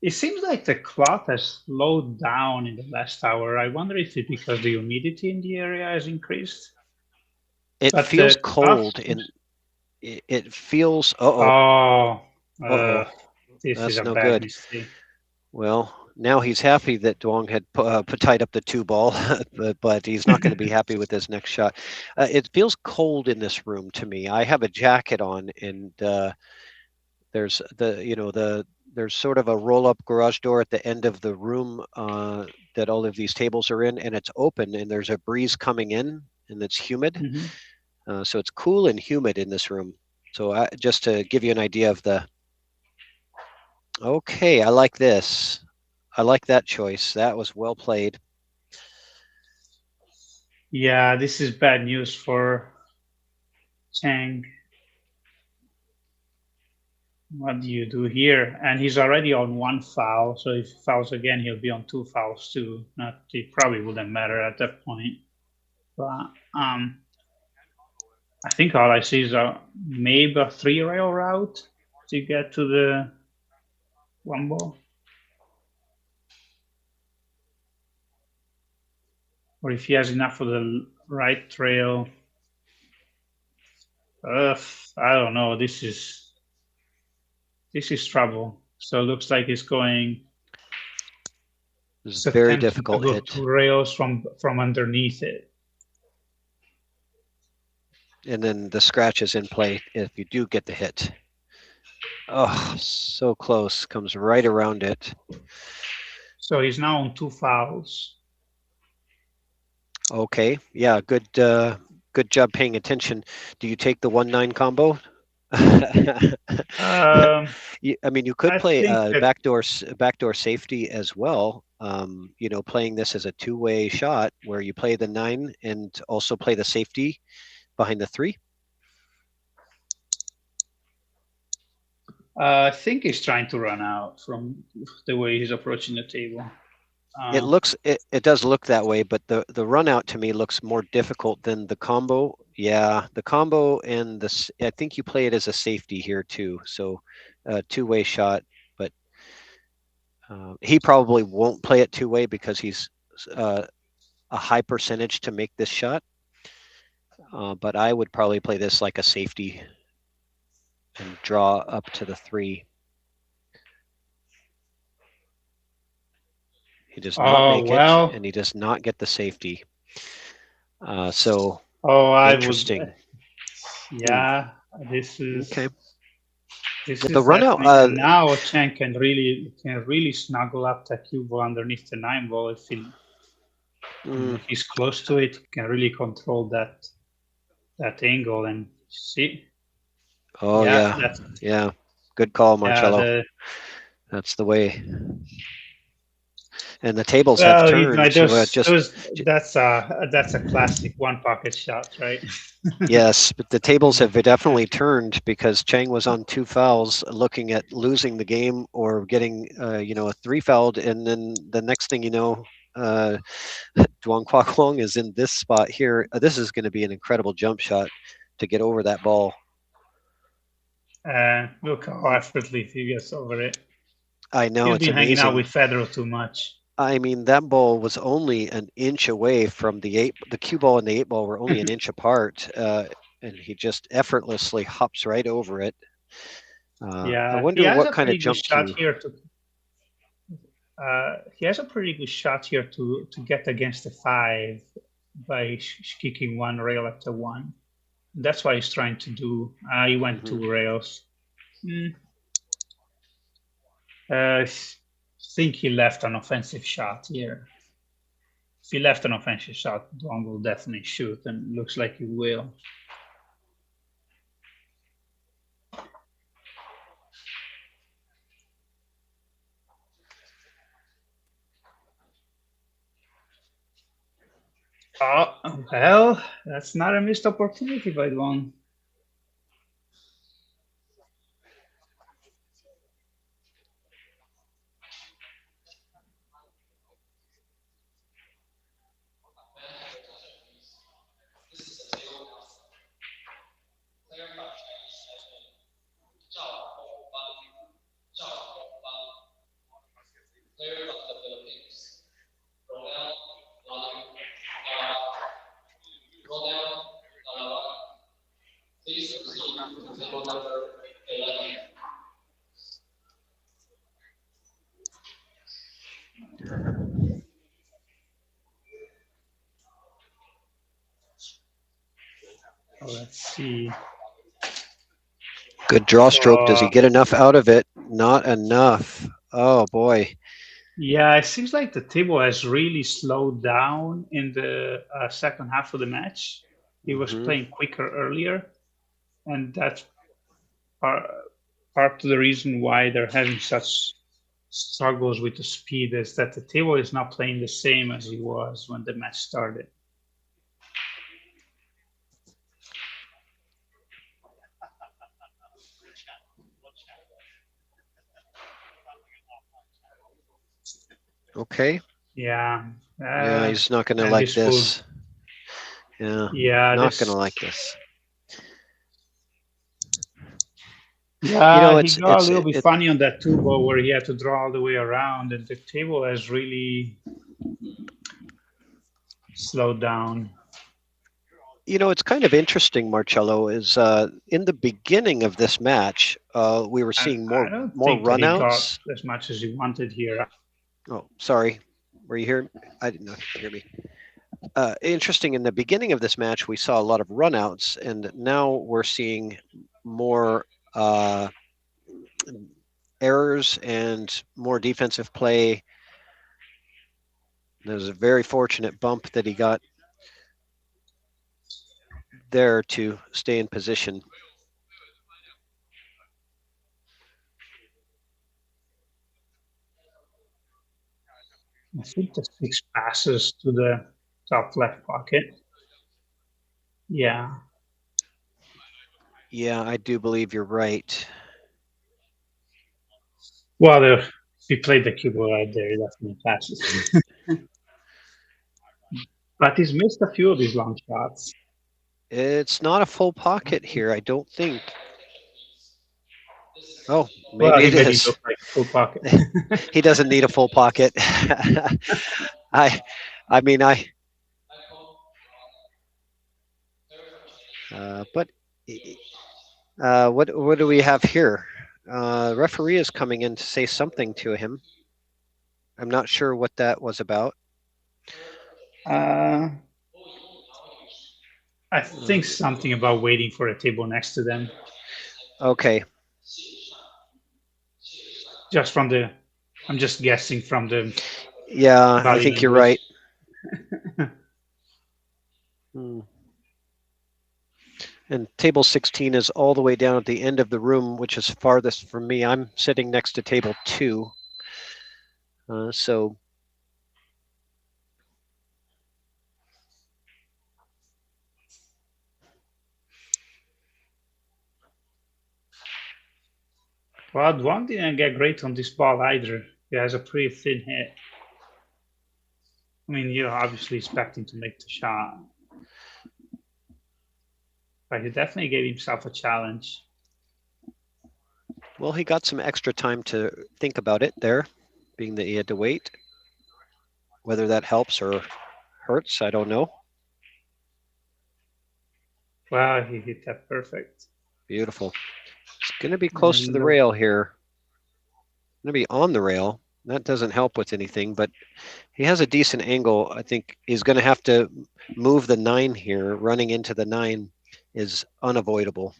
It seems like the clock has slowed down in the last hour. I wonder if it's because the humidity in the area has increased. It But feels cold, and it feels. This That's is a no bad good. mistake. Well, now he's happy that Duong had tied up the 2 ball, but he's not going to be happy with his next shot. It feels cold in this room to me. I have a jacket on, and there's there's sort of a roll-up garage door at the end of the room that all of these tables are in, and it's open, and there's a breeze coming in, and it's humid. Mm-hmm. So it's cool and humid in this room. So just to give you an idea of the. Okay, I like this. I like that choice. That was well played. Yeah, this is bad news for Chang. What do you do here? And he's already on 1 foul, so if he fouls again, he'll be on 2 fouls too. It probably wouldn't matter at that point. But I think all I see is maybe a 3-rail route to get to the 1 ball. Or if he has enough of the right trail. I don't know. This is trouble. So it looks like it's going. It's very difficult to go hit. 2 rails from underneath it. And then the scratch is in play if you do get the hit. Oh, so close. Comes right around it. So he's now on 2 fouls. Okay. Yeah. Good job paying attention. Do you take the 1-9 combo? I mean, you could play backdoor safety as well. Playing this as a 2-way shot where you play the 9 and also play the safety behind the 3. I think he's trying to run out from the way he's approaching the table. It does look that way, but the run out to me looks more difficult than the combo. Yeah, the combo and I think you play it as a safety here too. So 2-way shot, but he probably won't play it 2-way because he's a high percentage to make this shot. But I would probably play this like a safety and draw up to the 3. He does not make it, and he does not get the safety. Interesting. Yeah, this is okay. This but is the run out now Chang can really snuggle up that cue ball underneath the 9 ball if he's close to it. He can really control that angle and see. Oh yeah. Good call, Marcello. That's the way. And the tables have turned. That's a classic 1 pocket shot, right? Yes, but the tables have definitely turned because Chang was on 2 fouls, looking at losing the game or getting a 3 fouled, and then the next thing you know, Duong Kwok is in this spot here. This is going to be an incredible jump shot to get over that ball. Look how effortlessly he gets over it. I know. He's it's been amazing. hanging out with Federer too much. I mean, that ball was only an inch away from the cue ball and the 8 ball were only an inch apart, and he just effortlessly hops right over it. I wonder what kind of jump shot here he has a pretty good shot here to get against the 5 by kicking 1 rail after 1. That's what he's trying to do. He went to rails. I think he left an offensive shot here. If he left an offensive shot, DUONG will definitely shoot, and it looks like he will. Oh, well, that's not a missed opportunity by DUONG. Let's see. Good draw stroke. Does he get enough out of it? Not enough. Oh boy. Yeah, it seems like the table has really slowed down in the second half of the match. He was playing quicker earlier, and that's part of the reason why they're having such struggles with the speed, is that the table is not playing the same as it was when the match started. Okay. Yeah. Yeah, he's not going to like this. Yeah, not going to like this. Yeah, he got a little bit funny on that two ball where he had to draw all the way around, and the table has really slowed down. You know, it's kind of interesting, Marcello, is in the beginning of this match, we were seeing more runouts. As much as he wanted here. Oh, sorry. Were you here? I didn't know if you could hear me. Interesting, in the beginning of this match, we saw a lot of runouts, and now we're seeing more errors and more defensive play. There's a very fortunate bump that he got there to stay in position. I think the 6 passes to the top left pocket. Yeah. Yeah, I do believe you're right. Well, if he played the cube right there, he definitely passes. But he's missed a few of his long shots. It's not a full pocket here, I don't think. Oh, maybe it is. Like a full pocket. He doesn't need a full pocket. What do we have here? Referee is coming in to say something to him. I'm not sure what that was about. I think something about waiting for a table next to them. Okay. Just from the, I'm just guessing from the. Yeah, I think you're right. And table 16 is all the way down at the end of the room, which is farthest from me. I'm sitting next to table 2. So. Well, DUONG didn't get great on this ball either. He has a pretty thin hit. I mean, you're obviously expecting to make the shot. But he definitely gave himself a challenge. Well, he got some extra time to think about it there, being that he had to wait. Whether that helps or hurts, I don't know. Well, he hit that perfect. Beautiful. It's going to be close to the rail here. Going to be on the rail. That doesn't help with anything, but he has a decent angle. I think he's going to have to move the 9 here, running into the 9. is unavoidable.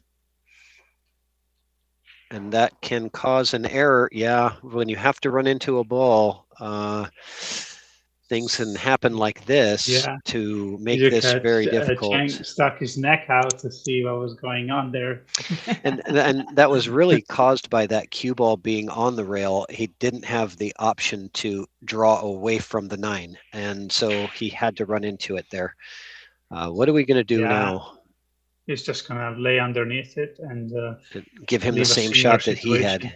And that can cause an error. Yeah, when you have to run into a ball, things can happen like this to make this very difficult. Chang stuck his neck out to see what was going on there. and that was really caused by that cue ball being on the rail. He didn't have the option to draw away from the 9, and so he had to run into it there. What are we going to do now? He's just going to lay underneath it and give him the same shot that he had.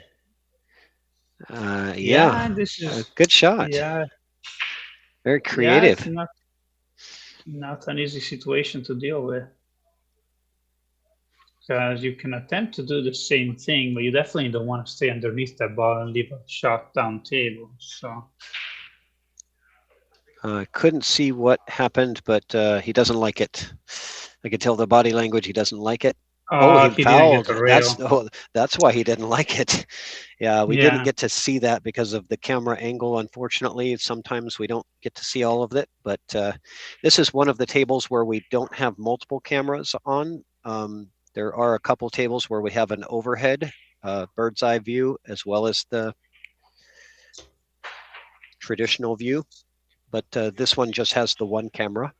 This is a good shot. Yeah, very creative. It's not an easy situation to deal with, because you can attempt to do the same thing, but you definitely don't want to stay underneath that ball and leave a shot down table. So couldn't see what happened, but he doesn't like it. I could tell the body language. He doesn't like it. He fouled. That's why he didn't like it. Yeah, we didn't get to see that because of the camera angle. Unfortunately, sometimes we don't get to see all of it. But this is one of the tables where we don't have multiple cameras on. There are a couple tables where we have an overhead bird's eye view, as well as the traditional view. But this one just has the one camera.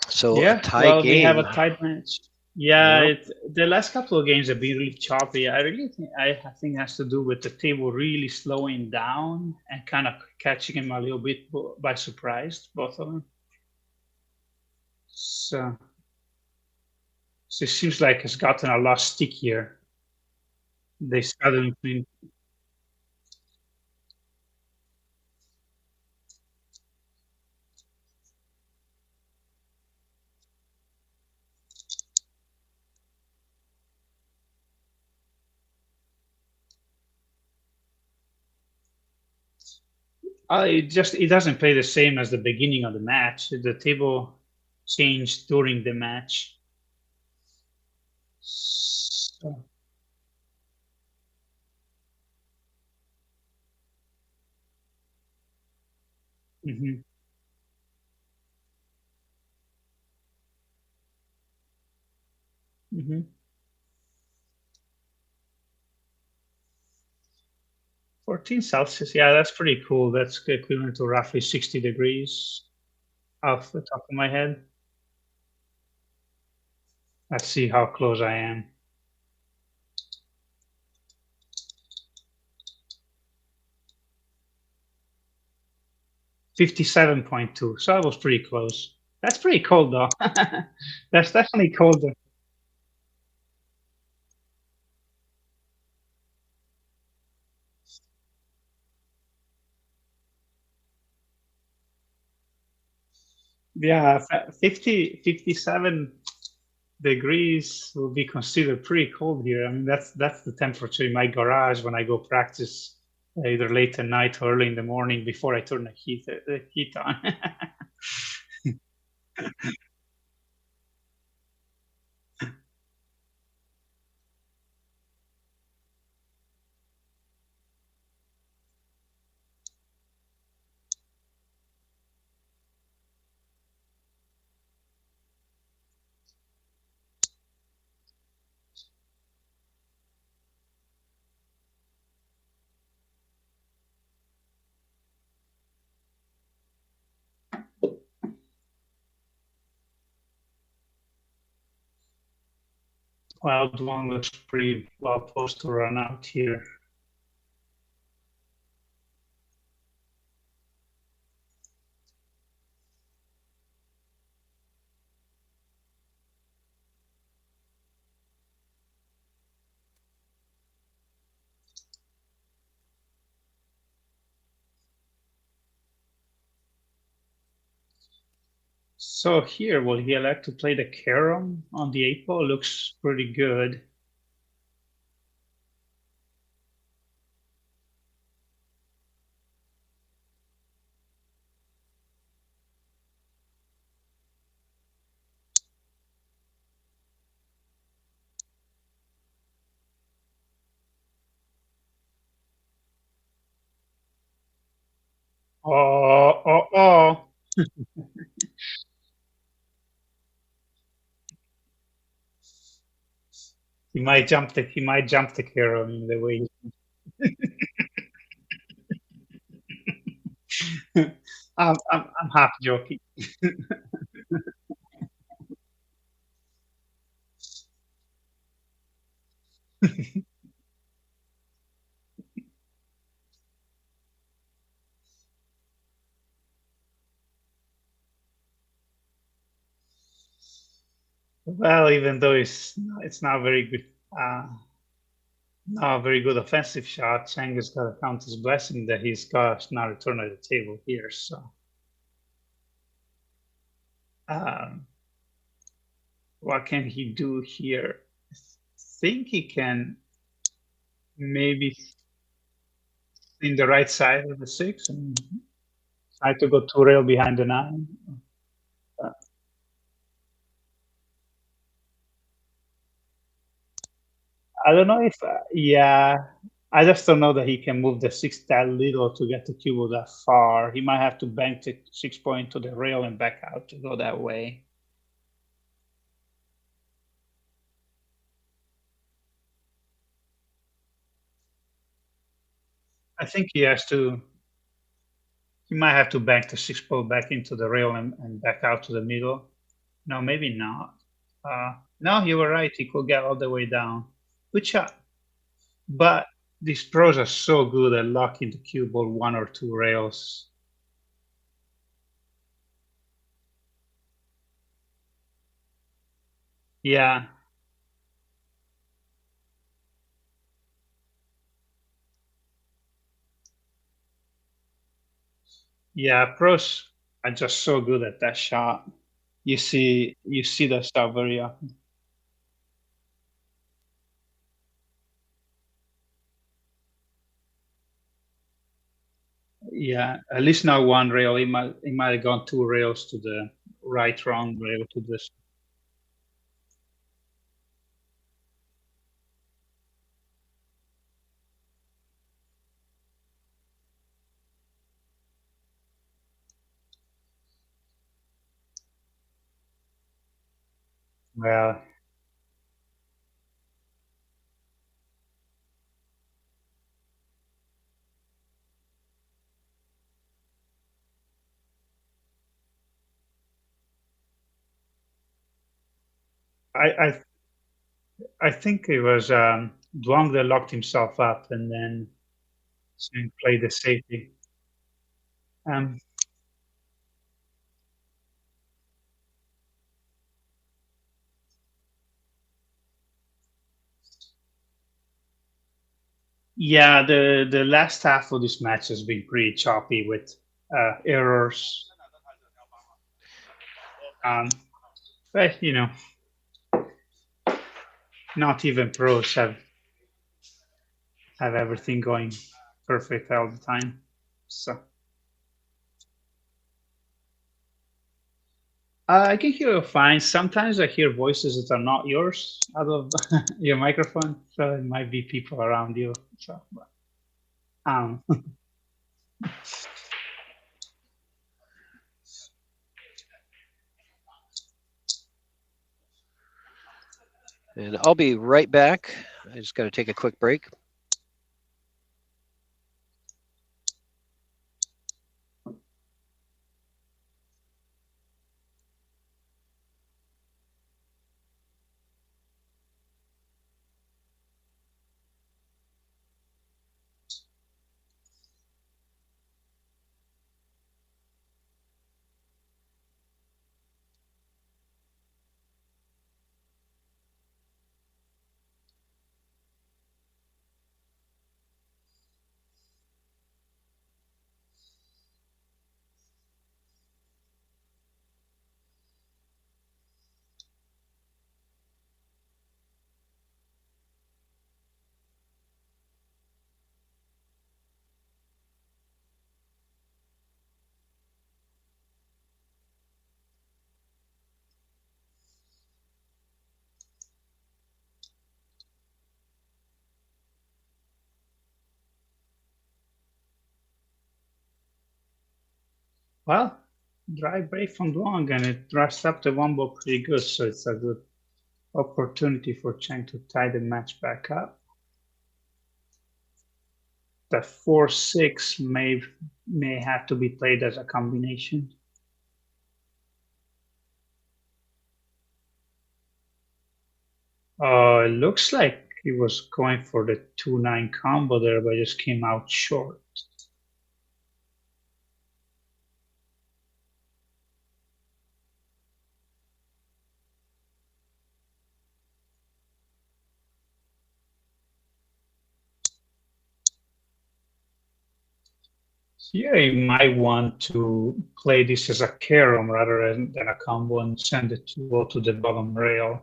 So a tie game. We have a tight match. The last couple of games have been really choppy. I think it has to do with the table really slowing down and kind of catching him a little bit by surprise, both of them. So it seems like it's gotten a lot stickier. They suddenly. It doesn't play the same as the beginning of the match. The table changed during the match. So. Mm-hmm. Mm-hmm. 14 Celsius, that's pretty cool. That's equivalent to roughly 60 degrees off the top of my head. Let's see how close I am. $57.2, so I was pretty close. That's pretty cold, though. That's definitely colder. Yeah, 57 degrees will be considered pretty cold here. I mean, that's the temperature in my garage when I go practice either late at night or early in the morning before I turn the heat on. Well, DUONG looks pretty well posed to run out here. So here, will he elect to play the carom on the 8 ball? Looks pretty good. Oh. He might jump the Carol in the way. I'm half joking. Well, even though it's not very good, not a very good offensive shot, Chang has got to count his blessing that he's got now return at the table here. So, what can he do here? I think he can maybe in the right side of the 6 and try to go 2 rail behind the 9. I don't know if, yeah, I just don't know that he can move the 6 that little to get the cube that far. He might have to bank the 6 point to the rail and back out to go that way. I think he might have to bank the 6 point back into the rail and back out to the middle. No, maybe not. No, you were right. He could get all the way down. Good shot. But these pros are so good at locking the cue ball 1 or 2 rails. Yeah. Yeah, pros are just so good at that shot. You see that stuff very often. Yeah, at least now 1 rail. He might have gone 2 rails to the right, wrong rail to this. Well, I think it was Duong that locked himself up and then Chang played the safety. Yeah, the last half of this match has been pretty choppy with errors. But you know, not even pros have everything going perfect all the time. So I can hear you fine. Sometimes I hear voices that are not yours out of your microphone, so it might be people around you. So, um, And I'll be right back. I just got to take a quick break. well, dry break from Duong and it dressed up the one ball pretty good, so it's a good opportunity for Chang to tie the match back up. The 4-6 may have to be played as a combination. It looks like he was going for the 2-9 combo there, but just came out short. Here you might want to play this as a carom rather than a combo and send it to the bottom rail.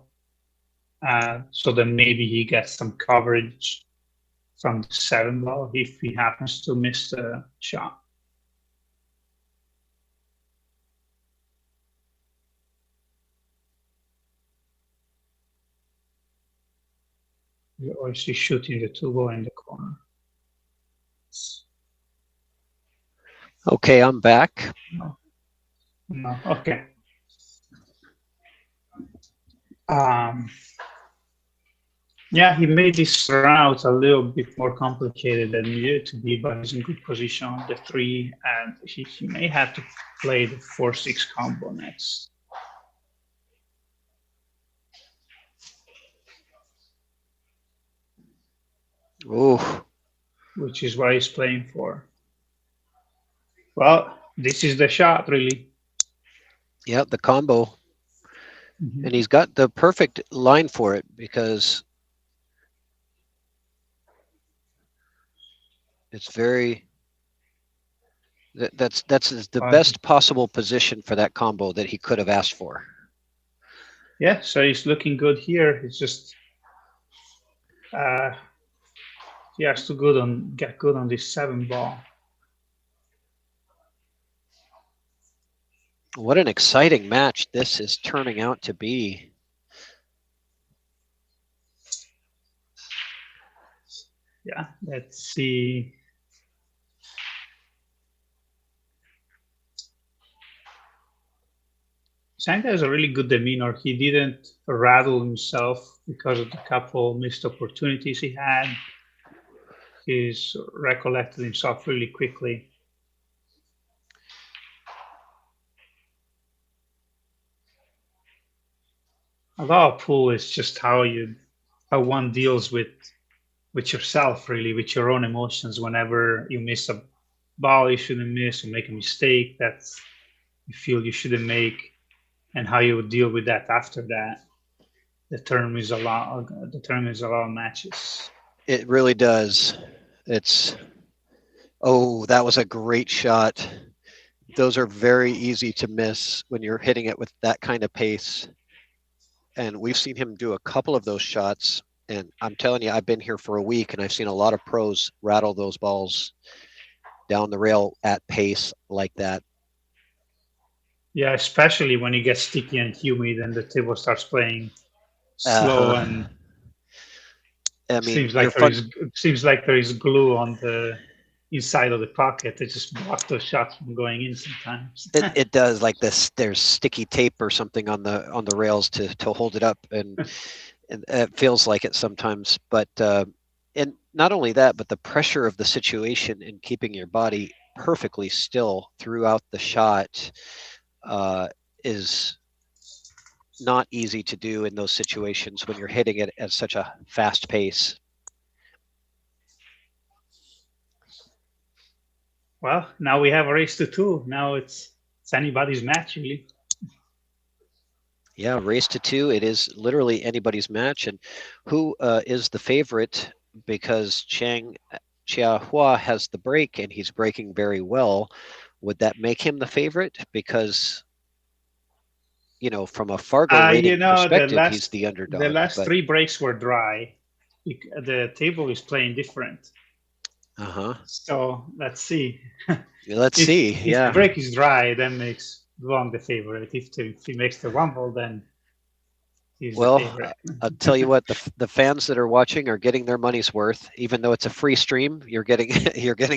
So that maybe he gets some coverage from the 7 ball if he happens to miss the shot. Or is he shooting the 2 ball in the corner? Okay, I'm back. No. Okay. Yeah, he made this route a little bit more complicated than needed to be, but he's in good position on the 3, and he may have to play the 4-6 combo next. Ooh. Which is what he's playing for. Well, this is the shot, really. Yeah, the combo. Mm-hmm. And he's got the perfect line for it because it's very... That's the best possible position for that combo that he could have asked for. Yeah, so he's looking good here. It's just... he has to get good on this 7 ball. What an exciting match this is turning out to be. Yeah, let's see. Chang has a really good demeanor. He didn't rattle himself because of the couple missed opportunities he had. He's recollected himself really quickly. A lot of pool is just how one deals with yourself, really, with your own emotions. Whenever you miss a ball you shouldn't miss or make a mistake that you feel you shouldn't make, and how you would deal with that after that, determines a lot of matches. It really does. It's, oh, that was a great shot. Those are very easy to miss when you're hitting it with that kind of pace. And we've seen him do a couple of those shots. And I'm telling you, I've been here for a week and I've seen a lot of pros rattle those balls down the rail at pace like that. Yeah, especially when it gets sticky and humid and the table starts playing slow and I mean, seems like there is glue on the inside of the pocket that just blocks those shots from going in sometimes. It does, like this. There's sticky tape or something on the rails to hold it up, and it feels like it sometimes. But and not only that, but the pressure of the situation and keeping your body perfectly still throughout the shot is not easy to do in those situations when you're hitting it at such a fast pace. Well, now we have a race to 2. Now it's anybody's match, really. Yeah, race to 2. It is literally anybody's match. And who is the favorite? Because Chang Chia has the break and he's breaking very well. Would that make him the favorite? Because, you know, from a Fargo rating perspective, he's the underdog. The last 3 breaks were dry. The table is playing different. So let's see. Let's see. If Yeah. the break is dry, then makes DUONG the favorite. If he makes the 1 ball, then he's the favorite. I'll tell you what, the fans that are watching are getting their money's worth. Even though it's a free stream, you're getting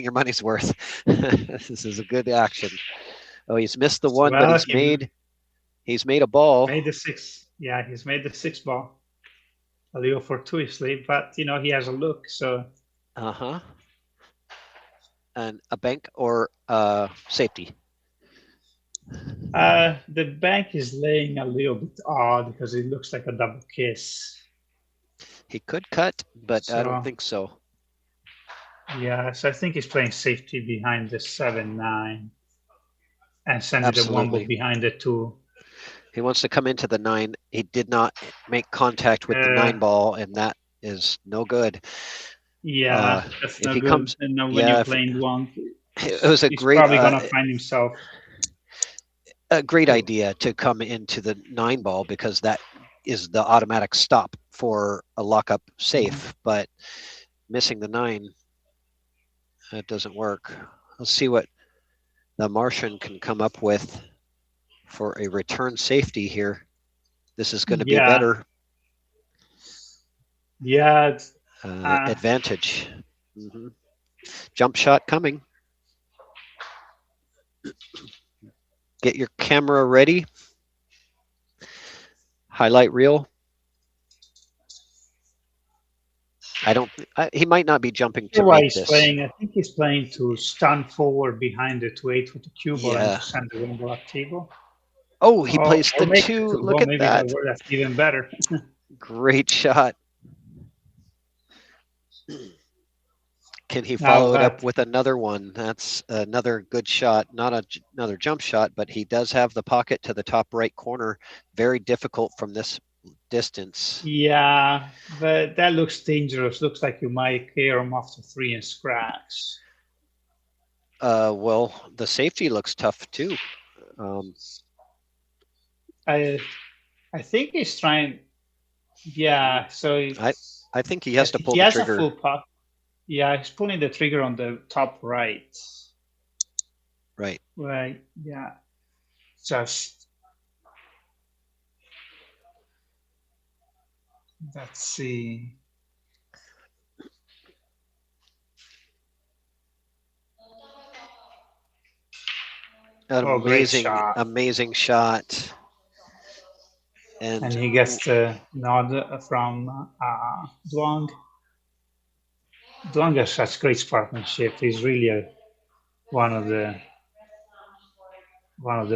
your money's worth. This is a good action. Oh, he's missed the 1, but he's made a ball. Made the 6. Yeah, he's made the 6 ball. a little fortuitously, but you know, he has a look, so. Uh-huh. And a bank or safety? The bank is laying a little bit odd because it looks like a double kiss. He could cut, but I don't So- think so. Yeah, so I think he's playing safety behind the 7-9 and sending the Absolutely. womble behind the 2. He wants to come into the 9. He did not make contact with the 9 ball, and that is no good. Yeah, that's if no he good. comes- And when yeah, you're if- playing DUONG, It was a he's great, probably gonna find himself. a great idea to come into the 9 ball because that is the automatic stop for a lockup safe, but missing the 9, that doesn't work. Let's see what the Martian can come up with for a return safety here. This is going to be better. Yeah. It's, advantage. Mm-hmm. Jump shot coming. Get your camera ready. Highlight reel. He might not be jumping to why make he's this. playing. I think he's playing to stand forward behind the 2-8 with the cue ball and to send the womble up table. Oh, he plays the make 2. the Look at maybe that. That's even better. Great shot. Can he follow it up with another one? That's another good shot. Not another jump shot, but he does have the pocket to the top right corner. Very difficult from this distance. Yeah, but that looks dangerous. Looks like you might clear him off to 3 and scratch. Well, the safety looks tough too. I think he's trying. Yeah, so I think he has to pull he the has trigger. A full pop. Yeah, he's pulling the trigger on the top right. Right. Right. Yeah. Just. Let's see. Amazing shot. And he gets the nod from DUONG. DUONG has such great sportsmanship. He's really one of the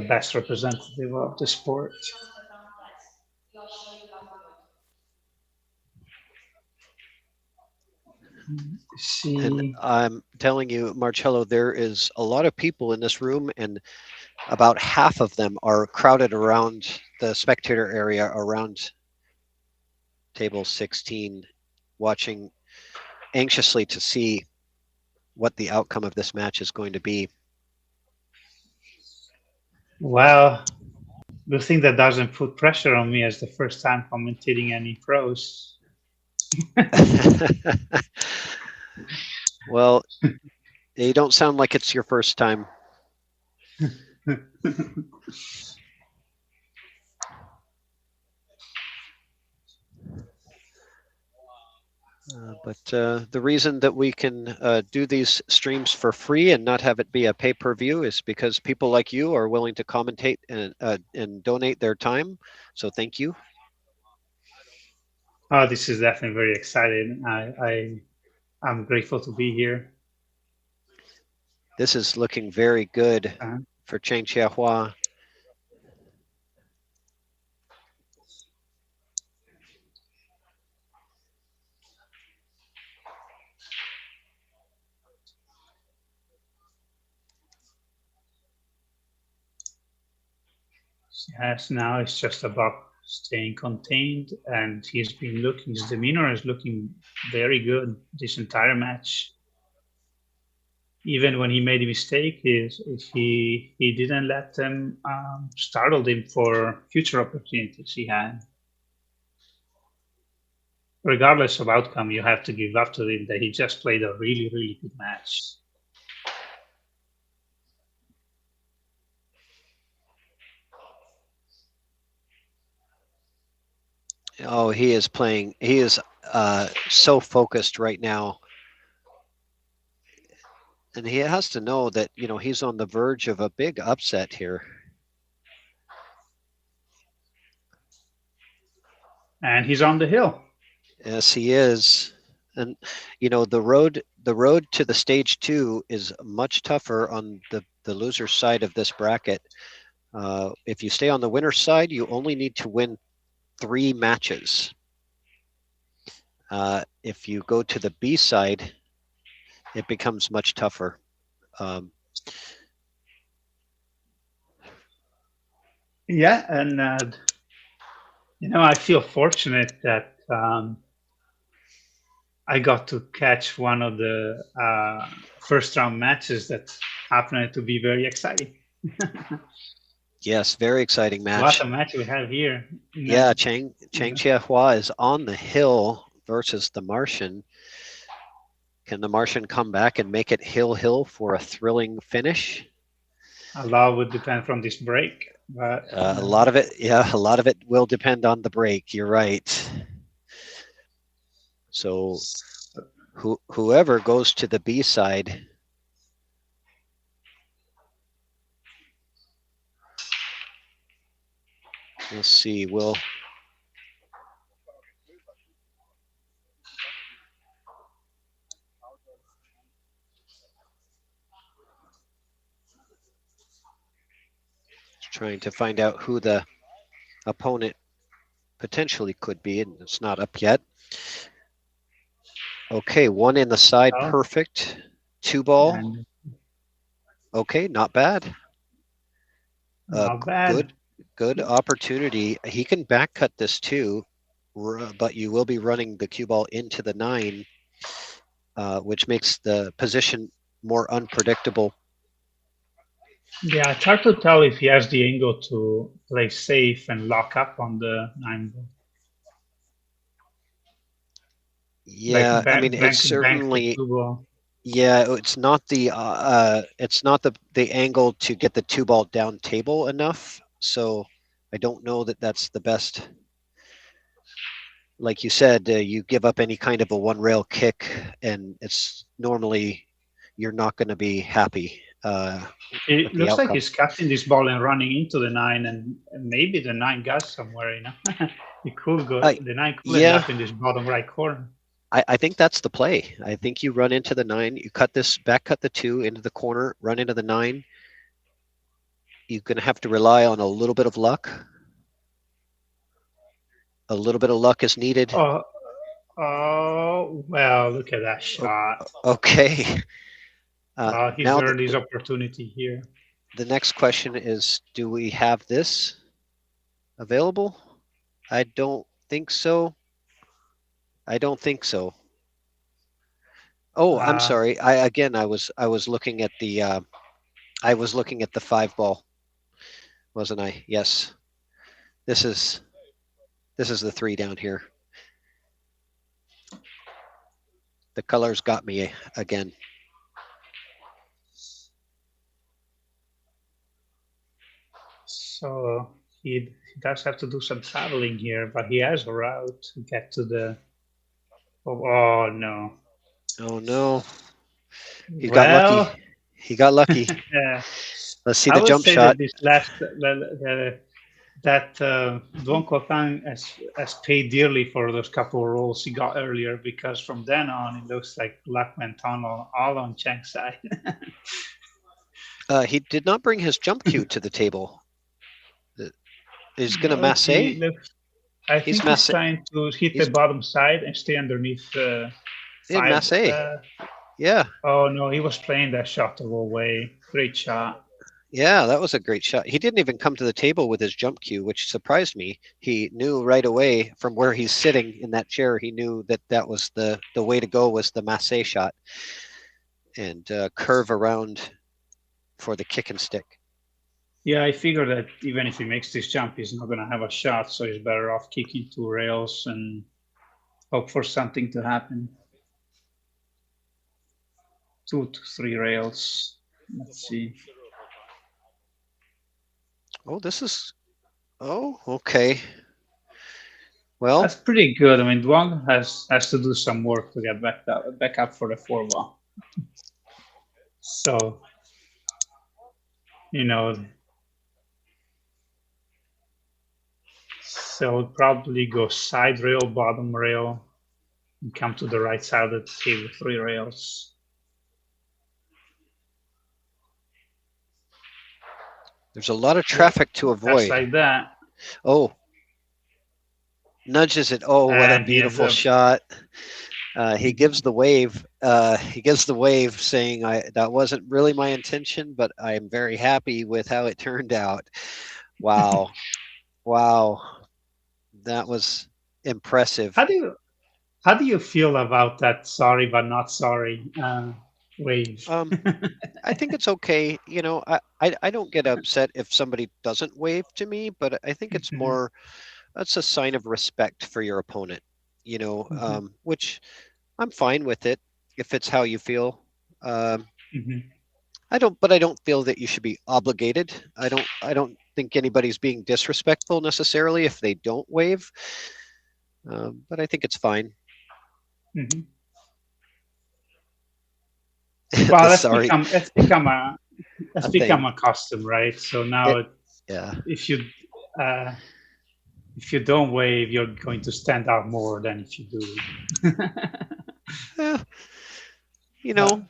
best representative of the sport. And I'm telling you, Marcello, there is a lot of people in this room, and about half of them are crowded around the spectator area around table 16, watching anxiously to see what the outcome of this match is going to be. Well, the thing that doesn't put pressure on me is the first time commentating any pros. Well, you don't sound like it's your first time. But the reason that we can do these streams for free and not have it be a pay-per-view is because people like you are willing to commentate and donate their time. So thank you. Oh, this is definitely very exciting. I'm grateful to be here. This is looking very good for Chang Chiahua. Yes, now it's just about staying contained, and his demeanor is looking very good this entire match. Even when he made a mistake, he didn't let them startle him for future opportunities he had. Regardless of outcome, you have to give up to him that he just played a really, really good match. Oh, he is playing. He is so focused right now. And he has to know that, you know, he's on the verge of a big upset here. And he's on the hill. Yes, he is. And you know, the road to the stage 2 is much tougher on the loser's side of this bracket. If you stay on the winner's side, you only need to win 3 matches. If you go to the B side, it becomes much tougher. Yeah, and you know, I feel fortunate that I got to catch one of the first round matches that happened to be very exciting. Yes, very exciting match. What a match we have here. Yeah, Chang Chia-Hua is on the hill versus the Martian. Can the Martian come back and make it hill for a thrilling finish? A lot would depend from this break. But, a lot of it will depend on the break. You're right. So whoever goes to the B side, we'll see. We'll trying to find out who the opponent potentially could be, and it's not up yet. Okay, 1 in the side, perfect. 2 ball. Okay, not bad. Not bad. Good opportunity. He can back cut this too, but you will be running the cue ball into the 9, which makes the position more unpredictable. Yeah, it's hard to tell if he has the angle to play safe and lock up on the 9 ball. Yeah, I mean, it's certainly. Yeah, it's not the angle to get the 2 ball down table enough. So I don't know that that's the best. Like you said, you give up any kind of a 1 rail kick, and it's normally you're not going to be happy. It looks like he's catching this ball and running into the 9, and maybe the 9 got somewhere. You know, he could go. The 9 could end up in this bottom right corner. I think that's the play. I think you run into the 9, you cut the 2 into the corner, run into the 9. You're going to have to rely on a little bit of luck. A little bit of luck is needed. Oh well, look at that shot. Okay. He's earned his opportunity here. The next question is, do we have this available? I don't think so. Oh, I'm sorry. I was looking at the 5 ball, wasn't I? Yes. This is the 3 down here. The colors got me again. So he does have to do some traveling here, but he has a route to get to the. Oh no! Oh no! He got lucky. He got lucky. Yeah. Let's see the jump shot. That DUONG has paid dearly for those couple of rolls he got earlier, because from then on it looks like luck went on all on Chang's side. He did not bring his jump cue to the table. He's going to masse. I think he's trying to hit the bottom side and stay underneath 5. Masse. Yeah. Oh no, he was playing that shot the whole way. Great shot. Yeah, that was a great shot. He didn't even come to the table with his jump cue, which surprised me. He knew right away from where he's sitting in that chair. He knew that was the way to go, was the masse shot, and curve around for the kick and stick. Yeah, I figure that even if he makes this jump, he's not going to have a shot, so he's better off kicking 2 rails and hope for something to happen. 2 to 3 rails. Let's see. Oh, okay. Well, that's pretty good. I mean, DUONG has to do some work to get back up for the 4 ball. So, you know, so probably go side rail, bottom rail, and come to the right side of the table, 3 rails. There's a lot of traffic to Just avoid. like that. Oh, nudges it. Oh, what a And he ends beautiful up- shot. He gives the wave. He gives the wave saying, that wasn't really my intention, but I'm very happy with how it turned out. Wow. Wow. That was impressive. How do you feel about that sorry but not sorry wave? I think it's okay. You know, I don't get upset if somebody doesn't wave to me, but I think it's more, that's a sign of respect for your opponent, you know, which I'm fine with it if it's how you feel. I don't feel that you should be obligated. I don't think anybody's being disrespectful necessarily if they don't wave. But I think it's fine. Well, that's become a custom, right? So now, if you don't wave, you're going to stand out more than if you do. You know,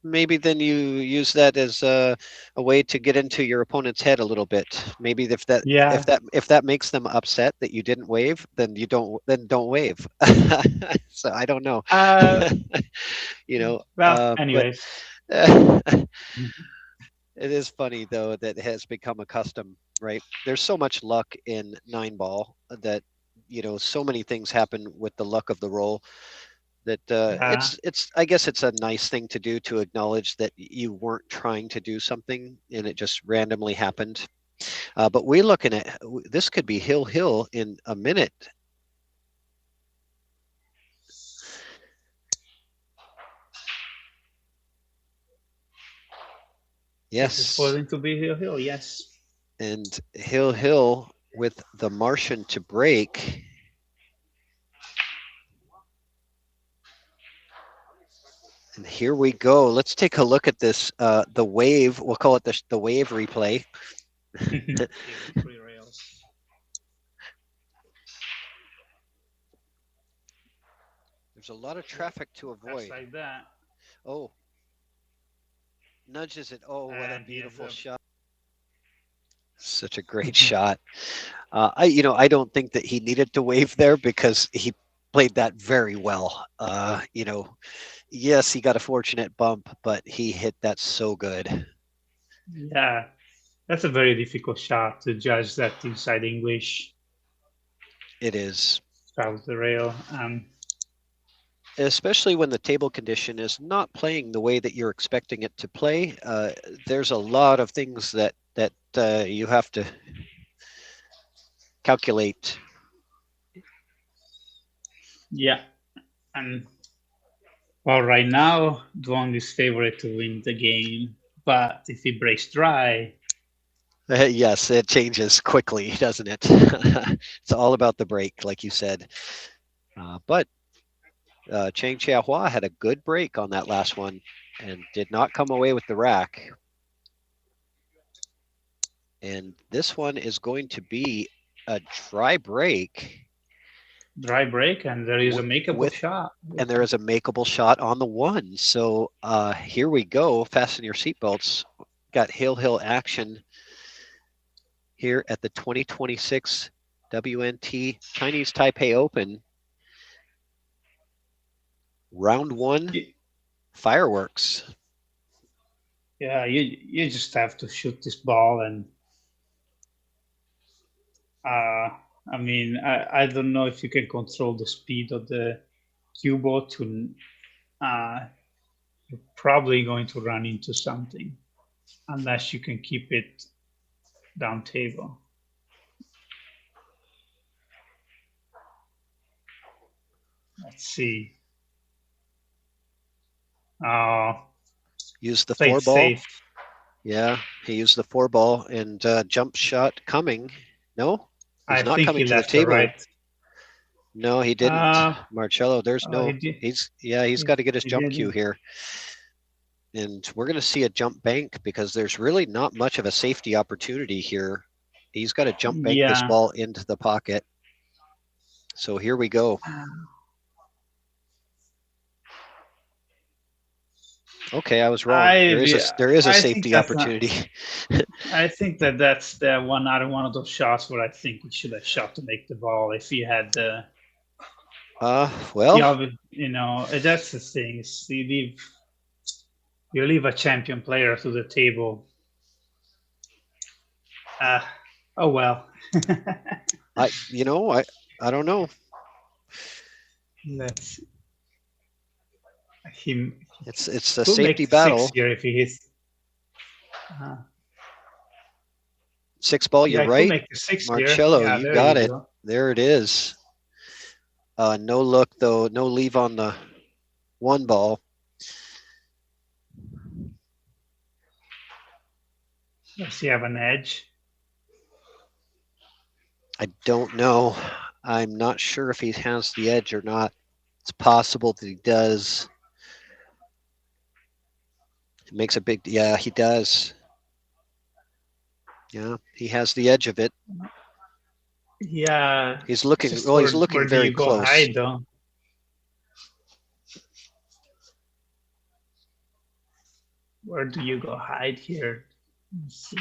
maybe then you use that as a way to get into your opponent's head a little bit. Maybe if that makes them upset that you didn't wave, then don't wave. So I don't know. You know. Well, anyways. It is funny though that it has become a custom, right? There's so much luck in 9-ball that, you know, so many things happen with the luck of the roll that it's I guess it's a nice thing to do, to acknowledge that you weren't trying to do something and it just randomly happened. But we're looking at, this could be hill in a minute. Yes. It's going to be hill, yes. And hill with the Martian to break. And here we go. Let's take a look at this. The wave, we'll call it the wave replay. There's a lot of traffic to avoid. Just like that. Oh. Nudges it. Oh, what a beautiful shot. Such a great shot. I don't think that he needed to wave there because he played that very well. You know, yes, he got a fortunate bump, but he hit that so good. Yeah, that's a very difficult shot to judge that inside English. It is. Travels the rail. Especially when the table condition is not playing the way that you're expecting it to play. There's a lot of things that you have to calculate. Yeah, and well, right now Duong is favorite to win the game, but if he breaks dry, yes, it changes quickly, doesn't it? It's all about the break, like you said. But Chang Chia-Hua had a good break on that last one and did not come away with the rack. And this one is going to be a dry break. Dry break, and there is a makeable shot. And there is a makeable shot on the one. So here we go. Fasten your seatbelts. Got hill action here at the 2026 WNT Chinese Taipei Open. Round one, fireworks. Yeah, you just have to shoot this ball, and I mean, I don't know if you can control the speed of the Q-ball to. You're probably going to run into something unless you can keep it down table. Let's see. Use the 4-ball. Safe. Yeah, he used the 4-ball and jump shot coming. No, he's not coming to the table. Right. No, he didn't. Marcello, there's no. He's got to get his jump cue here. And we're going to see a jump bank because there's really not much of a safety opportunity here. He's got to jump bank this ball into the pocket. So here we go. Okay, I was wrong. There is a I think safety that's not- opportunity. I think that's the one of those shots where I think he should have shot to make the ball if he had the. Well, you know, that's the thing. You leave a champion player to the table. Oh well. I don't know. Let's him. It's a Could safety make battle. 6 here if he hits. 6 ball, you're Yeah, right. make the 6 Marcello, here. Yeah, you there got you it. go. There it is. No look though, no leave on the 1 ball. Does he have an edge? I don't know. I'm not sure if he has the edge or not. It's possible that he does. It makes a big, yeah, he does. Yeah, he has the edge of it. Yeah. He's looking, Just well, he's where looking do very you go close. hide, though? Where do you go hide here? Let's see.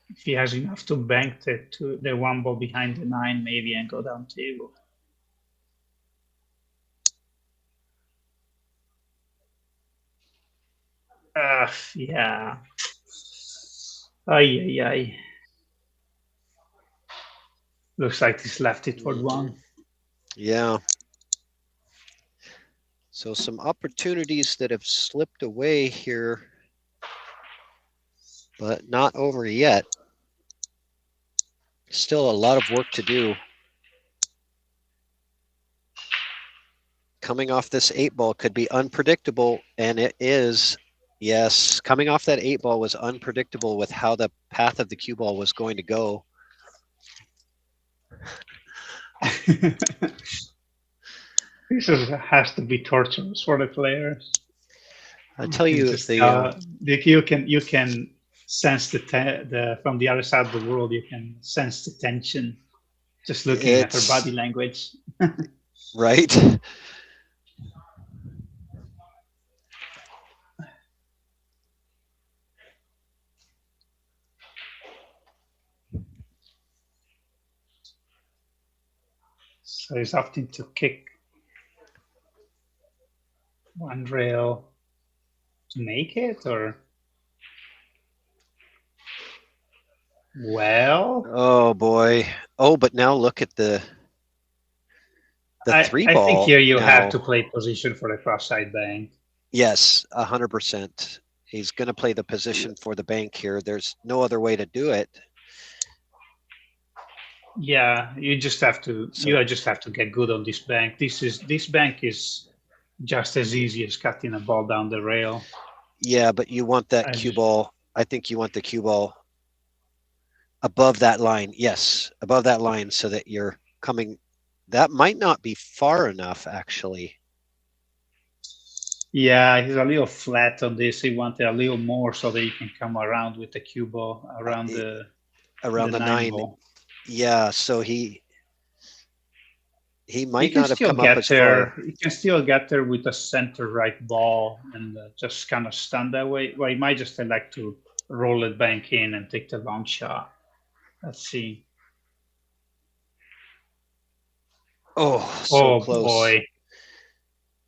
If he has enough to bank the 1 ball behind the 9, maybe, and go down table. Yeah. Ay. Looks like he's left it for 1. Yeah. So some opportunities that have slipped away here, but not over yet. Still a lot of work to do. Coming off this 8 ball could be unpredictable, and it is. Yes, coming off that 8 ball was unpredictable with how the path of the cue ball was going to go. This has to be torturous for the players. I tell you, you can sense the from the other side of the world. You can sense the tension just looking at her body language. Right. So he's opting to kick 1 rail to make it, or well. Oh boy. Oh, but now look at the 3 ball. I think here you now. have to play position for the cross-side bank. Yes, 100%. He's going to play the position for the bank here. There's no other way to do it. Yeah, you just have to. You just have to get good on this bank. This bank is just as easy as cutting a ball down the rail. Yeah, but you want that cue ball. I think you want the cue ball above that line. Yes, above that line, so that you're coming. That might not be far enough, actually. Yeah, he's a little flat on this. He wanted a little more so that you can come around with the cue ball around the 9 ball. Yeah, so he might not have come up as there. far. He can still get there with a center right ball and just kind of stand that way. Well, he might just elect to roll it bank in and take the long shot. Let's see. Oh, so close. Boy.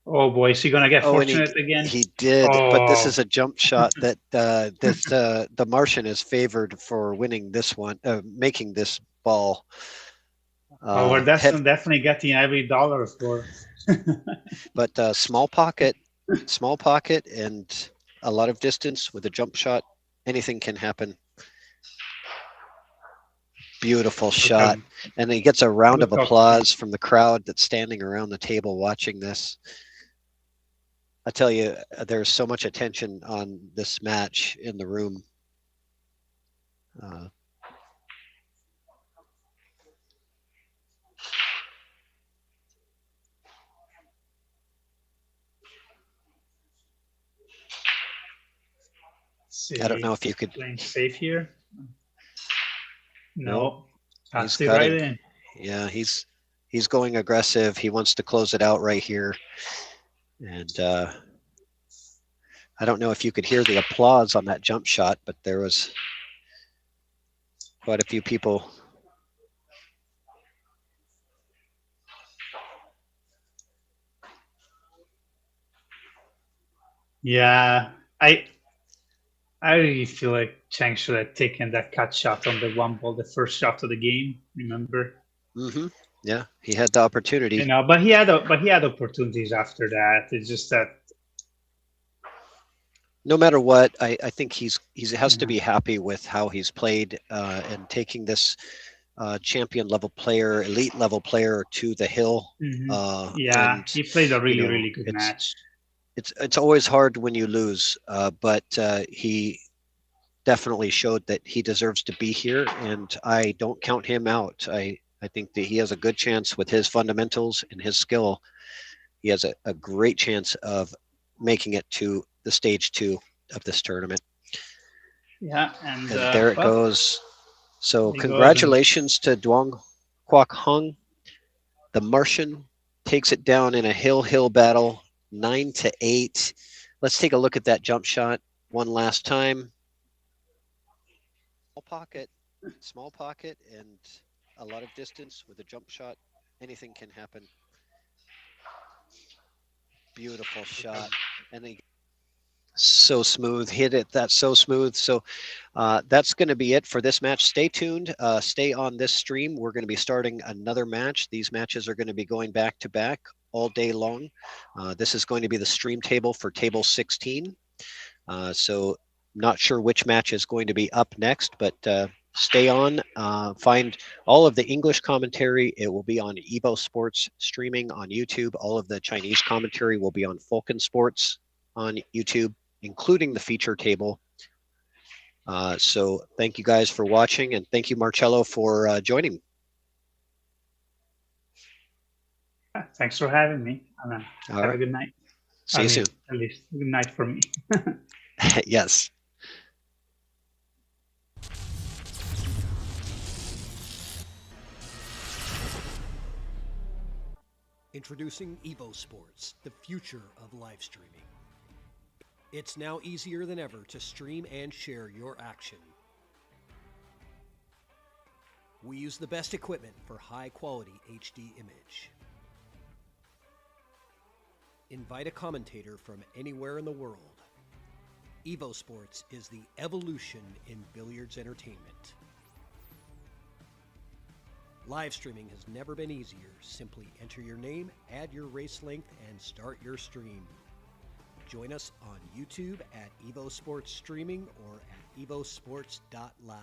Oh boy, is he gonna get fortunate again? He did, but this is a jump shot that the Martian is favored for winning this one, making this ball. We're definitely getting every dollar for. But small pocket, and a lot of distance with a jump shot. Anything can happen. Beautiful shot, and he gets a round of applause from the crowd that's standing around the table watching this. I tell you, there's so much attention on this match in the room. I don't know if you could playing safe here. No, he's right in. Yeah, he's going aggressive. He wants to close it out right here. And I don't know if you could hear the applause on that jump shot, but there was quite a few people. Yeah, I really feel like Chang should have taken that cut shot on the one ball, the first shot of the game. Remember? Yeah, he had the opportunity. You know, but he had opportunities after that. It's just that no matter what, I think he has to be happy with how he's played and taking this champion level player, elite level player to the hill. yeah, and, he played a really, you know, really good match. It's always hard when you lose, but he definitely showed that he deserves to be here, and I don't count him out. I think that he has a good chance with his fundamentals and his skill. He has a great chance of making it to the stage 2 of this tournament. Yeah, and there it goes. So there congratulations to DUONG QUOC HOANG. The Martian takes it down in a hill battle, 9-8. Let's take a look at that jump shot one last time. Small pocket, and a lot of distance with a jump shot. Anything can happen. Beautiful shot, and they so smooth, hit it. That's so smooth. So that's going to be it for this match. Stay tuned. Stay on this stream. We're going to be starting another match. These matches are going to be going back to back all day long. This is going to be the stream table for table 16. So not sure which match is going to be up next, but stay on. Find all of the English commentary. It will be on EvoSports Streaming on YouTube. All of the Chinese commentary will be on Falcon Sports on YouTube, including the feature table. So thank you guys for watching, and thank you, Marcello, for joining. Thanks for having me. Have a good night. See you soon. At least good night for me. Yes. Introducing EvoSports, the future of live streaming. It's now easier than ever to stream and share your action. We use the best equipment for high-quality HD image. Invite a commentator from anywhere in the world. EvoSports is the evolution in billiards entertainment. Live streaming has never been easier. Simply enter your name, add your race length, and start your stream. Join us on YouTube at EvoSports Streaming or at evosports.live.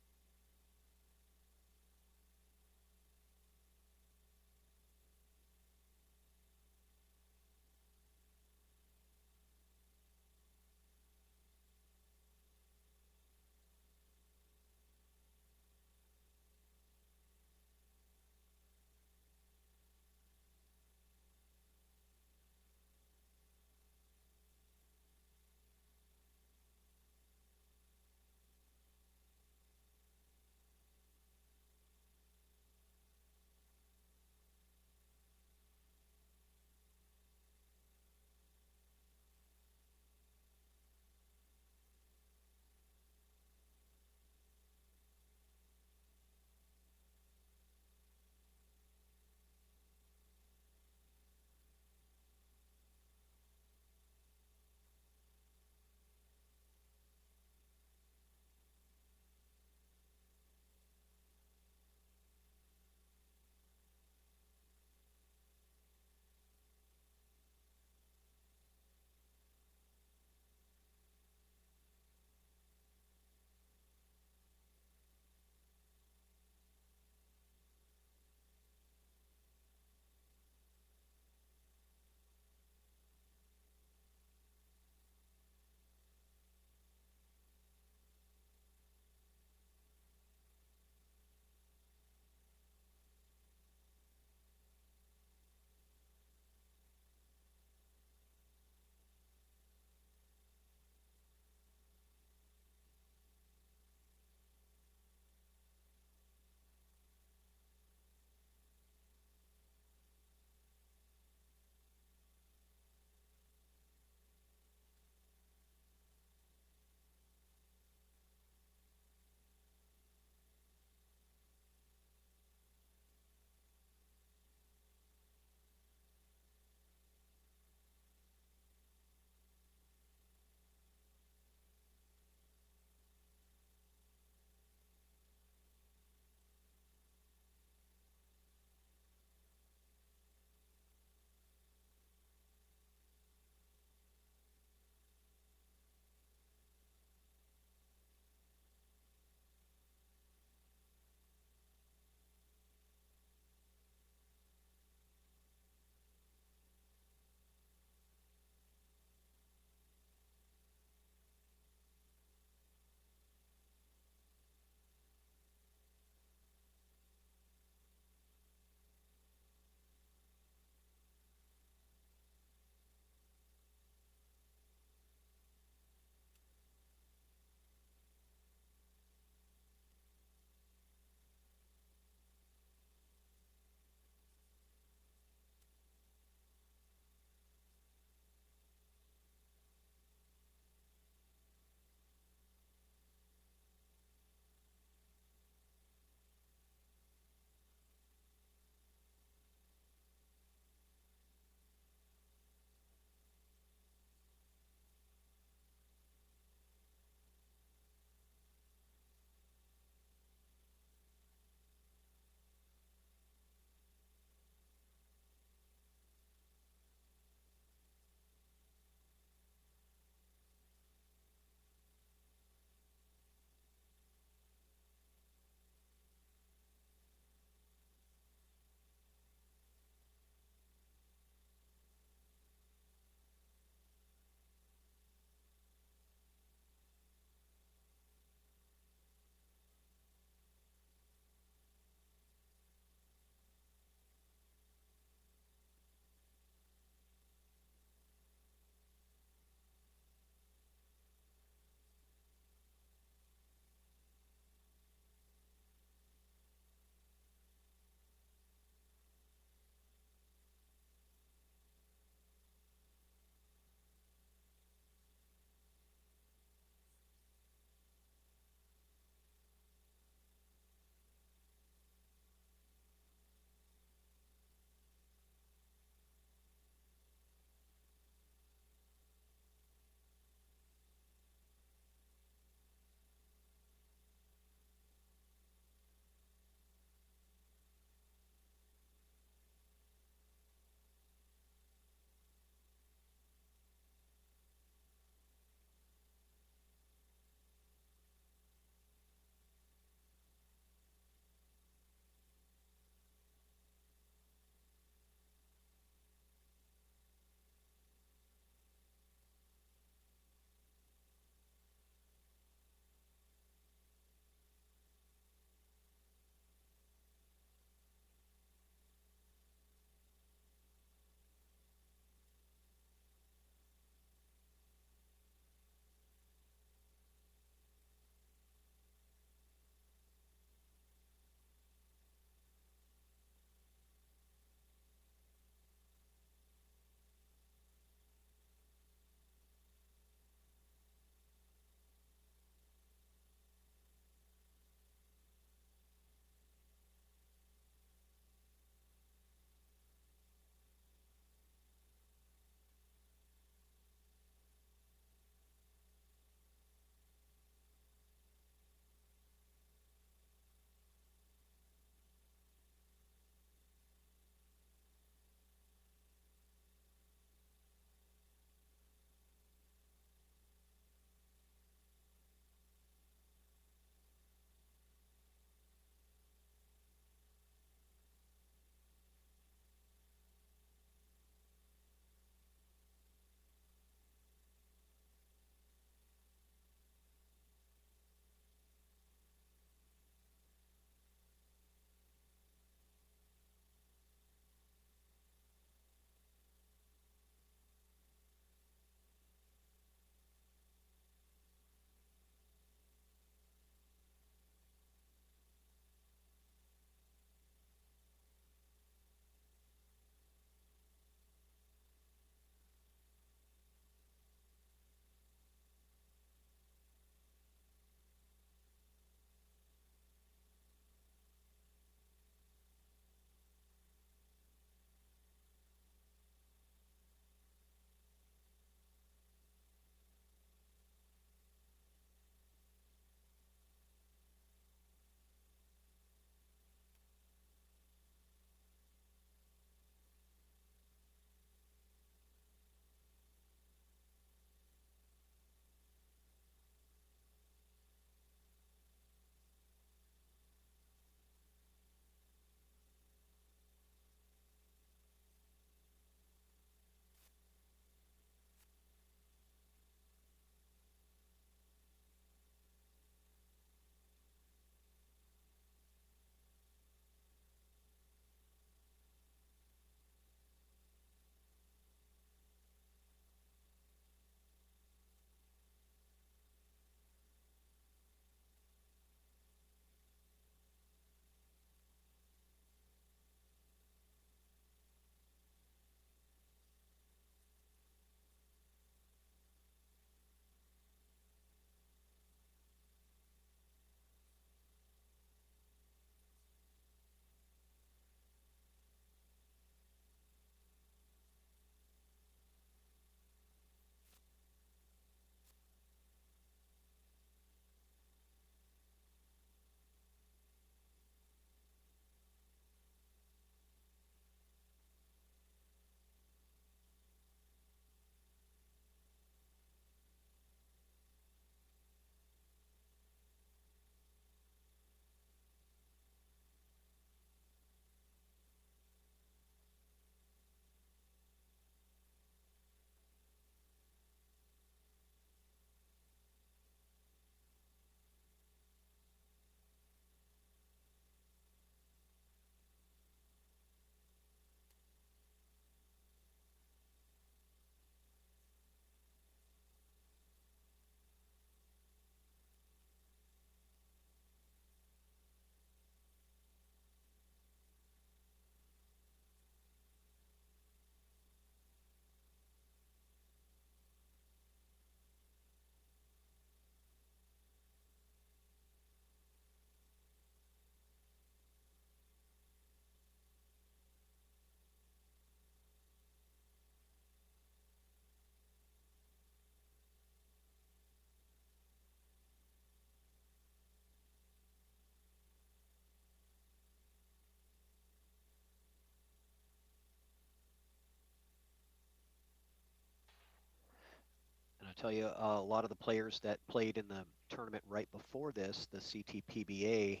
tell you, a lot of the players that played in the tournament right before this, the CTPBA,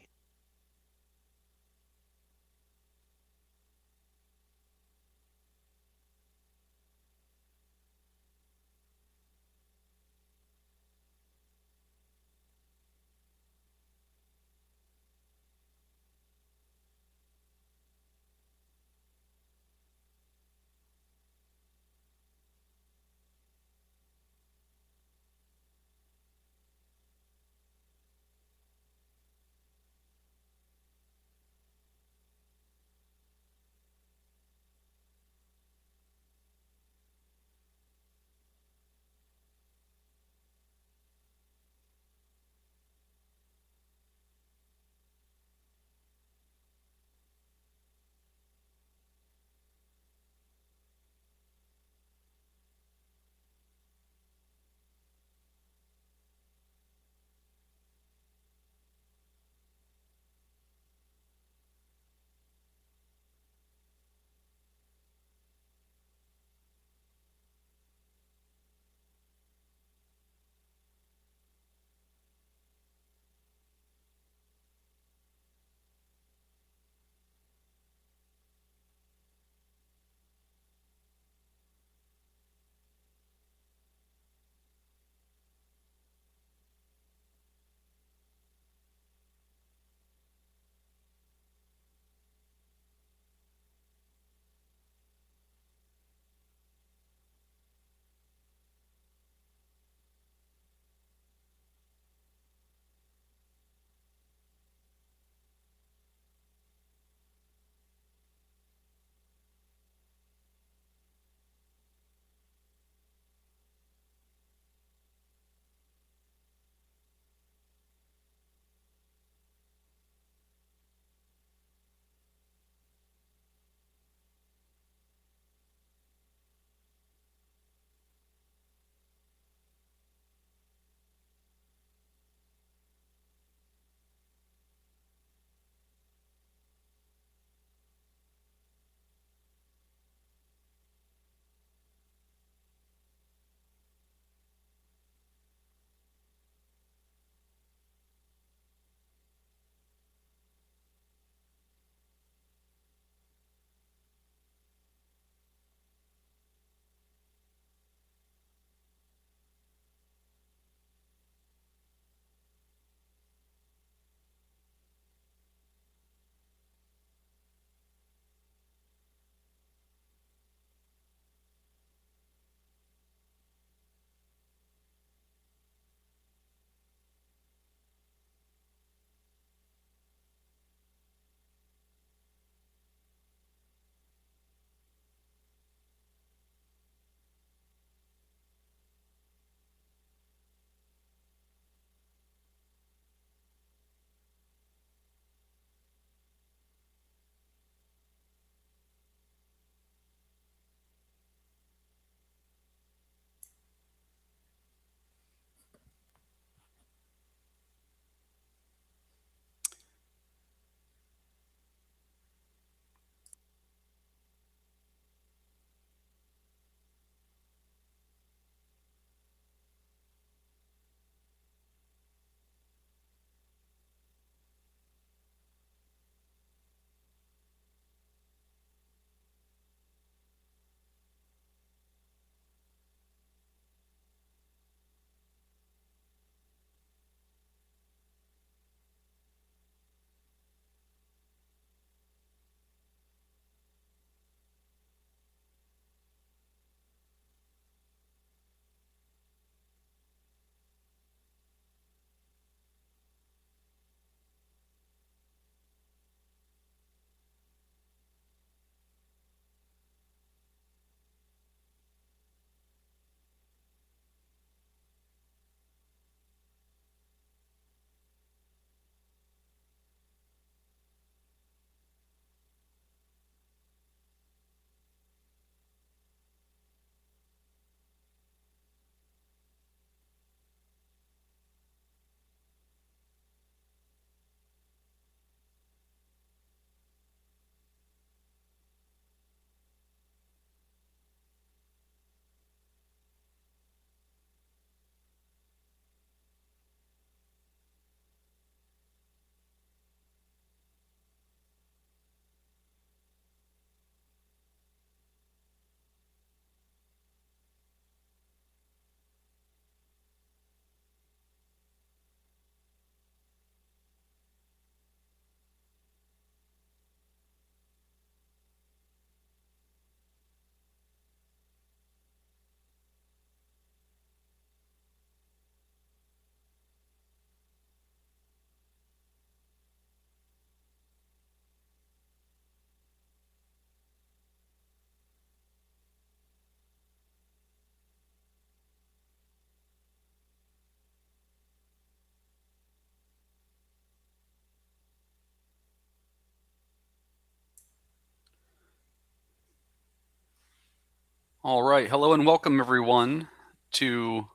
All right. Hello and welcome, everyone, to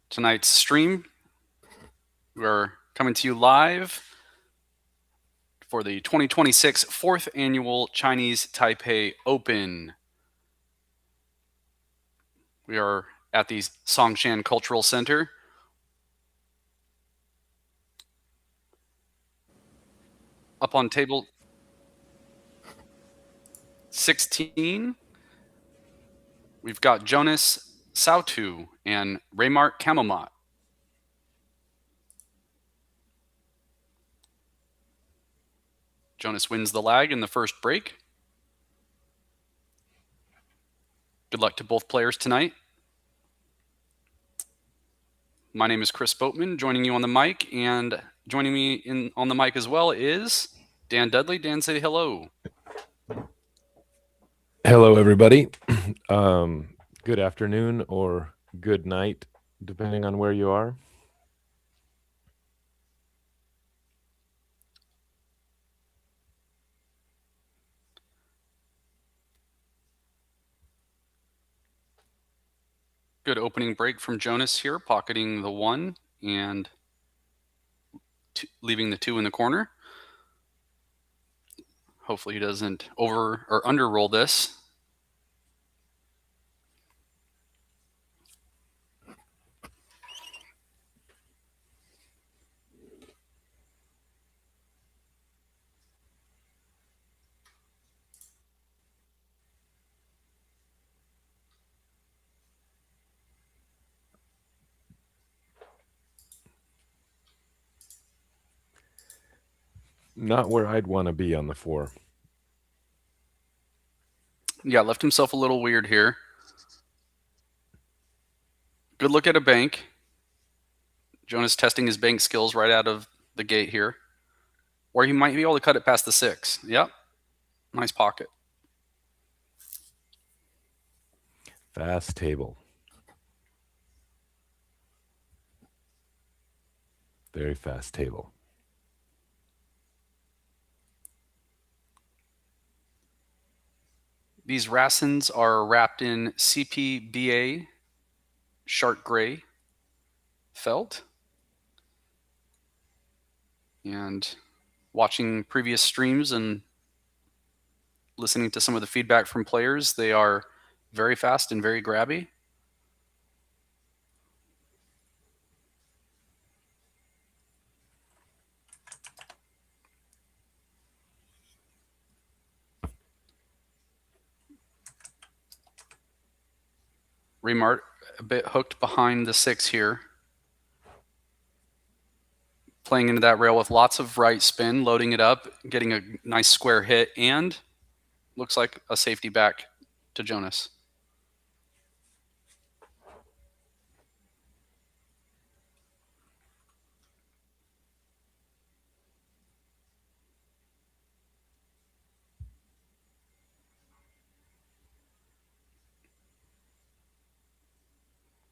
tonight's stream. We're coming to you live for the 2026 4th Annual Chinese Taipei Open. We are at the Songshan Cultural Center. Up on table 16, we've got JONAS, SOUTO, and RAYMART CAMOMOT. JONAS wins the lag in the first break. Good luck to both players tonight. My name is Chris Boatman, joining you on the mic, and joining me on the mic as well is Dan Dudley. Dan, say hello. Hello, everybody. Good afternoon or good night, depending on where you are. Good opening break from JONAS here, pocketing the 1 and leaving the 2 in the corner. Hopefully he doesn't over or under roll this. Not where I'd want to be on the 4. Yeah, left himself a little weird here. Good look at a bank. JONAS testing his bank skills right out of the gate here. Or he might be able to cut it past the 6. Yep. Nice pocket. Fast table. Very fast table. These racins are wrapped in CPBA shark gray felt. And watching previous streams and listening to some of the feedback from players, they are very fast and very grabby. RAYMART a bit hooked behind the 6 here. Playing into that rail with lots of right spin, loading it up, getting a nice square hit, and looks like a safety back to JONAS.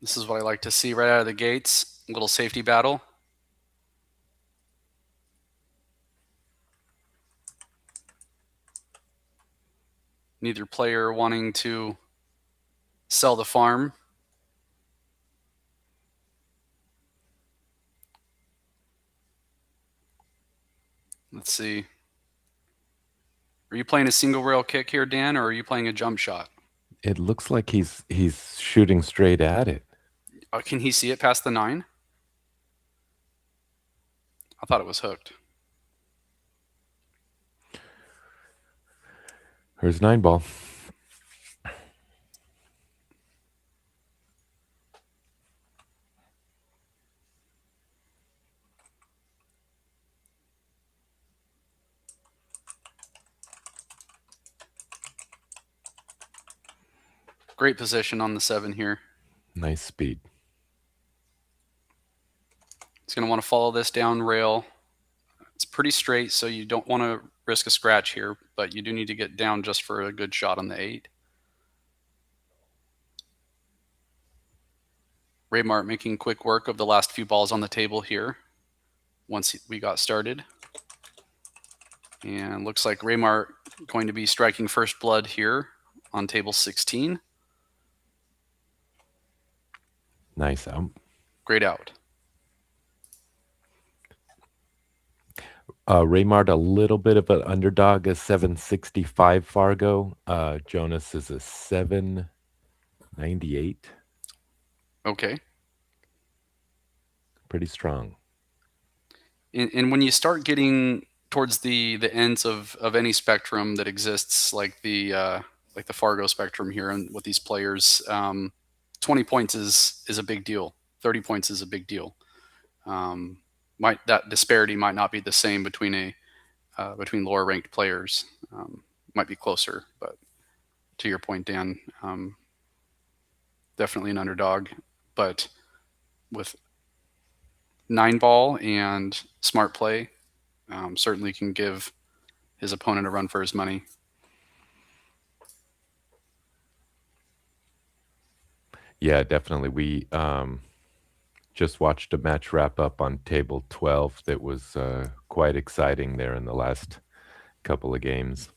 This is what I like to see right out of the gates. A little safety battle. Neither player wanting to sell the farm. Let's see. Are you playing a single rail kick here, Dan, or are you playing a jump shot? It looks like he's shooting straight at it. Can he see it past the 9? I thought it was hooked. Here's 9 ball. Great position on the 7 here. Nice speed. He's going to want to follow this down rail. It's pretty straight, so you don't want to risk a scratch here, but you do need to get down just for a good shot on the 8. RAYMART making quick work of the last few balls on the table here once we got started. And looks like RAYMART going to be striking first blood here on table 16. Nice out. Great out. RAYMART, a little bit of an underdog, a 765 Fargo. Jonas is a 798. Okay. Pretty strong. And when you start getting towards the ends of any spectrum that exists, like the Fargo spectrum here, and with these players, 20 points is a big deal. 30 points is a big deal. That disparity might not be the same between lower ranked players. Might be closer, but to your point, Dan, definitely an underdog. But with 9-ball and smart play, certainly can give his opponent a run for his money. Yeah, definitely. We just watched a match wrap up on table 12 that was quite exciting there in the last couple of games.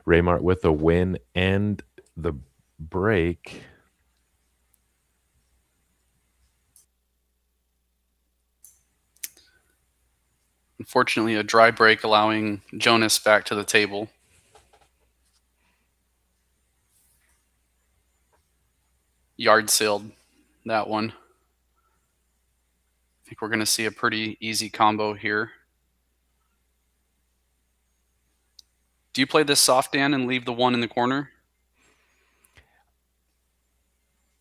RAYMART with a win and the break. Unfortunately, a dry break allowing Jonas back to the table. Yard sailed that one. I think we're going to see a pretty easy combo here. Do you play this soft, Dan, and leave the 1 in the corner?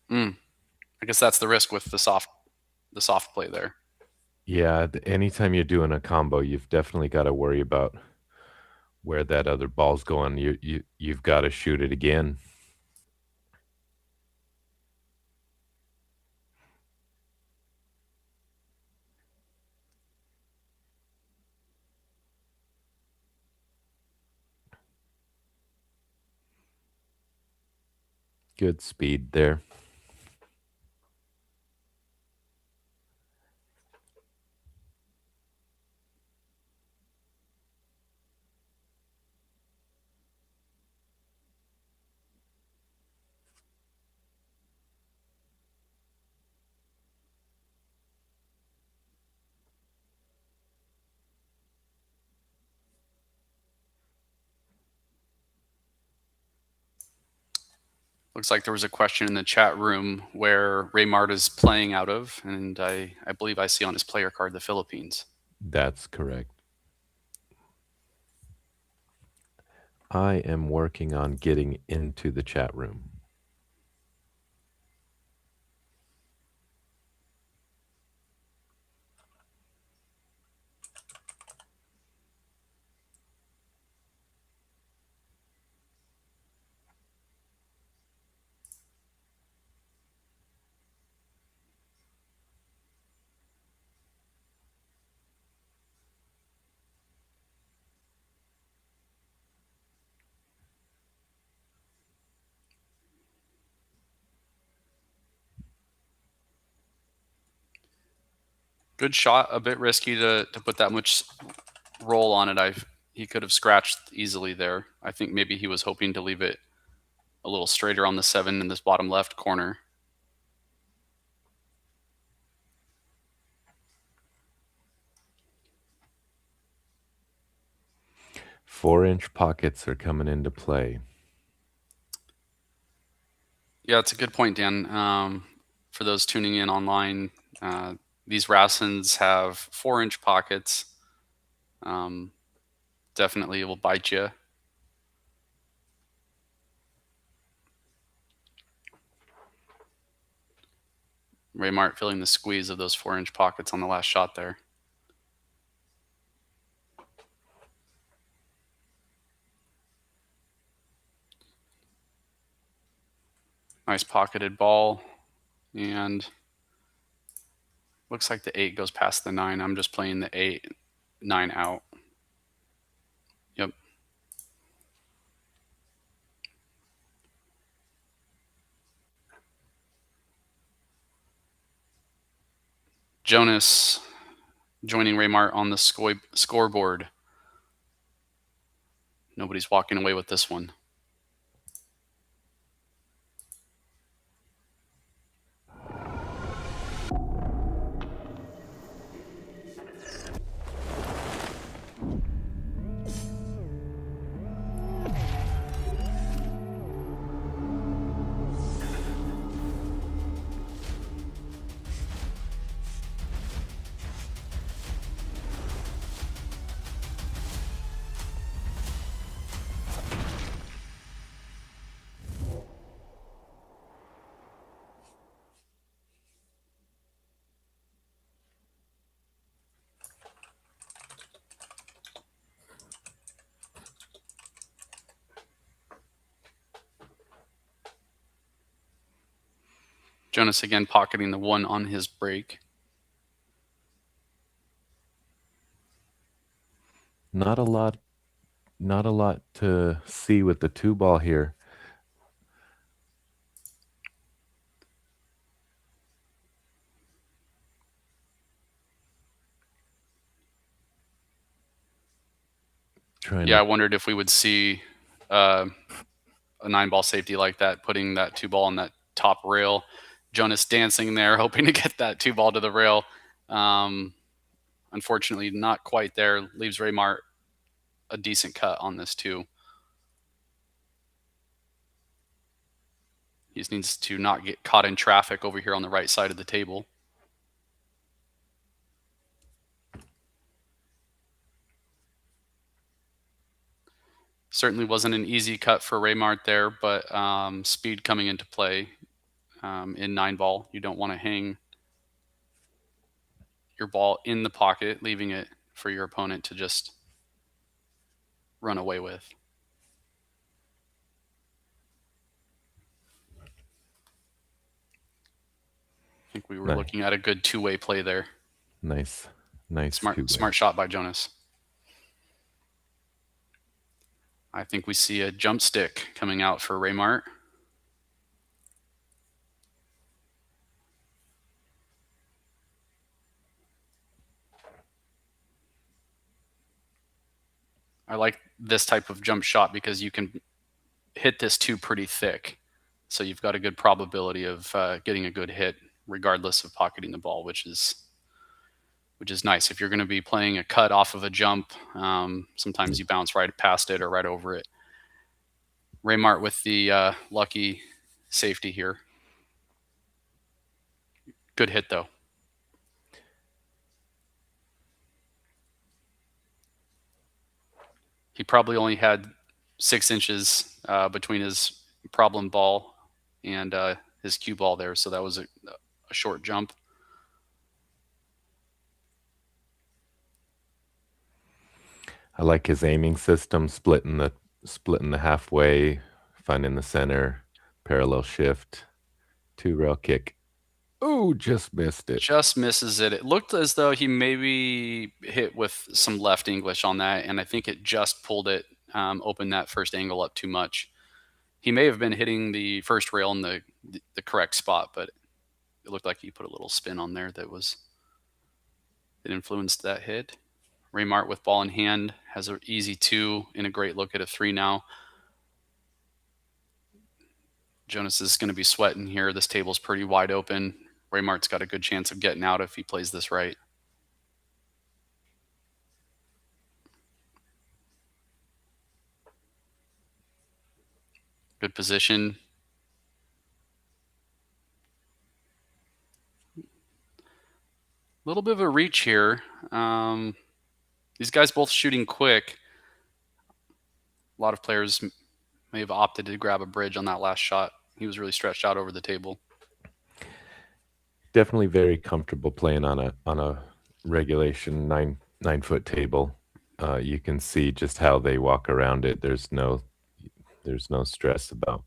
I guess that's the risk with the soft play there. Yeah, anytime you're doing a combo, you've definitely got to worry about where that other ball's going. You've got to shoot it again. Good speed there. Looks like there was a question in the chat room where RAYMART is playing out of, and I believe I see on his player card the Philippines. That's correct. I am working on getting into the chat room. Good shot, a bit risky to put that much roll on it. He could have scratched easily there. I think maybe he was hoping to leave it a little straighter on the 7 in this bottom left corner. Four-inch pockets are coming into play. Yeah, it's a good point, Dan. For those tuning in online, these Rasins have 4-inch pockets. Definitely will bite you. RAYMART feeling the squeeze of those 4-inch pockets on the last shot there. Nice pocketed ball. And looks like the 8 goes past the 9. I'm just playing the 8, 9 out. Yep. Jonas joining RAYMART on the scoreboard. Nobody's walking away with this one. Jonas again pocketing the 1 on his break. Not a lot to see with the 2-ball here. Yeah, I wondered if we would see a 9-ball safety like that, putting that 2-ball on that top rail. Jonas dancing there, hoping to get that 2-ball to the rail. Unfortunately, not quite there. Leaves RAYMART a decent cut on this too. He just needs to not get caught in traffic over here on the right side of the table. Certainly wasn't an easy cut for RAYMART there, but speed coming into play in 9-ball. You don't want to hang your ball in the pocket, leaving it for your opponent to just run away with. I think we were looking at a good 2-way play there. Nice Smart shot by Jonas. I think we see a jump stick coming out for RAYMART. I like this type of jump shot because you can hit this 2 pretty thick. So you've got a good probability of getting a good hit regardless of pocketing the ball, which is nice. If you're going to be playing a cut off of a jump, sometimes you bounce right past it or right over it. RAYMART with the lucky safety here. Good hit, though. He probably only had 6 inches between his problem ball and his cue ball there, so that was a short jump. I like his aiming system, splitting the halfway, finding the center, parallel shift, 2-rail kick. Oh, just missed it. Just misses it. It looked as though he maybe hit with some left English on that, and I think it just pulled it, opened that first angle up too much. He may have been hitting the first rail in the correct spot, but it looked like he put a little spin on there that influenced that hit. RAYMART with ball in hand has an easy 2 and a great look at a 3 now. Jonas is going to be sweating here. This table's pretty wide open. RAYMART's got a good chance of getting out if he plays this right. Good position. A little bit of a reach here. These guys both shooting quick. A lot of players may have opted to grab a bridge on that last shot. He was really stretched out over the table. Definitely very comfortable playing on a regulation 9-foot table. You can see just how they walk around it. There's no stress about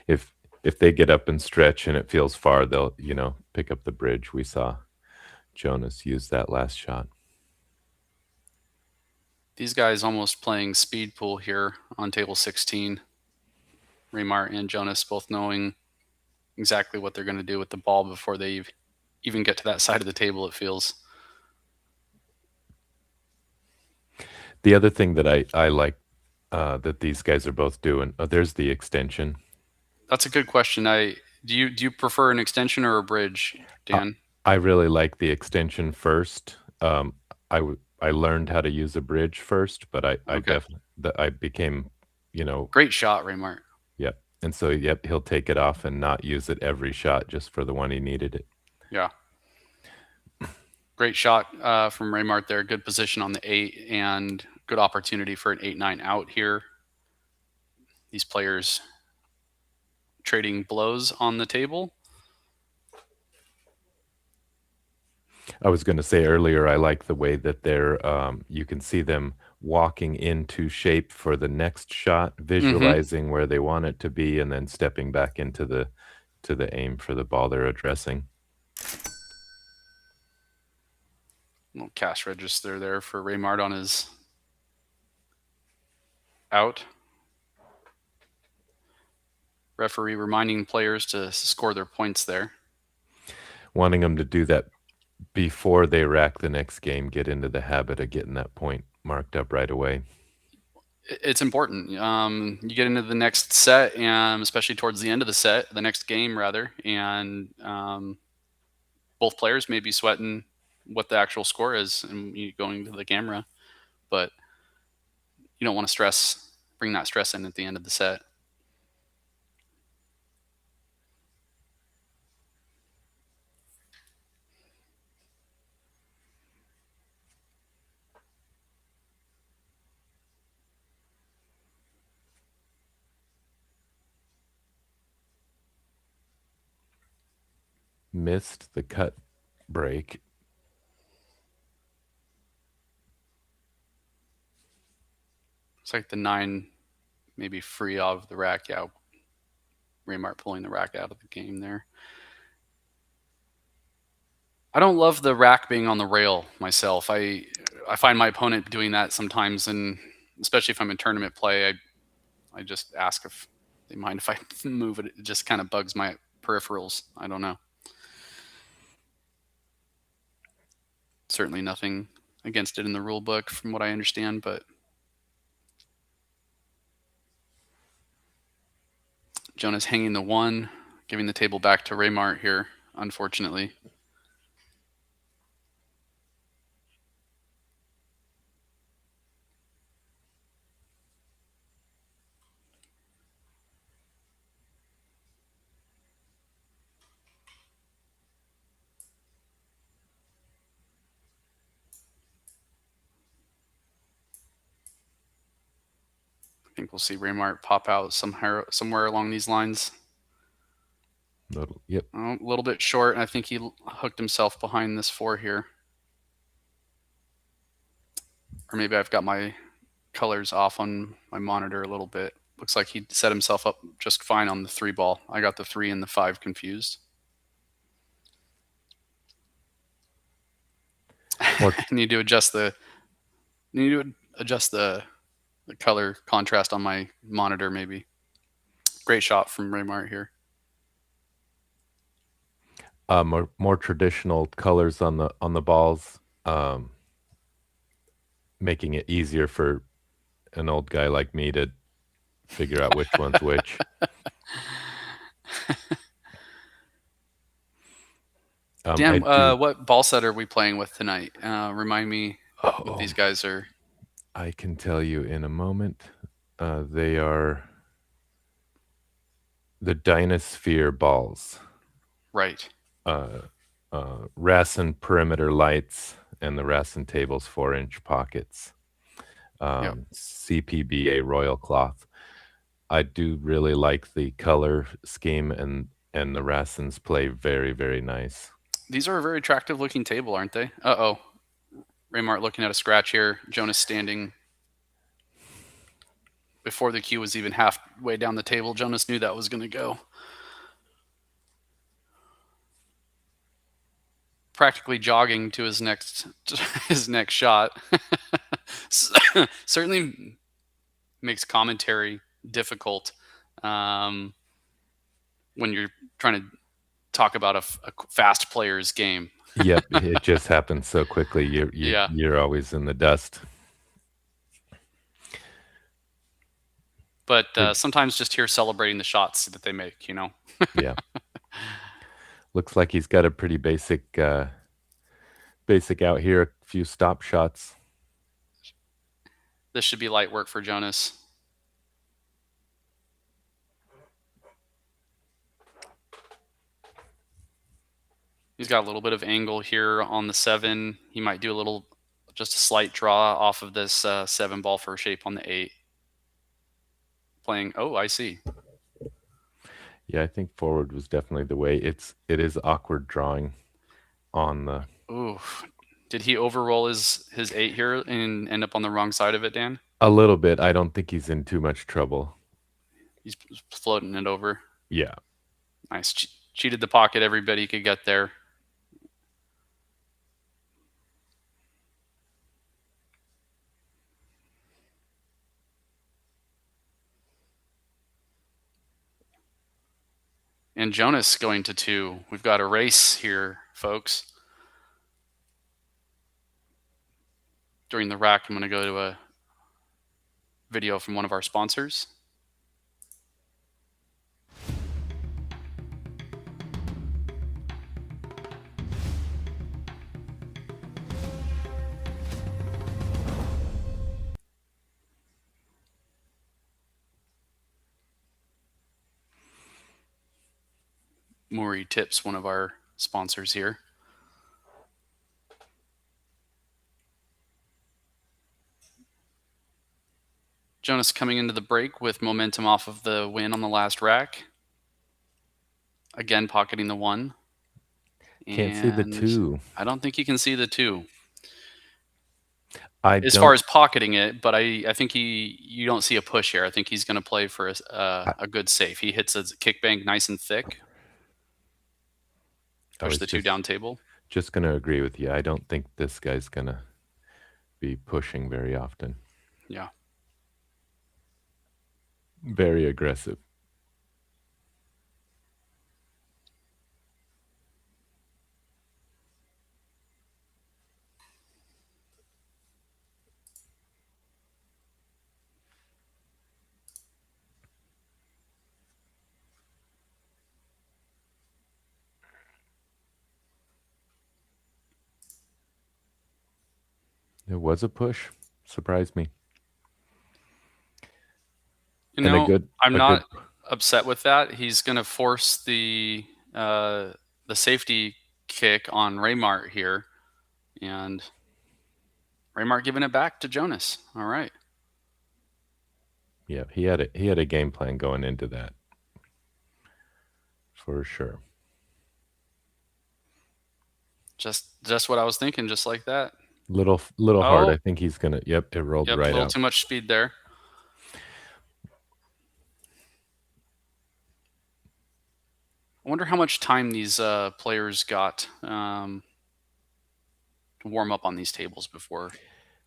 if they get up and stretch and it feels far, they'll pick up the bridge. We saw Jonas use that last shot. These guys almost playing speed pool here on table 16. RAYMART and Jonas both knowing exactly what they're going to do with the ball before they even get to that side of the table, it feels. The other thing that I like that these guys are both doing, there's the extension. That's a good question. Do you prefer an extension or a bridge, Dan? I really like the extension first. I learned how to use a bridge first, but I Okay. definitely I became, Great shot, Raymart. Yep. And so he'll take it off and not use it every shot just for the one he needed it. Yeah. Great shot from Raymart there. Good position on the 8 and good opportunity for an 8-9 out here. These players trading blows on the table. I was going to say earlier, I like the way that they're, you can see them walking into shape for the next shot, visualizing where they want it to be, and then stepping back into the aim for the ball they're addressing. Little cash register there for Raymart on his out. Referee reminding players to score their points there. Wanting them to do that before they rack the next game, get into the habit of getting that point marked up right away. It's important. You get into the next set, and especially towards the end of the set, the next game rather, and both players may be sweating what the actual score is and you going to the camera, but you don't want to bring that stress in at the end of the set. Missed the cut break. It's like the 9 maybe free of the rack. Yeah, Raymart pulling the rack out of the game there. I don't love the rack being on the rail myself. I find my opponent doing that sometimes, and especially if I'm in tournament play, I just ask if they mind if I move it. It just kind of bugs my peripherals. I don't know. Certainly nothing against it in the rule book from what I understand, but Jonas hanging the 1, giving the table back to Raymart here, unfortunately. I think we'll see Raymart pop out somewhere along these lines. Yep. A little bit short. I think he hooked himself behind this 4 here. Or maybe I've got my colors off on my monitor a little bit. Looks like he set himself up just fine on the 3 ball. I got the 3 and the 5 confused. Need to adjust the the color contrast on my monitor maybe. Great shot from Raymart here. More traditional colors on the balls, making it easier for an old guy like me to figure out which one's which. Dan, what ball set are we playing with tonight? Remind me what these guys are. I can tell you in a moment. They are the Dynasphere balls. Right. Rassen perimeter lights and the Rassen tables 4-inch pockets. CPBA royal cloth. I do really like the color scheme, and the Rassens play very, very nice. These are a very attractive looking table, aren't they? Uh-oh. Raymart looking at a scratch here. Jonas standing before the cue was even halfway down the table. Jonas knew that was going to go. Practically jogging to his next shot. Certainly makes commentary difficult when you're trying to talk about a fast player's game. Yep, it just happens so quickly. You're always in the dust. But sometimes just here celebrating the shots that they make, you know. Yeah. Looks like he's got a pretty basic out here. A few stop shots. This should be light work for Jonas. He's got a little bit of angle here on the 7. He might do just a slight draw off of this 7 ball for shape on the 8. Playing, oh, I see. Yeah, I think forward was definitely the way. It is awkward drawing on the. Ooh, did he overroll his 8 here and end up on the wrong side of it, Dan? A little bit. I don't think he's in too much trouble. He's floating it over. Yeah. Nice. Cheated the pocket. Everybody could get there. And Jonas going to 2. We've got a race here, folks. During the rack, I'm going to go to a video from one of our sponsors. Maury Tips, one of our sponsors here. Jonas coming into the break with momentum off of the win on the last rack. Again, pocketing the 1. Can't see the 2. I don't think you can see the 2. As far as pocketing it, but I think you don't see a push here. I think he's going to play for a good safe. He hits a kick bank nice and thick. Push the 2 down table. Just going to agree with you. I don't think this guy's going to be pushing very often. Yeah. Very aggressive. It was a push. Surprised me. You know, I'm not upset with that. He's going to force the safety kick on RAYMART here. And RAYMART giving it back to Jonas. All right. Yeah, he had a game plan going into that. For sure. Just what I was thinking, just like that. Little hard. I think he's gonna. Yep, it rolled right out. A little too much speed there. I wonder how much time these players got to warm up on these tables before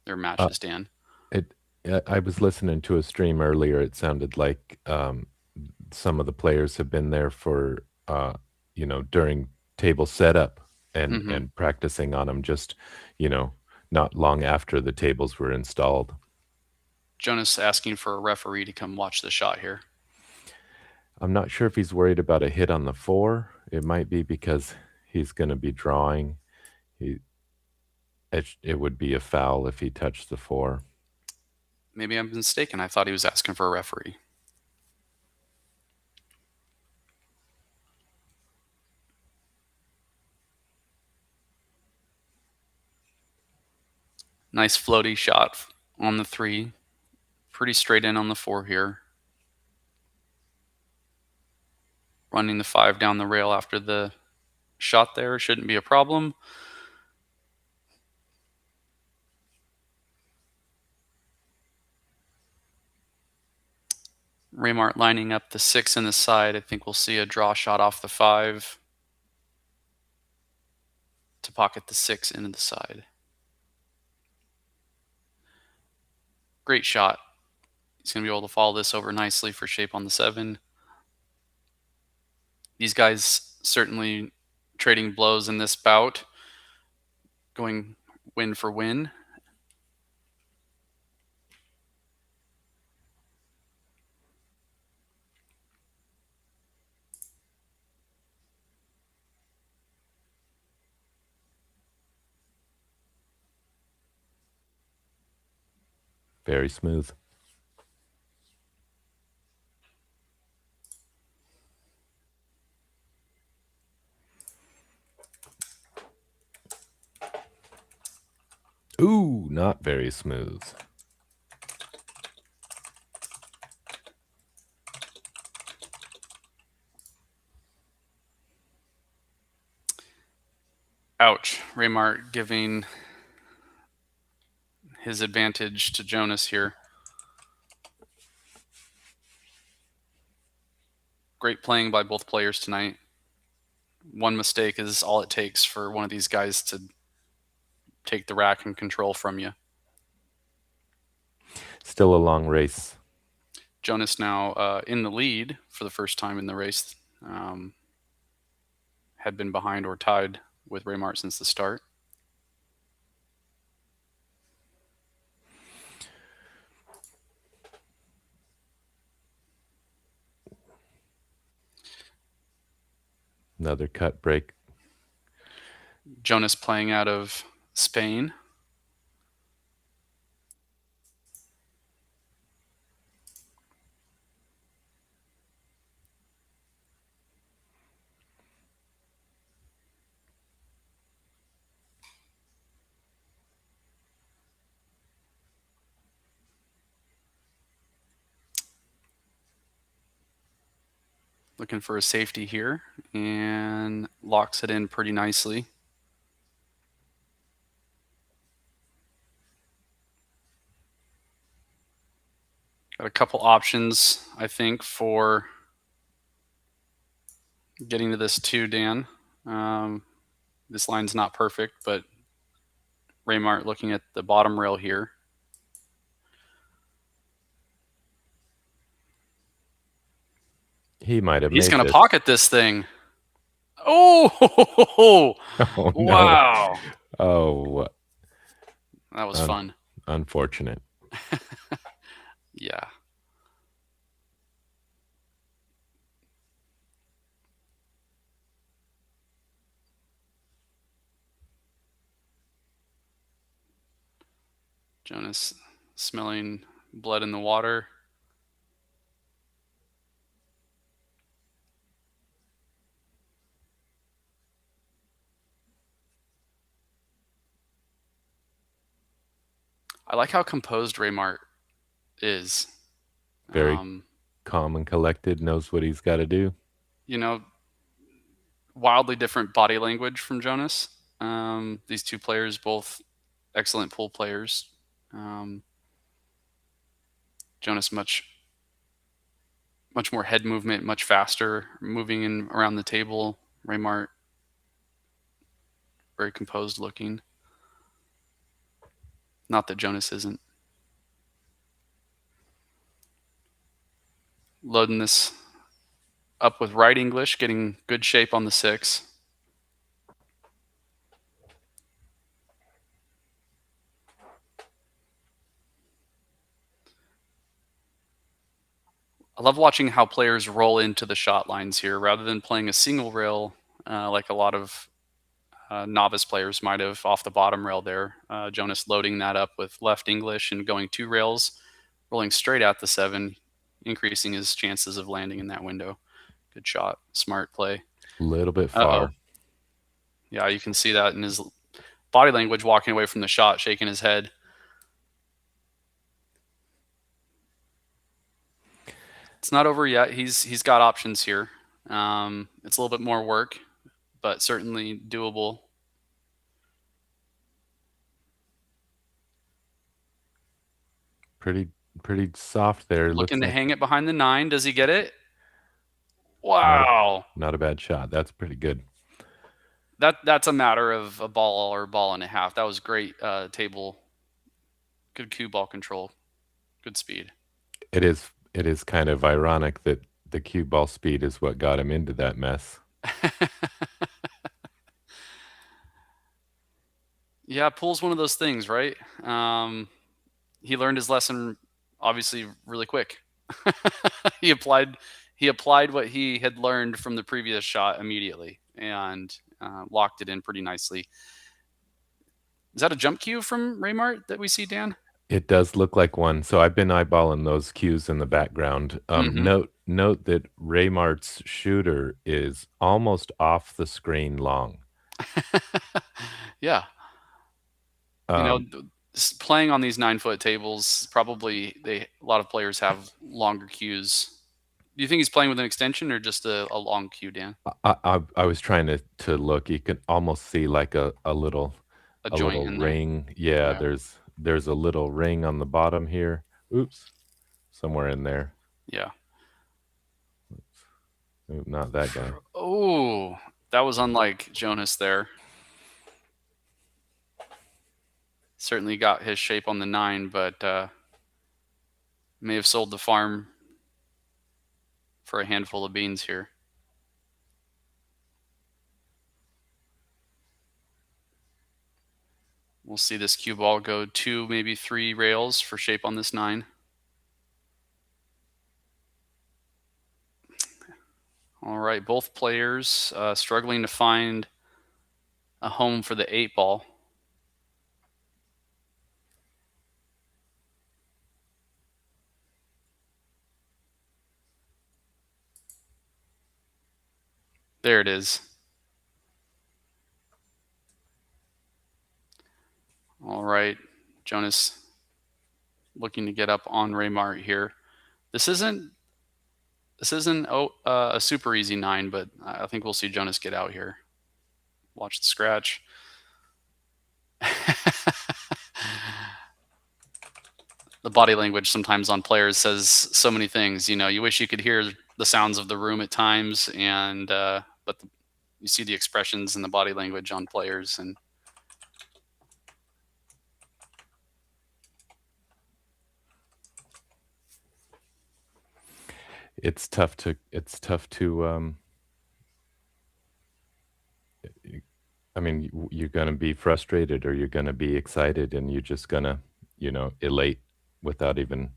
their matches, Dan. I was listening to a stream earlier. It sounded like some of the players have been there for during table setup and practicing on them. Just not long after the tables were installed. Jonas asking for a referee to come watch the shot here. I'm not sure if he's worried about a hit on the 4. It might be because he's going to be drawing. It would be a foul if he touched the 4. Maybe I'm mistaken. I thought he was asking for a referee. Nice floaty shot on the 3. Pretty straight in on the 4 here. Running the 5 down the rail after the shot there shouldn't be a problem. RAYMART lining up the 6 in the side. I think we'll see a draw shot off the 5 to pocket the 6 into the side. Great shot. He's going to be able to follow this over nicely for shape on the 7. These guys certainly trading blows in this bout, going win for win. Very smooth. Ooh, not very smooth. Ouch. RAYMART giving his advantage to Jonas here. Great playing by both players tonight. One mistake is all it takes for one of these guys to take the rack and control from you. Still a long race. Jonas now in the lead for the first time in the race. Had been behind or tied with RAYMART since the start. Another cut break. Jonas playing out of Spain. Looking for a safety here and locks it in pretty nicely. Got a couple options, I think, for getting to this too, Dan. This line's not perfect, but RAYMART looking at the bottom rail here. He might have He's made going to this. pocket this thing. Oh, Oh, no. wow. Oh, That was fun. Unfortunate. Yeah. Jonas smelling blood in the water. I like how composed RAYMART is. Very calm and collected, knows what he's got to do. You know, wildly different body language from Jonas. These two players, both excellent pool players. Jonas much more head movement, much faster, moving in around the table. RAYMART very composed looking. Not that Jonas isn't. Loading this up with right English, getting good shape on the 6. I love watching how players roll into the shot lines here rather than playing a single rail like a lot of novice players might have off the bottom rail there. Jonas loading that up with left English and going 2 rails, rolling straight at the 7, increasing his chances of landing in that window. Good shot. Smart play. A little bit far. Yeah, you can see that in his body language, walking away from the shot, shaking his head. It's not over yet. He's got options here. It's a little bit more work, but certainly doable. Pretty soft there. Looking to hang it behind the 9. Does he get it? Wow. Not a bad shot. That's pretty good. That's a matter of a ball or a ball and a half. That was great table. Good cue ball control. Good speed. It is kind of ironic that the cue ball speed is what got him into that mess. Yeah, pool's one of those things, right? He learned his lesson obviously really quick. he applied what he had learned from the previous shot immediately and locked it in pretty nicely. Is that a jump cue from RAYMART that we see, Dan? It does look like one. So I've been eyeballing those cues in the background. Note that Raymart's shooter is almost off the screen long. Yeah. Playing on these 9-foot tables, probably a lot of players have longer cues. Do you think he's playing with an extension or just a long cue, Dan? I was trying to look. You can almost see like a little joint little in there. ring. Yeah, there's a little ring on the bottom here. Oops, somewhere in there. Yeah. Oops, not that guy. Oh, that was unlike Jonas there. Certainly got his shape on the 9, but may have sold the farm for a handful of beans here. We'll see this cue ball go 2, maybe 3 rails for shape on this 9. All right, both players struggling to find a home for the 8 ball. There it is. All right, Jonas looking to get up on RAYMART here. This isn't a super easy 9, but I think we'll see Jonas get out here. Watch the scratch. The body language sometimes on players says so many things. You wish you could hear the sounds of the room at times, and but you see the expressions and the body language on players, and it's tough to I mean, you're going to be frustrated or you're going to be excited, and you're just going to, elate without even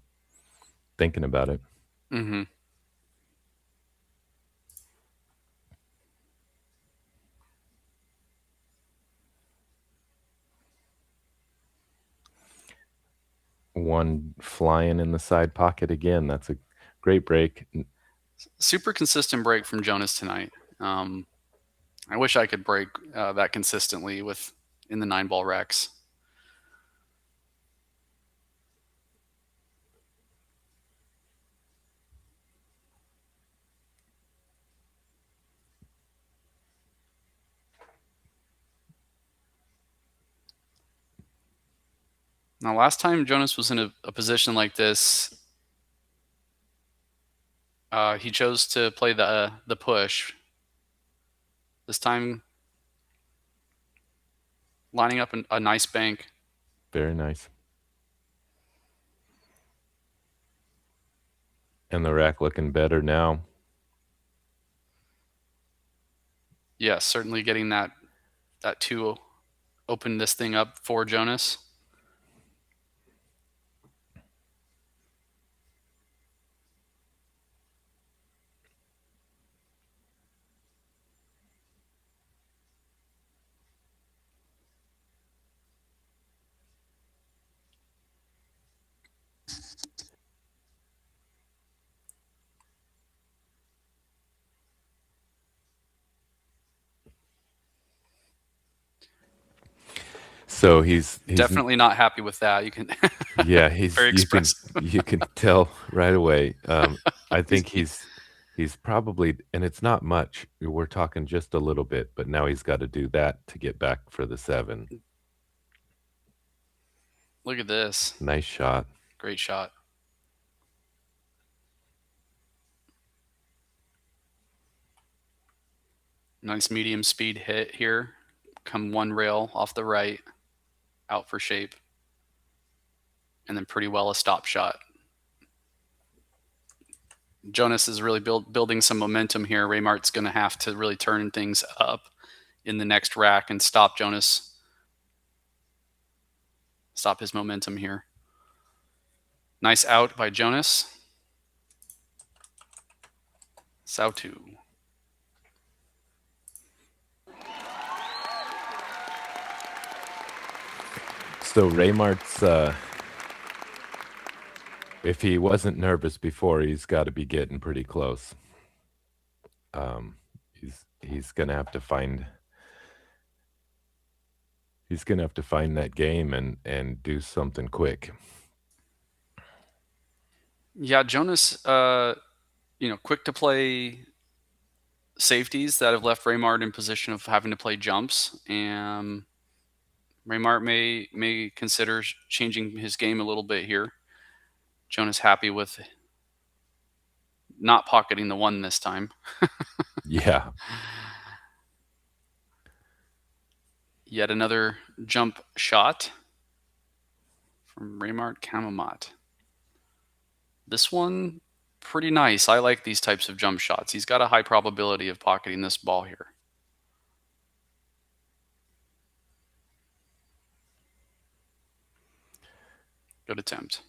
thinking about it. Mm-hmm. One flying in the side pocket again. That's a great break. Super consistent break from Jonas tonight. I wish I could break that consistently in the 9-ball racks. Now, last time Jonas was in a position like this, he chose to play the push. This time, lining up a nice bank. Very nice. And the rack looking better now. Yes, certainly getting that 2 open this thing up for Jonas. So he's definitely not happy with that. You can yeah, he's very expressive. You can tell right away. I think he's probably, and it's not much. We're talking just a little bit, but now he's got to do that to get back for the 7. Look at this. Nice shot. Great shot. Nice medium speed hit here. Come 1 rail off the right, out for shape. And then pretty well a stop shot. Jonas is really building some momentum here. Raymart's going to have to really turn things up in the next rack and stop Jonas. Stop his momentum here. Nice out by Jonas. SOUTO. So Raymart's, if he wasn't nervous before, he's got to be getting pretty close. He's gonna have to find. He's gonna have to find that game and do something quick. Yeah, Jonas, quick to play safeties that have left Raymart in position of having to play jumps, and Raymart may consider changing his game a little bit here. Jonas happy with not pocketing the 1 this time. Yeah. Yet another jump shot from Raymart CAMOMOT. This one, pretty nice. I like these types of jump shots. He's got a high probability of pocketing this ball here. Good attempt.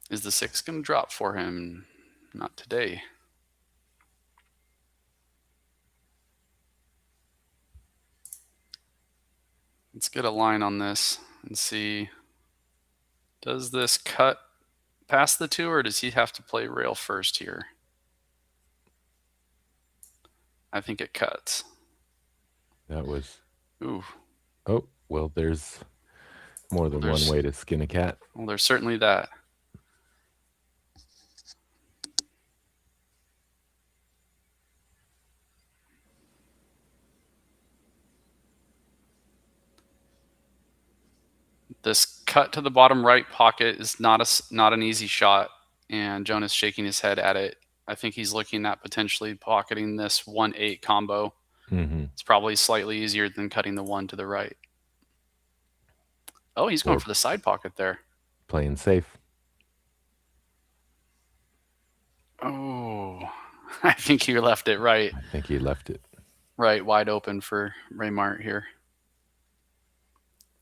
Is the 6 going to drop for him? Not today. Let's get a line on this and see. Does this cut past the 2, or does he have to play rail first here? I think it cuts. That was. Ooh. Oh, well, there's more than one way to skin a cat. Well, there's certainly that. This cut to the bottom right pocket is not an easy shot, and Jonas shaking his head at it. I think he's looking at potentially pocketing this 1-8 combo. Mm-hmm. It's probably slightly easier than cutting the 1 to the right. Oh, he's going for the side pocket there. Playing safe. Oh, I think he left it right. I think he left it right wide open for Raymart here.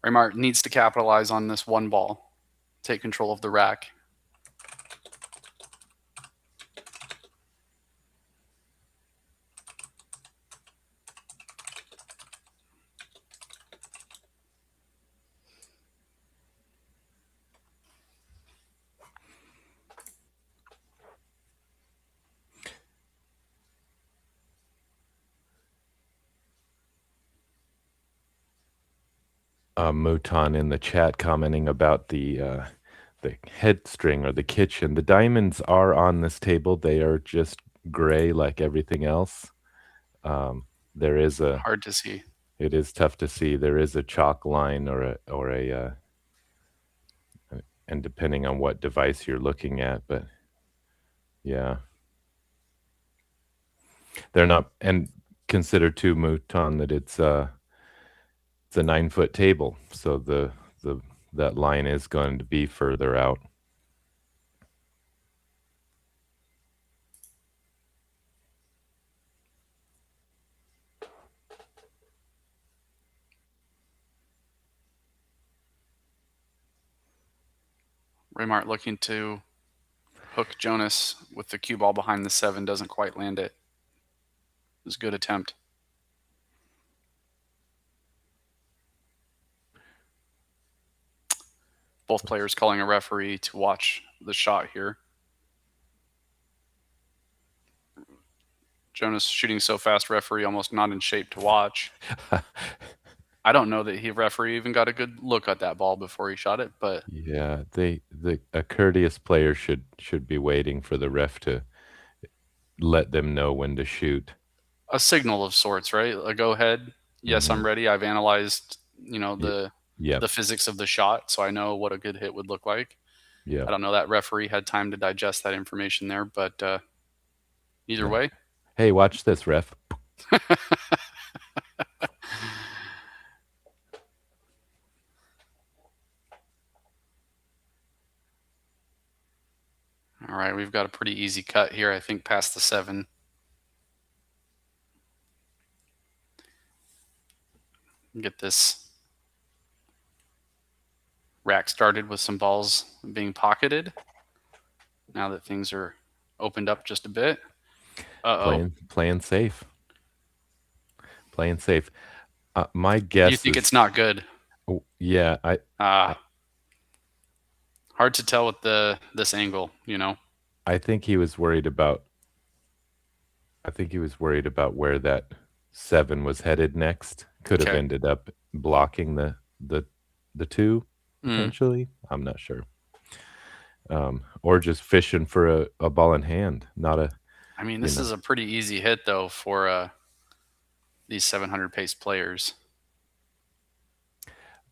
Raymart needs to capitalize on this 1 ball, take control of the rack. Mouton in the chat commenting about the head string or the kitchen. The diamonds are on this table. They are just gray like everything else. There is a hard to see. It is tough to see. There is a chalk line or a and depending on what device you're looking at, but yeah, they're not. And consider too, Mouton, that it's a 9-foot table, so that line is going to be further out. Raymart looking to hook Jonas with the cue ball behind the 7, doesn't quite land it. It was a good attempt. Both players calling a referee to watch the shot here. Jonas shooting so fast, referee almost not in shape to watch. I don't know that referee even got a good look at that ball before he shot it, but yeah, a courteous player should be waiting for the ref to let them know when to shoot. A signal of sorts, right? A go ahead. Yes, I'm ready. I've analyzed, the physics of the shot, so I know what a good hit would look like. Yeah. I don't know that referee had time to digest that information there, but either way. Hey, watch this, ref. All All right, we've got a pretty easy cut here, I think, past the 7. Get this rack started with some balls being pocketed. Now that things are opened up just a bit. Playing safe. Playing safe. My guess You think is, it's not good? Yeah, hard to tell with this angle, you know. I think he was worried about. I think he was worried about where that 7 was headed next. Could have ended up blocking the 2 potentially. I'm not sure. Or just fishing for a ball in hand, not a. I mean, this is a pretty easy hit though for these 700 pace players.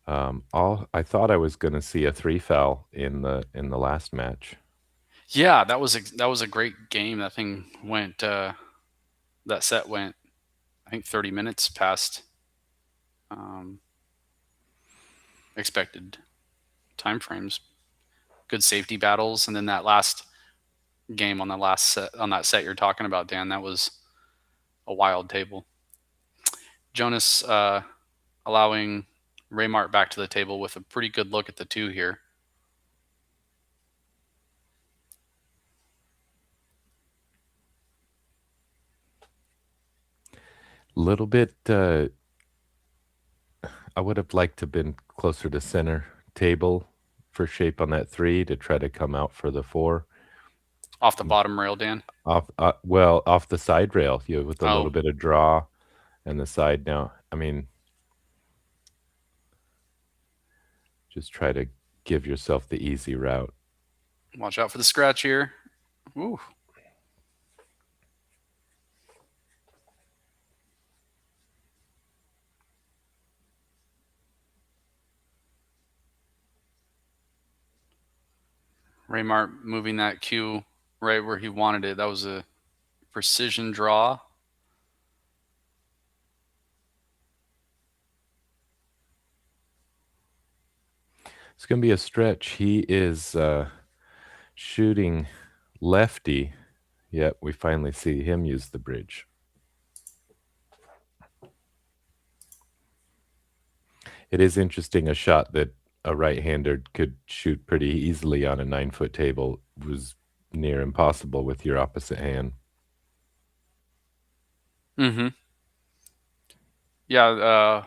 I thought I was going to see a 3 foul in the last match. Yeah, that was a great game. That thing went. That set went, I think, 30 minutes past expected time frames. Good safety battles, and then that last game on that set you're talking about, Dan, that was a wild table. Jonas allowing RAYMART back to the table with a pretty good look at the 2 here. Little bit. I would have liked to have been closer to center table for shape on that 3 to try to come out for the 4. Off the bottom rail, Dan? Off the side rail, with a little bit of draw and the side. Now, I mean, just try to give yourself the easy route. Watch out for the scratch here. Ooh. RAYMART moving that cue right where he wanted it. That was a precision draw. It's going to be a stretch. He is shooting lefty, yet we finally see him use the bridge. It is interesting, a shot that a right-hander could shoot pretty easily on a 9-foot table was near impossible with your opposite hand. Mm-hmm. Yeah,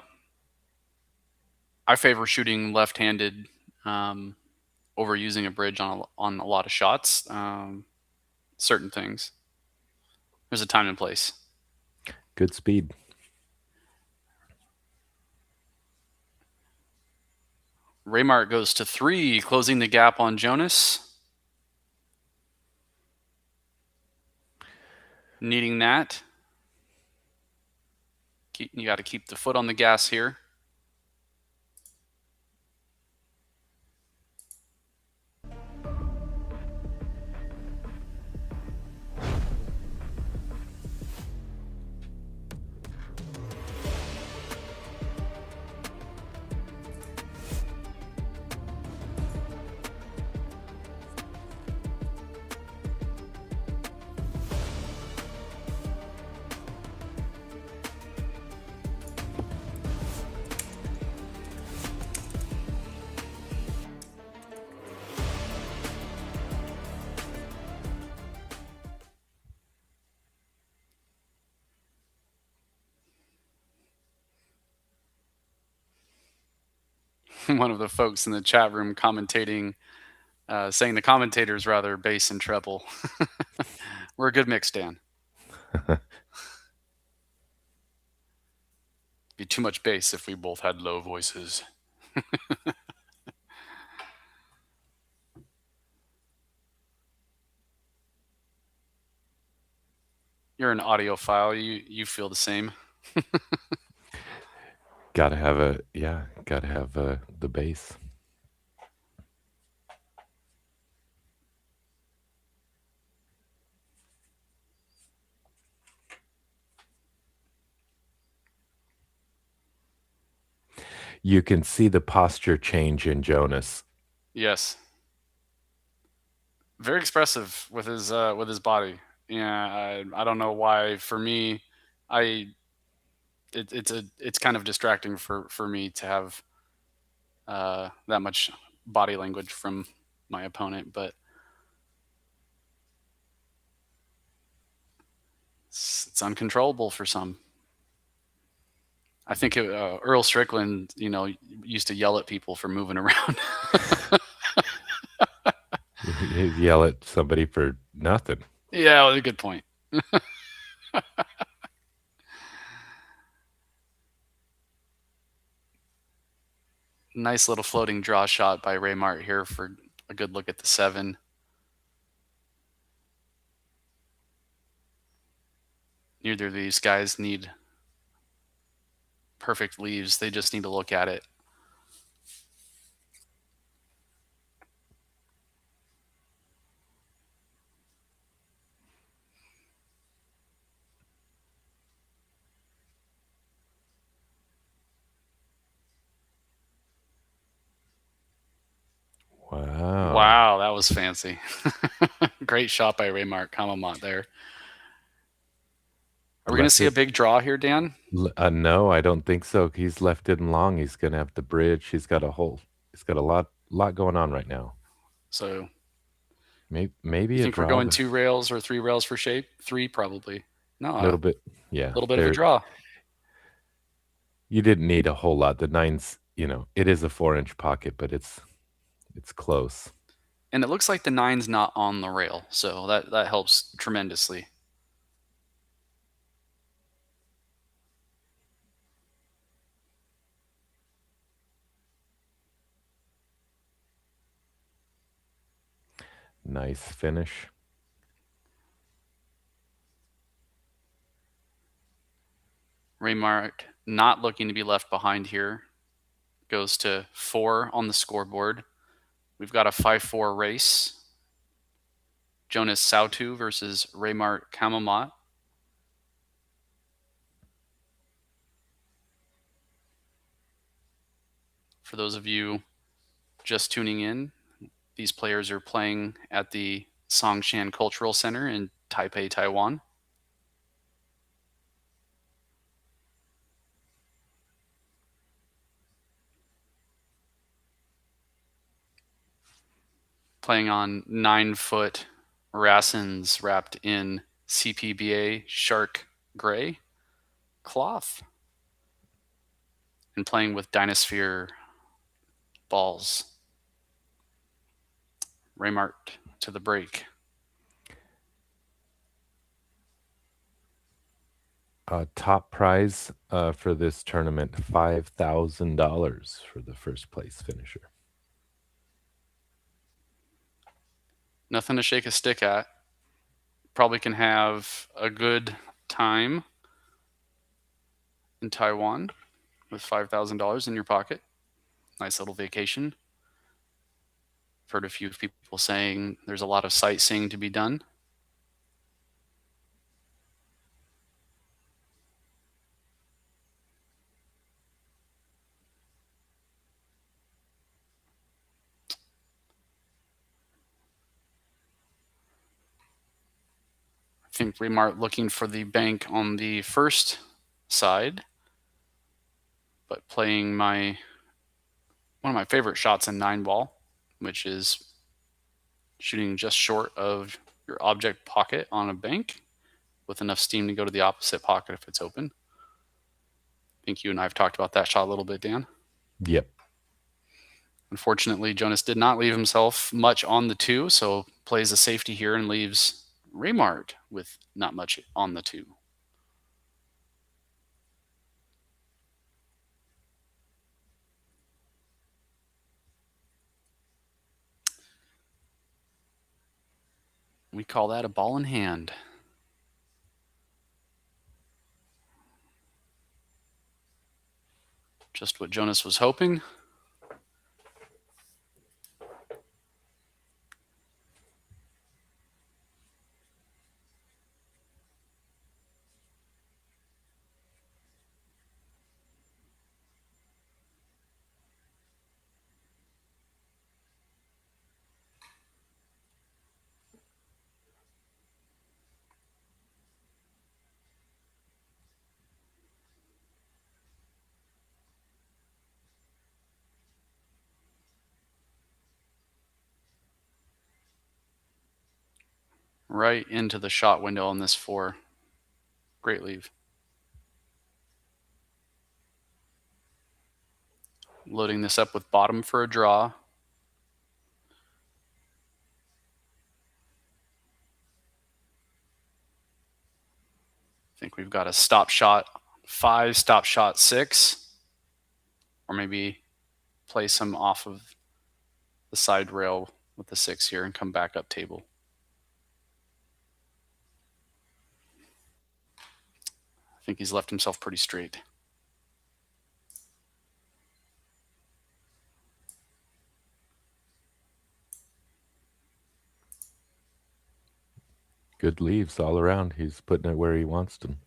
I favor shooting left-handed over using a bridge on a lot of shots. Certain things. There's a time and place. Good speed. RAYMART goes to 3, closing the gap on Jonas. Needing that. You got to keep the foot on the gas here. One of the folks in the chat room commentating, saying the commentators rather bass and treble. We're a good mix, Dan. Be too much bass if we both had low voices. You're an audiophile. You feel the same. Gotta have the bass. You can see the posture change in Jonas. Yes. very expressive with his body. Yeah, I don't know why. For me, it's kind of distracting for me to have that much body language from my opponent, but it's uncontrollable for some. I think Earl Strickland, used to yell at people for moving around. You yell at somebody for nothing. Yeah, well, a good point. Nice little floating draw shot by RAYMART here for a good look at the 7. Neither of these guys need perfect leaves. They just need to look at it. Wow. Wow, that was fancy. Great shot by RAYMART CAMOMOT there. Are we going to see a big draw here, Dan? No, I don't think so. He's left it long. He's going to have to bridge. He's got a lot going on right now. So maybe you a think draw, we're going 2 rails or 3 rails for shape? 3 probably. No, a little bit. Yeah, a little bit of a draw. You didn't need a whole lot. The 9's, it is a 4-inch pocket, but it's close. And it looks like the 9's not on the rail, so that helps tremendously. Nice finish. RAYMART not looking to be left behind here. Goes to 4 on the scoreboard. We've got a 5-4 race. JONAS SOUTO versus RAYMART CAMOMOT. For those of you just tuning in, these players are playing at the Songshan Cultural Center in Taipei, Taiwan. Playing on 9-foot Rassins wrapped in CPBA Shark Gray cloth. And playing with Dynasphere balls. RAYMART to the break. Top prize for this tournament, $5,000 for the first place finisher. Nothing to shake a stick at. Probably can have a good time in Taiwan with $5,000 in your pocket. Nice little vacation. I've heard a few people saying there's a lot of sightseeing to be done. I think RAYMART looking for the bank on the first side, but playing one of my favorite shots in 9-ball, which is shooting just short of your object pocket on a bank with enough steam to go to the opposite pocket if it's open. I think you and I have talked about that shot a little bit, Dan. Yep. Unfortunately, JONAS did not leave himself much on the 2, so plays a safety here and leaves RAYMART with not much on the 2. We call that a ball in hand. Just what JONAS was hoping. right into the shot window on this 4. Great leave. Loading this up with bottom for a draw. I think we've got a stop shot 5, stop shot 6, or maybe play some off of the side rail with the 6 here and come back up table. I think he's left himself pretty straight. Good leaves all around. He's putting it where he wants them.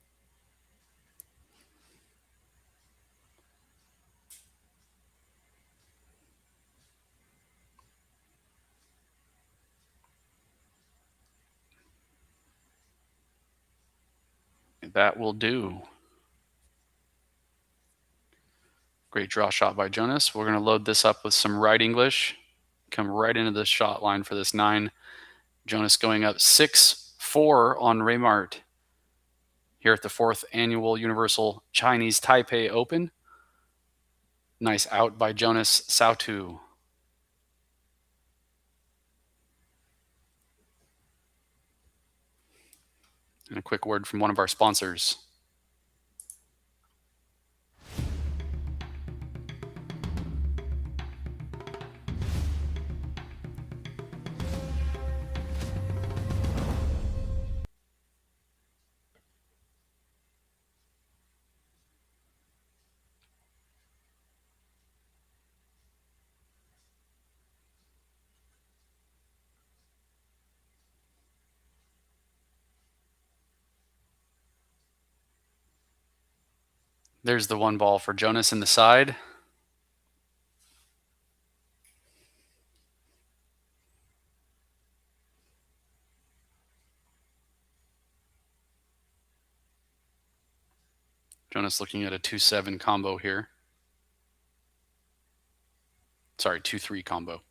That will do. Great draw shot by Jonas. We're going to load this up with some right English. Come right into the shot line for this 9. Jonas going up 6-4 on RAYMART here at the 4th Annual Universal Chinese Taipei Open. Nice out by Jonas SOUTO. And a quick word from one of our sponsors. There's the 1 ball for Jonas in the side. Jonas looking at a 2-7 combo here. Sorry, 2-3 combo.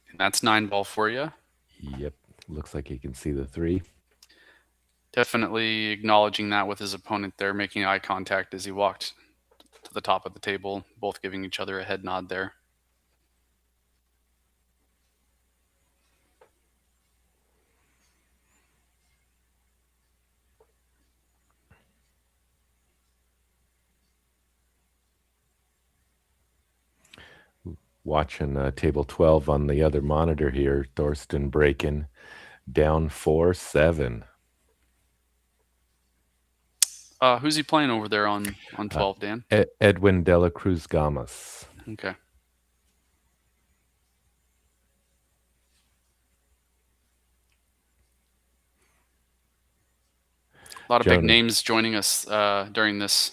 And that's 9 ball for you. Yep. Looks like he can see the 3. Definitely acknowledging that with his opponent there, making eye contact as he walked to the top of the table, both giving each other a head nod there. Watching table 12 on the other monitor here. Thorsten breaking down 4-7. Who's he playing over there on 12, Dan? Edwin de la Cruz Gamas. Okay. A lot of big names joining us during this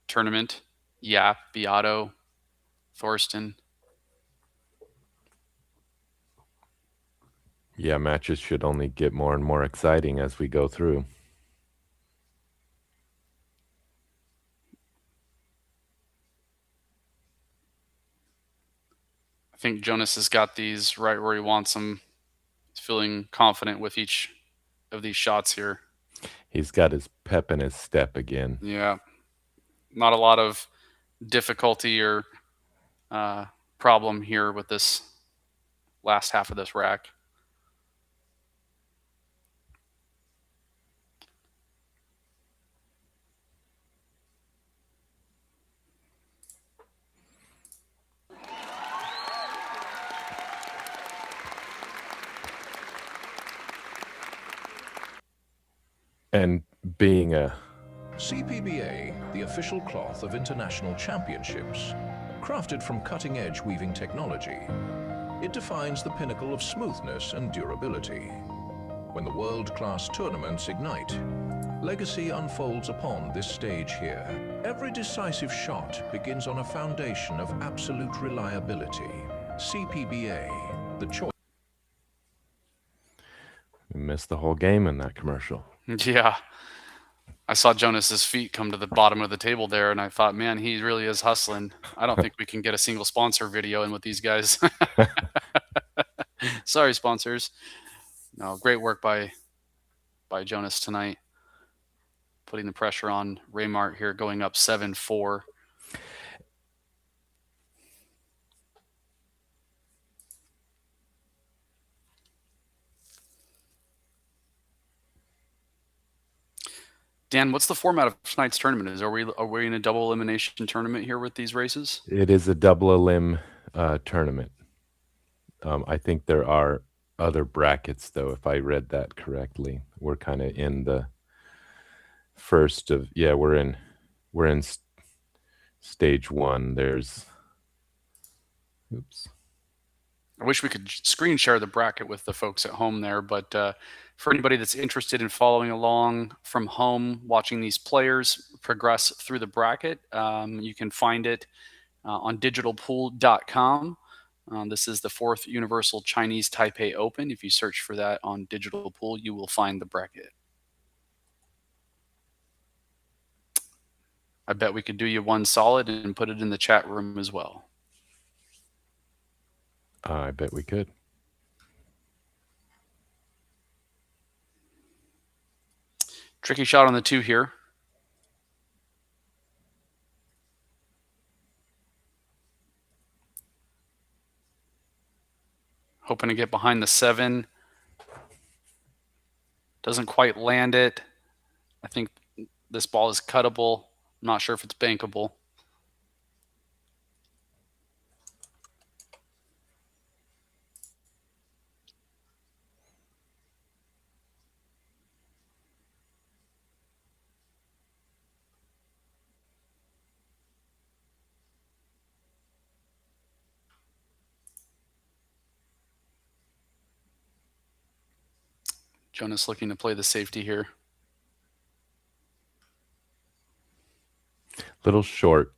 tournament. Yap, Beato, Thorsten. Yeah, matches should only get more and more exciting as we go through. I think Jonas has got these right where he wants them. He's feeling confident with each of these shots here. He's got his pep in his step again. Yeah. Not a lot of difficulty or problem here with this last half of this rack. And being a CPBA, the official cloth of international championships, crafted from cutting-edge weaving technology, it defines the pinnacle of smoothness and durability. When the world-class tournaments ignite, legacy unfolds upon this stage here. Every decisive shot begins on a foundation of absolute reliability. CPBA, the choice. We missed the whole game in that commercial. Yeah. I saw Jonas's feet come to the bottom of the table there, and I thought, man, he really is hustling. I don't think we can get a single sponsor video in with these guys. Sorry, sponsors. No, great work by Jonas tonight, putting the pressure on RAYMART here, going up 7-4. Dan, what's the format of tonight's tournament? Are we in a double elimination tournament here with these races? It is a double elim tournament. I think there are other brackets, though, if I read that correctly. We're kind of in the first of, yeah, we're in stage one. There's, oops. I wish we could screen share the bracket with the folks at home there, but for anybody that's interested in following along from home, watching these players progress through the bracket, you can find it on digitalpool.com. This is the 4th Universal Chinese Taipei Open. If you search for that on Digital Pool, you will find the bracket. I bet we could do you one solid and put it in the chat room as well. I bet we could. Tricky shot on the 2 here. Hoping to get behind the 7. Doesn't quite land it. I think this ball is cuttable. I'm not sure if it's bankable. Jonas looking to play the safety here. Little short.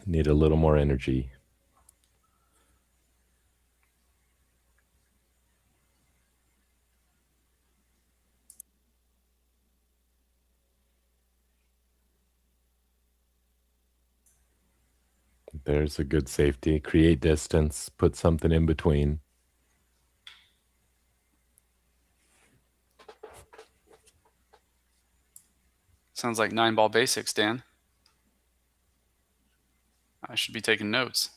Need a little more energy. There's a good safety. Create distance. Put something in between. Sounds like 9-ball basics, Dan. I should be taking notes.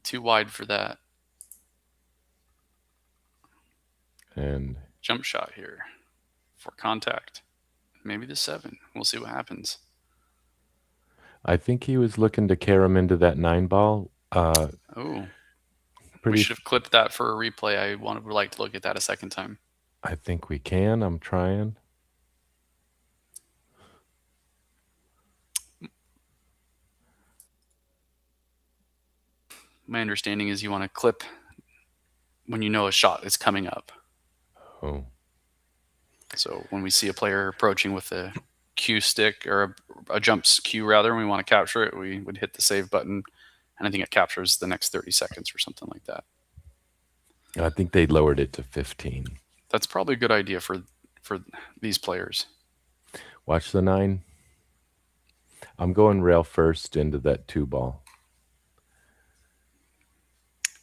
Too wide for that. And jump shot here for contact. Maybe the 7. We'll see what happens. I think he was looking to carry him into that 9-ball. Oh, we should have clipped that for a replay. I would like to look at that a second time. I think we can. I'm trying. My understanding is you want to clip when you know a shot is coming up. Oh. So when we see a player approaching with a Q stick or a jump cue rather, and we want to capture it, we would hit the save button, and I think it captures the next 30 seconds or something like that. I think they lowered it to 15. That's probably a good idea for these players. Watch the 9. I'm going rail first into that 2-ball.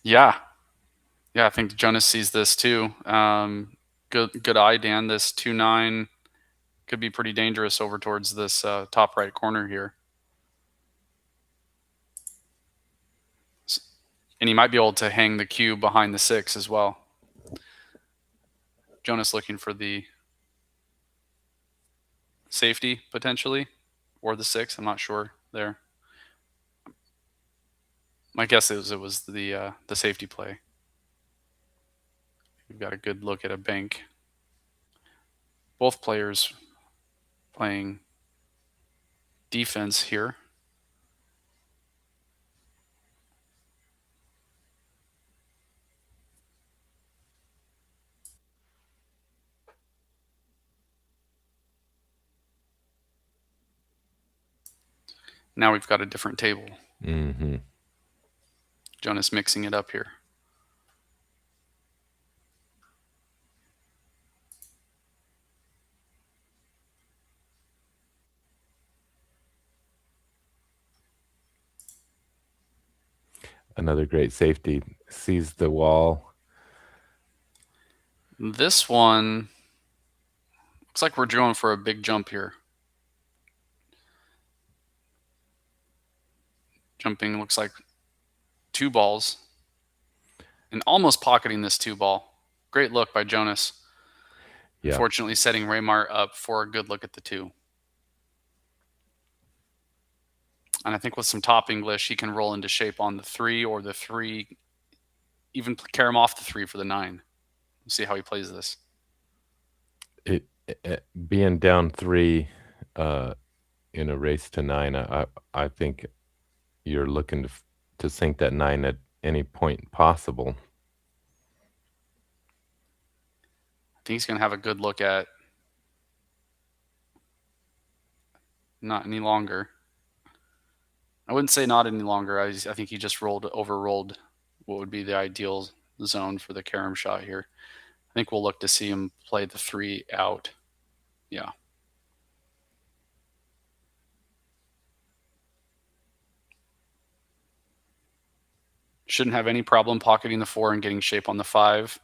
Yeah, I think Jonas sees this too. Good eye, Dan. This 2-9 could be pretty dangerous over towards this top right corner here. And he might be able to hang the cue behind the 6 as well. Jonas looking for the safety potentially, or the 6. I'm not sure there. My guess is it was the safety play. We've got a good look at a bank. Both players playing defense here. Now we've got a different table. Mm-hmm. Jonas mixing it up here. Another great safety. Sees the wall. This one looks like we're going for a big jump here. Jumping looks like 2 balls and almost pocketing this 2 ball. Great look by Jonas. Yeah. Fortunately, setting RAYMART up for a good look at the 2. And I think with some top English, he can roll into shape on the 3 or the 3, even carry him off the 3 for the 9. We'll see how he plays this. It being down 3 in a race to 9, I think you're looking to sink that 9 at any point possible. I think he's going to have a good look at not any longer. I wouldn't say not any longer. I think he just overrolled what would be the ideal zone for the carom shot here. I think we'll look to see him play the 3 out. Yeah. Shouldn't have any problem pocketing the 4 and getting shape on the 5.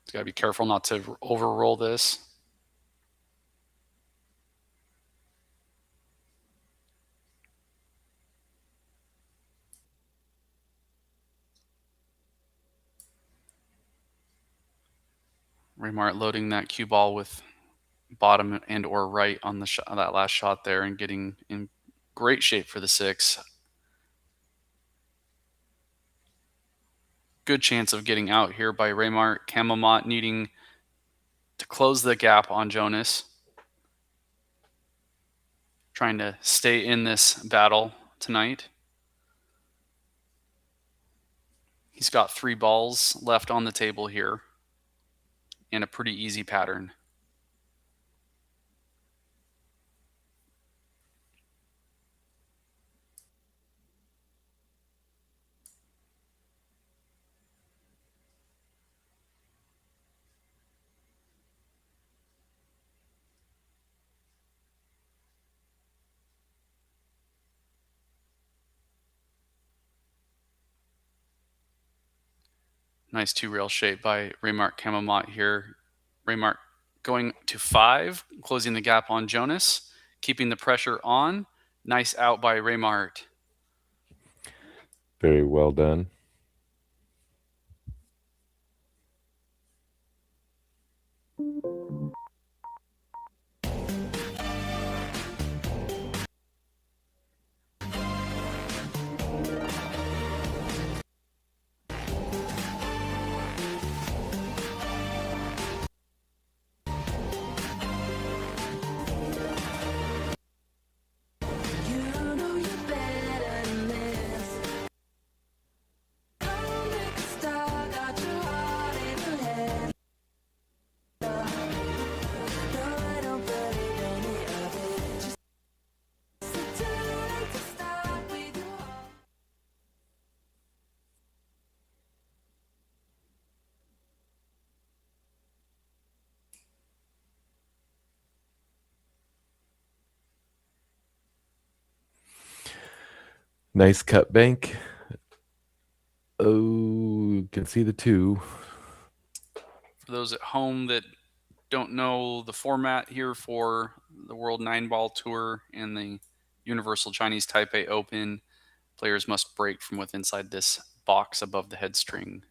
He's got to be careful not to overroll this. RAYMART loading that cue ball with bottom and or right on the shot, that last shot there, and getting in great shape for the 6. Good chance of getting out here by RAYMART. CAMOMOT needing to close the gap on Jonas. Trying to stay in this battle tonight. He's got 3 balls left on the table here and a pretty easy pattern. Nice 2-rail shape by RAYMART CAMOMOT here. RAYMART going to 5, closing the gap on Jonas, keeping the pressure on. Nice out by RAYMART. Very well done. Nice cut bank. Oh, you can see the 2. For those at home that don't know the format here for the World 9-Ball Tour and the Universal Chinese Taipei Open, players must break from within inside this box above the head string.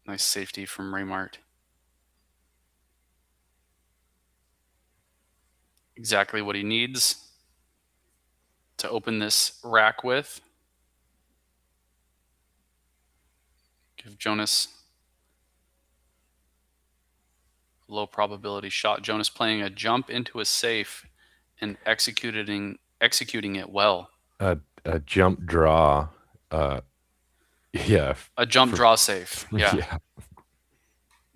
Nice safety from RAYMART. Exactly what he needs to open this rack with. Give Jonas a low probability shot. Jonas playing a jump into a safe and executing it well. A jump draw. Yeah. A jump draw safe. Yeah. Yeah.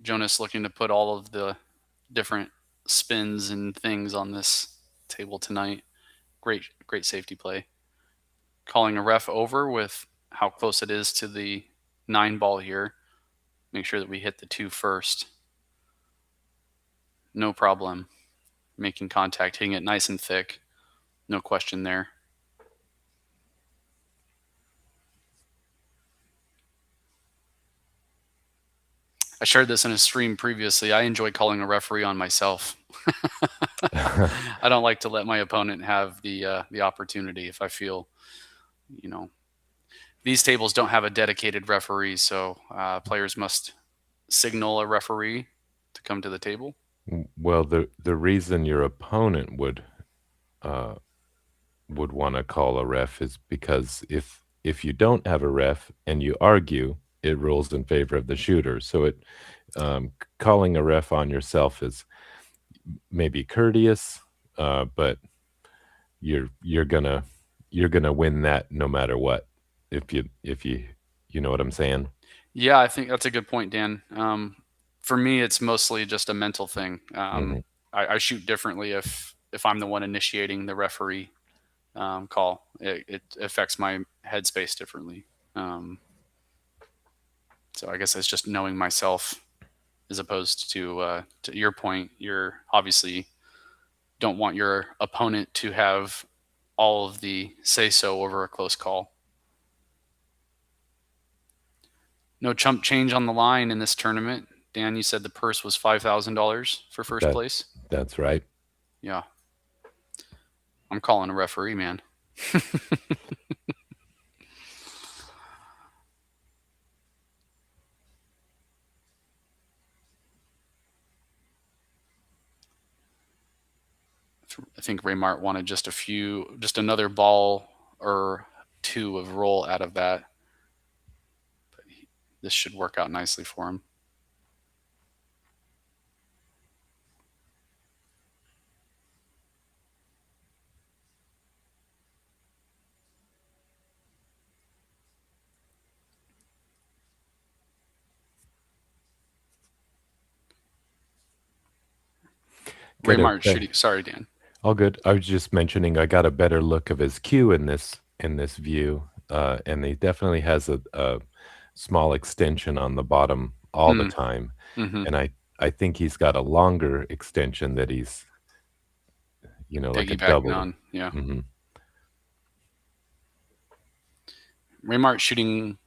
Jonas looking to put all of the different spins and things on this table tonight. Great safety play. Calling a ref over with how close it is to the 9 ball here. Make sure that we hit the 2 first. No problem. Making contact, hitting it nice and thick. No question there. I shared this in a stream previously. I enjoy calling a referee on myself. I don't like to let my opponent have the opportunity if I feel, these tables don't have a dedicated referee, so players must signal a referee to come to the table. Well, the reason your opponent would want to call a ref is because if you don't have a ref and you argue, it rules in favor of the shooter. So it calling a ref on yourself is maybe courteous, but you're gonna win that no matter what. If you know what I'm saying. Yeah, I think that's a good point, Dan. For me, it's mostly just a mental thing. I shoot differently if I'm the one initiating the referee call. It affects my headspace differently. So I guess it's just knowing myself, as opposed to your point. You're obviously don't want your opponent to have all of the say-so over a close call. No chump change on the line in this tournament. Dan, you said the purse was $5,000 for first place? That's right. Yeah. I'm calling a referee, man. I think RAYMART wanted just another ball or 2 of roll out of that. But this should work out nicely for him. RAYMART shooting. Sorry, Dan. All good. I was just mentioning I got a better look of his cue in this view, and he definitely has a small extension on the bottom all the time, and I think he's got a longer extension that he's, like a double. On. Yeah. RAYMART shooting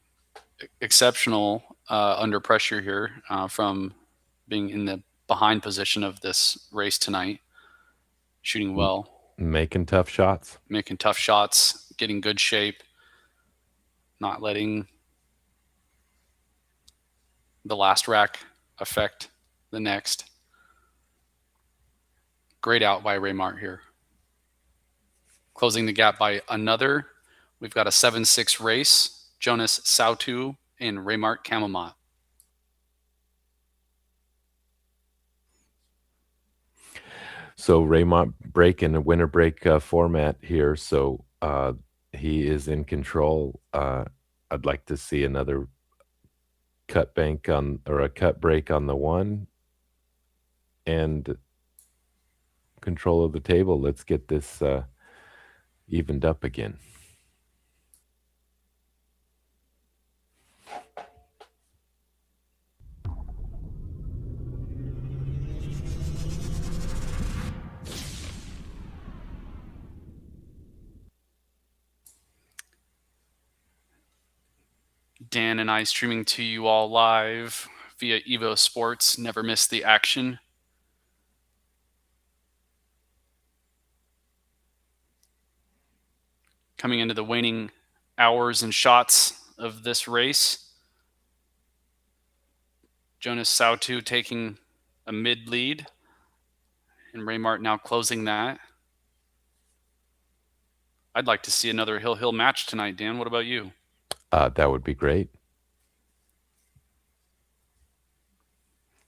exceptional under pressure here from being in the behind position of this race tonight. Shooting well. Making tough shots. Getting good shape. Not letting the last rack affect the next. Great out by RAYMART here. Closing the gap by another. We've got a 7-6 race. JONAS, SOUTO, and RAYMART CAMOMOT. So RAYMART breaking a winner break format here. So he is in control. I'd like to see another cut bank or a cut break on the 1 and control of the table. Let's get this evened up again. Dan and I streaming to you all live via EvoSports. Never miss the action. Coming into the waning hours and shots of this race. JONAS, SOUTO taking a mid lead, and RAYMART now closing that. I'd like to see another hill match tonight, Dan. What about you? That would be great.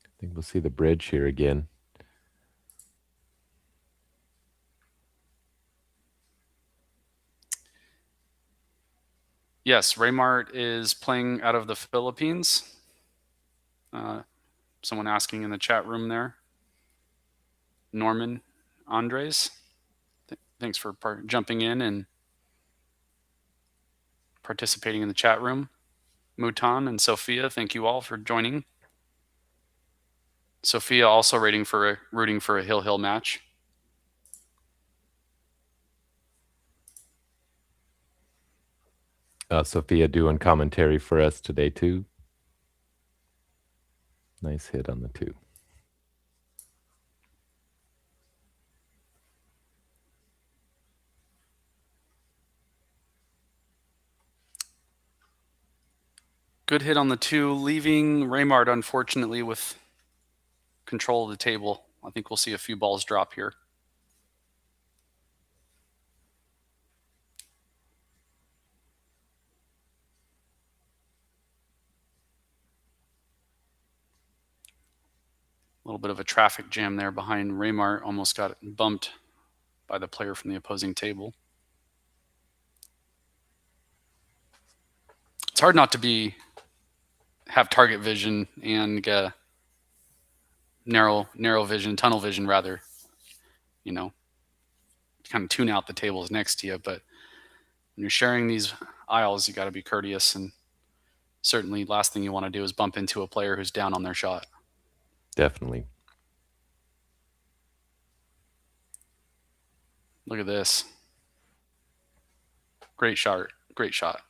I think we'll see the bridge here again. Yes, RAYMART is playing out of the Philippines. Someone asking in the chat room there. Norman Andres, thanks for jumping in and participating in the chat room. Mutan and Sophia, thank you all for joining. Sophia also rooting for a Hill match. Sophia doing commentary for us today too. Nice hit on the 2. Good hit on the 2, leaving RAYMART unfortunately with control of the table. I think we'll see a few balls drop here. A little bit of a traffic jam there behind RAYMART. Almost got bumped by the player from the opposing table. It's hard not to have target vision and narrow vision, tunnel vision rather. You know, kind of tune out the tables next to you. But when you're sharing these aisles, you got to be courteous, and certainly last thing you want to do is bump into a player who's down on their shot. Definitely. Look at this. Great shot. Great shot.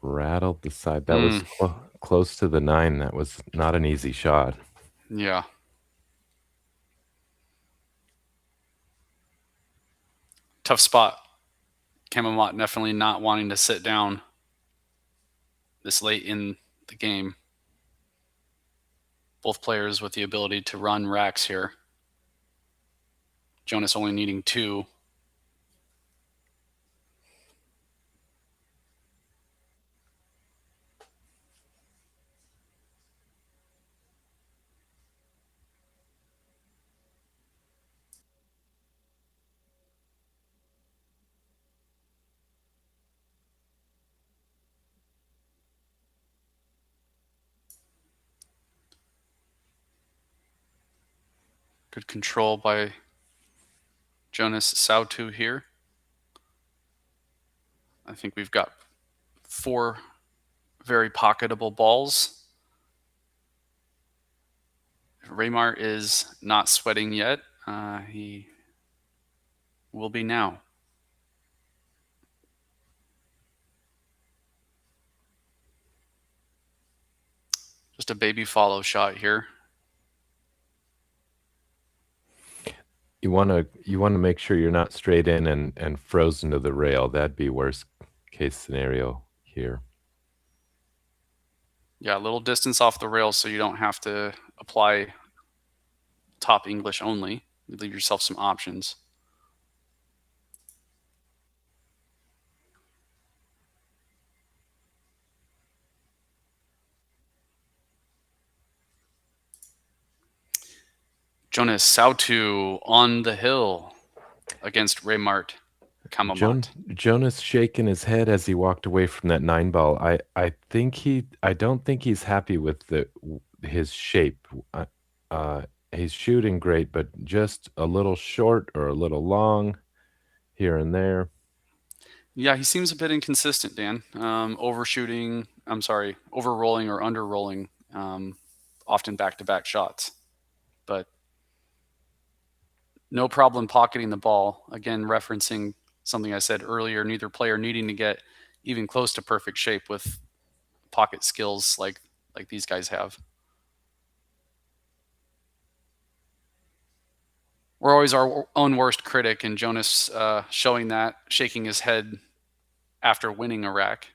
Rattled the side. That was close to the 9. That was not an easy shot. Yeah. Tough spot. CAMOMOT definitely not wanting to sit down this late in the game. Both players with the ability to run racks here. Jonas only needing 2. Good control by Jonas SOUTO here. I think we've got 4 very pocketable balls. RAYMART is not sweating yet. He will be now. Just a baby follow shot here. You want to make sure you're not straight in and frozen to the rail. That'd be worst case scenario here. Yeah, a little distance off the rail so you don't have to apply top English only. You leave yourself some options. Jonas SOUTO on the hill against RAYMART CAMOMOT. Jonas shaking his head as he walked away from that 9 ball. I don't think he's happy with his shape. He's shooting great, but just a little short or a little long here and there. Yeah, he seems a bit inconsistent, Dan. Overrolling or underrolling, often back-to-back shots. But no problem pocketing the ball. Again, referencing something I said earlier, neither player needing to get even close to perfect shape with pocket skills like these guys have. We're always our own worst critic, and Jonas showing that, shaking his head after winning a rack.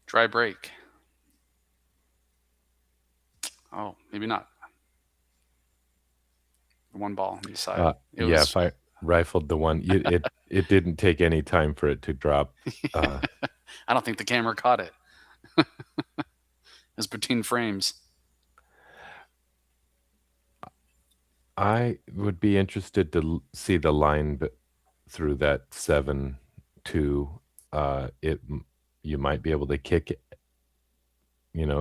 Dry break. Oh, maybe not. 1 ball on the side. If I rifled the one, it didn't take any time for it to drop. I don't think the camera caught it. It was between frames. I would be interested to see the line through that 7-2. You might be able to kick it,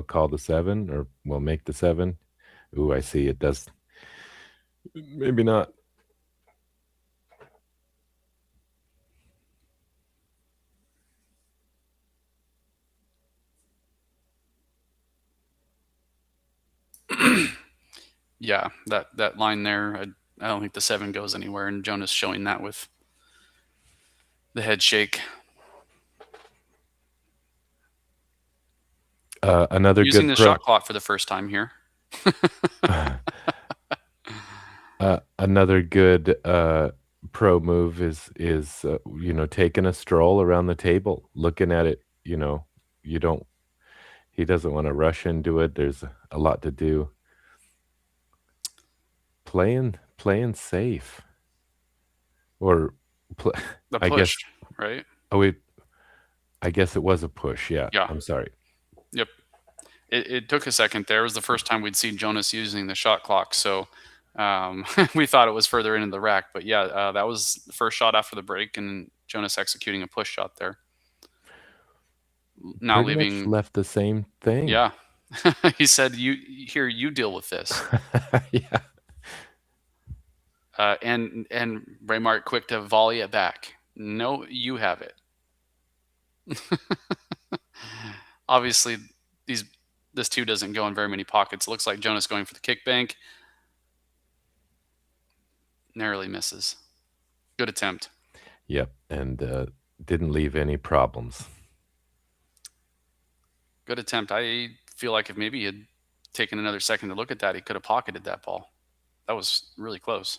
call the 7, or we'll make the 7. Ooh, I see it does. Maybe not. Yeah, that line there, I don't think the 7 goes anywhere, and Jonas showing that with the head shake. Another using good the shot clock for the first time here. Another good pro move is taking a stroll around the table, looking at it. He doesn't want to rush into it. There's a lot to do. Playing safe, or the I push, guess, right? I guess it was a push. Yeah. I'm sorry. Yep. It took a second there. It was the first time we'd seen Jonas using the shot clock, so we thought it was further into the rack. But yeah, that was the first shot after the break, and Jonas executing a push shot there. Now Pretty much left the same thing. Yeah. He said, you deal with this. Yeah. And RAYMART quick to volley it back. No, you have it. Obviously, this 2 doesn't go in very many pockets. It looks like Jonas going for the kick bank. Narrowly misses. Good attempt. Yep, and didn't leave any problems. Good attempt. I feel like if maybe he had taken another second to look at that, he could have pocketed that ball. That was really close.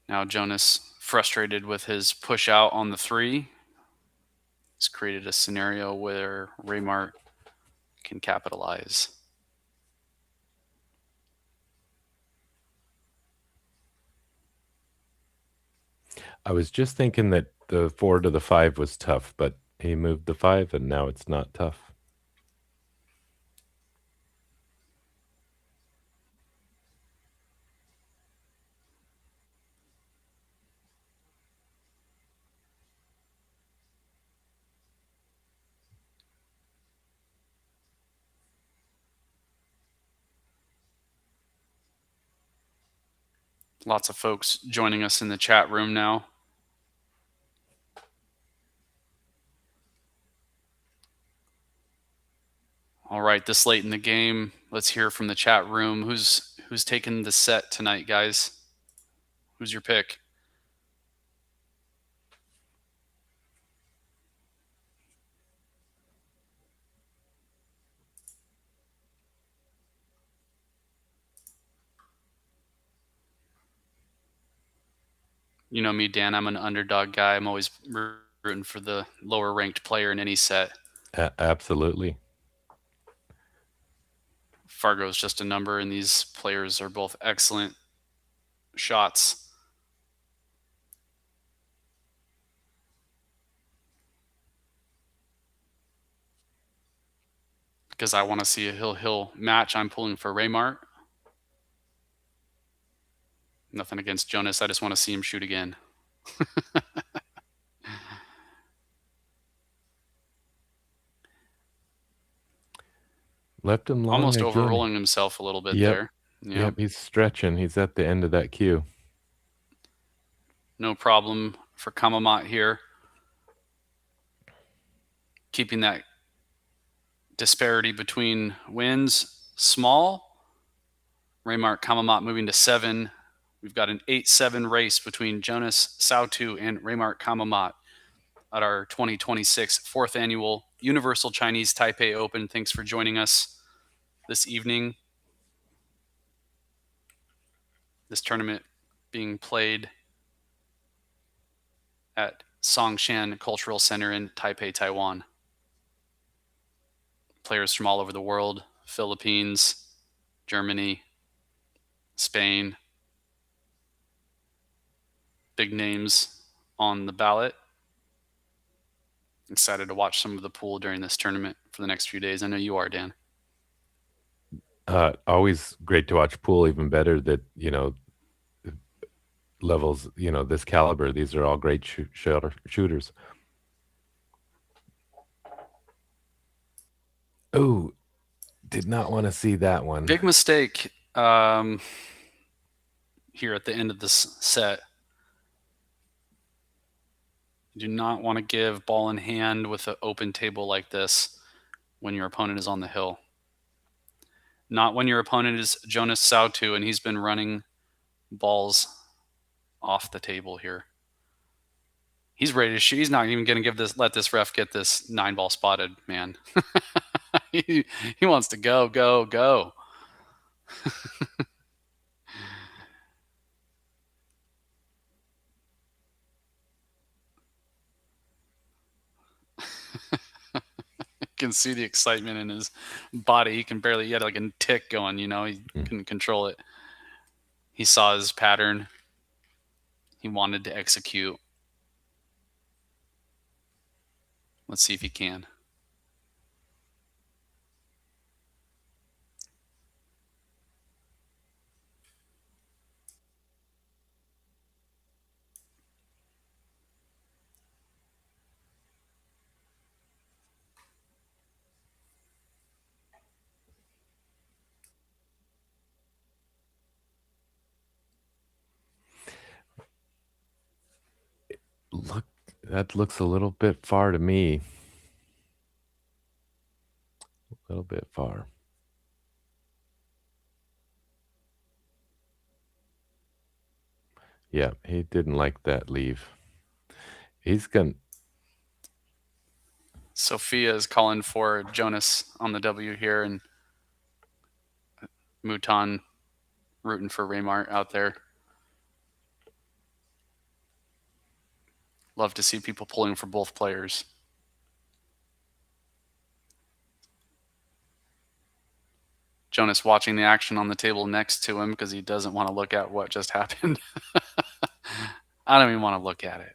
Now Jonas, frustrated with his push out on the 3, has created a scenario where RAYMART can capitalize. I was just thinking that the 4 to the 5 was tough, but he moved the 5, and now it's not tough. Lots of folks joining us in the chat room now. All right, this late in the game, let's hear from the chat room. Who's taking the set tonight, guys? Who's your pick? You know me, Dan. I'm an underdog guy. I'm always rooting for the lower ranked player in any set. Absolutely. Fargo's just a number, and these players are both excellent shots. Because I want to see a hill match, I'm pulling for RAYMART. Nothing against Jonas. I just want to see him shoot again. Left him long. Almost again. overrolling himself a little bit there. Yep, he's stretching. He's at the end of that queue. No problem for CAMOMOT here. Keeping that disparity between wins small. RAYMART CAMOMOT moving to 7. We've got an 8-7 race between Jonas, SOUTO, and RAYMART CAMOMOT at our 2026 4th Annual Universal Chinese Taipei Open. Thanks for joining us this evening. This tournament being played at Songshan Cultural Center in Taipei, Taiwan. Players from all over the world, Philippines, Germany, Spain. Big names on the ballot. Excited to watch some of the pool during this tournament for the next few days. I know you are, Dan. Always great to watch pool. Even better that, you know, levels, you know, this caliber. These are all great shooters. Oh, did not want to see that one. Big mistake here at the end of this set. You do not want to give ball in hand with an open table like this when your opponent is on the hill. Not when your opponent is Jonas SOUTO and he's been running balls off the table here. He's ready to shoot. He's not even going to let this ref get this 9-ball spotted, man. he wants to go, go, go. Can see the excitement in his body. He can barely, he had like a tick going, you know, he couldn't control it. He saw his pattern. He wanted to execute. Let's see if he can. Look, that looks a little bit far to me. A little bit far. Yeah, he didn't like that leave. He's going to... Sophia is calling for Jonas on the W here, and Mouton rooting for RAYMART out there. Love to see people pulling for both players. Jonas watching the action on the table next to him because he doesn't want to look at what just happened. I don't even want to look at it.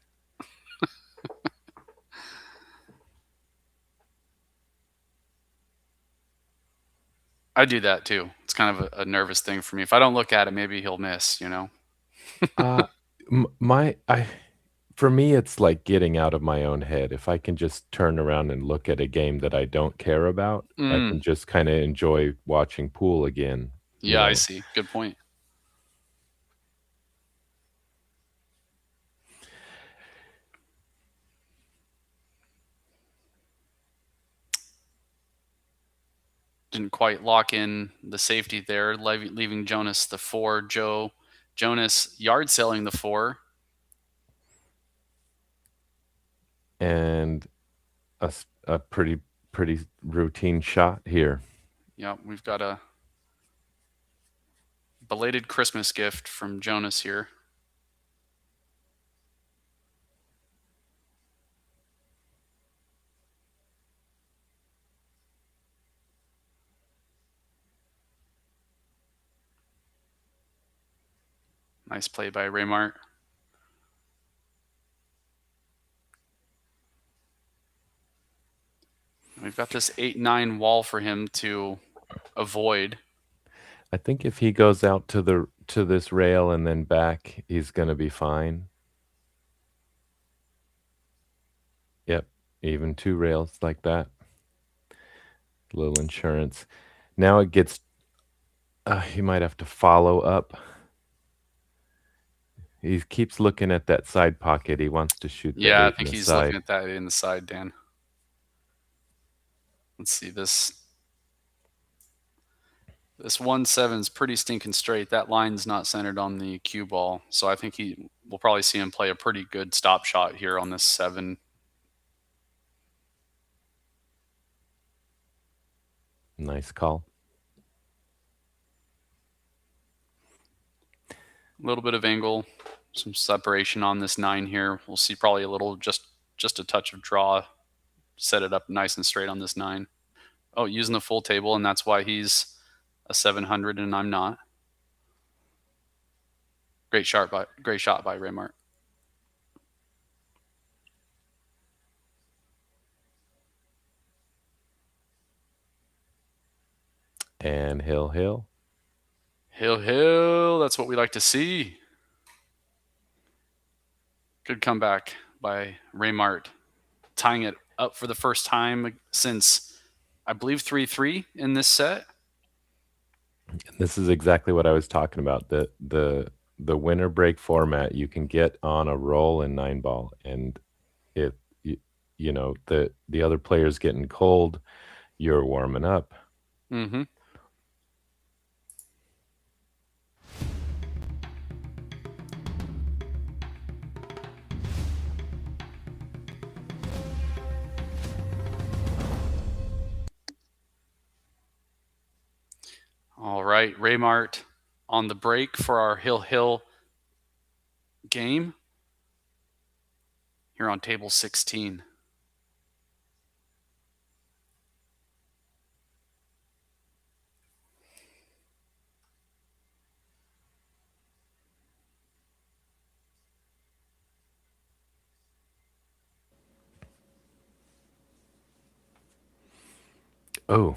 I do that too. It's kind of a nervous thing for me. If I don't look at it, maybe he'll miss, you know? For me, it's like getting out of my own head. If I can just turn around and look at a game that I don't care about, I can just kind of enjoy watching pool again. Yeah, I see. Good point. Didn't quite lock in the safety there, leaving Jonas the 4. Jonas yard selling the 4. And a pretty routine shot here. Yeah, we've got a belated Christmas gift from Jonas here. Nice play by RAYMART. We've got this 8-9 wall for him to avoid. I think if he goes out to this rail and then back, he's going to be fine. Yep, even 2 rails like that. A little insurance. Now it gets, he might have to follow up. He keeps looking at that side pocket. He wants to shoot. Yeah, I think he's looking at that in the side, Dan. Let's see this. This 1-7 is pretty stinking straight. That line's not centered on the cue ball, so I think we'll probably see him play a pretty good stop shot here on this 7. Nice call. A little bit of angle, some separation on this 9 here. We'll see probably a little, just a touch of draw. Set it up nice and straight on this 9. Oh, using the full table, and that's why he's a 700 and I'm not. Great shot by RAYMART. And Hill Hill. Hill Hill, that's what we like to see. Good comeback by RAYMART, tying it up for the first time since, I believe, 3-3 in this set. This is exactly what I was talking about. The winner break format, you can get on a roll in 9-ball, and if you know the other player's getting cold, you're warming up. Mm-hmm. All right, RAYMART on the break for our Hill Hill game here on table 16. Oh.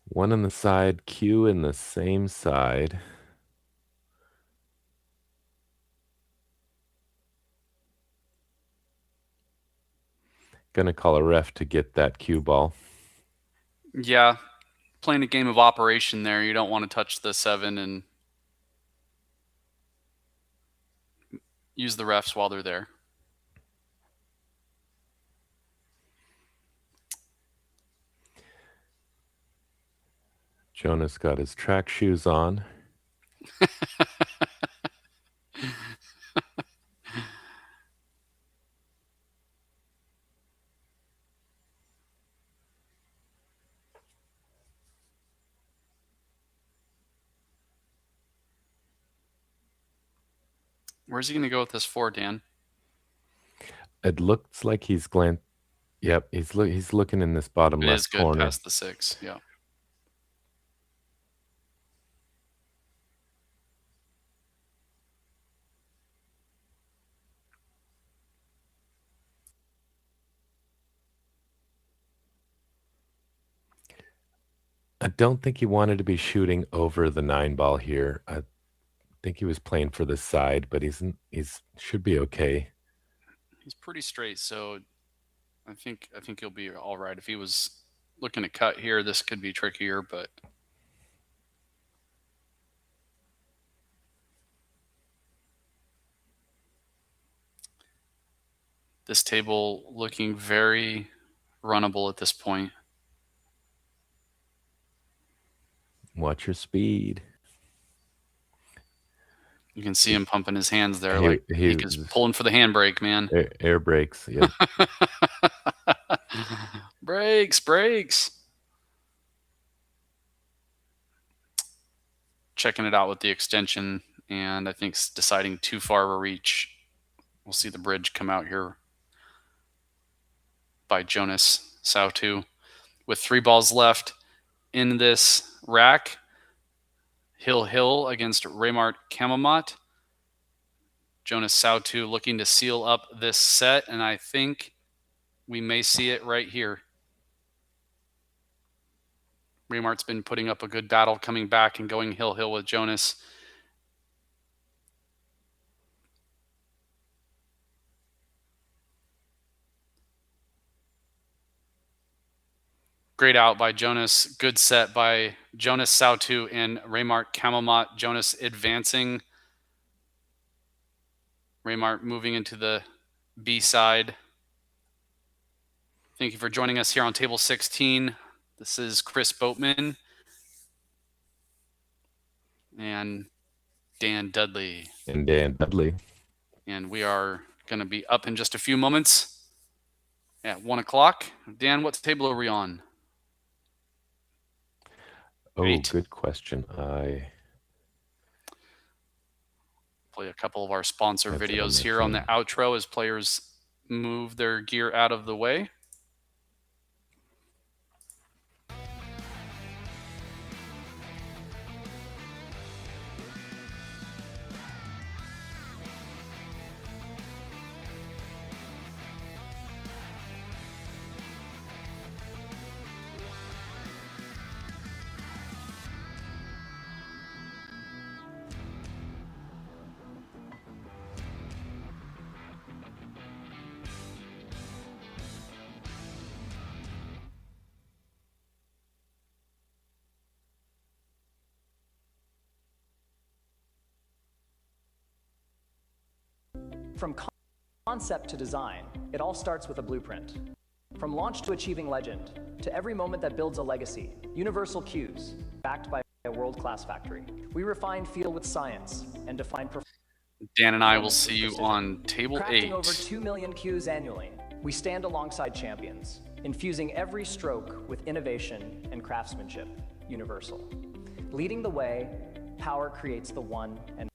One on the side, Q in the same side. Gonna call a ref to get that cue ball. Yeah, playing a game of operation there. You don't want to touch the 7 and use the refs while they're there. Jonas got his track shoes on. Where's he going to go with this 4, Dan? It looks like he's Yep, he's looking in this bottom It left is good corner. past the 6, yeah. I don't think he wanted to be shooting over the 9-ball here. I think he was playing for the side, but he's should be okay. He's pretty straight, so I think he'll be all right. If he was looking to cut here, this could be trickier, but this table looking very runnable at this point. Watch your speed. You can see him pumping his hands there, He- like he he's was- pulling for the handbrake, man. Air brakes. Yeah. Brakes. Checking it out with the extension, and I think deciding too far of a reach. We'll see the bridge come out here by Jonas SOUTO. With 3 balls left in this rack, Hill Hill against RAYMART CAMOMOT. Jonas SOUTO looking to seal up this set, and I think we may see it right here. RAYMART's been putting up a good battle, coming back and going Hill Hill with Jonas. Great out by Jonas. Good set by Jonas SOUTO and RAYMART CAMOMOT. Jonas advancing. RAYMART moving into the B side. Thank you for joining us here on table 16. This is Chris Boatman and Dan Dudley. And Dan Dudley. And we are going to be up in just a few moments at 1 o'clock. Dan, what table are we on? Oh, 8. good question. I play a couple of our sponsor That's videos on here the on the outro as players move their gear out of the way. From concept to design, it all starts with a blueprint. From launch to achieving legend, to every moment that builds a legacy, universal cues, backed by a world-class factory. We refine field with science and define performance. Dan and I will see you on table Crafting 8. over 2 million cues annually, we stand alongside champions, infusing every stroke with innovation and craftsmanship, universal. Leading the way, power creates the one and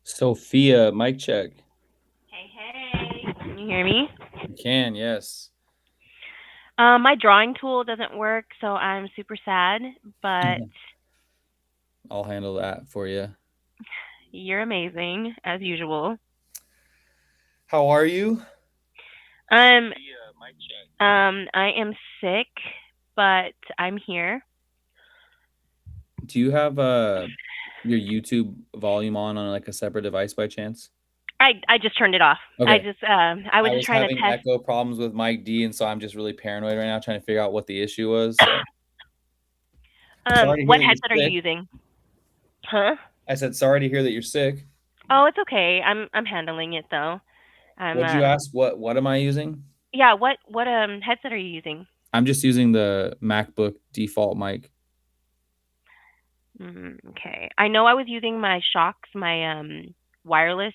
Sophia, mic check. Hey, hey. Can you hear me? You can, yes. My drawing tool doesn't work, so I'm super sad, but I'll handle that for you. you're amazing, as usual. How are you? I am sick, but I'm here. Do you have your YouTube volume on like a separate device by chance? I just turned it off. Okay. I was just trying to test. Echo problems with Mike D, and so I'm just really paranoid right now, trying to figure out what the issue was. So. What headset are you using? Huh? I said sorry to hear that you're sick. Oh, it's okay. I'm handling it though. I'm Would you ask what am I using? Yeah, what headset are you using? I'm just using the MacBook default mic. Okay. I know I was using my Shocks, my wireless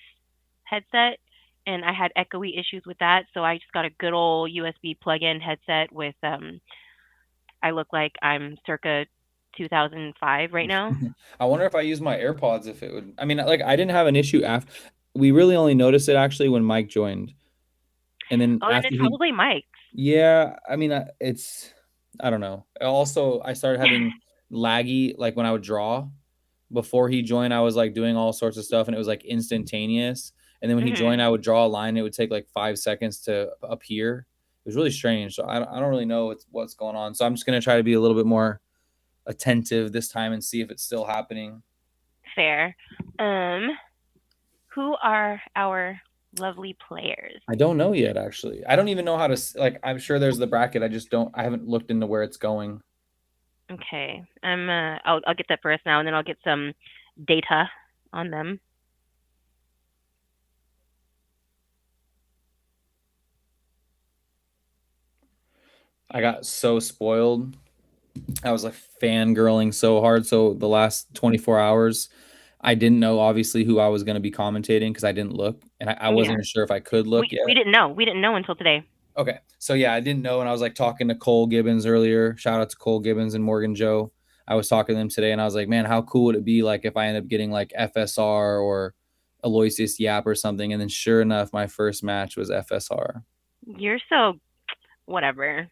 headset, and I had echoey issues with that, so I just got a good old USB plug-in headset with I look like I'm circa 2005 right now. I wonder if I use my AirPods if it would. I mean, like I didn't have an issue after. We really only noticed it actually when Mike joined, and then Oh, then after it's he. probably Mike's. Yeah, I mean, it's. I don't know. Also, I started having laggy like when I would draw. Before he joined, I was like doing all sorts of stuff, and it was like instantaneous. And then when he joined, I would draw a line. It would take like 5 seconds to appear. It was really strange. So I don't really know what's going on. So I'm just gonna try to be a little bit more attentive this time and see if it's still happening. Fair. Who are our lovely players? I don't know yet, actually. I don't even know how to like. I'm sure there's the bracket. I just don't. I haven't looked into where it's going. Okay. I'll get that for us now, and then I'll get some data on them. I got so spoiled. I was like fangirling so hard. So the last 24 hours, I didn't know obviously who I was going to be commentating because I didn't look, and I wasn't even sure if I could look yet. We didn't know. We didn't know until today. Okay. So yeah, I didn't know, and I was like talking to Cole Gibbons earlier. Shout out to Cole Gibbons and Morgan Joe. I was talking to them today, and I was like, man, how cool would it be like if I end up getting like FSR or Aloysius Yap or something? And then sure enough, my first match was FSR. You're so whatever.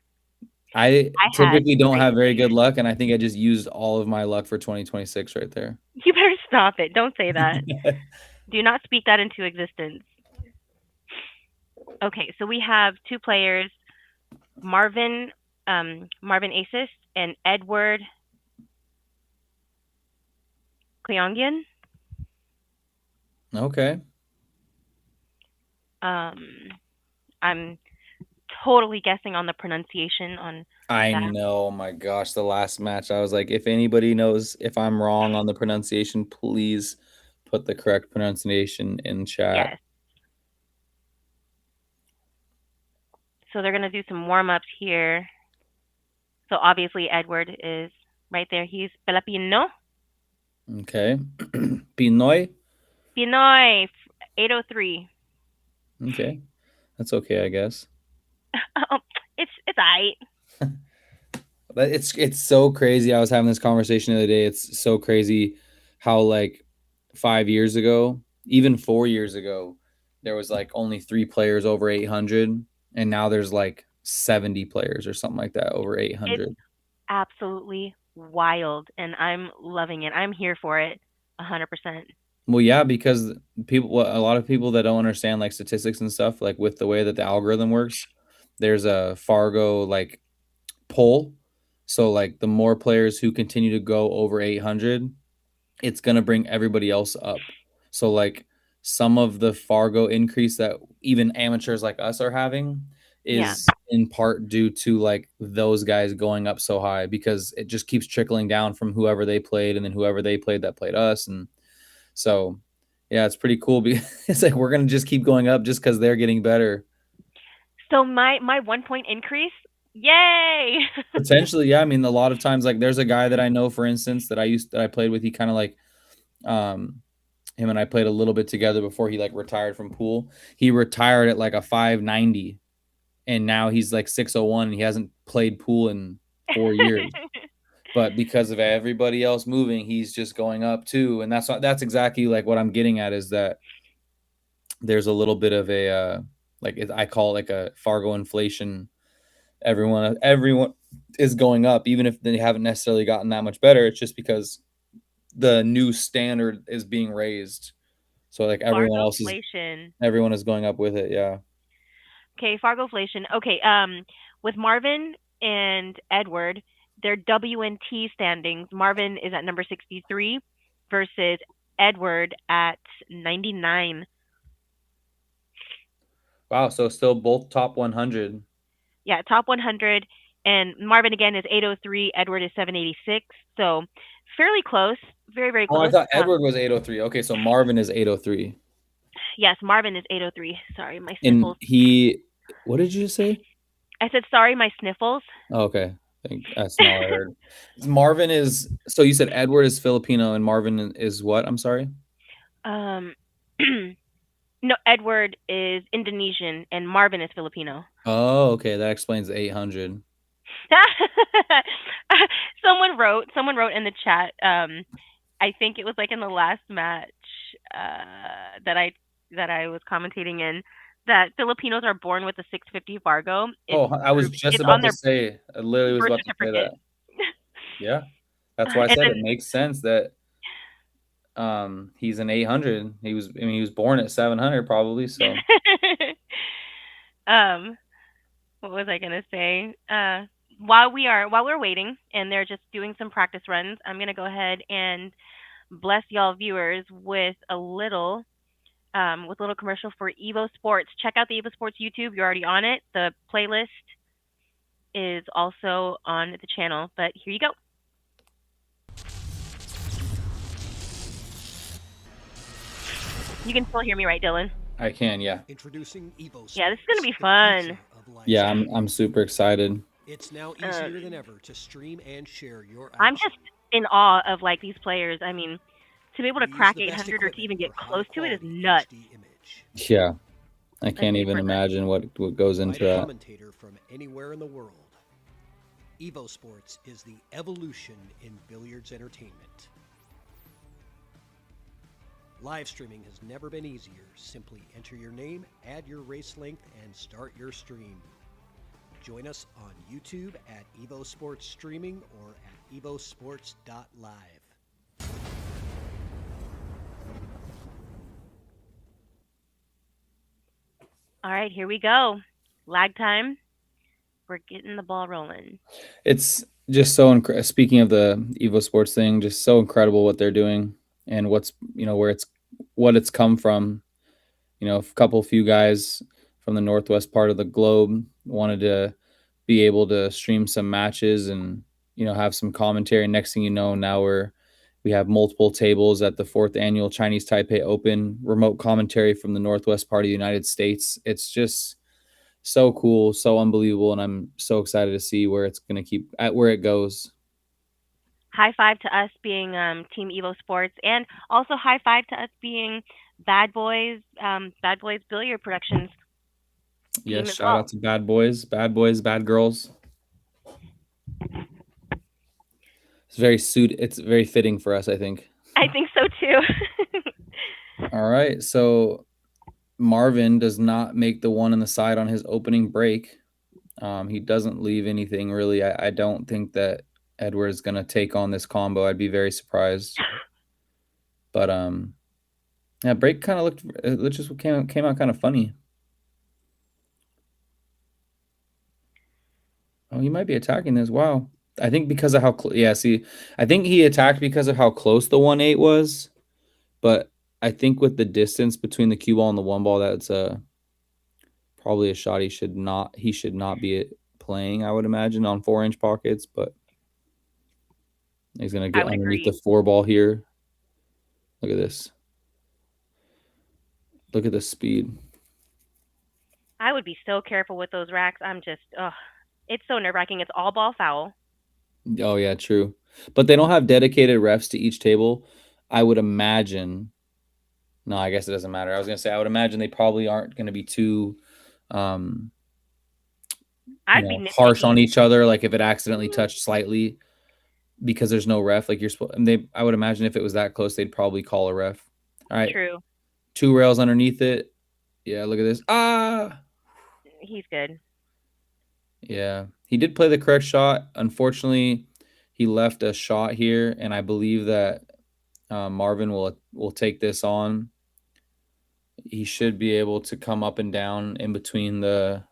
I typically don't have very good luck, and I think I just used all of my luck for 2026 right there. You better stop it. Don't say that. Do not speak that into existence. Okay, so we have two players, Marvin ASIS and Edward KOYONGIAN. Okay. I'm totally guessing on the pronunciation on I know, oh my gosh, the last match I was like, if anybody knows if I'm wrong on the pronunciation, please put the correct pronunciation in chat. Yes. So they're going to do some warm-ups here. So obviously Edward is right there. He's Filipino. Okay. Pinoy? Pinoy 803. Okay. That's okay, I guess. It's aight. It's so crazy. I was having this conversation the other day. It's so crazy how like 5 years ago, even 4 years ago, there was like only 3 players over 800, and now there's like 70 players or something like that over 800. It's absolutely wild, and I'm loving it. I'm here for it 100%. Well, yeah, because a lot of people that don't understand like statistics and stuff, like with the way that the algorithm works, there's a Fargo like poll. So like the more players who continue to go over 800, it's going to bring everybody else up. So like some of the Fargo increase that even amateurs like us are having is in part due to like those guys going up so high, because it just keeps trickling down from whoever they played and then whoever they played that played us. And so, yeah, it's pretty cool because it's like we're going to just keep going up just because they're getting better. So my 1 point increase, yay! Potentially, yeah. I mean, a lot of times, like there's a guy that I know, for instance, that I played with. He kind of like, him and I played a little bit together before he like retired from pool. He retired at like a 590, and now he's like 601, and he hasn't played pool in 4 years. But because of everybody else moving, he's just going up too. And that's exactly like what I'm getting at, is that there's a little bit of a I call it like a Fargo inflation. Everyone is going up, even if they haven't necessarily gotten that much better. It's just because the new standard is being raised. So like everyone is going up with it. Yeah. Okay, Fargoflation. Okay, with Marvin and Edward, their WNT standings, Marvin is at number 63 versus Edward at 99. Wow, so still both top 100. Yeah, top 100. And Marvin again is 803, Edward is 786. So Fairly close. Very, very Oh, I close. thought Edward was 803. Okay, so Marvin is 803. Yes, Marvin is 803. Sorry, my And sniffles. what did you just say? I said sorry, my sniffles. Oh, okay. That's not what I heard. Marvin is, so you said Edward is Filipino and Marvin is what? I'm sorry. Um, no, Edward is Indonesian and Marvin is Filipino. Oh, okay. That explains the 800. Someone wrote in the chat. I think it was like in the last match that I was commentating in, that Filipinos are born with a 650 Fargo. I was just about to say. I literally was about to say that. Yeah, that's why I said it makes sense that he's an 800. He was born at 700 probably. So. What was I gonna say? While we're waiting and they're just doing some practice runs, I'm gonna go ahead and bless y'all viewers with a little commercial for EvoSports. Check out the EvoSports YouTube. You're already on it. The playlist is also on the channel, but here you go. You can still hear me, right, Dylan? I can, yeah. Introducing EvoSports. Yeah, this is gonna be fun. Yeah, I'm super excited. It's now easier than ever to stream and share your action. I'm just in awe of like these players. I mean, to be able to crack 800 or to even get close to it is nuts. Yeah, I can't even imagine what goes into that. Commentator from anywhere in the world. EvoSports is the evolution in billiards entertainment. Live streaming has never been easier. Simply enter your name, add your race length, and start your stream. Join us on YouTube at EvoSports Streaming or at evosports.live. All right, here we go. Lag time. We're getting the ball rolling. It's just so incredible. Speaking of the EvoSports thing, just so incredible what they're doing and what it's come from. A few guys from the northwest part of the globe wanted to be able to stream some matches and have some commentary. Next thing you know, now we have multiple tables at the 4th annual Chinese Taipei Open, remote commentary from the northwest part of the United States. It's just so cool, so unbelievable, and I'm so excited to see where it's going to where it goes. High five to us being Team EvoSports, and also high five to us being Bad Boys Billiard Productions. Yes, shout out to Bad Boys, Bad Girls. It's very fitting for us, I think. I think so too. All right, so Marvin does not make the one on the side on his opening break. He doesn't leave anything really. I don't think that Edward is going to take on this combo. I'd be very surprised. But yeah, break kind of came out kind of funny. Oh, he might be attacking this. Wow. I think because of how I think he attacked because of how close the 1-8 was. But I think with the distance between the cue ball and the 1 ball, that's probably a shot he should not be playing, I would imagine, on 4-inch pockets, but he's going to get underneath the 4 ball here. Look at this. Look at the speed. I would be so careful with those racks. It's so nerve-wracking. It's all ball foul. Oh, yeah, true. But they don't have dedicated refs to each table. I would imagine. No, I guess it doesn't matter. I was going to say, I would imagine they probably aren't going to be too harsh on each other. Like if it accidentally touched slightly because there's no ref, like I would imagine if it was that close, they'd probably call a ref. All right. True. 2 rails underneath it. Yeah, look at this. He's good. Yeah, he did play the correct shot. Unfortunately, he left a shot here, and I believe that Marvin will take this on. He should be able to come up and down in between the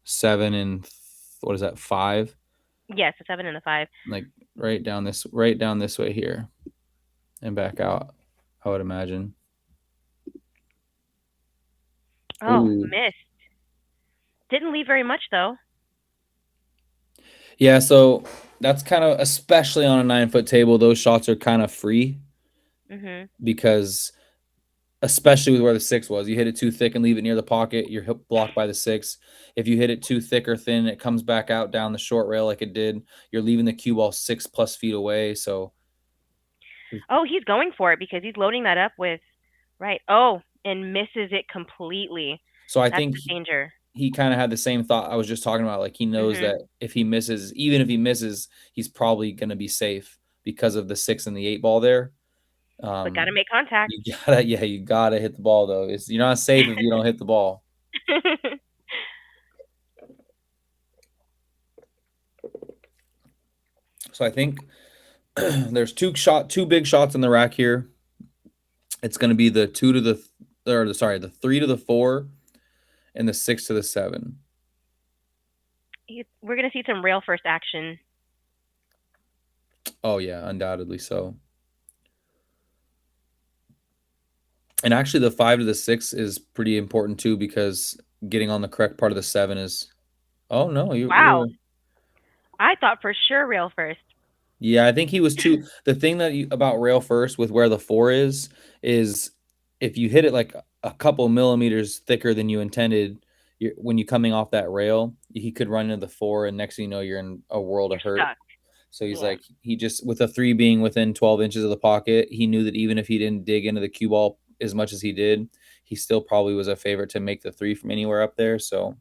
7 and 5? Yes, the 7 and the 5. Like right down this way here, and back out. I would imagine. Oh, missed. Didn't leave very much though. Yeah, so that's kind of, especially on a 9-foot table, those shots are kind of free because, especially with where the 6 was, you hit it too thick and leave it near the pocket, you're blocked by the 6. If you hit it too thick or thin, it comes back out down the short rail like it did. You're leaving the cue ball 6+ feet away. So, Oh, he's going for it because he's loading that up with, right. Oh, and misses it completely. so I That's think the danger. he kind of had the same thought I was just talking about. Like, he knows that if he misses, even if he misses, he's probably going to be safe because of the 6 and the 8 ball there. But got to make contact. You gotta hit the ball though. You're not safe if you don't hit the ball. So I think there's two big shots in the rack here. It's going to be the 3 to the 4 and the 6 to the 7. We're going to see some rail first action. Oh yeah, undoubtedly so. And actually the 5 to the 6 is pretty important too, because getting on the correct part of the 7 is, oh no, Wow. I thought for sure rail first. Yeah, I think he was too. The thing about rail first with where the 4 is if you hit it like a couple millimeters thicker than you intended, when you're coming off that rail, he could run into the 4, and next thing you know, you're in a world of hurt. Stuck. So he's like, he just, with a 3 being within 12 inches of the pocket, he knew that even if he didn't dig into the cue ball as much as he did, he still probably was a favorite to make the 3 from anywhere up there. So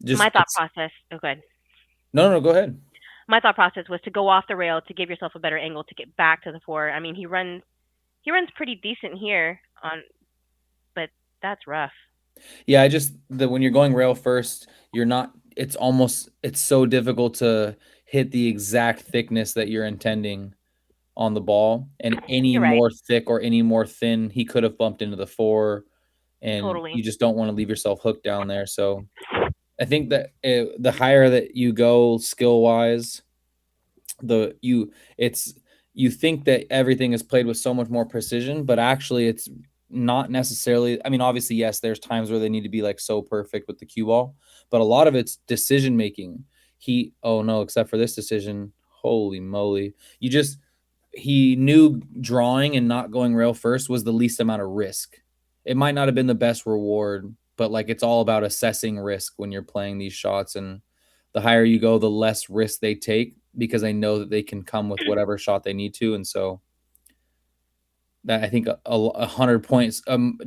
just my thought process. Oh, good. No, go ahead. My thought process was to go off the rail to give yourself a better angle to get back to the 4. I mean, he runs pretty decent here but that's rough. Yeah, when you're going rail first, it's so difficult to hit the exact thickness that you're intending on the ball, and any more thick or any more thin, he could have bumped into the 4, and you just don't want to leave yourself hooked down there. So I think that the higher that you go skill wise, you think that everything is played with so much more precision, but actually it's not necessarily. I mean, obviously, yes, there's times where they need to be like so perfect with the cue ball, but a lot of it's decision making. Except for this decision, holy moly. He knew drawing and not going rail first was the least amount of risk. It might not have been the best reward, but like, it's all about assessing risk when you're playing these shots, and the higher you go, the less risk they take, because they know that they can come with whatever shot they need to. And so that, I think 100 points,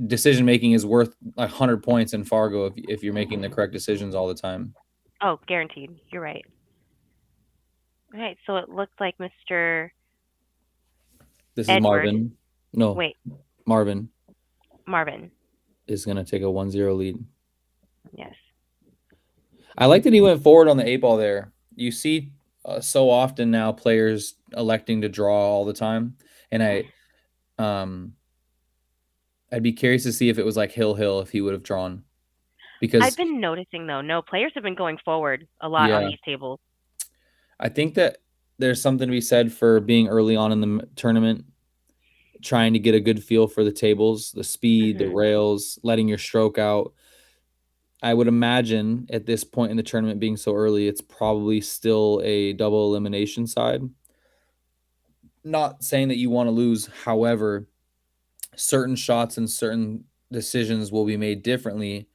decision making is worth 100 points in Fargo if you're making the correct decisions all the time. Oh, guaranteed. You're right. All right, so it looks like Mr. This is Marvin. No, wait. Marvin is going to take a 1-0 lead. Yes. I like that he went forward on the 8 ball there. You see so often now players electing to draw all the time, and I'd be curious to see if it was like Hill if he would have drawn, because I've been noticing though, no, players have been going forward a lot on these tables. I think that there's something to be said for being early on in the tournament, trying to get a good feel for the tables, the speed, the rails, letting your stroke out. I would imagine at this point in the tournament, being so early, it's probably still a double elimination side. Not saying that you want to lose. However, certain shots and certain decisions will be made differently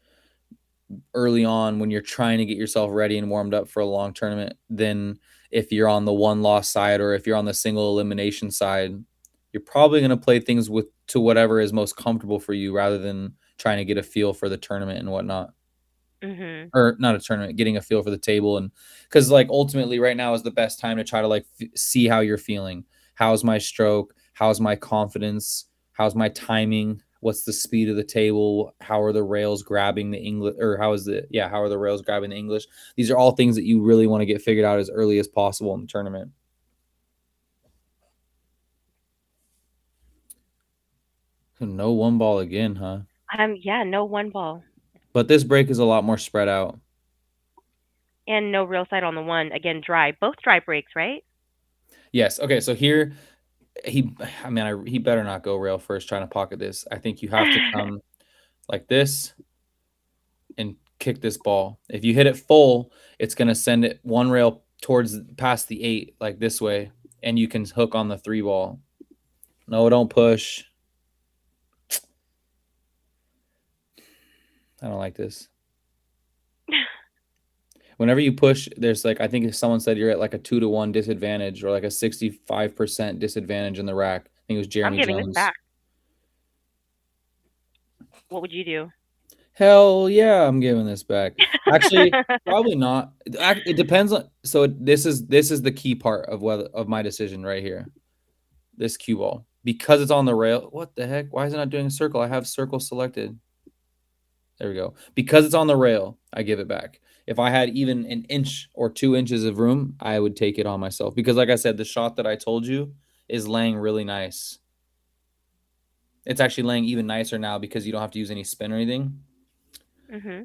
early on when you're trying to get yourself ready and warmed up for a long tournament than if you're on the 1-loss side, or if you're on the single elimination side. You're probably going to play things to whatever is most comfortable for you, rather than trying to get a feel for the tournament and whatnot. Or not a tournament, getting a feel for the table. And because like ultimately right now is the best time to try to like see how you're feeling. How's my stroke? How's my confidence? How's my timing? What's the speed of the table? How are the rails grabbing the English, or how are the rails grabbing the English? These are all things that you really want to get figured out as early as possible in the tournament. So no 1 ball again, huh? Yeah, no 1 ball. But this break is a lot more spread out. And no rail side on the 1. Again, dry. Both dry breaks, right? Yes. Okay, so here he better not go rail first trying to pocket this. I think you have to come like this and kick this ball. If you hit it full, it's going to send it 1 rail towards past the 8, like this way, and you can hook on the 3 ball. No, don't push. I don't like this. Whenever you push, there's like, I think someone said you're at like a 2-to-1 disadvantage or like a 65% disadvantage in the rack. I think it was Jeremy I'm giving Jones. this back. What would you do? Hell yeah, I'm giving this back. Actually, probably not. It depends on. So this is the key part of my decision right here. This cue ball, because it's on the rail. What the heck? Why is it not doing a circle? I have circle selected. There we go. Because it's on the rail, I give it back. If I had even an inch or 2 inches of room, I would take it on myself. Because like I said, the shot that I told you is laying really nice. It's actually laying even nicer now because you don't have to use any spin or anything. Mm-hmm.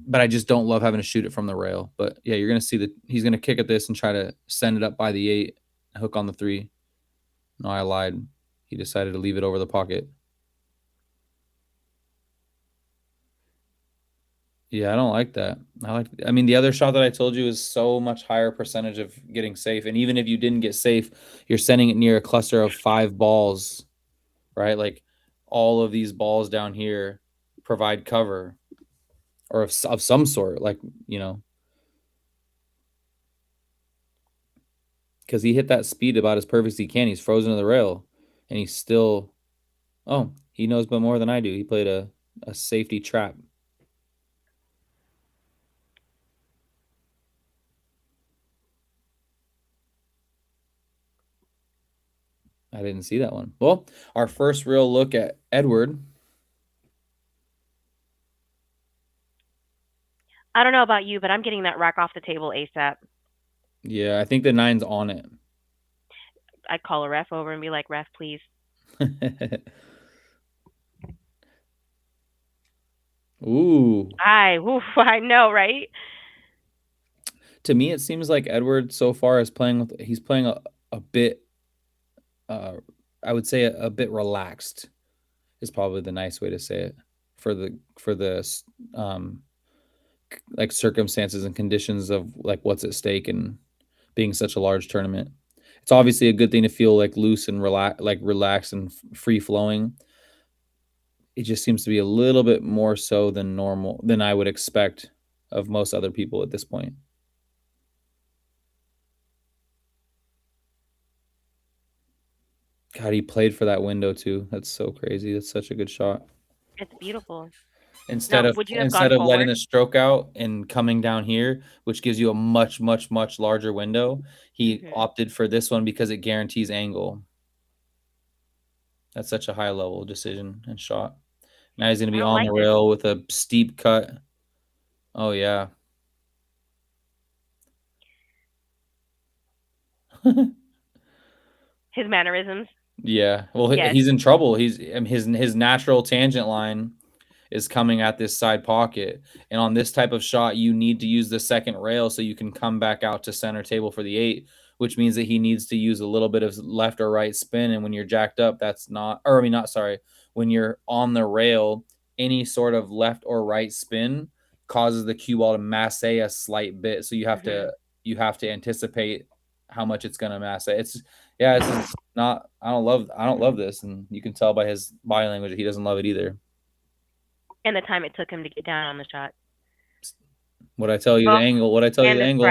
But I just don't love having to shoot it from the rail. But yeah, you're going to see that he's going to kick at this and try to send it up by the 8, hook on the 3. No, I lied. He decided to leave it over the pocket. Yeah, I don't like that. I mean, the other shot that I told you is so much higher percentage of getting safe. And even if you didn't get safe, you're sending it near a cluster of 5 balls, right? Like all of these balls down here provide cover or of some sort, like, you know, because he hit that speed about as perfect as he can. He's frozen to the rail and he's still, oh, he knows but more than I do. He played a safety trap. I didn't see that one. Well, our first real look at Edward. I don't know about you, but I'm getting that rack off the table ASAP. Yeah, I think the 9's on it. I'd call a ref over and be like, ref, please. Ooh. I know, right? To me, it seems like Edward so far is he's playing a bit, I would say a bit relaxed is probably the nice way to say it for the like circumstances and conditions of like what's at stake and being such a large tournament. It's obviously a good thing to feel like loose and relaxed and free flowing. It just seems to be a little bit more so than normal than I would expect of most other people at this point. God, he played for that window too. That's so crazy. That's such a good shot. It's beautiful. Instead of letting the stroke out and coming down here, which gives you a much, much, much larger window, he opted for this one because it guarantees angle. That's such a high level decision and shot. Now he's going to be on the rail with a steep cut. Oh, yeah. His mannerisms. Yeah. Well, he's in trouble. His natural tangent line is coming at this side pocket. And on this type of shot, you need to use the second rail so you can come back out to center table for the 8, which means that he needs to use a little bit of left or right spin. And when you're jacked up, when you're on the rail, any sort of left or right spin causes the cue ball to masse a slight bit. So you have to anticipate how much it's going to masse. It's not, I don't love this. And you can tell by his body language that he doesn't love it either. And the time it took him to get down on the shot. What I tell you, the angle. What I tell you, the angle.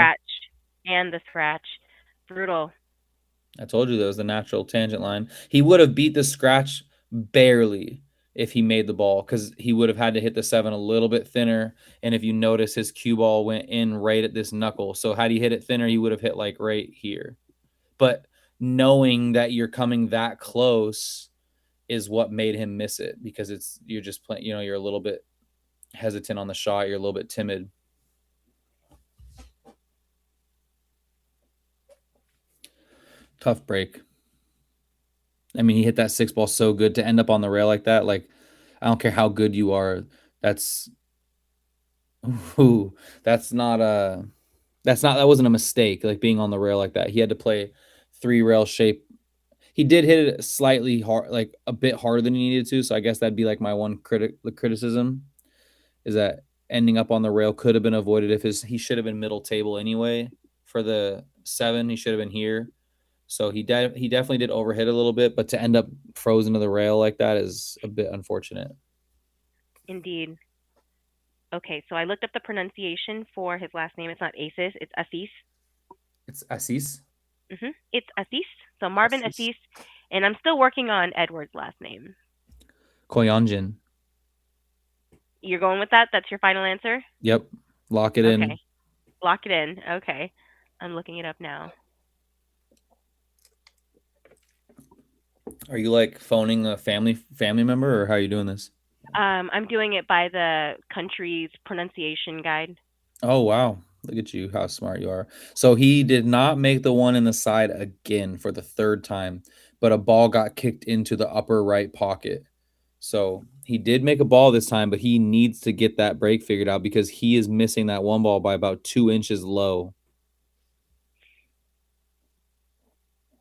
And the scratch. Brutal. I told you that was the natural tangent line. He would have beat the scratch barely if he made the ball because he would have had to hit the 7 a little bit thinner. And if you notice, his cue ball went in right at this knuckle. So had he hit it thinner, he would have hit like right here. But knowing that you're coming that close is what made him miss it because you're just playing, you're a little bit hesitant on the shot. You're a little bit timid. Tough break. I mean, he hit that 6 ball so good to end up on the rail like that. Like, I don't care how good you are. That wasn't a mistake. Like being on the rail like that. He had to play 3 rail shape. He did hit it slightly hard, like a bit harder than he needed to. So I guess that'd be like my one criticism is that ending up on the rail could have been avoided if he should have been middle table anyway for the 7. He should have been here. So he definitely did overhit a little bit, but to end up frozen to the rail like that is a bit unfortunate. Indeed. Okay, so I looked up the pronunciation for his last name. It's not ASIS, it's ASIS. It's ASIS? It's ASIS. So Marvin ASIS. And I'm still working on Edward's last name. KOYONGIAN. You're going with that? That's your final answer? Yep. Lock it in. Okay. Lock it in. Okay. I'm looking it up now. Are you like phoning a family member, or how are you doing this? I'm doing it by the country's pronunciation guide. Oh, wow. Look at you, how smart you are. So he did not make the one in the side again for the 3rd time, but a ball got kicked into the upper right pocket. So he did make a ball this time, but he needs to get that break figured out because he is missing that one ball by about 2 inches low.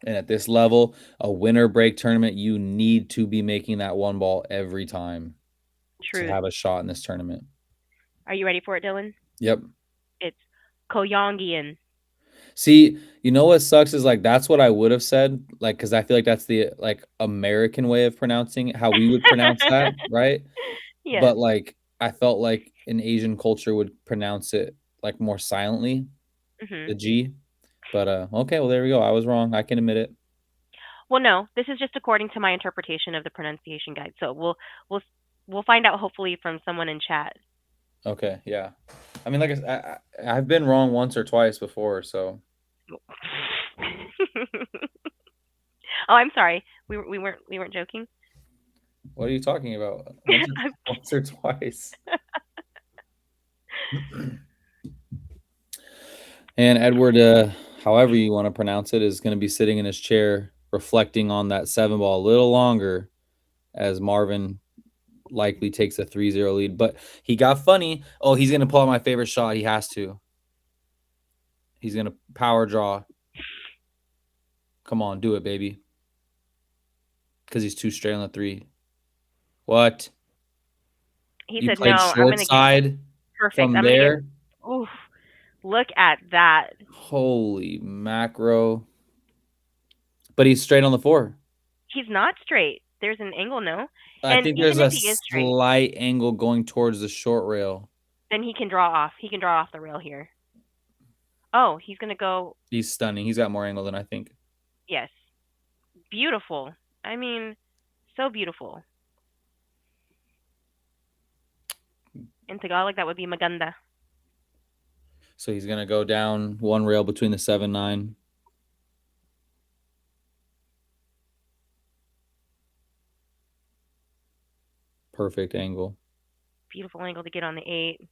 And at this level, a winner break tournament, you need to be making that one ball every time to have a shot in this tournament. Are you ready for it, Dylan? Yep. It's KOYONGIAN. See, you know what sucks is like that's what I would have said, like because I feel like that's the like American way of pronouncing it, how we would pronounce that, right? Yeah. But like I felt like an Asian culture would pronounce it like more silently, the G. But okay, well there we go. I was wrong. I can admit it. Well, no, this is just according to my interpretation of the pronunciation guide. So we'll find out hopefully from someone in chat. Okay, yeah. I mean, like I've been wrong once or twice before, so. Oh, I'm sorry. We weren't joking. What are you talking about? Once or twice. And Edward, however you want to pronounce it, is going to be sitting in his chair, reflecting on that 7 ball a little longer, as Marvin likely takes a 3-0 lead. But he got funny. Oh, he's going to pull out my favorite shot. He has to. He's going to power draw. Come on, do it, baby. Because he's 2 straight on the 3. What? He you said, played no, short I'm going to side perfect. From there? Oof. Look at that. Holy macro. But he's straight on the 4. He's not straight. There's an angle, no? I And think even there's a if he is straight, slight angle going towards the short rail. then he can draw off. He can draw off the rail here. Oh, he's going to go. He's stunning. He's got more angle than I think. Yes. Beautiful. I mean, so beautiful. In Tagalog, that would be maganda. So he's going to go down 1 rail between the 7-9. Perfect angle. Beautiful angle to get on the 8.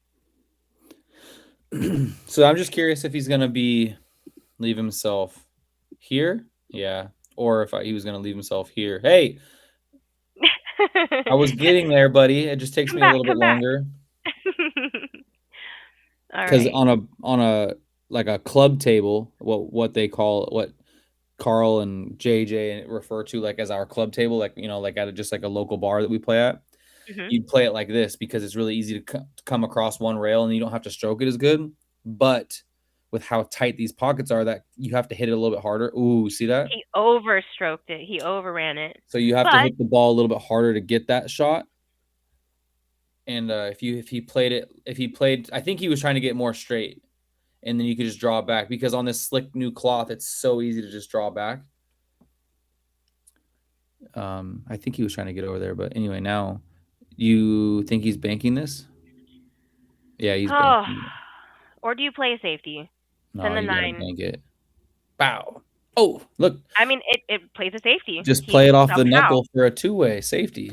So I'm just curious if he's going to leave himself here. Yeah. Or if he was going to leave himself here. Hey, I was getting there, buddy. It just takes me a little bit longer. Because on a like a club table, what they call what Carl and JJ refer to like as our club table, like like at just like a local bar that we play at. You'd play it like this because it's really easy to come across 1 rail and you don't have to stroke it as good. But with how tight these pockets are, that you have to hit it a little bit harder. Ooh, see that? He overstroked it. He overran it. So you have to hit the ball a little bit harder to get that shot. And if he played, I think he was trying to get more straight, and then you could just draw back because on this slick new cloth, it's so easy to just draw back. I think he was trying to get over there, but anyway, now you think he's banking this? Yeah, he's banking it. Or do you play a safety? No, Send the you 9. gotta bank it. Bow. Oh, look. I mean, it plays a safety. Just play it off the knuckle for a 2-way safety.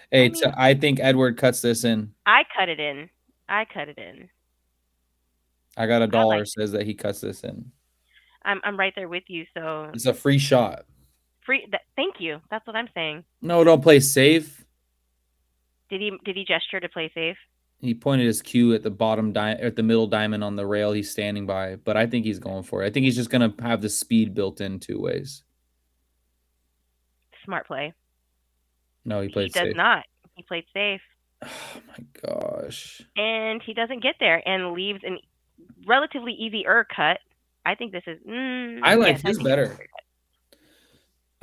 Hey, I think Edward cuts this in. I cut it in. I got $1 says that he cuts this in. I'm right there with you. So it's a free shot. Thank you. That's what I'm saying. No, don't play safe. Did he gesture to play safe? He pointed his cue at the middle diamond on the rail he's standing by, but I think he's going for it. I think he's just gonna have the speed built in 2 ways. Smart play. No, he played safe. He does not. He played safe. Oh my gosh. And he doesn't get there and leaves an relatively easier cut. I think this is. I like yes, I his think this is better. a better cut.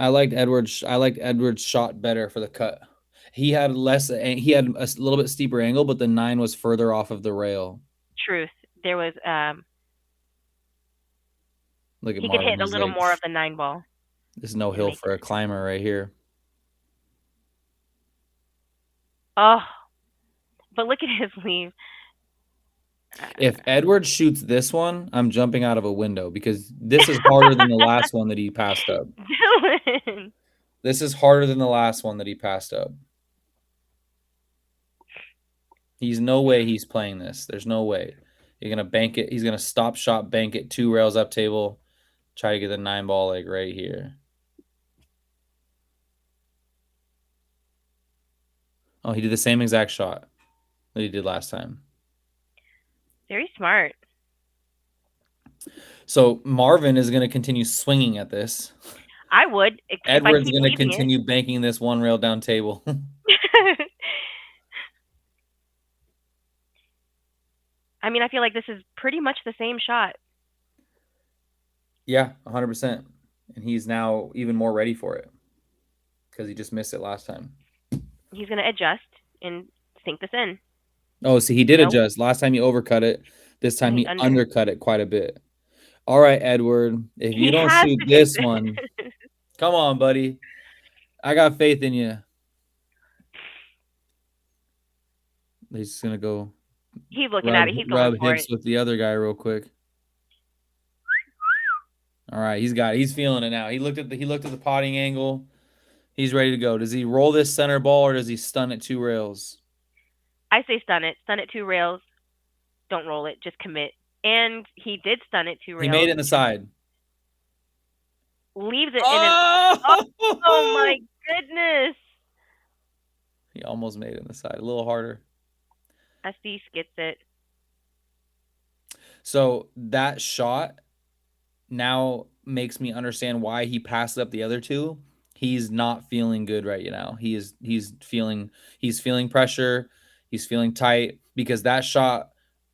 I liked Edwards' shot better for the cut. He had less. He had a little bit steeper angle, but the 9 was further off of the rail. Truth. There was. Look at He Marvin. could hit a He's little like, more of the 9 ball. There's no and hill make for it. a climber right here. Oh, but look at his leave. If Edwards shoots this one, I'm jumping out of a window because this is harder than the last one that he passed up. Dylan. This is harder than the last one that he passed up. He's no way he's playing this. There's no way. You're going to bank it. He's going to stop shot, bank it, 2 rails up table, try to get the 9 ball like right here. Oh, he did the same exact shot that he did last time. Very smart. So Marvin is going to continue swinging at this. I would. Edward's going to continue banking this 1 rail down table. I mean, I feel like this is pretty much the same shot. Yeah, 100%. And he's now even more ready for it because he just missed it last time. He's going to adjust and sink this in. Oh, see, he did adjust. Last time he overcut it. This time he undercut it quite a bit. All right, Edward. If you don't shoot this one, come on, buddy. I got faith in you. He's just going to go. He's looking at it. He's going for it. With the other guy real quick. All right, he's got it. He's feeling it now. He looked at the potting angle. He's ready to go. Does he roll this center ball or does he stun at 2 rails? I say stun it. Stun it 2 rails. Don't roll it. Just commit. And he did stun it 2 rails. He made it in the side. Leaves it in it. Oh my goodness. He almost made it in the side. A little harder. ASIS gets it. So that shot now makes me understand why he passed up the other 2. He's not feeling good right now. He's feeling pressure. He's feeling tight because that shot.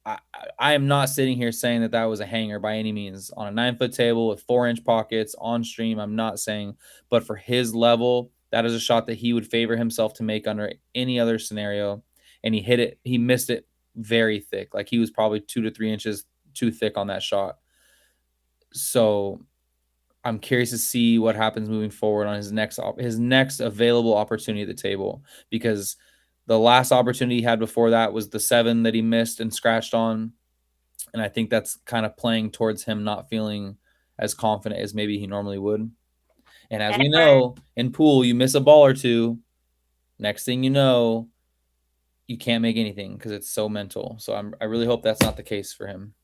I am not sitting here saying that was a hanger by any means on a 9-foot table with 4-inch pockets on stream. I'm not saying, but for his level, that is a shot that he would favor himself to make under any other scenario. And he hit it. He missed it very thick. Like he was probably 2 to 3 inches too thick on that shot. So I'm curious to see what happens moving forward on his next available opportunity at the table, because the last opportunity he had before that was the 7 that he missed and scratched on. And I think that's kind of playing towards him not feeling as confident as maybe he normally would. And as we know, in pool, you miss a ball or 2. Next thing you know, you can't make anything because it's so mental. So I really hope that's not the case for him.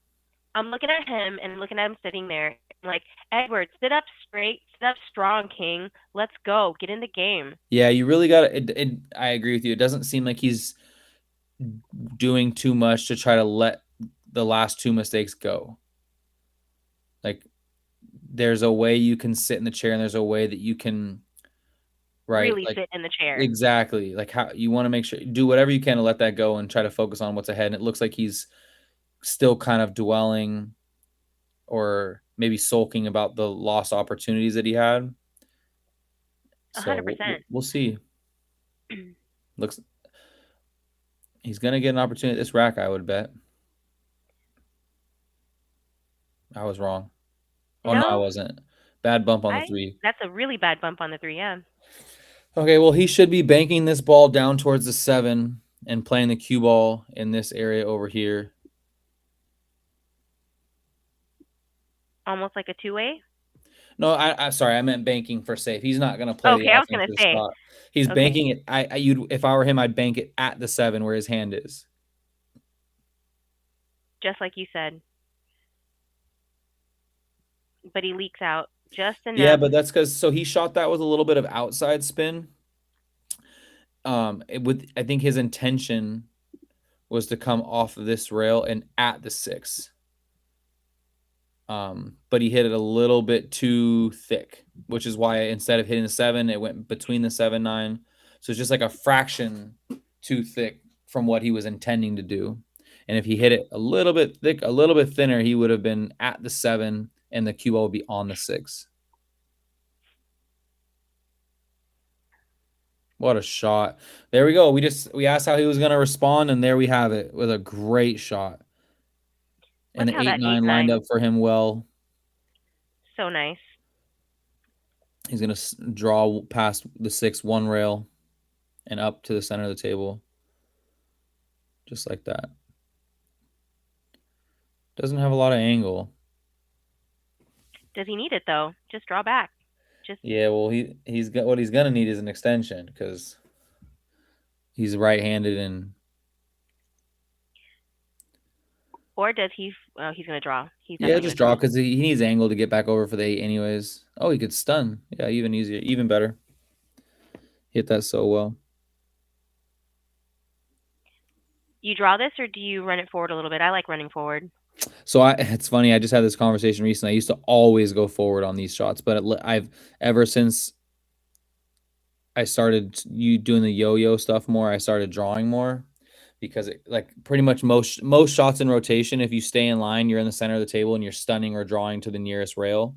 I'm looking at him and looking at him sitting there. I'm like, Edward, sit up straight, sit up strong, King. Let's go. Get in the game. Yeah, you really got it. I agree with you. It doesn't seem like he's doing too much to try to let the last 2 mistakes go. Like, there's a way you can sit in the chair and there's a way that you can really sit in the chair. Exactly. Like, how you want to make sure, do whatever you can to let that go and try to focus on what's ahead. And it looks like he's still kind of dwelling or maybe sulking about the lost opportunities that he had. So 100%. We'll see. He's going to get an opportunity at this rack, I would bet. I was wrong. Oh, no, I wasn't. Bad bump on the 3. That's a really bad bump on the 3, yeah. Okay, well, he should be banking this ball down towards the 7 and playing the cue ball in this area over here. Almost like a 2-way? No, I'm sorry. I meant banking for safe. He's not going to play. Okay, I was going to say. Spot. He's banking it. If I were him, I'd bank it at the 7 where his hand is. Just like you said. But he leaks out just enough. Yeah, but that's because he shot that with a little bit of outside spin. I think his intention was to come off of this rail and at the 6. But he hit it a little bit too thick, which is why instead of hitting the 7, it went between the 7-9. So it's just like a fraction too thick from what he was intending to do. And if he hit it a little bit thick, a little bit thinner, he would have been at the 7 and the cue ball would be on the 6. What a shot. There we go. We asked how he was going to respond, and there we have it with a great shot. And Look the how that 8-9 lined 8-9 up for him well. So nice. He's going to draw past the 6 1 rail and up to the center of the table. Just like that. Doesn't have a lot of angle. Does he need it though? Just draw back. Just Yeah, well, he's got what he's gonna need is an extension because he's right-handed and. Or does he? Oh, he's gonna draw. He's Yeah, definitely just gonna draw because he needs angle to get back over for the 8 anyways. Oh, he could stun. Yeah, even easier, even better. Hit that so well. You draw this, or do you run it forward a little bit? I like running forward. So it's funny. I just had this conversation recently. I used to always go forward on these shots, but I've ever since I started doing the yo-yo stuff more, I started drawing more because it, like pretty much most shots in rotation, if you stay in line, you're in the center of the table and you're stunning or drawing to the nearest rail.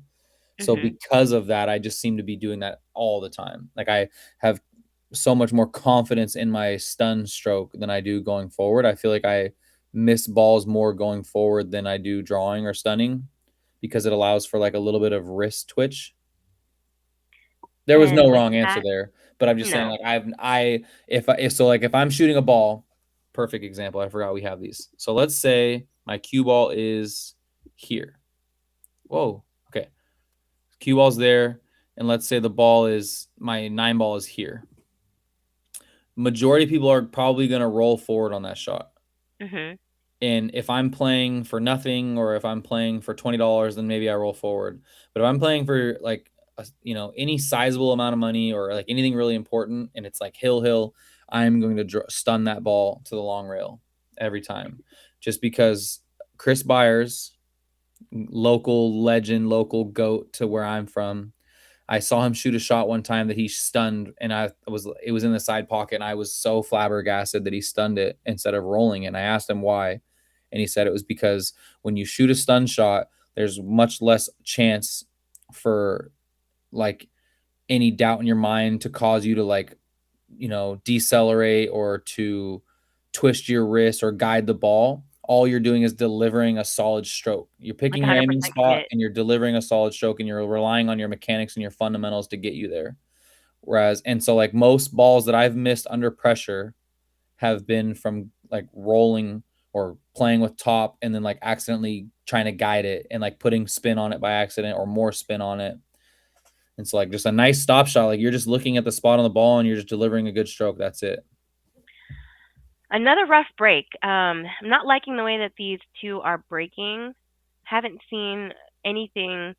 So because of that, I just seem to be doing that all the time. Like I have so much more confidence in my stun stroke than I do going forward. I feel like I miss balls more going forward than I do drawing or stunning because it allows for like a little bit of wrist twitch. There was no wrong answer there, but I'm just saying like if I'm shooting a ball, perfect example. I forgot we have these. So let's say my cue ball is here. Whoa. Okay. Cue ball's there. And let's say the ball is my 9 ball is here. Majority of people are probably going to roll forward on that shot. And if I'm playing for nothing or if I'm playing for $20, then maybe I roll forward. But if I'm playing for like, any sizable amount of money or like anything really important and it's like hill, I'm going to stun that ball to the long rail every time. Just because Chris Byers, local legend, local GOAT to where I'm from, I saw him shoot a shot one time that he stunned, and it was in the side pocket, and I was so flabbergasted that he stunned it instead of rolling it. And I asked him why, and he said it was because when you shoot a stun shot, there's much less chance for like any doubt in your mind to cause you to like, decelerate or to twist your wrist or guide the ball. All you're doing is delivering a solid stroke. You're picking Like your aiming 100% spot hit. and you're delivering a solid stroke and you're relying on your mechanics and your fundamentals to get you there. So like most balls that I've missed under pressure have been from like rolling or playing with top and then like accidentally trying to guide it and like putting spin on it by accident or more spin on it. And so like just a nice stop shot. Like you're just looking at the spot on the ball and you're just delivering a good stroke. That's it. Another rough break. I'm not liking the way that these two are breaking. Haven't seen anything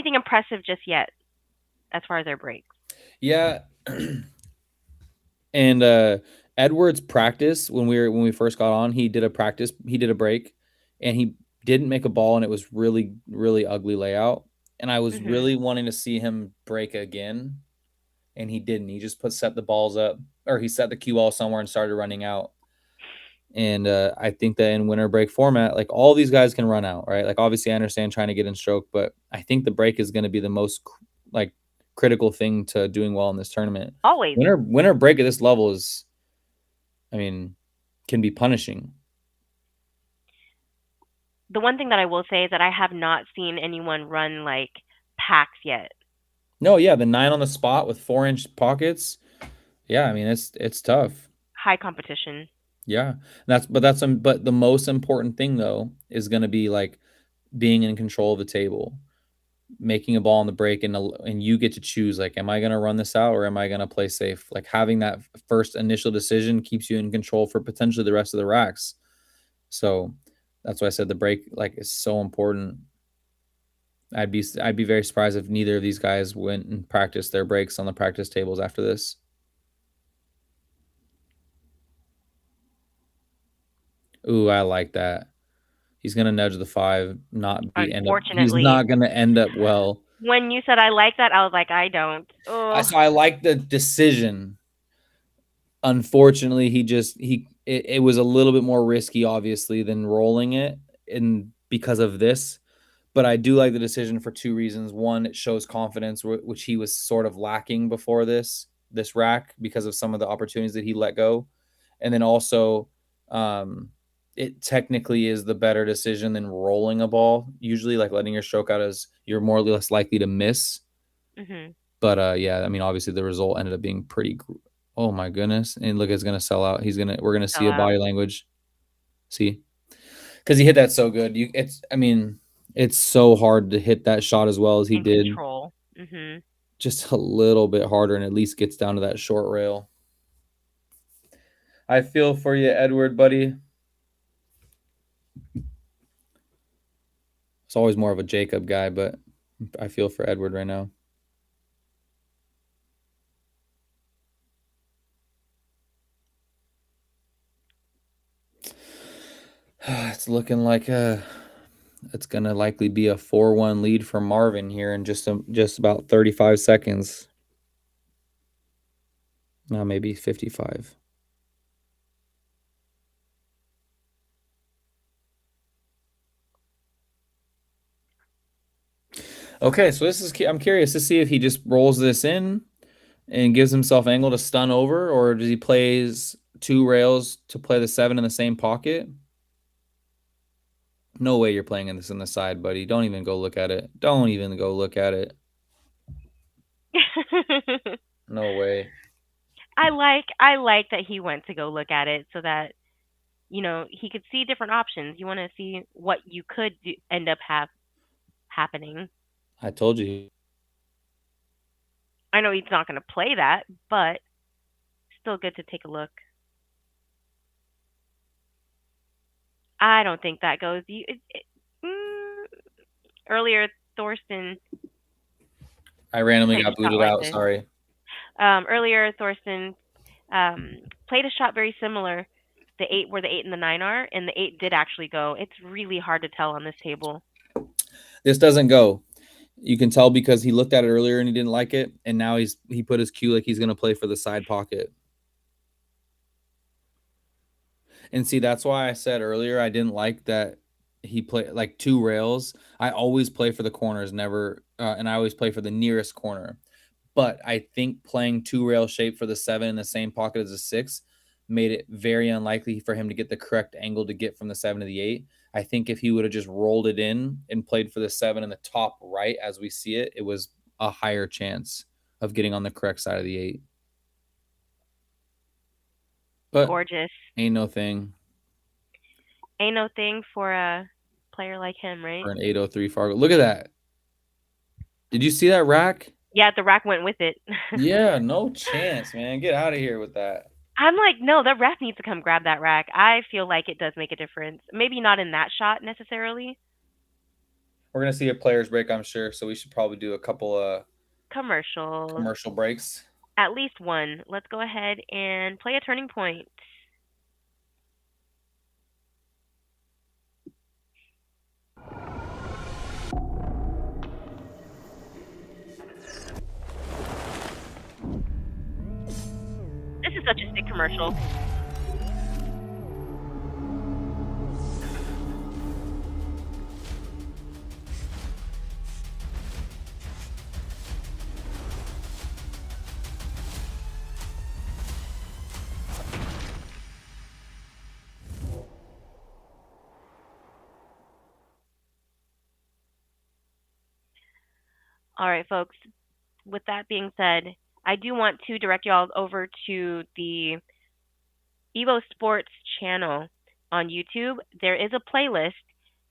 impressive just yet as far as their breaks. Yeah. And Edward's practice when we first got on, he did a break and he didn't make a ball and it was really, really ugly layout. And I was really wanting to see him break again. And he didn't. He just set the balls up, or he set the cue ball somewhere and started running out. And I think that in winter break format, like all these guys can run out, right? Like obviously I understand trying to get in stroke, but I think the break is going to be the most like critical thing to doing well in this tournament. Always. Winter break at this level is, can be punishing. The one thing that I will say is that I have not seen anyone run like packs yet. No, yeah, the 9 on the spot with 4-inch pockets. Yeah, it's tough. High competition. Yeah, but the most important thing though is going to be like being in control of the table, making a ball on the break, and you get to choose like, am I going to run this out or am I going to play safe? Like having that first initial decision keeps you in control for potentially the rest of the racks. So that's why I said the break like is so important. I'd be very surprised if neither of these guys went and practiced their breaks on the practice tables after this. Ooh, I like that. He's gonna nudge the 5, he's not gonna end up well. When you said I like that, I was like, I don't. So I like the decision. Unfortunately, it was a little bit more risky, obviously, than rolling it, and because of this. But I do like the decision for two reasons. One, it shows confidence, which he was sort of lacking before this rack because of some of the opportunities that he let go, and then also, it technically is the better decision than rolling a ball. Usually, like letting your stroke out is you're more or less likely to miss. Mm-hmm. But yeah, I mean, obviously the result ended up being pretty. Oh my goodness! And look, it's gonna sell out. We're gonna see a body language. See, because he hit that so good. I mean, it's so hard to hit that shot as well as he did. Control. Mm-hmm. Just a little bit harder, and at least gets down to that short rail. I feel for you, Edward, buddy. It's always more of a Jacob guy, but I feel for Edward right now. It's looking like it's gonna likely be a 4-1 lead for Marvin here in just about 35 seconds. No, maybe 55. Okay, so I'm curious to see if he just rolls this in and gives himself angle to stun over, or does he plays 2 rails to play the 7 in the same pocket? No way you're playing this in the side, buddy. Don't even go look at it. Don't even go look at it. No way. I like that he went to go look at it so that he could see different options. You want to see what you could end up happening. I told you. I know he's not going to play that, but still good to take a look. I don't think that goes. Earlier, Thorsten. I randomly got booted out. Sorry. Earlier, Thorsten played a shot very similar. The 8 where the 8 and the 9 are, and the 8 did actually go. It's really hard to tell on this table. This doesn't go. You can tell because he looked at it earlier and he didn't like it, and now he put his cue like he's going to play for the side pocket. And see, that's why I said earlier I didn't like that he played like 2 rails. I always play for the corners, never, and I always play for the nearest corner. But I think playing 2 rail shape for the 7 in the same pocket as a 6 made it very unlikely for him to get the correct angle to get from the 7 to the 8. I think if he would have just rolled it in and played for the 7 in the top right as we see it, it was a higher chance of getting on the correct side of the 8. But gorgeous. Ain't no thing. Ain't no thing for a player like him, right? For an 803 Fargo. Look at that. Did you see that rack? Yeah, the rack went with it. Yeah, no chance, man. Get out of here with that. I'm like, no, the ref needs to come grab that rack. I feel like it does make a difference. Maybe not in that shot necessarily. We're going to see a player's break, I'm sure, so we should probably do a couple commercial breaks. At least one. Let's go ahead and play a turning point. This is such a sick commercial. All right, folks. With that being said, I do want to direct y'all over to the EvoSports channel on YouTube. There is a playlist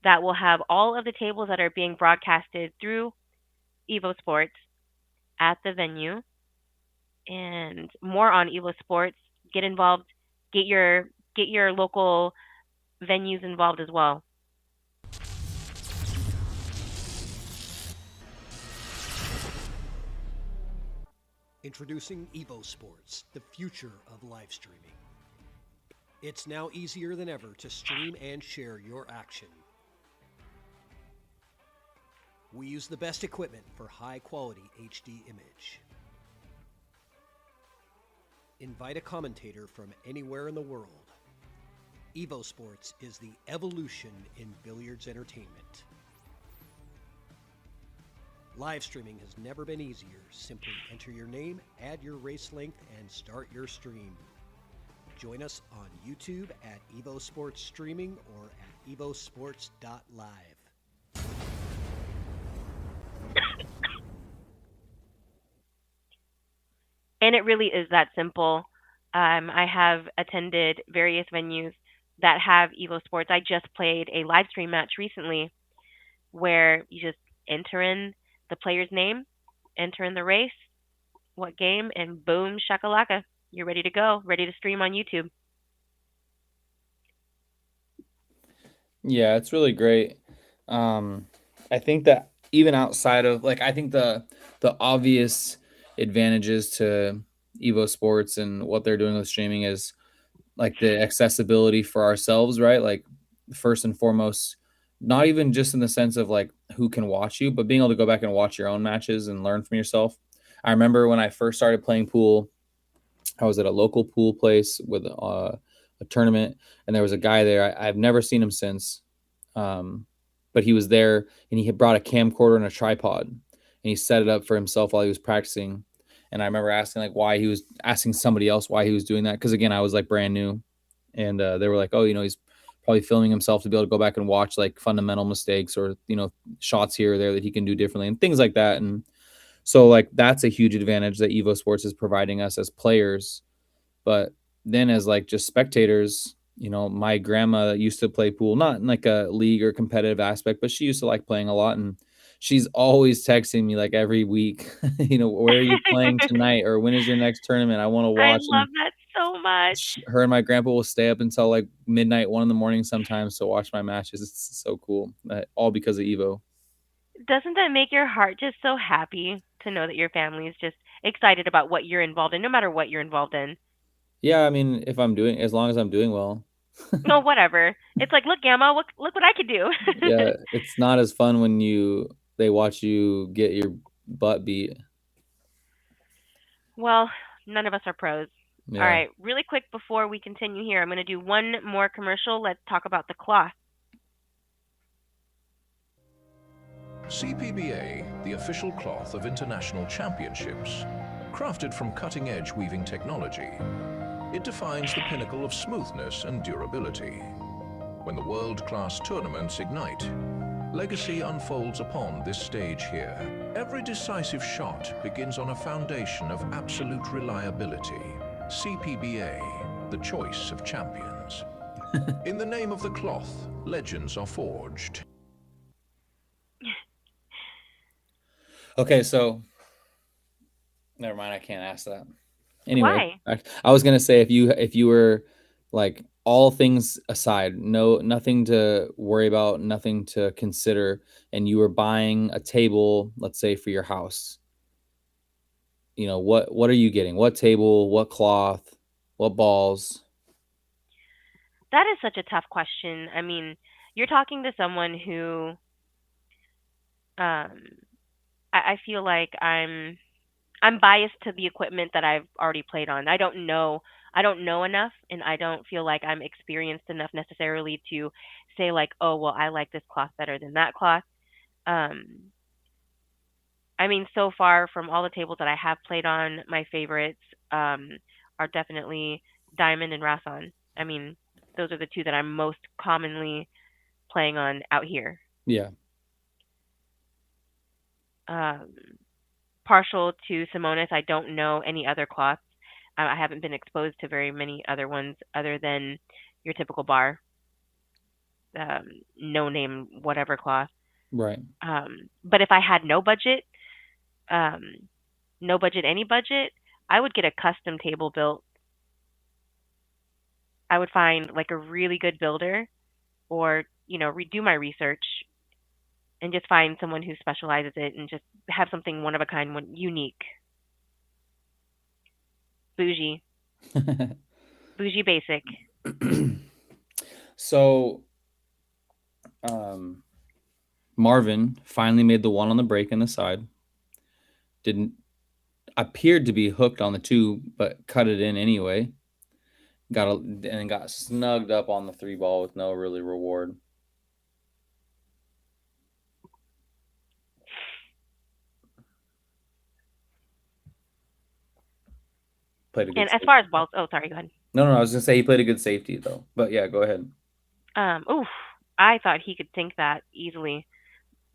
that will have all of the tables that are being broadcasted through EvoSports at the venue, and more on EvoSports. Get involved. Get your local venues involved as well. Introducing EvoSports, the future of live streaming. It's now easier than ever to stream and share your action. We use the best equipment for high quality HD image. Invite a commentator from anywhere in the world. EvoSports is the evolution in billiards entertainment. Live streaming has never been easier. Simply enter your name, add your race length, and start your stream. Join us on YouTube at EvoSports Streaming or at evosports.live. And it really is that simple. I have attended various venues that have EvoSports. I just played a live stream match recently where you just enter in the player's name, enter in the race, what game, and boom, shakalaka. You're ready to go, ready to stream on YouTube. Yeah, it's really great. I think that even outside of I think the obvious advantages to EvoSports and what they're doing with streaming is like the accessibility for ourselves, right? Like first and foremost, not even just in the sense of like who can watch you, but being able to go back and watch your own matches and learn from yourself. I remember when I first started playing pool, I was at a local pool place with a tournament, and there was a guy there. I've never seen him since, but he was there, and he had brought a camcorder and a tripod, and he set it up for himself while he was practicing. And I remember asking why he was asking somebody else why he was doing that, because again, I was like brand new, and they were like, oh, he's probably filming himself to be able to go back and watch like fundamental mistakes or shots here or there that he can do differently and things like that. And so like that's a huge advantage that EvoSports is providing us as players. But then as like just spectators, my grandma used to play pool, not in like a league or competitive aspect, but she used to like playing a lot. And she's always texting me like every week, where are you playing tonight? Or when is your next tournament? I want to I watch. love that so much. Her and my grandpa will stay up until like midnight, 1 a.m. sometimes to watch my matches. It's so cool. All because of Evo. Doesn't that make your heart just so happy to know that your family is just excited about what you're involved in, no matter what you're involved in? Yeah, I mean, as long as I'm doing well. No, whatever. It's like, look, Gamma, look what I could do. Yeah, it's not as fun when they watch you get your butt beat. Well, none of us are pros. Yeah. All right, really quick before we continue here, I'm going to do one more commercial. Let's talk about the cloth. CPBA, the official cloth of international championships, crafted from cutting-edge weaving technology. It defines the pinnacle of smoothness and durability. When the world-class tournaments ignite, legacy unfolds upon this stage here. Every decisive shot begins on a foundation of absolute reliability. CPBA, the choice of champions. In the name of the cloth, legends are forged. Okay, so never mind. I can't ask that. Anyway, why? I was gonna say if you were like all things aside, nothing to worry about, nothing to consider, and you were buying a table, let's say for your house, what are you getting? What table? What cloth? What balls? That is such a tough question. I mean, you're talking to someone who, I feel like I'm biased to the equipment that I've already played on. I don't know enough, and I don't feel like I'm experienced enough necessarily to say like, oh, well, I like this cloth better than that cloth. I mean, so far from all the tables that I have played on, my favorites are definitely Diamond and Rasan. I mean, those are the two that I'm most commonly playing on out here. Yeah. Partial to Simonis. I don't know any other cloths. I haven't been exposed to very many other ones other than your typical bar, no name, whatever cloth. Right. But if I had no budget, any budget, I would get a custom table built. I would find like a really good builder or, redo my research and just find someone who specializes it and just have something one of a kind, unique. Bougie. Bougie basic. So, Marvin finally made the one on the break in the side. appeared to be hooked on the 2, but cut it in anyway. And got snugged up on the 3 ball with no really reward. Played a good And as safety. far as balls, oh, sorry, go ahead. No, I was gonna say he played a good safety though. But yeah, go ahead. Oof, I thought he could sink that easily,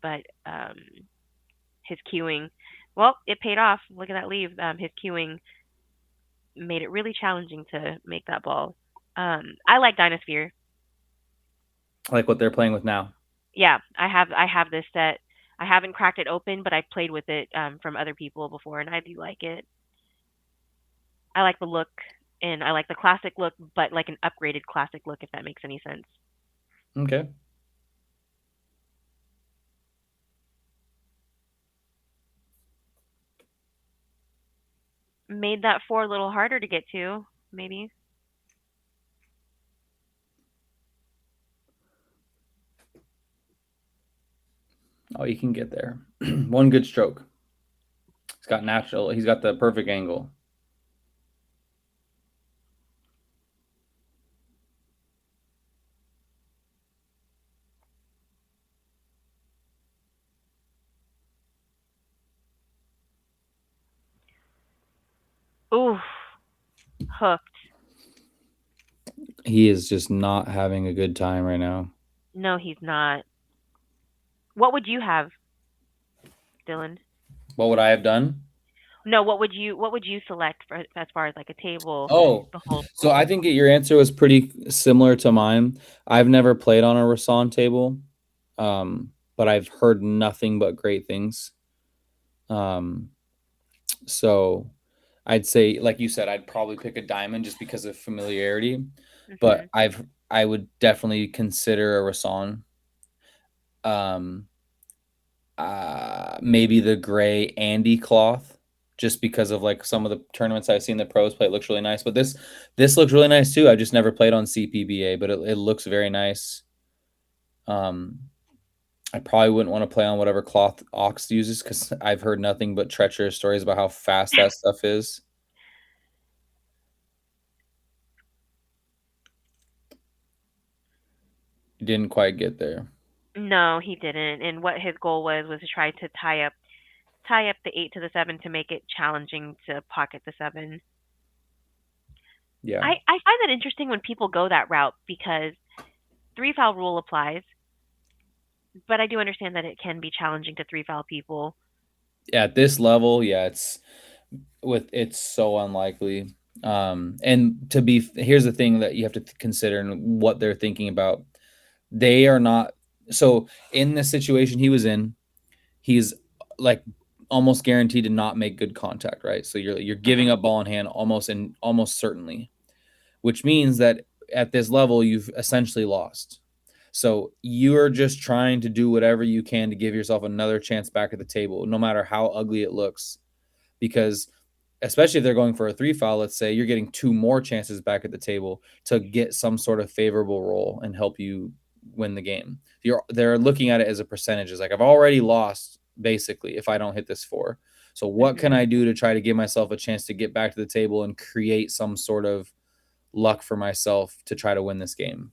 but his queuing, well, it paid off. Look at that leave. His queuing made it really challenging to make that ball. I like Dynasphere. Like what they're playing with now. Yeah, I have this set. I haven't cracked it open, but I've played with it from other people before, and I do like it. I like the look, and I like the classic look, but like an upgraded classic look, if that makes any sense. Okay. Made that 4 a little harder to get to, maybe. Oh, you can get there. One good stroke. He's got the perfect angle. Ooh, hooked. He is just not having a good time right now. No, he's not. What would you have, Dylan? What would I have done? No, what would you select for as far as like a table? Oh, the whole so I think your answer was pretty similar to mine. I've never played on a Rasan table, but I've heard nothing but great things. So I'd say, like you said, I'd probably pick a diamond just because of familiarity. But I would definitely consider a Rasan. Maybe the gray Andy cloth, just because of like some of the tournaments I've seen the pros play. It looks really nice. But this looks really nice too. I just never played on CPBA, but it looks very nice. I probably wouldn't want to play on whatever cloth Ox uses because I've heard nothing but treacherous stories about how fast that stuff is. He didn't quite get there. No, he didn't. And what his goal was to try to tie up the 8 to the 7 to make it challenging to pocket the 7. Yeah. I find that interesting when people go that route because 3-foul rule applies, but I do understand that it can be challenging to 3-foul people. At this level, yeah, it's so unlikely. And here's the thing that you have to consider and what they're thinking about. They are not, so in the situation he was in, he's like almost guaranteed to not make good contact, right? So you're giving up ball in hand almost certainly, which means that at this level you've essentially lost. So you're just trying to do whatever you can to give yourself another chance back at the table, no matter how ugly it looks. Because especially if they're going for a 3-foul, let's say, you're getting 2 more chances back at the table to get some sort of favorable roll and help you win the game. They're looking at it as a percentage. It's like, I've already lost, basically, if I don't hit this 4. So what can I do to try to give myself a chance to get back to the table and create some sort of luck for myself to try to win this game?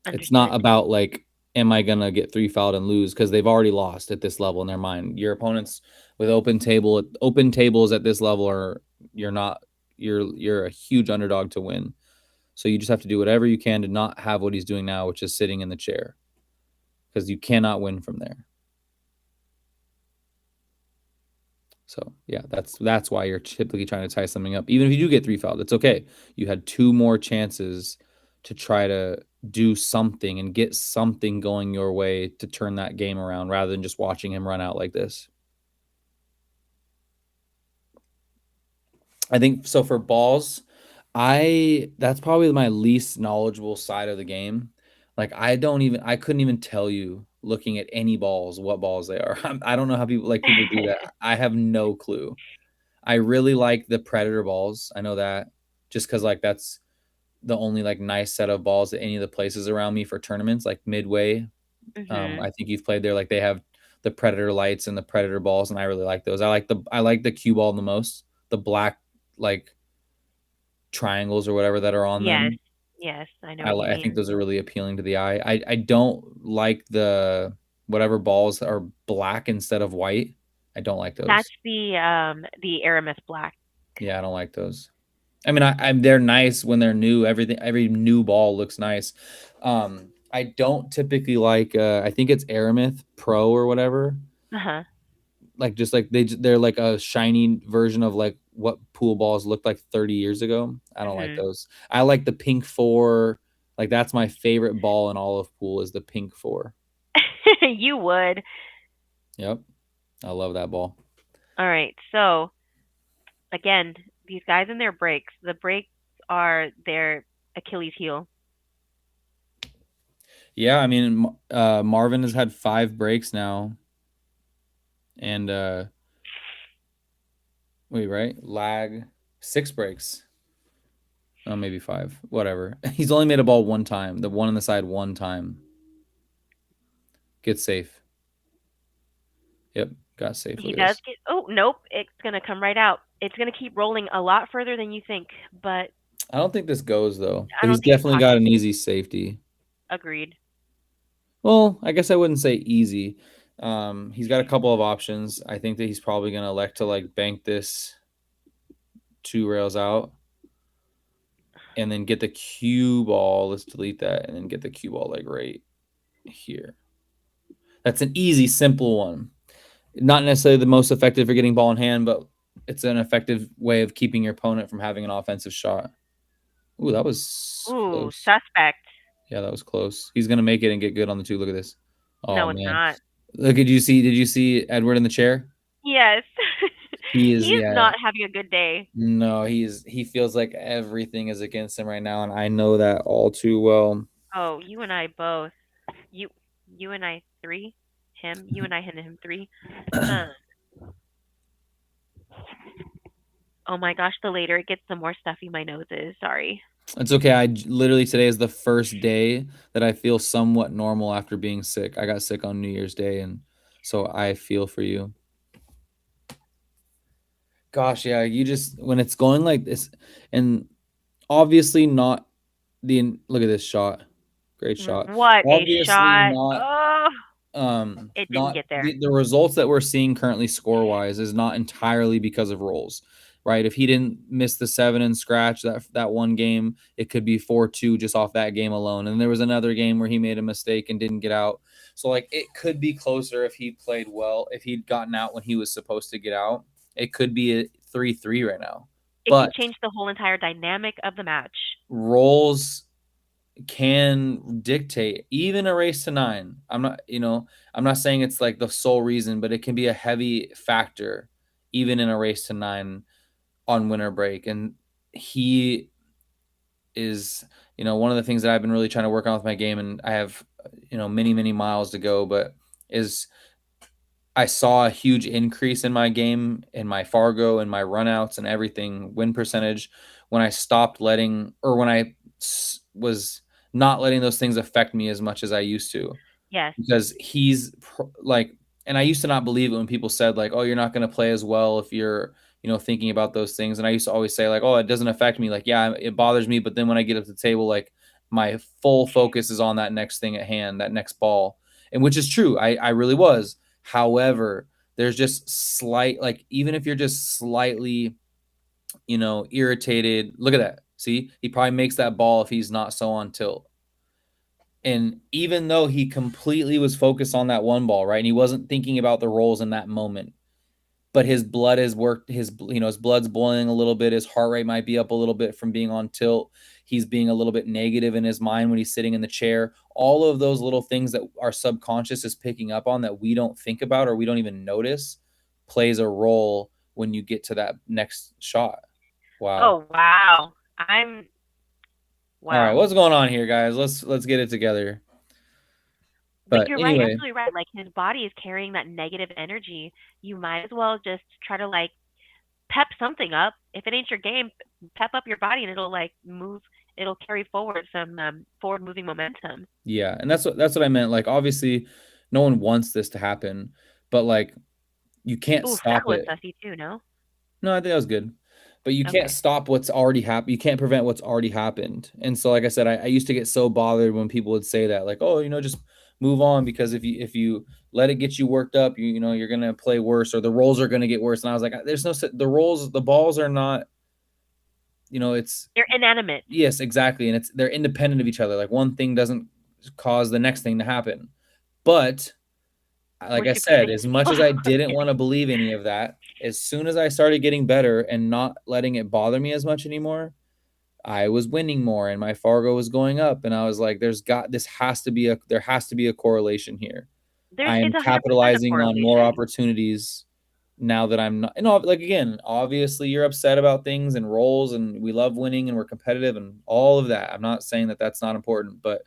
Understood. It's not about like, am I gonna get 3-fouled and lose? Because they've already lost at this level in their mind. Your opponents with open tables at this level you're a huge underdog to win. So you just have to do whatever you can to not have what he's doing now, which is sitting in the chair, because you cannot win from there. So yeah, that's why you're typically trying to tie something up. Even if you do get 3-fouled, it's okay. You had 2 more chances to try to do something and get something going your way to turn that game around rather than just watching him run out like this. I think so for balls, that's probably my least knowledgeable side of the game. Like I couldn't even tell you looking at any balls what balls they are. I don't know how people do that. I have no clue. I really like the Predator balls. I know that just because like that's the only like nice set of balls at any of the places around me for tournaments, like Midway. I think you've played there. Like they have Predator lights and the Predator balls, and I really like those. I like the cue ball the most. The black like triangles or whatever that are on them. Yes, I know what you I think mean. those are really appealing to the eye. I don't like the whatever balls are black instead of white. I don't like those. That's the Aramis black. Yeah, I don't like those. I mean, they're nice when they're new. Every new ball looks nice. I don't typically like. I think it's Aramith Pro or whatever. Like just like they're like a shiny version of like what pool balls looked like 30 years ago. I don't like those. I like the pink 4. Like that's my favorite ball in all of pool is the pink 4. You would. Yep, I love that ball. All right, so again, these guys and their breaks. The breaks are their Achilles heel. Yeah, I mean, Marvin has had 5 breaks now. And wait, right? Lag 6 breaks. Oh, maybe 5. Whatever. He's only made a ball one time. The one on the side one time. Get safe. Yep, got safe. He does get. Oh nope, it's gonna come right out. It's gonna keep rolling a lot further than you think, but I don't think this goes though. But he's definitely got an easy safety. Agreed. Well, I guess I wouldn't say easy. He's got a couple of options. I think that he's probably gonna elect to like bank this 2 rails out, and then get the cue ball. Let's delete that, and then get the cue ball like right here. That's an easy, simple one. Not necessarily the most effective for getting ball in hand, but it's an effective way of keeping your opponent from having an offensive shot. Ooh, that was close. Suspect. Yeah, that was close. He's gonna make it and get good on the 2. Look at this. Oh, no, it's not. Look, did you see Edward in the chair? Yes. He is not having a good day. No, he feels like everything is against him right now, and I know that all too well. Oh, you and I both. You and I 3. Him. You and I hit him 3. Oh my gosh, the later it gets, the more stuffy my nose is. Sorry. It's okay. I literally, today is the first day that I feel somewhat normal after being sick. I got sick on New Year's Day, and so I feel for you. Gosh, yeah, you just, when it's going like this, and obviously not look at this shot. Great shot. What obviously a shot. It didn't get there. The results that we're seeing currently score-wise is not entirely because of rolls. Right, if he didn't miss the 7 and scratch that one game, it could be 4-2 just off that game alone. And there was another game where he made a mistake and didn't get out. So like it could be closer if he played well. If he'd gotten out when he was supposed to get out, it could be a 3-3 right now. It could change the whole entire dynamic of the match. Rolls can dictate even a race to 9. I'm not saying it's like the sole reason, but it can be a heavy factor even in a race to 9. On winter break. And he is, one of the things that I've been really trying to work on with my game, and I have, many miles to go, but is I saw a huge increase in my game, in my Fargo and my runouts and everything, win percentage, when I stopped when I was not letting those things affect me as much as I used to. Yes. Because he's like, and I used to not believe it when people said like, oh, you're not going to play as well if you're, thinking about those things. And I used to always say like, oh, it doesn't affect me. Like, yeah, it bothers me. But then when I get up to the table, like my full focus is on that next thing at hand, that next ball. And which is true. I really was. However, there's just slight, like, even if you're just slightly, irritated, look at that. See, he probably makes that ball if he's not so on tilt. And even though he completely was focused on that one ball, right? And he wasn't thinking about the rolls in that moment, but his blood has worked, his blood's boiling a little bit. His heart rate might be up a little bit from being on tilt. He's being a little bit negative in his mind when he's sitting in the chair. All of those little things that our subconscious is picking up on that we don't think about or we don't even notice plays a role when you get to that next shot. Wow. Oh, wow. Wow. All right, what's going on here, guys? Let's get it together. But you're anyway, right, absolutely right. Like his body is carrying that negative energy. You might as well just try to like pep something up. If it ain't your game, pep up your body and it'll like move. It'll carry forward some forward moving momentum. Yeah, and that's what I meant. Like obviously, no one wants this to happen, but like you can't Oof, stop that was it. sussy too, no? No, I think that was good. But you Okay. can't stop what's already happened. You can't prevent what's already happened. And so, like I said, I used to get so bothered when people would say that, like, oh, you know, just move on, because if you let it get you worked up, you know, you're gonna play worse, or the rolls are gonna get worse. And I was like, there's no the balls are not, you know, it's They're inanimate. yes, exactly, and they're independent of each other. Like one thing doesn't cause the next thing to happen. But like I said, as much as I didn't want to believe any of that, as soon as I started getting better and not letting it bother me as much anymore, I was winning more and my Fargo was going up. And I was like, there has to be a correlation here. I am It's 100% a capitalizing on more correlation. opportunities now that I'm not, like, again, obviously you're upset about things and roles, and we love winning and we're competitive and all of that. I'm not saying that that's not important, but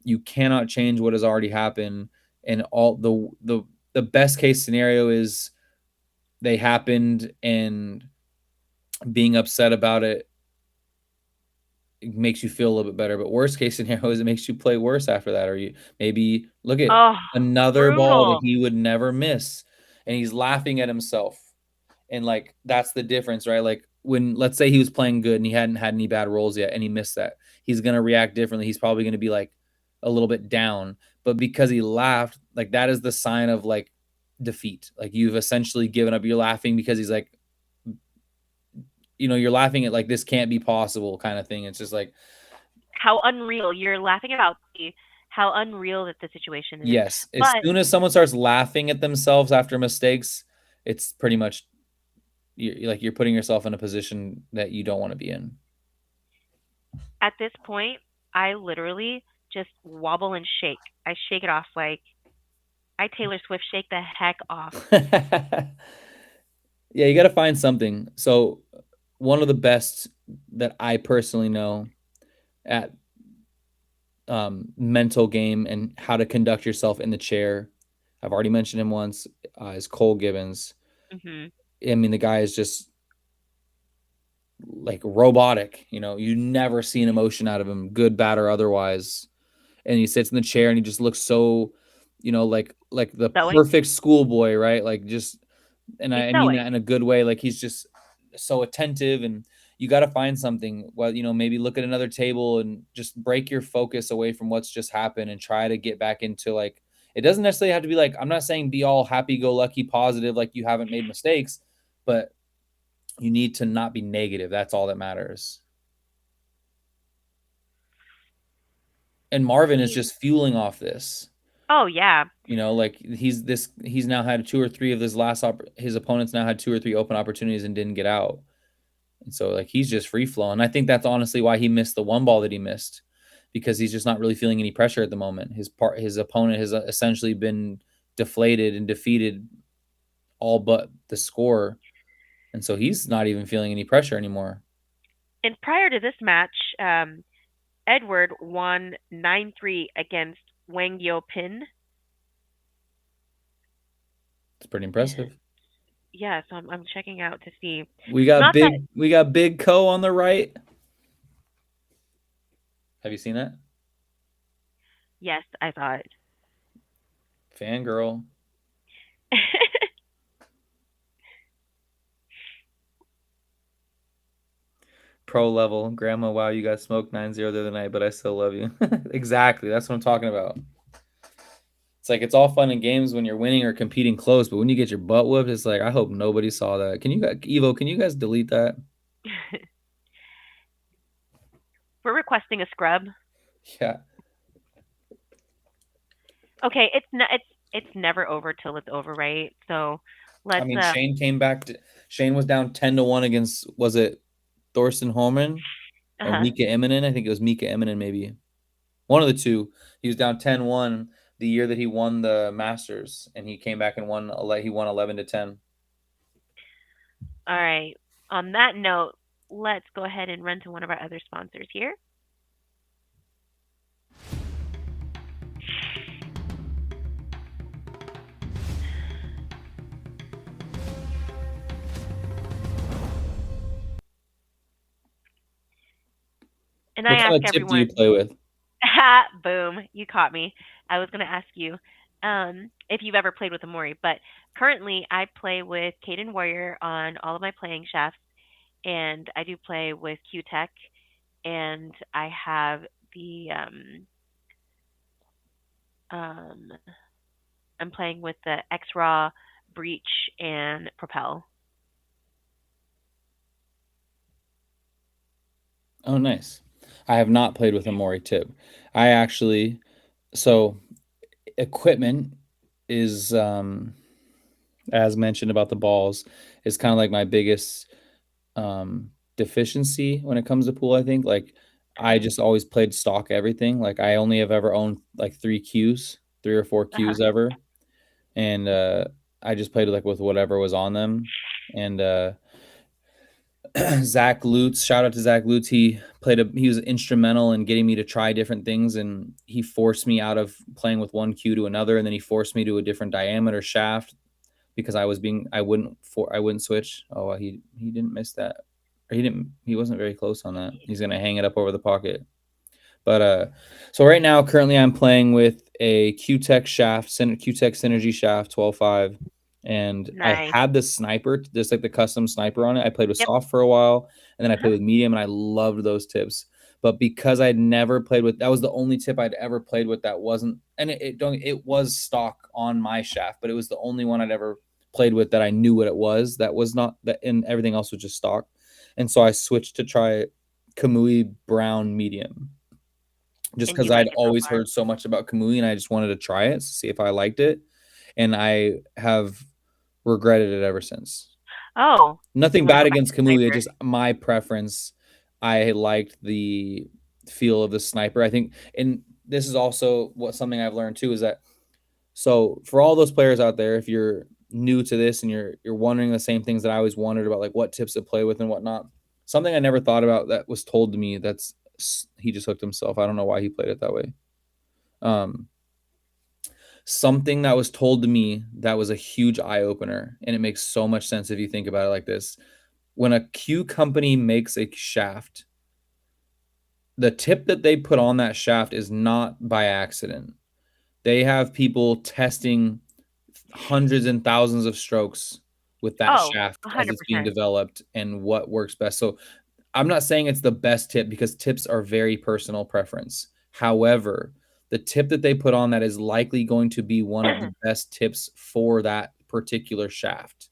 you cannot change what has already happened. And all the best case scenario is they happened, and being upset about it makes you feel a little bit better. But worst case scenario is it makes you play worse after that. Or you maybe look at another ball that he would never miss, and he's laughing at himself. And like that's the difference, right? Like when, let's say he was playing good and he hadn't had any bad rolls yet and he missed that, he's gonna react differently. He's probably gonna be like a little bit down. But because he laughed, like that is the sign of like defeat. Like you've essentially given up. You're laughing because he's like, you know, you're laughing at like this can't be possible kind of thing. It's just like how unreal. You're laughing about how unreal that the situation is. Yes. As soon as someone starts laughing at themselves after mistakes, it's pretty much you're putting yourself in a position that you don't want to be in. At this point, I literally just wobble and shake. I shake it off like I Taylor Swift shake the heck off. Yeah, you got to find something. So one of the best that I personally know at mental game and how to conduct yourself in the chair, I've already mentioned him once, is Cole Gibbons. Mm-hmm. I mean, the guy is just like robotic. You know, you never see an emotion out of him, good, bad, or otherwise. And he sits in the chair and he just looks so, you know, like the perfect schoolboy, right? Like just, and I mean that in a good way. Like he's just so attentive, and you got to find something. Well, you know, maybe look at another table and just break your focus away from what's just happened and try to get back into like, it doesn't necessarily have to be like, I'm not saying be all happy-go-lucky, positive, like you haven't made mistakes, but you need to not be negative. That's all that matters. And Marvin is just fueling off this. Oh yeah. You know, like he's now had 2 or 3 of his opponents now had 2 or 3 open opportunities and didn't get out. And so like he's just free flowing. I think that's honestly why he missed the one ball that he missed, because he's just not really feeling any pressure at the moment. His opponent has essentially been deflated and defeated all but the score. And so he's not even feeling any pressure anymore. And prior to this match, Edward won 9-3 against Wang Yopin. It's pretty impressive. Yeah, so I'm checking out to see. We got Big Ko on the right. Have you seen that? Yes, I saw it. Fangirl. Pro level. Grandma, wow, you got smoked 9-0 the other night, but I still love you. Exactly. That's what I'm talking about. It's like it's all fun and games when you're winning or competing close, but when you get your butt whooped, it's like I hope nobody saw that. Can you guys delete that? We're requesting a scrub. Yeah. Okay, it's never over till it's over, right? So let's. I mean, Shane came back. Shane was down 10-1 against, was it Thorsten Holman or Mika Immonen? I think it was Mika Immonen, maybe one of the two. He was down 10-1 the year that he won the Masters, and he came back and won 11-10. All right. On that note, let's go ahead and run to one of our other sponsors here. And what kind of tip do you play with? Boom, you caught me. I was going to ask you, if you've ever played with a Mori. But currently, I play with Caden Warrior on all of my playing shafts, and I do play with QTech, and I have the um, I'm playing with the X-Raw, Breach, and Propel. Oh, nice. I have not played with a Mori tip. I actually, so equipment is, as mentioned about the balls, is kind of like my biggest deficiency when it comes to pool. I think like I just always played stock everything. Like I only have ever owned like 3 or 4 Qs ever, and I just played like with whatever was on them. And Zach Lutz, shout out to Zach Lutz. He was instrumental in getting me to try different things, and he forced me out of playing with one Q to another, and then he forced me to a different diameter shaft because I wouldn't switch. Oh, he didn't miss that. Or he wasn't very close on that. He's gonna hang it up over the pocket. But so right now, currently I'm playing with a QTech shaft, QTech Synergy shaft 12.5. And I Nice. had the sniper, just like the custom sniper on it. I played with Yep. soft for a while, and then I played with medium, and I loved those tips. But because I'd never played with, that was the only tip I'd ever played with that wasn't, and it was stock on my shaft, but it was the only one I'd ever played with that I knew what it was. That was not that, and everything else was just stock. And so I switched to try Kamui Brown medium, just And you because like I'd it so always far? heard so much about Kamui, and I just wanted to try it to see if I liked it. And I have regretted it ever since. Oh, you Nothing want to bad go back against to Kamui. It's sniper? just my preference. I liked the feel of the sniper. I think, and this is also something I've learned too, is that, so for all those players out there, if you're new to this and you're wondering the same things that I always wondered about, like what tips to play with and whatnot, something I never thought about that was told to me, he just hooked himself. I don't know why he played it that way. Something that was told to me that was a huge eye opener, and it makes so much sense if you think about it like this. When a Q company makes a shaft, the tip that they put on that shaft is not by accident. They have people testing hundreds and thousands of strokes with that Oh, shaft as it's being 100%. developed and what works best. So I'm not saying it's the best tip because tips are very personal preference. However, the tip that they put on that is likely going to be one of the best tips for that particular shaft.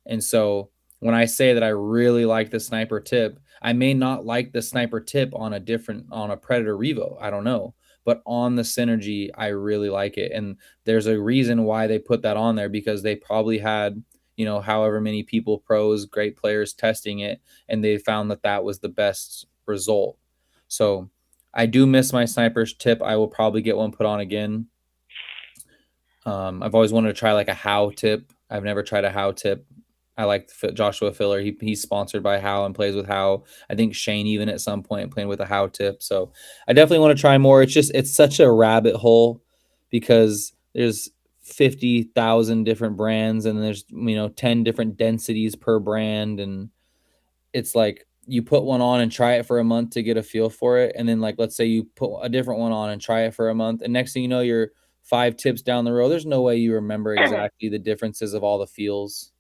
And so when I say that I really like the sniper tip, I may not like the sniper tip on a Predator Revo. I don't know. But on the Synergy, I really like it. And there's a reason why they put that on there, because they probably had, however many people, pros, great players testing it, and they found that that was the best result. So I do miss my sniper's tip. I will probably get one put on again. I've always wanted to try like a How tip. I've never tried a How tip. I like Joshua Filler. He's sponsored by How and plays with How. I think Shane even at some point playing with a How tip. So I definitely want to try more. It's such a rabbit hole because there's 50,000 different brands, and there's 10 different densities per brand, and it's like you put one on and try it for a month to get a feel for it, and then like let's say you put a different one on and try it for a month, and next thing you know you're 5 tips down the road. There's no way you remember exactly the differences of all the feels.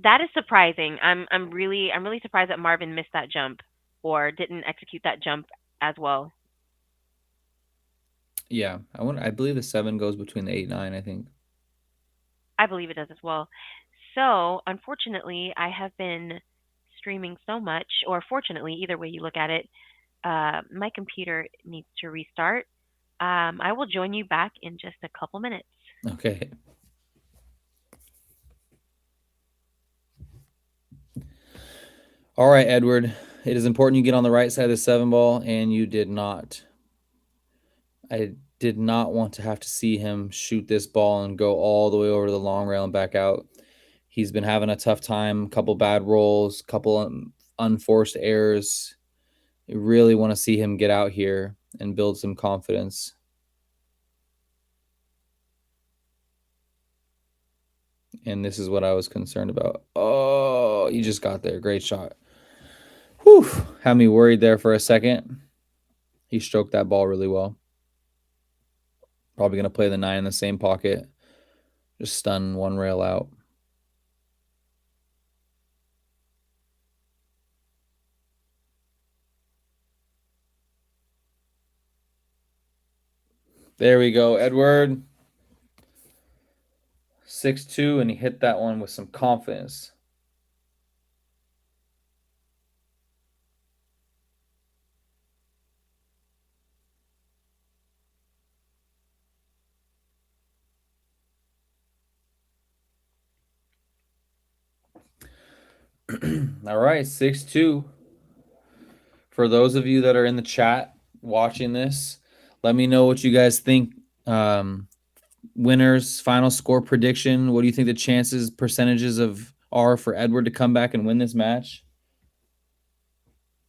That is surprising. I'm really surprised that Marvin missed that jump or didn't execute that jump as well. Yeah, I believe the 7 goes between the 8 and 9, I think. I believe it does as well. So, unfortunately, I have been streaming so much, or fortunately, either way you look at it, my computer needs to restart. I will join you back in just a couple minutes. Okay. All right, Edward. It is important you get on the right side of the 7 ball, and you did not. I did not want to have to see him shoot this ball and go all the way over to the long rail and back out. He's been having a tough time, couple bad rolls, couple unforced errors. I really want to see him get out here and build some confidence. And this is what I was concerned about. Oh, he just got there. Great shot. Whew. Had me worried there for a second. He stroked that ball really well. Probably going to play the 9 in the same pocket. Just stun one rail out. There we go, Edward. 6-2, and he hit that one with some confidence. All right, 6-2. For those of you that are in the chat watching this, let me know what you guys think. Winners, final score prediction. What do you think the chances, percentages are for Edward to come back and win this match?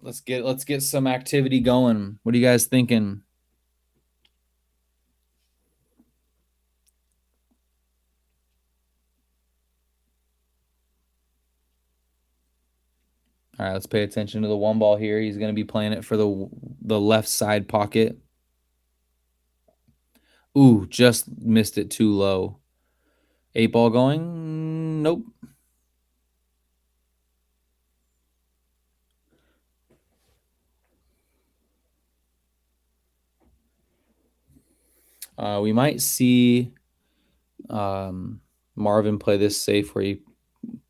Let's get some activity going. What are you guys thinking? All right, let's pay attention to the one ball here. He's going to be playing it for the left side pocket. Ooh, just missed it too low. 8 ball going? Nope. We might see Marvin play this safe where he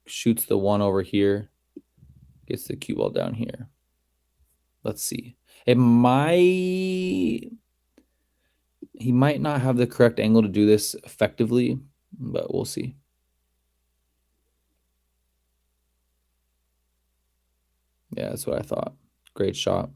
shoots the 1 over here, gets the cue ball down here. Let's see. He might not have the correct angle to do this effectively, but we'll see. Yeah, that's what I thought. Great shot.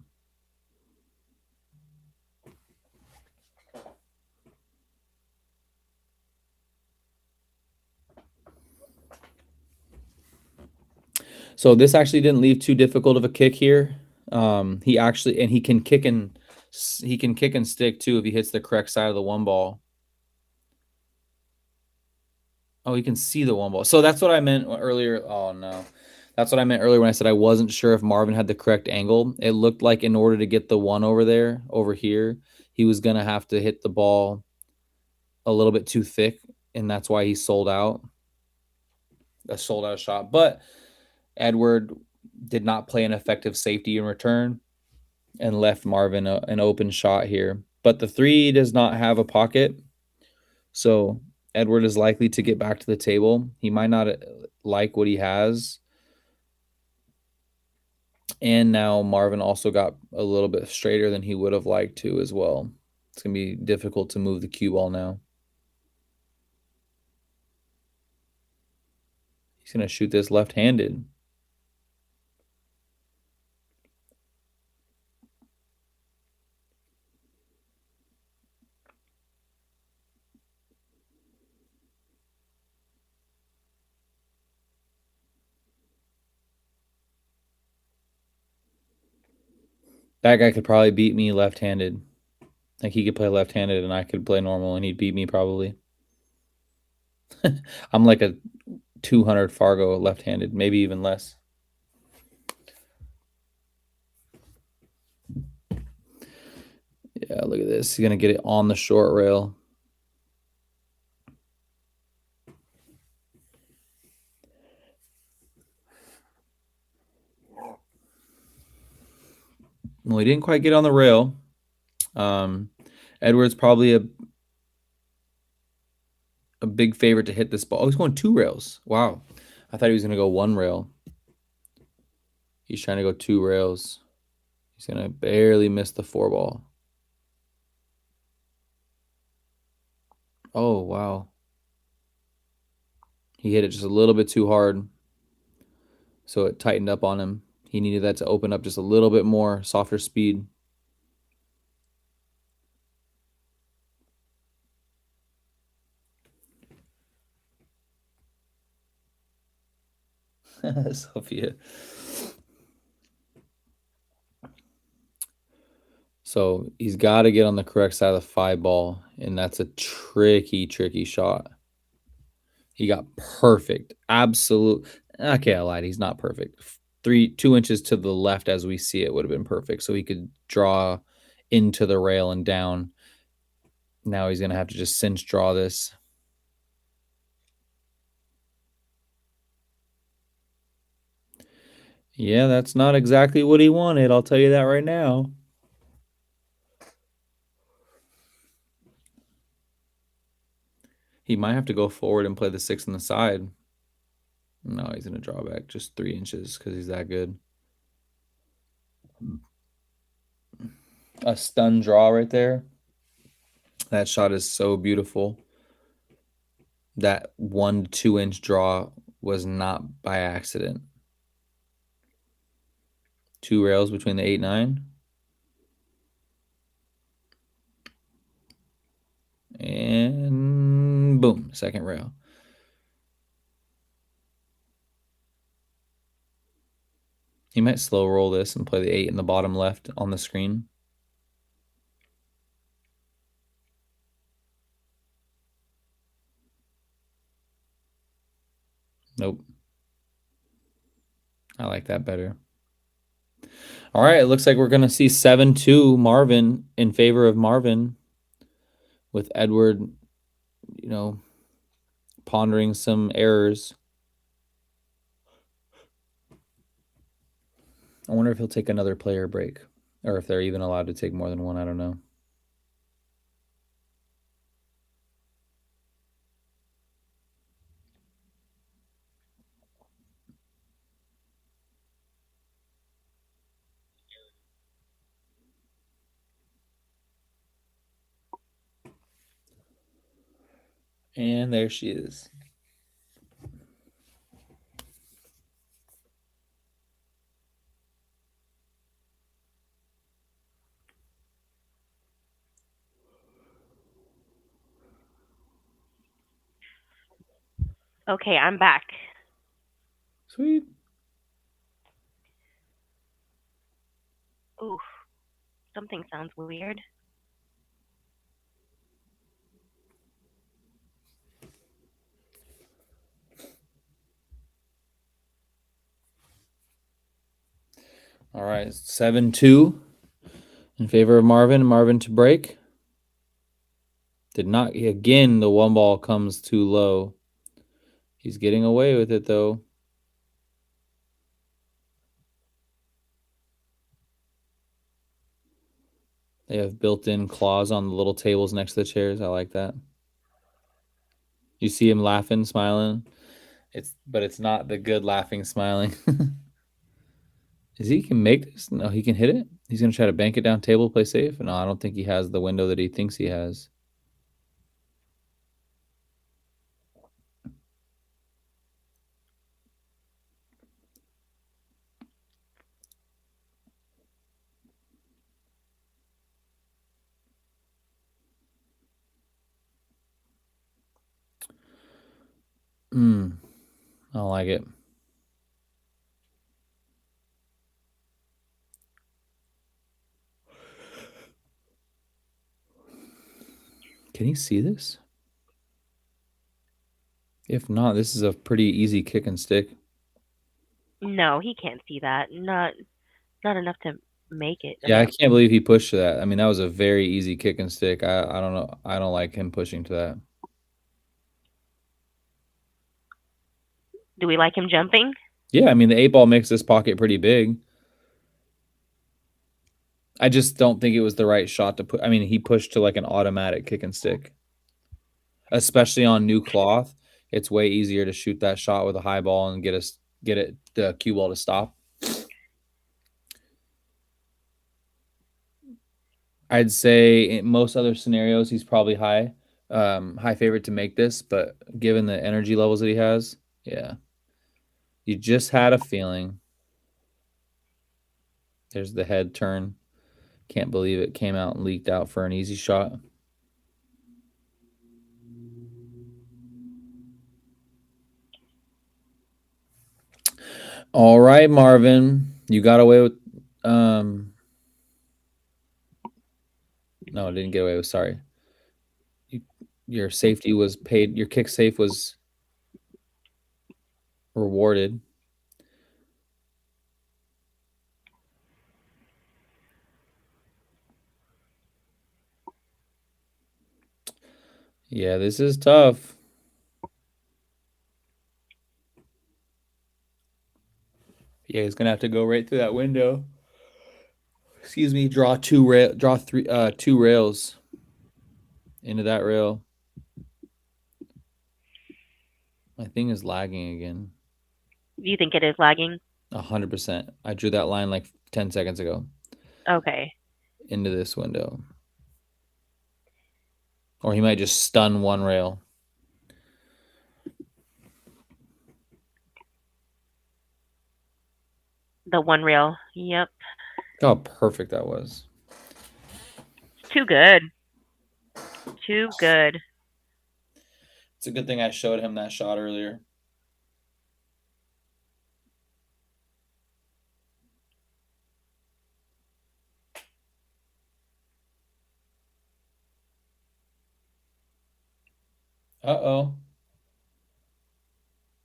So this actually didn't leave too difficult of a kick here. He can kick and stick too if he hits the correct side of the one ball. Oh, he can see the one ball. So that's what I meant earlier. Oh no. That's what I meant earlier when I said I wasn't sure if Marvin had the correct angle. It looked like in order to get the 1 over here, he was going to have to hit the ball a little bit too thick, and that's why he sold out. A sold out shot. But Edward did not play an effective safety in return and left Marvin an open shot here. But the 3 does not have a pocket, so Edward is likely to get back to the table. He might not like what he has. And now Marvin also got a little bit straighter than he would have liked to as well. It's going to be difficult to move the cue ball now. He's going to shoot this left-handed. That guy could probably beat me left-handed. Like he could play left-handed and I could play normal and he'd beat me probably. I'm like a 200 Fargo left-handed, maybe even less. Yeah, look at this. He's going to get it on the short rail. Well, he didn't quite get on the rail. Edward's probably a big favorite to hit this ball. Oh, he's going 2 rails. Wow. I thought he was going to go 1 rail. He's trying to go 2 rails. He's going to barely miss the 4 ball. Oh, wow. He hit it just a little bit too hard, so it tightened up on him. He needed that to open up just a little bit more, softer speed. Sophia. So he's got to get on the correct side of the 5 ball, and that's a tricky, tricky shot. He got perfect. Absolute. Okay, I lied. He's not perfect. 2 inches to the left as we see it would have been perfect. So he could draw into the rail and down. Now he's going to have to just cinch draw this. Yeah, that's not exactly what he wanted. I'll tell you that right now. He might have to go forward and play the 6 on the side. No, he's going to draw back just 3 inches because he's that good. A stun draw right there. That shot is so beautiful. That 1 to 2 inch draw was not by accident. 2 rails between the 8-9. And boom, second rail. He might slow roll this and play the 8 in the bottom left on the screen. Nope. I like that better. All right, it looks like we're going to see 7-2 Marvin in favor of Marvin, with Edward, you know, pondering some errors. I wonder if he'll take another player break, or if they're even allowed to take more than one. I don't know. And there she is. Okay, I'm back. Sweet. Ooh, something sounds weird. All right, 7-2 in favor of Marvin. Marvin to break. Did not, again, the 1 ball comes too low. He's getting away with it, though. They have built-in claws on the little tables next to the chairs. I like that. You see him laughing, smiling. But it's not the good laughing, smiling. Is he can make this? No, he can hit it. He's gonna try to bank it down table, play safe. No, I don't think he has the window that he thinks he has. I don't like it. Can you see this? If not, this is a pretty easy kick and stick. No, he can't see that. Not enough to make it. Yeah, I can't believe he pushed to that. I mean, that was a very easy kick and stick. I don't know. I don't like him pushing to that. Do we like him jumping? Yeah, I mean, the 8 ball makes this pocket pretty big. I just don't think it was the right shot to put. I mean, he pushed to like an automatic kick and stick. Especially on new cloth, it's way easier to shoot that shot with a high ball and get the cue ball to stop. I'd say in most other scenarios, he's probably high favorite to make this, but given the energy levels that he has, yeah. You just had a feeling. There's the head turn. Can't believe it came out and leaked out for an easy shot. All right, Marvin. You got away with no, I didn't get away with, sorry. Your safety was paid. Your kick safe was rewarded. Yeah, this is tough. Yeah, he's gonna have to go right through that window. Excuse me, draw two rails into that rail. My thing is lagging again. You think it is lagging? 100%. I drew that line like 10 seconds ago. Okay. Into this window. Or he might just stun one rail. The one rail. Yep. Look how perfect that was. Too good. Too good. It's a good thing I showed him that shot earlier. Uh-oh.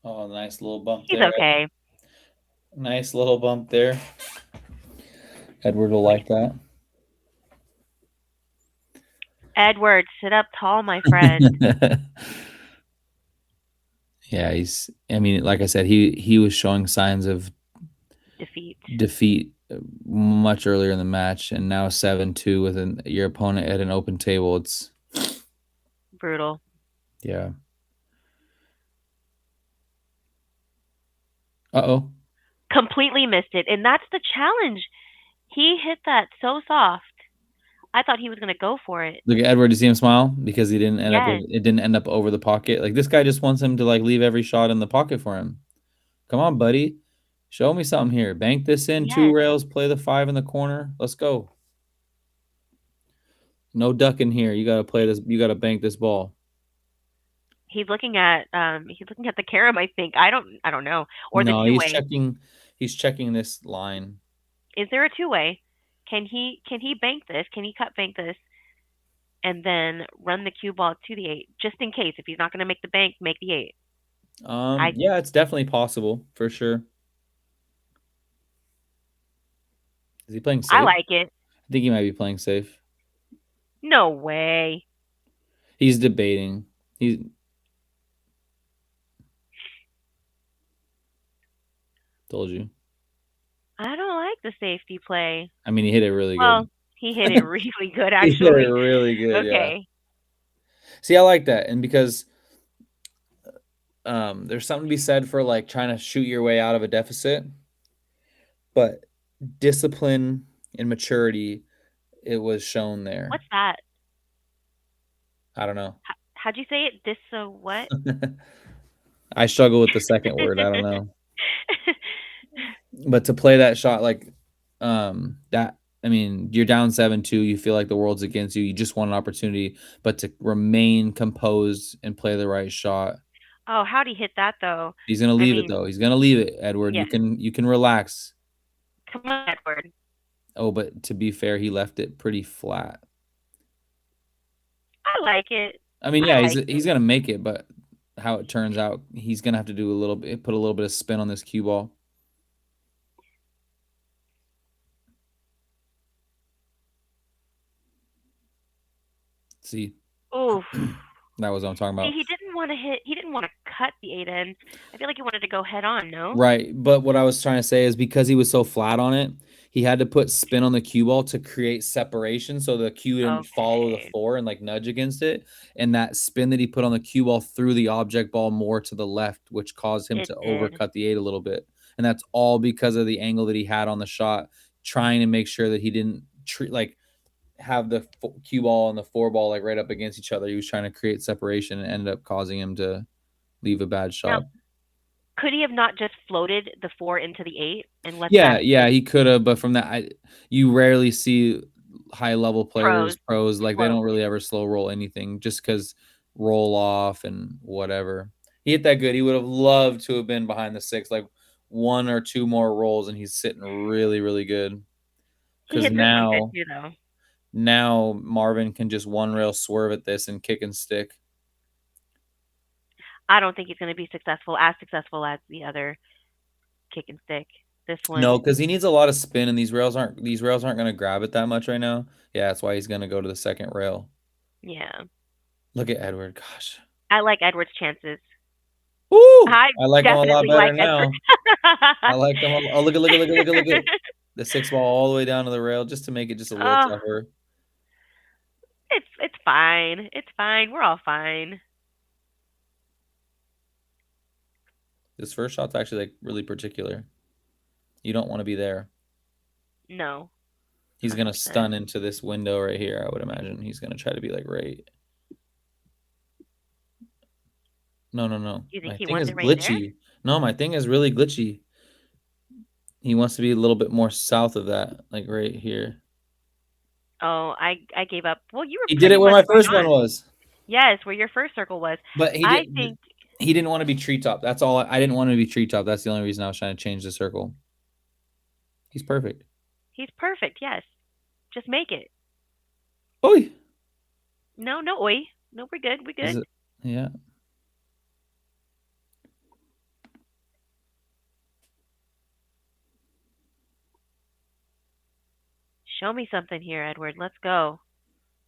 Oh, nice little bump He's there. okay. Nice little bump there. Edward will like that. Edward, sit up tall, my friend. Yeah, I mean, like I said, he was showing signs of defeat much earlier in the match, and now 7-2 with your opponent at an open table. It's brutal. Yeah. Uh-oh. Completely missed it, and that's the challenge. He hit that so soft. I thought he was going to go for it. Look at Edward. You see him smile because he didn't it didn't end up over the pocket. Like, this guy just wants him to like leave every shot in the pocket for him. Come on, buddy. Show me something here. Bank this in, 2 rails, play the 5 in the corner. Let's go. No ducking here. You got to play this. You got to bank this ball. He's looking at the carom, I think. I don't know. Or no, the two-way. He's checking this line. Is there a two-way? Can he bank this? Can he cut bank this and then run the cue ball to the 8 just in case if he's not going to make the bank, make the 8? Yeah, it's definitely possible for sure. Is he playing safe? I like it. I think he might be playing safe. No way. He's debating. Told you. I don't like the safety play. I mean, he hit it really good. Well, he hit it really good, actually. He hit it really good, okay. Yeah. See, I like that. And because there's something to be said for like trying to shoot your way out of a deficit. But discipline and maturity, it was shown there. What's that? I don't know. How'd you say it? What? I struggle with the second word. I don't know. But to play that shot like that, I mean, you're down 7-2. You feel like the world's against you. You just want an opportunity, but to remain composed and play the right shot. Oh, how'd he hit that though? He's gonna leave it though. He's gonna leave it, Edward. Yeah. You can relax. Come on, Edward. Oh, but to be fair, he left it pretty flat. I like it. I mean, yeah, he's gonna make it, but how it turns out, he's gonna have to do put a little bit of spin on this cue ball. See. Oof. That was what I'm talking about. See, he didn't want to cut the 8 in. I feel like he wanted to go head on, no? Right. But what I was trying to say is because he was so flat on it, he had to put spin on the cue ball to create separation so the cue didn't follow the 4 and like nudge against it. And that spin that he put on the cue ball threw the object ball more to the left, which caused him to overcut the 8 a little bit. And that's all because of the angle that he had on the shot, trying to make sure that he didn't have the cue ball and the 4 ball like right up against each other. He was trying to create separation and ended up causing him to leave a bad shot. Now, could he have not just floated the 4 into the 8 and let Yeah, he could have, but from that, you rarely see high level players, pros like they don't really ever slow roll anything just because roll off and whatever. He hit that good. He would have loved to have been behind the 6, like 1 or 2 more rolls, and he's sitting really, really good. Because now Marvin can just 1 rail swerve at this and kick and stick. I don't think he's going to be as successful as the other kick and stick. This one. No, because he needs a lot of spin, and these rails aren't going to grab it that much right now. Yeah, that's why he's going to go to the second rail. Yeah. Look at Edward. Gosh. I like Edward's chances. Woo! I I like him a lot definitely better like Edward. now. I like him. Oh, look at the 6 ball all the way down to the rail just to make it just a little Oh, tougher. it's fine. It's fine. We're all fine. This first shot's actually like really particular. You don't want to be there. No. He's 100%. gonna stun into this window right here. I would imagine he's gonna try to be like right. No. You think My he thing wants is it right there? glitchy. No, my thing is really glitchy. He wants to be a little bit more south of that, like right here. Oh, I gave up. Well, you were. He did it pretty where my much right first one on. was. Yes, where your first circle was. But I think he didn't want to be treetop. That's all. I didn't want to be treetop. That's the only reason I was trying to change the circle. He's perfect. he's perfect. Yes, just make it. Oi. No, oi. No, we're good. We're good. Yeah. Show me something here, Edward. Let's go.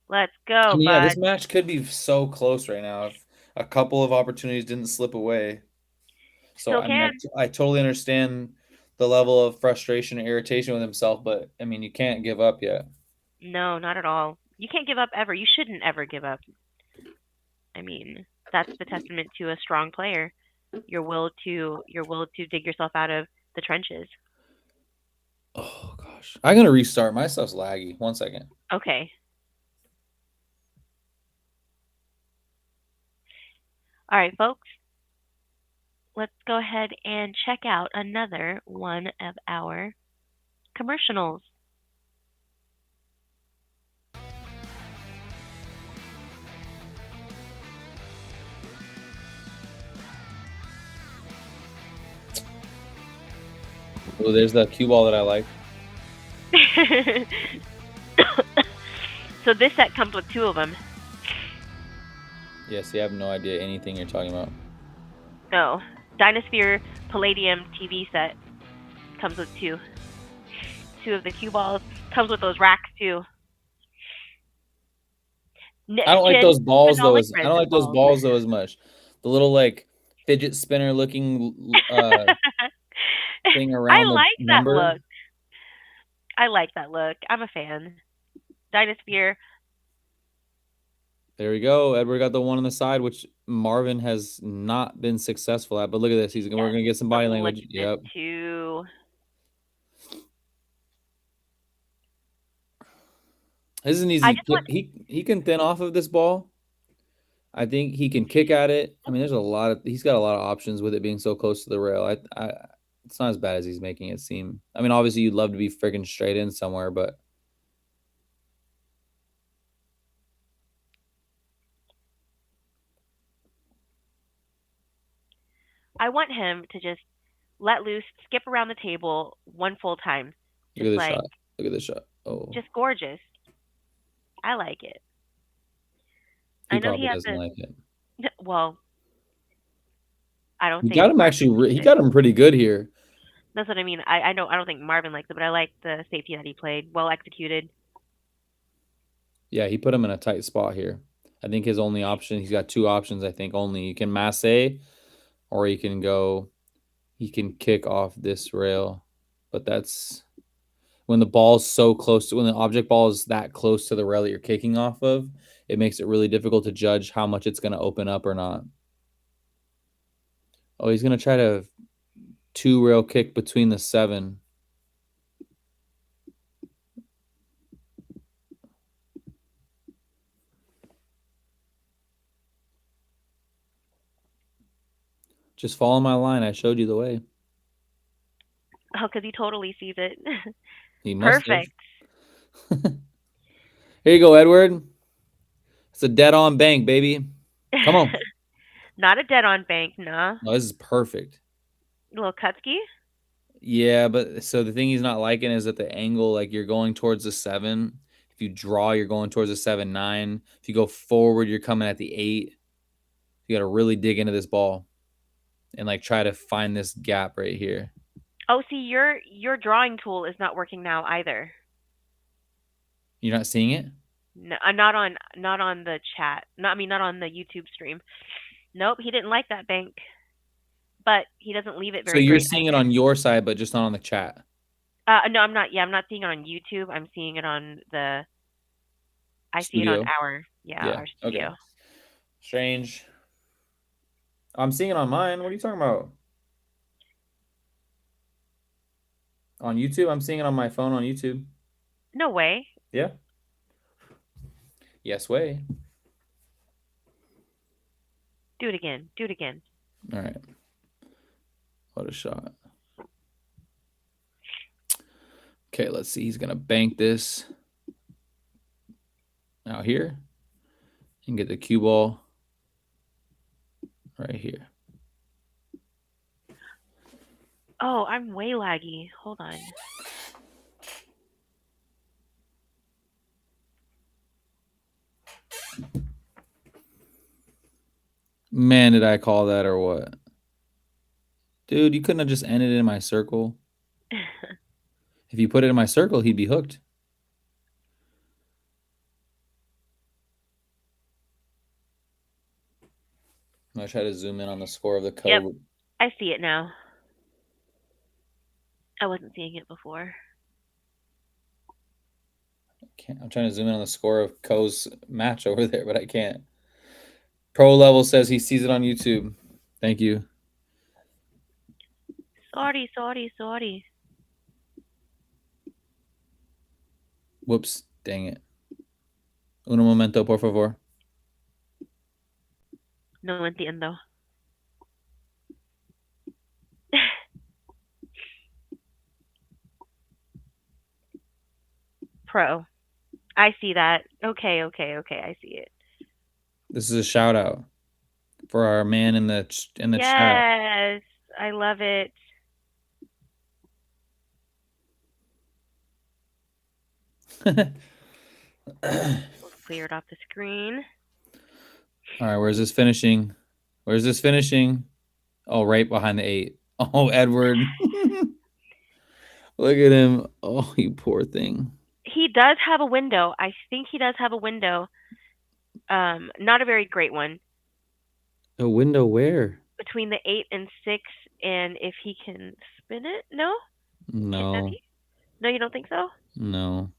Let's go, Yeah, bud. this match could be so close right now if a couple of opportunities didn't slip away. So Still I mean, I totally understand the level of frustration and irritation with himself, but I mean, you can't give up yet. No, not at all. You can't give up ever. You shouldn't ever give up. I mean, that's the testament to a strong player. Your will to dig yourself out of the trenches. Oh gosh, I'm gonna restart. My stuff's laggy. 1 second. Okay. All right, folks. Let's go ahead and check out another one of our commercials. Oh, there's the cue ball that I like. So this set comes with 2 of them. Yes, you have no idea anything you're talking about. No. Dynasphere Palladium TV set comes with 2. 2 of the cue balls. Comes with those racks too. I don't like those balls though. I don't like those balls though as much. The little like fidget spinner looking thing around I like the that number. look. I like that look. I'm a fan. Dynasphere. There we go. Edward got the one on the side, which Marvin has not been successful at. But look at this. We're gonna get some body language. Yep. Too. This is an easy. He can thin off of this ball. I think he can kick at it. I mean, he's got a lot of options with it being so close to the rail. It's not as bad as he's making it seem. I mean, obviously you'd love to be friggin' straight in somewhere, but I want him to just let loose, skip around the table one full time. Look at this shot. Look at this shot. Oh. Just gorgeous. I like it. I know he doesn't like it. Well, I don't think he got him actually. He got him pretty good here. That's what I mean. I don't think Marvin likes it, but I like the safety that he played. Well executed. Yeah, he put him in a tight spot here. I think his only option. He's got 2 options. I think only you can masse, or he can go. He can kick off this rail, but that's when the ball's so close to when the object ball is that close to the rail that you're kicking off of. It makes it really difficult to judge how much it's going to open up or not. Oh, he's going to try to 2 rail kick between the 7. Just follow my line. I showed you the way. Oh, because he totally sees it. He must Perfect. Here you go, Edward. It's a dead-on bank, baby. Come on. Not a dead-on bank, nah. No, this is perfect. A little Kutsky? Yeah, but so the thing he's not liking is that the angle, like you're going towards the 7. If you draw, you're going towards the 7-9. If you go forward, you're coming at the 8. You got to really dig into this ball and like try to find this gap right here. Oh, see, your drawing tool is not working now either. You're not seeing it? No, not on the chat. Not on the YouTube stream. Nope, he didn't like that bank. But he doesn't leave it So very you're great seeing it either. on your side, but just not on the chat. No, I'm not. Yeah, I'm not seeing it on YouTube. I'm seeing it on the. I see it on Studio. our our studio. Okay. Strange. I'm seeing it on mine. What are you talking about? On YouTube? I'm seeing it on my phone on YouTube. No way. Yeah. Yes way. Do it again. Do it again. All right. What a shot. Okay, let's see. He's going to bank this out here and get the cue ball right here. Oh, I'm way laggy. Hold on. Man, did I call that or what? Dude, you couldn't have just ended it in my circle. If you put it in my circle, he'd be hooked. I'm going to try to zoom in on the score of the code. Yep. I see it now. I wasn't seeing it before. I'm trying to zoom in on the score of Ko's match over there, but I can't. Pro Level says he sees it on YouTube. Thank you. Sorry. Whoops. Dang it. Un momento, por favor. No entiendo. Pro. I see that. Okay. I see it. This is a shout out for our man in the chat. Yes, I love it. Clear it off the screen. All right, where's this finishing? Oh, right behind the 8. Oh, Edward. Look at him. Oh, you poor thing. He does have a window. I think he does have a window. Not a very great one. A window where? Between the 8 and 6, and if he can spin it? No? No. No, you don't think so? No.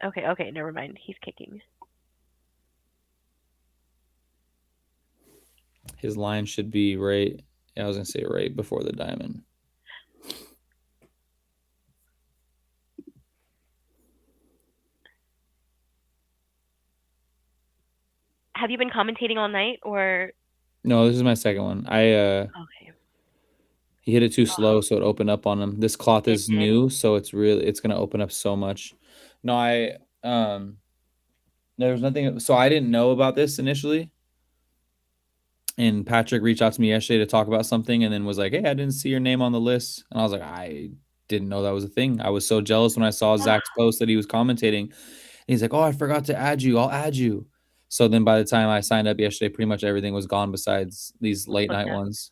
Okay, never mind. He's kicking. His line should be right. I was going to say right before the diamond. Have you been commentating all night, or? No, this is my second one. Okay. He hit it too slow, so it opened up on him. This cloth is new, so it's going to open up so much. No, there was nothing. So I didn't know about this initially. And Patrick reached out to me yesterday to talk about something and then was like, hey, I didn't see your name on the list. And I was like, I didn't know that was a thing. I was so jealous when I saw Zach's post that he was commentating. And he's like, oh, I forgot to add you. I'll add you. So then by the time I signed up yesterday, pretty much everything was gone besides these late night ones.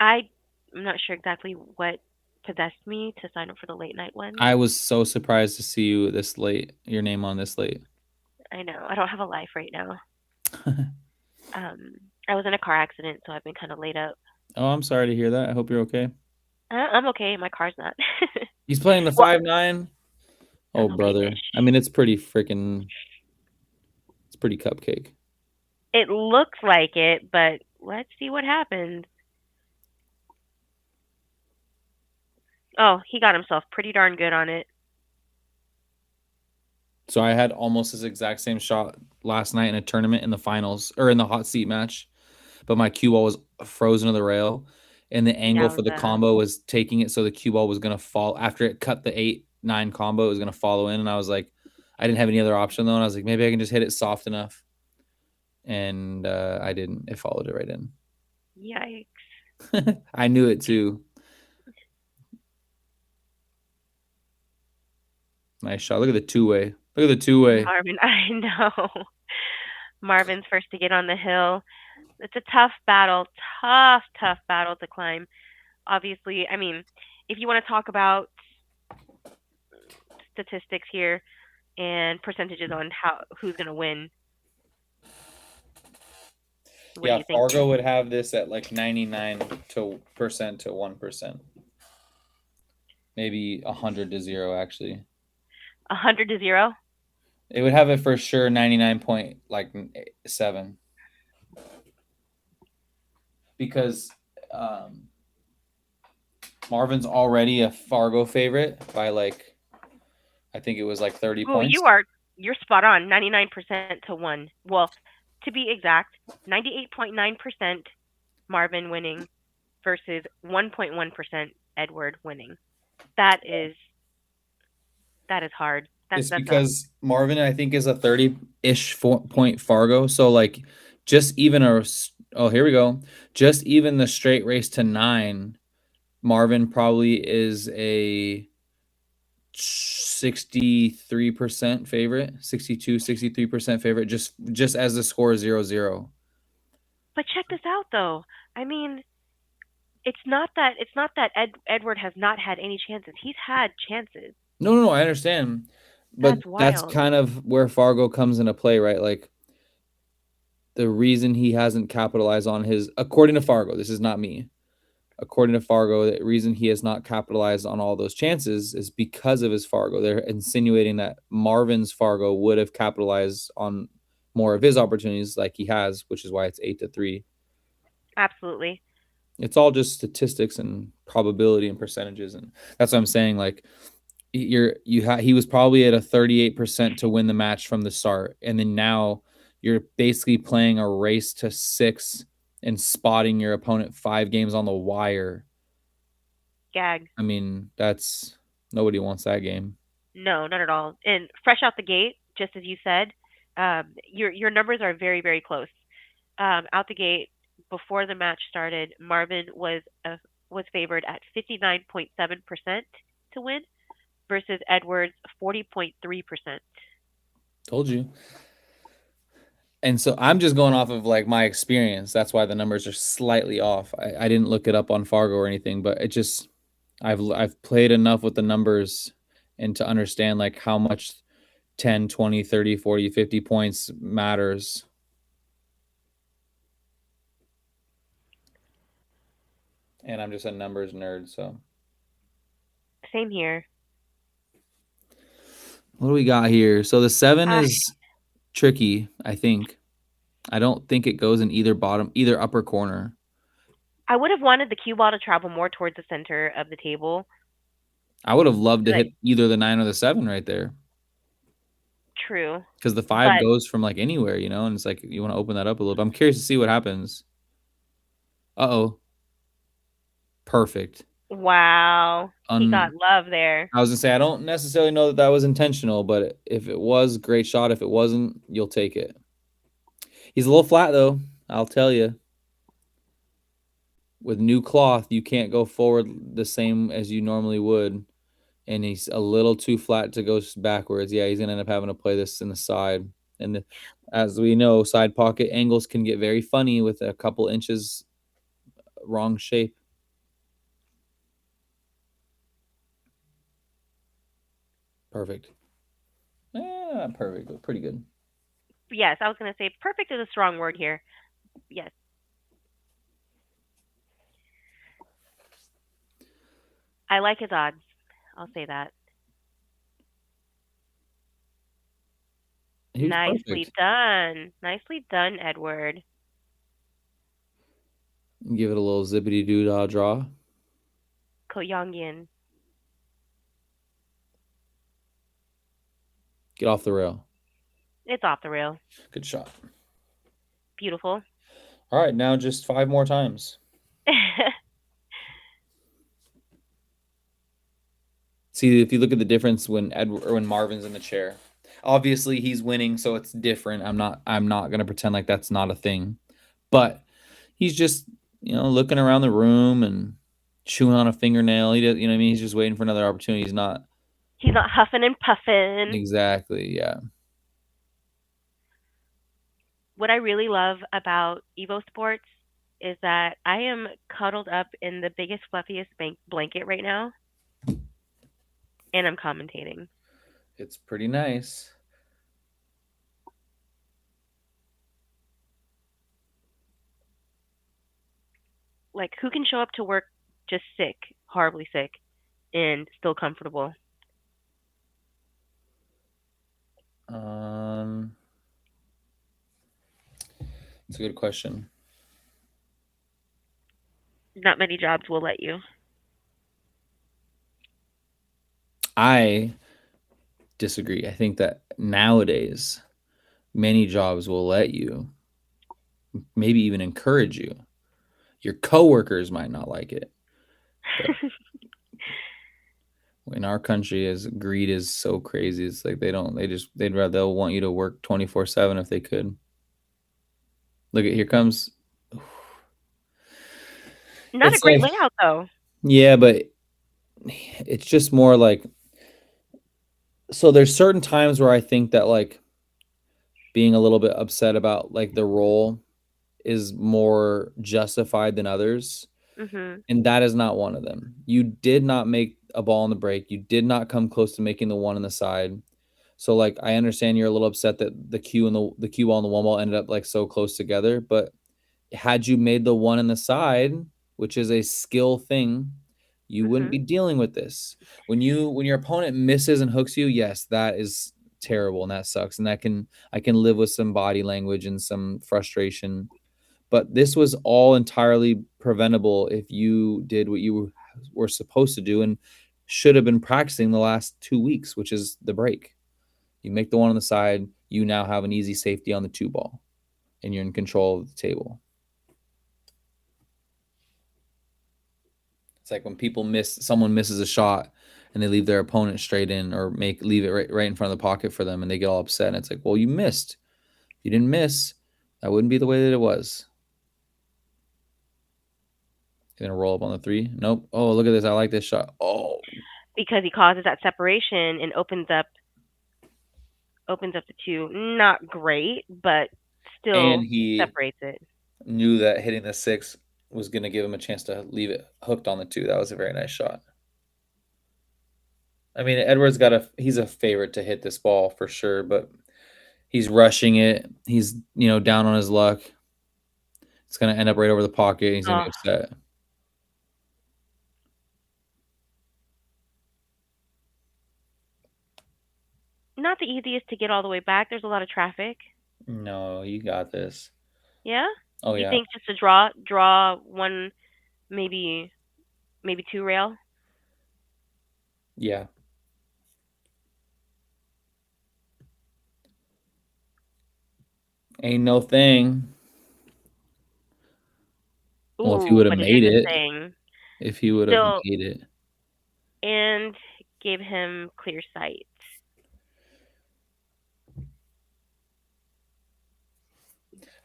I'm not sure exactly what possessed me to sign up for the late night one. I was so surprised to see you this late, your name on this late. I know. I don't have a life right now. I was in a car accident, so I've been kind of laid up. Oh, I'm sorry to hear that. I hope you're okay. I'm okay. My car's not. He's playing the 5-9? Oh, brother. I mean, it's pretty cupcake. It looks like it, but let's see what happens. Oh, he got himself pretty darn good on it. So I had almost this exact same shot last night in a tournament in the finals, or in the hot seat match, but my cue ball was frozen to the rail, and the angle for the combo was taking it so the cue ball was going to fall. After it cut the 8-9 combo, it was going to follow in, and I was like, I didn't have any other option, though, and I was like, maybe I can just hit it soft enough. And I didn't. It followed it right in. Yikes. I knew it, too. Nice shot. Look at the two-way. Look at the two-way. Marvin, I know. Marvin's first to get on the hill. It's a tough battle. Tough battle to climb. Obviously, I mean, if you want to talk about statistics here, and percentages on who's going to win. What do Yeah, you think? Fargo would have this at like 99% to 1%. Maybe 100 to 0, actually. 100 to 0? It would have it for sure 99.7. Because Marvin's already a Fargo favorite by like, I think it was like 30 points. You're spot on. 99% to 1. Well, to be exact, 98.9% Marvin winning versus 1.1% Edward winning. That is hard. It's because Marvin, I think, is a 30-ish point Fargo. So like, just even here we go. Just even the straight race to 9, Marvin probably is a 63% favorite, 63% favorite, just as the score is 0-0. But check this out, though. I mean, it's not that Edward has not had any chances. He's had chances. No, I understand. But that's kind of where Fargo comes into play, right? Like, the reason he hasn't capitalized on his, according to Fargo, this is not me. According to Fargo, the reason he has not capitalized on all those chances is because of his Fargo. They're insinuating that Marvin's Fargo would have capitalized on more of his opportunities like he has, which is why it's 8-3. Absolutely. It's all just statistics and probability and percentages. And that's what I'm saying. Like, he was probably at a 38% to win the match from the start. And then now you're basically playing a race to 6 and spotting your opponent 5 games on the wire. Gag. I mean, nobody wants that game. No, not at all. And fresh out the gate, just as you said, your numbers are very, very close. Out the gate, before the match started, Marvin was favored at 59.7% to win versus Edwards 40.3%. Told you. And so I'm just going off of like my experience. That's why the numbers are slightly off. I didn't look it up on Fargo or anything, but it just I've played enough with the numbers and to understand like how much 10, 20, 30, 40, 50 points matters. And I'm just a numbers nerd, so. Same here. What do we got here? So the 7 is tricky, I think. I don't think it goes in either upper corner. I would have wanted the cue ball to travel more towards the center of the table. I would have loved to hit either the 9 or the 7 right there. True. Because the 5 goes from like anywhere, and it's like you want to open that up a little bit. I'm curious to see what happens. Uh-oh. Perfect. Wow. He got love there. I was going to say, I don't necessarily know that was intentional, but if it was, great shot. If it wasn't, you'll take it. He's a little flat, though. I'll tell you. With new cloth, you can't go forward the same as you normally would. And he's a little too flat to go backwards. Yeah, he's going to end up having to play this in the side. And as we know, side pocket angles can get very funny with a couple inches wrong shape. Perfect. Not perfect, but pretty good. Yes, I was going to say perfect is a strong word here. Yes. I like his odds. I'll say that. Nicely done. Nicely done, Edward. Give it a little zippity-doo-dah draw. KOYONGIAN. Get off the rail. It's off the rail. Good shot. Beautiful. All right, now just 5 more times. See, if you look at the difference when Marvin's in the chair, obviously he's winning, so it's different. I'm not gonna pretend like that's not a thing, but he's just looking around the room and chewing on a fingernail. He does, what I mean? He's just waiting for another opportunity. He's not huffing and puffing. Exactly. Yeah. What I really love about EvoSports is that I am cuddled up in the biggest, fluffiest blanket right now, and I'm commentating. It's pretty nice. Like, who can show up to work just sick, horribly sick, and still comfortable? It's a good question. Not many jobs will let you. I disagree. I think that nowadays many jobs will let you, maybe even encourage you. Your coworkers might not like it. In our country, as greed is so crazy, it's like they'll want you to work 24/7 if they could. Look at, here comes. Not a great layout though. Yeah, but it's just more like, so there's certain times where I think that like being a little bit upset about like the role is more justified than others. And that is not one of them. You did not make a ball on the break. You did not come close to making the one on the side. So like, I understand you're a little upset that the cue and the cue ball and the one ball ended up like so close together, but had you made the one on the side, which is a skill thing, you wouldn't be dealing with this. When your opponent misses and hooks you, yes, that is terrible and that sucks. And I can live with some body language and some frustration. But this was all entirely preventable if you did what you were supposed to do and should have been practicing the last 2 weeks, which is the break. You make the one on the side, you now have an easy safety on the 2 ball, and you're in control of the table. It's like when someone misses a shot and they leave their opponent straight in or leave it right in front of the pocket for them, and they get all upset. And it's like, well, you missed. If you didn't miss, that wouldn't be the way that it was. Gonna roll up on the 3. Nope. Oh, look at this. I like this shot. Oh, because he causes that separation and opens up the 2. Not great, but still, and he separates it. Knew that hitting the 6 was gonna give him a chance to leave it hooked on the 2. That was a very nice shot. I mean, Edwards he's a favorite to hit this ball for sure, but he's rushing it. He's down on his luck. It's gonna end up right over the pocket. He's gonna be upset. Not the easiest to get all the way back. There's a lot of traffic. No, you got this. Yeah? Oh, yeah. You think just to draw one, maybe 2 rail? Yeah. Ain't no thing. Ooh, well, if he would have made it. If he would have made it. And gave him clear sight.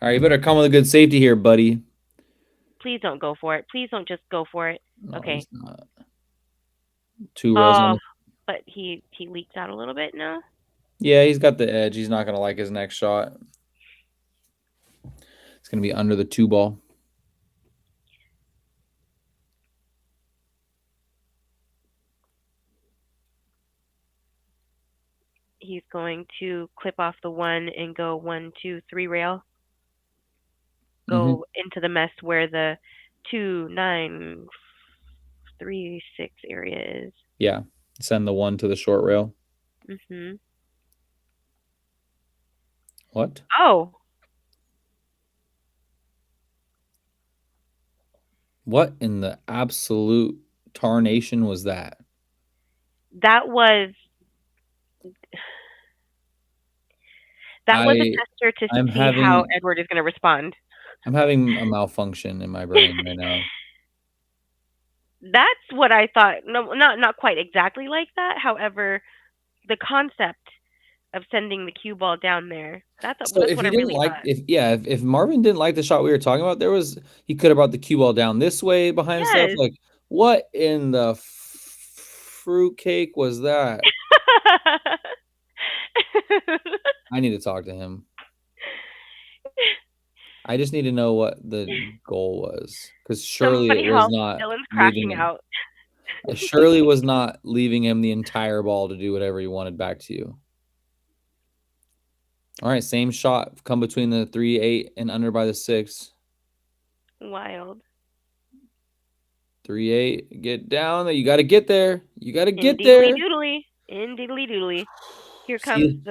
All right, you better come with a good safety here, buddy. Please don't go for it. Please don't just go for it. No, okay. He's not. 2 rails on the... But he leaks out a little bit now. Yeah, he's got the edge. He's not going to like his next shot. It's going to be under the 2 ball. He's going to clip off the 1 and go 1, 2, 3 rail. Go into the mess where the 2, 9, 3, 6 area is. Yeah. Send the 1 to the short rail. What? Oh. What in the absolute tarnation was that? That was a tester to see how Edward is going to respond. I'm having a malfunction in my brain right now. That's what I thought. No, not quite exactly like that. However, the concept of sending the cue ball down there. That's what I really thought. If Marvin didn't like the shot we were talking about, he could have brought the cue ball down this way behind himself. Like, what in the fruitcake was that? I need to talk to him. I just need to know what the goal was, because surely it was not Dylan's crashing out. Shirley was not leaving him the entire ball to do whatever he wanted back to you. All right, same shot. Come between the 3, 8, and under by the 6. Wild. 3, 8. Get down there. You got to get there. You got to get In there. doodly. In diddly doodly. Here comes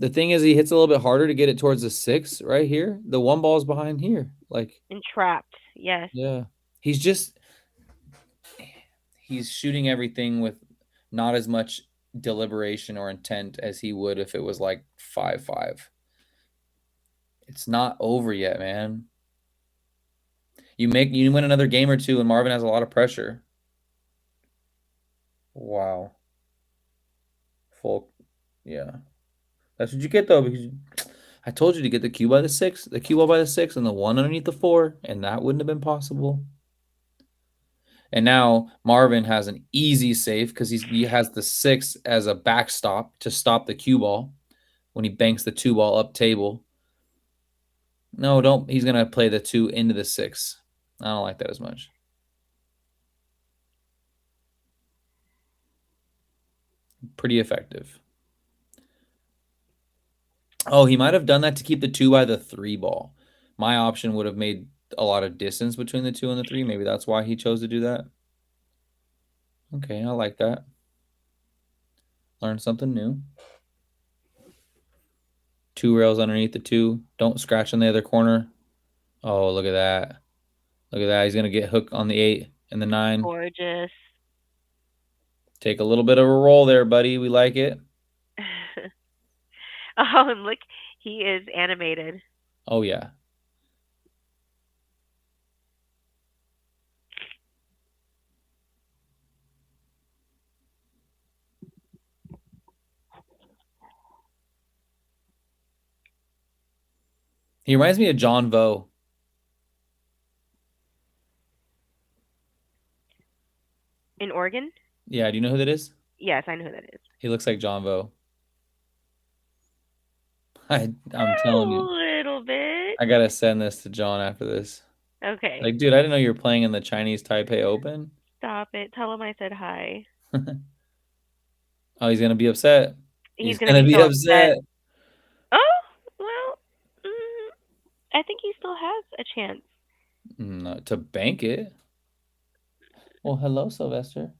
the thing is, he hits a little bit harder to get it towards the 6 right here. The 1 ball's behind here. Like entrapped. Yes. Yeah. He's shooting everything with not as much deliberation or intent as he would if it was like 5-5. It's not over yet, man. You win another game or two, and Marvin has a lot of pressure. Wow. Yeah. That's what you get though, because I told you to get the cue by the 6, the cue ball by the 6, and the 1 underneath the 4, and that wouldn't have been possible. And now Marvin has an easy save because he has the 6 as a backstop to stop the cue ball when he banks the 2 ball up table. No, don't. He's going to play the 2 into the 6. I don't like that as much. Pretty effective. Oh, he might have done that to keep the 2 by the 3 ball. My option would have made a lot of distance between the 2 and the 3. Maybe that's why he chose to do that. Okay, I like that. Learn something new. 2 rails underneath the 2. Don't scratch on the other corner. Oh, look at that. Look at that. He's going to get hooked on the 8 and the 9. Gorgeous. Take a little bit of a roll there, buddy. We like it. Oh, and look, he is animated. Oh, yeah. He reminds me of John Vo. In Oregon? Yeah, do you know who that is? Yes, I know who that is. He looks like John Vo. I'm telling you. A little bit. I got to send this to John after this. Okay. Like, dude, I didn't know you were playing in the Chinese Taipei Open. Stop it. Tell him I said hi. Oh, he's going to be upset. He's going to be so upset. Oh, well, I think he still has a chance. Not to bank it. Well, hello, Sylvester.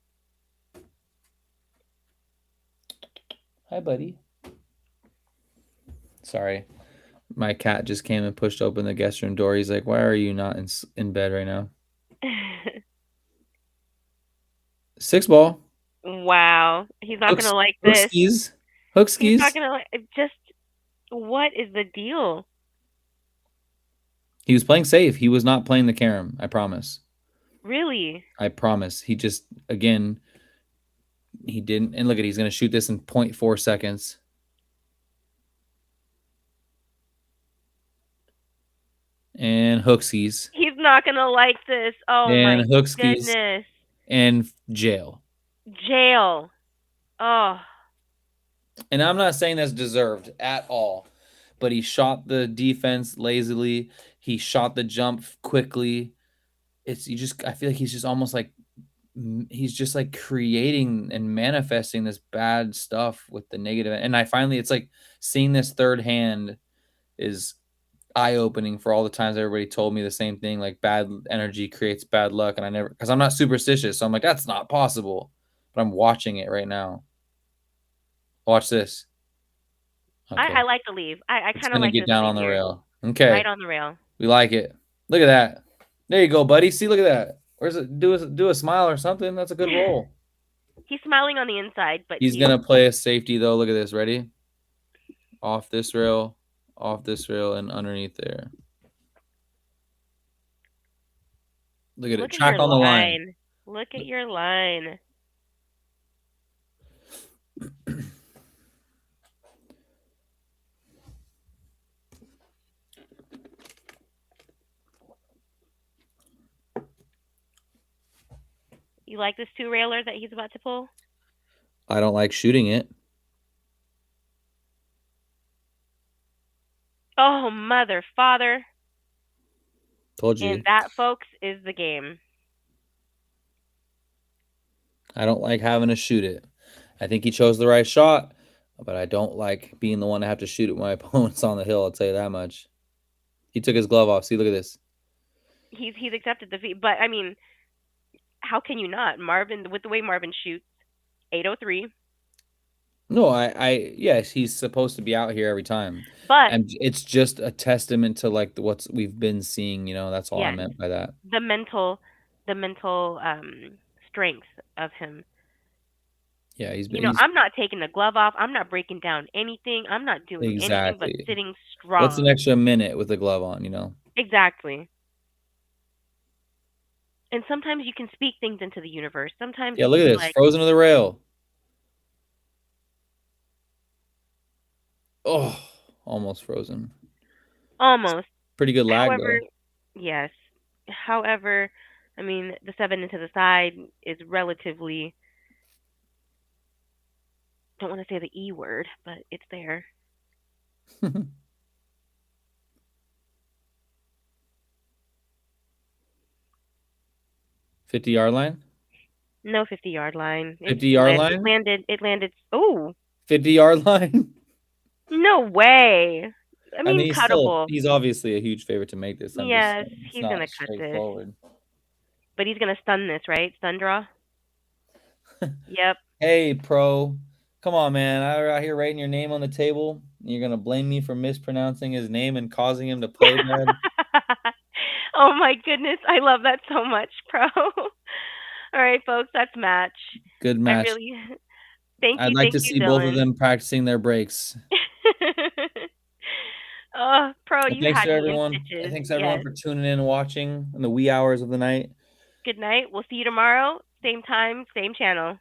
Hi, buddy. Sorry. My cat just came and pushed open the guest room door. He's like, why are you not in bed right now? 6 ball. Wow. He's not going to like this. Hookskis. Hookskis. He's not going to like just what is the deal? He was playing safe. He was not playing the carom. I promise. Really? I promise. He just, again, he didn't. And look at, he's going to shoot this in 0.4 seconds. And hookskies. He's not going to like this. Oh, and my hookskies. goodness. And jail. Jail. Oh. And I'm not saying that's deserved at all. But he shot the defense lazily. He shot the jump quickly. I feel like he's just almost like, he's just like creating and manifesting this bad stuff with the negative. And it's like seeing this third hand is eye-opening for all the times everybody told me the same thing, like bad energy creates bad luck. And because I'm not superstitious. So I'm like, that's not possible. But I'm watching it right now. Watch this. Okay. I like the leave. I kind of like get down on the here. rail. Okay. Right on the rail. We like it. Look at that. There you go, buddy. See, look at that. Where's it? Do a smile or something. That's a good roll. He's smiling on the inside, but he's gonna play a safety though. Look at this. Ready? Off this rail, and underneath there. Look at it. Track on the line. Look at your line. You like this 2-railer that he's about to pull? I don't like shooting it. Oh, mother, father. Told you. And that, folks, is the game. I don't like having to shoot it. I think he chose the right shot, but I don't like being the one to have to shoot it when my opponent's on the hill. I'll tell you that much. He took his glove off. See, look at this. He's accepted defeat, but I mean, how can you not? Marvin, with the way Marvin shoots, 803. No, yes, he's supposed to be out here every time, But and it's just a testament to like what we've been seeing. That's all I yeah, meant by that. the mental strength of him. Yeah, he's I'm not taking the glove off. I'm not breaking down anything. I'm not doing anything but exactly. sitting strong. What's an extra minute with the glove on? Exactly. And sometimes you can speak things into the universe. Sometimes Yeah, look at this. like, Frozen to the rail. Oh, almost frozen. almost. Pretty good lag, However, though. yes. However, I mean, the 7 into the side is relatively, don't want to say the E word, but it's there. 50-yard line? No 50-yard line. 50-yard line? It landed. Oh. 50-yard line? No way. I mean, cuttable. He's obviously a huge favorite to make this. Yes, he's going to cut this. But he's going to stun this, right? Stun draw? Yep. Hey, pro. Come on, man. I'm out here writing your name on the table. You're going to blame me for mispronouncing his name and causing him to play bad? Oh, my goodness. I love that so much, pro. All right, folks. That's match. Good match. Thank you. I'd like to see both of them practicing their breaks. Oh, pro, you thanks had to me everyone. in stitches. Thanks everyone for tuning in and watching in the wee hours of the night. Good night. We'll see you tomorrow. Same time, same channel.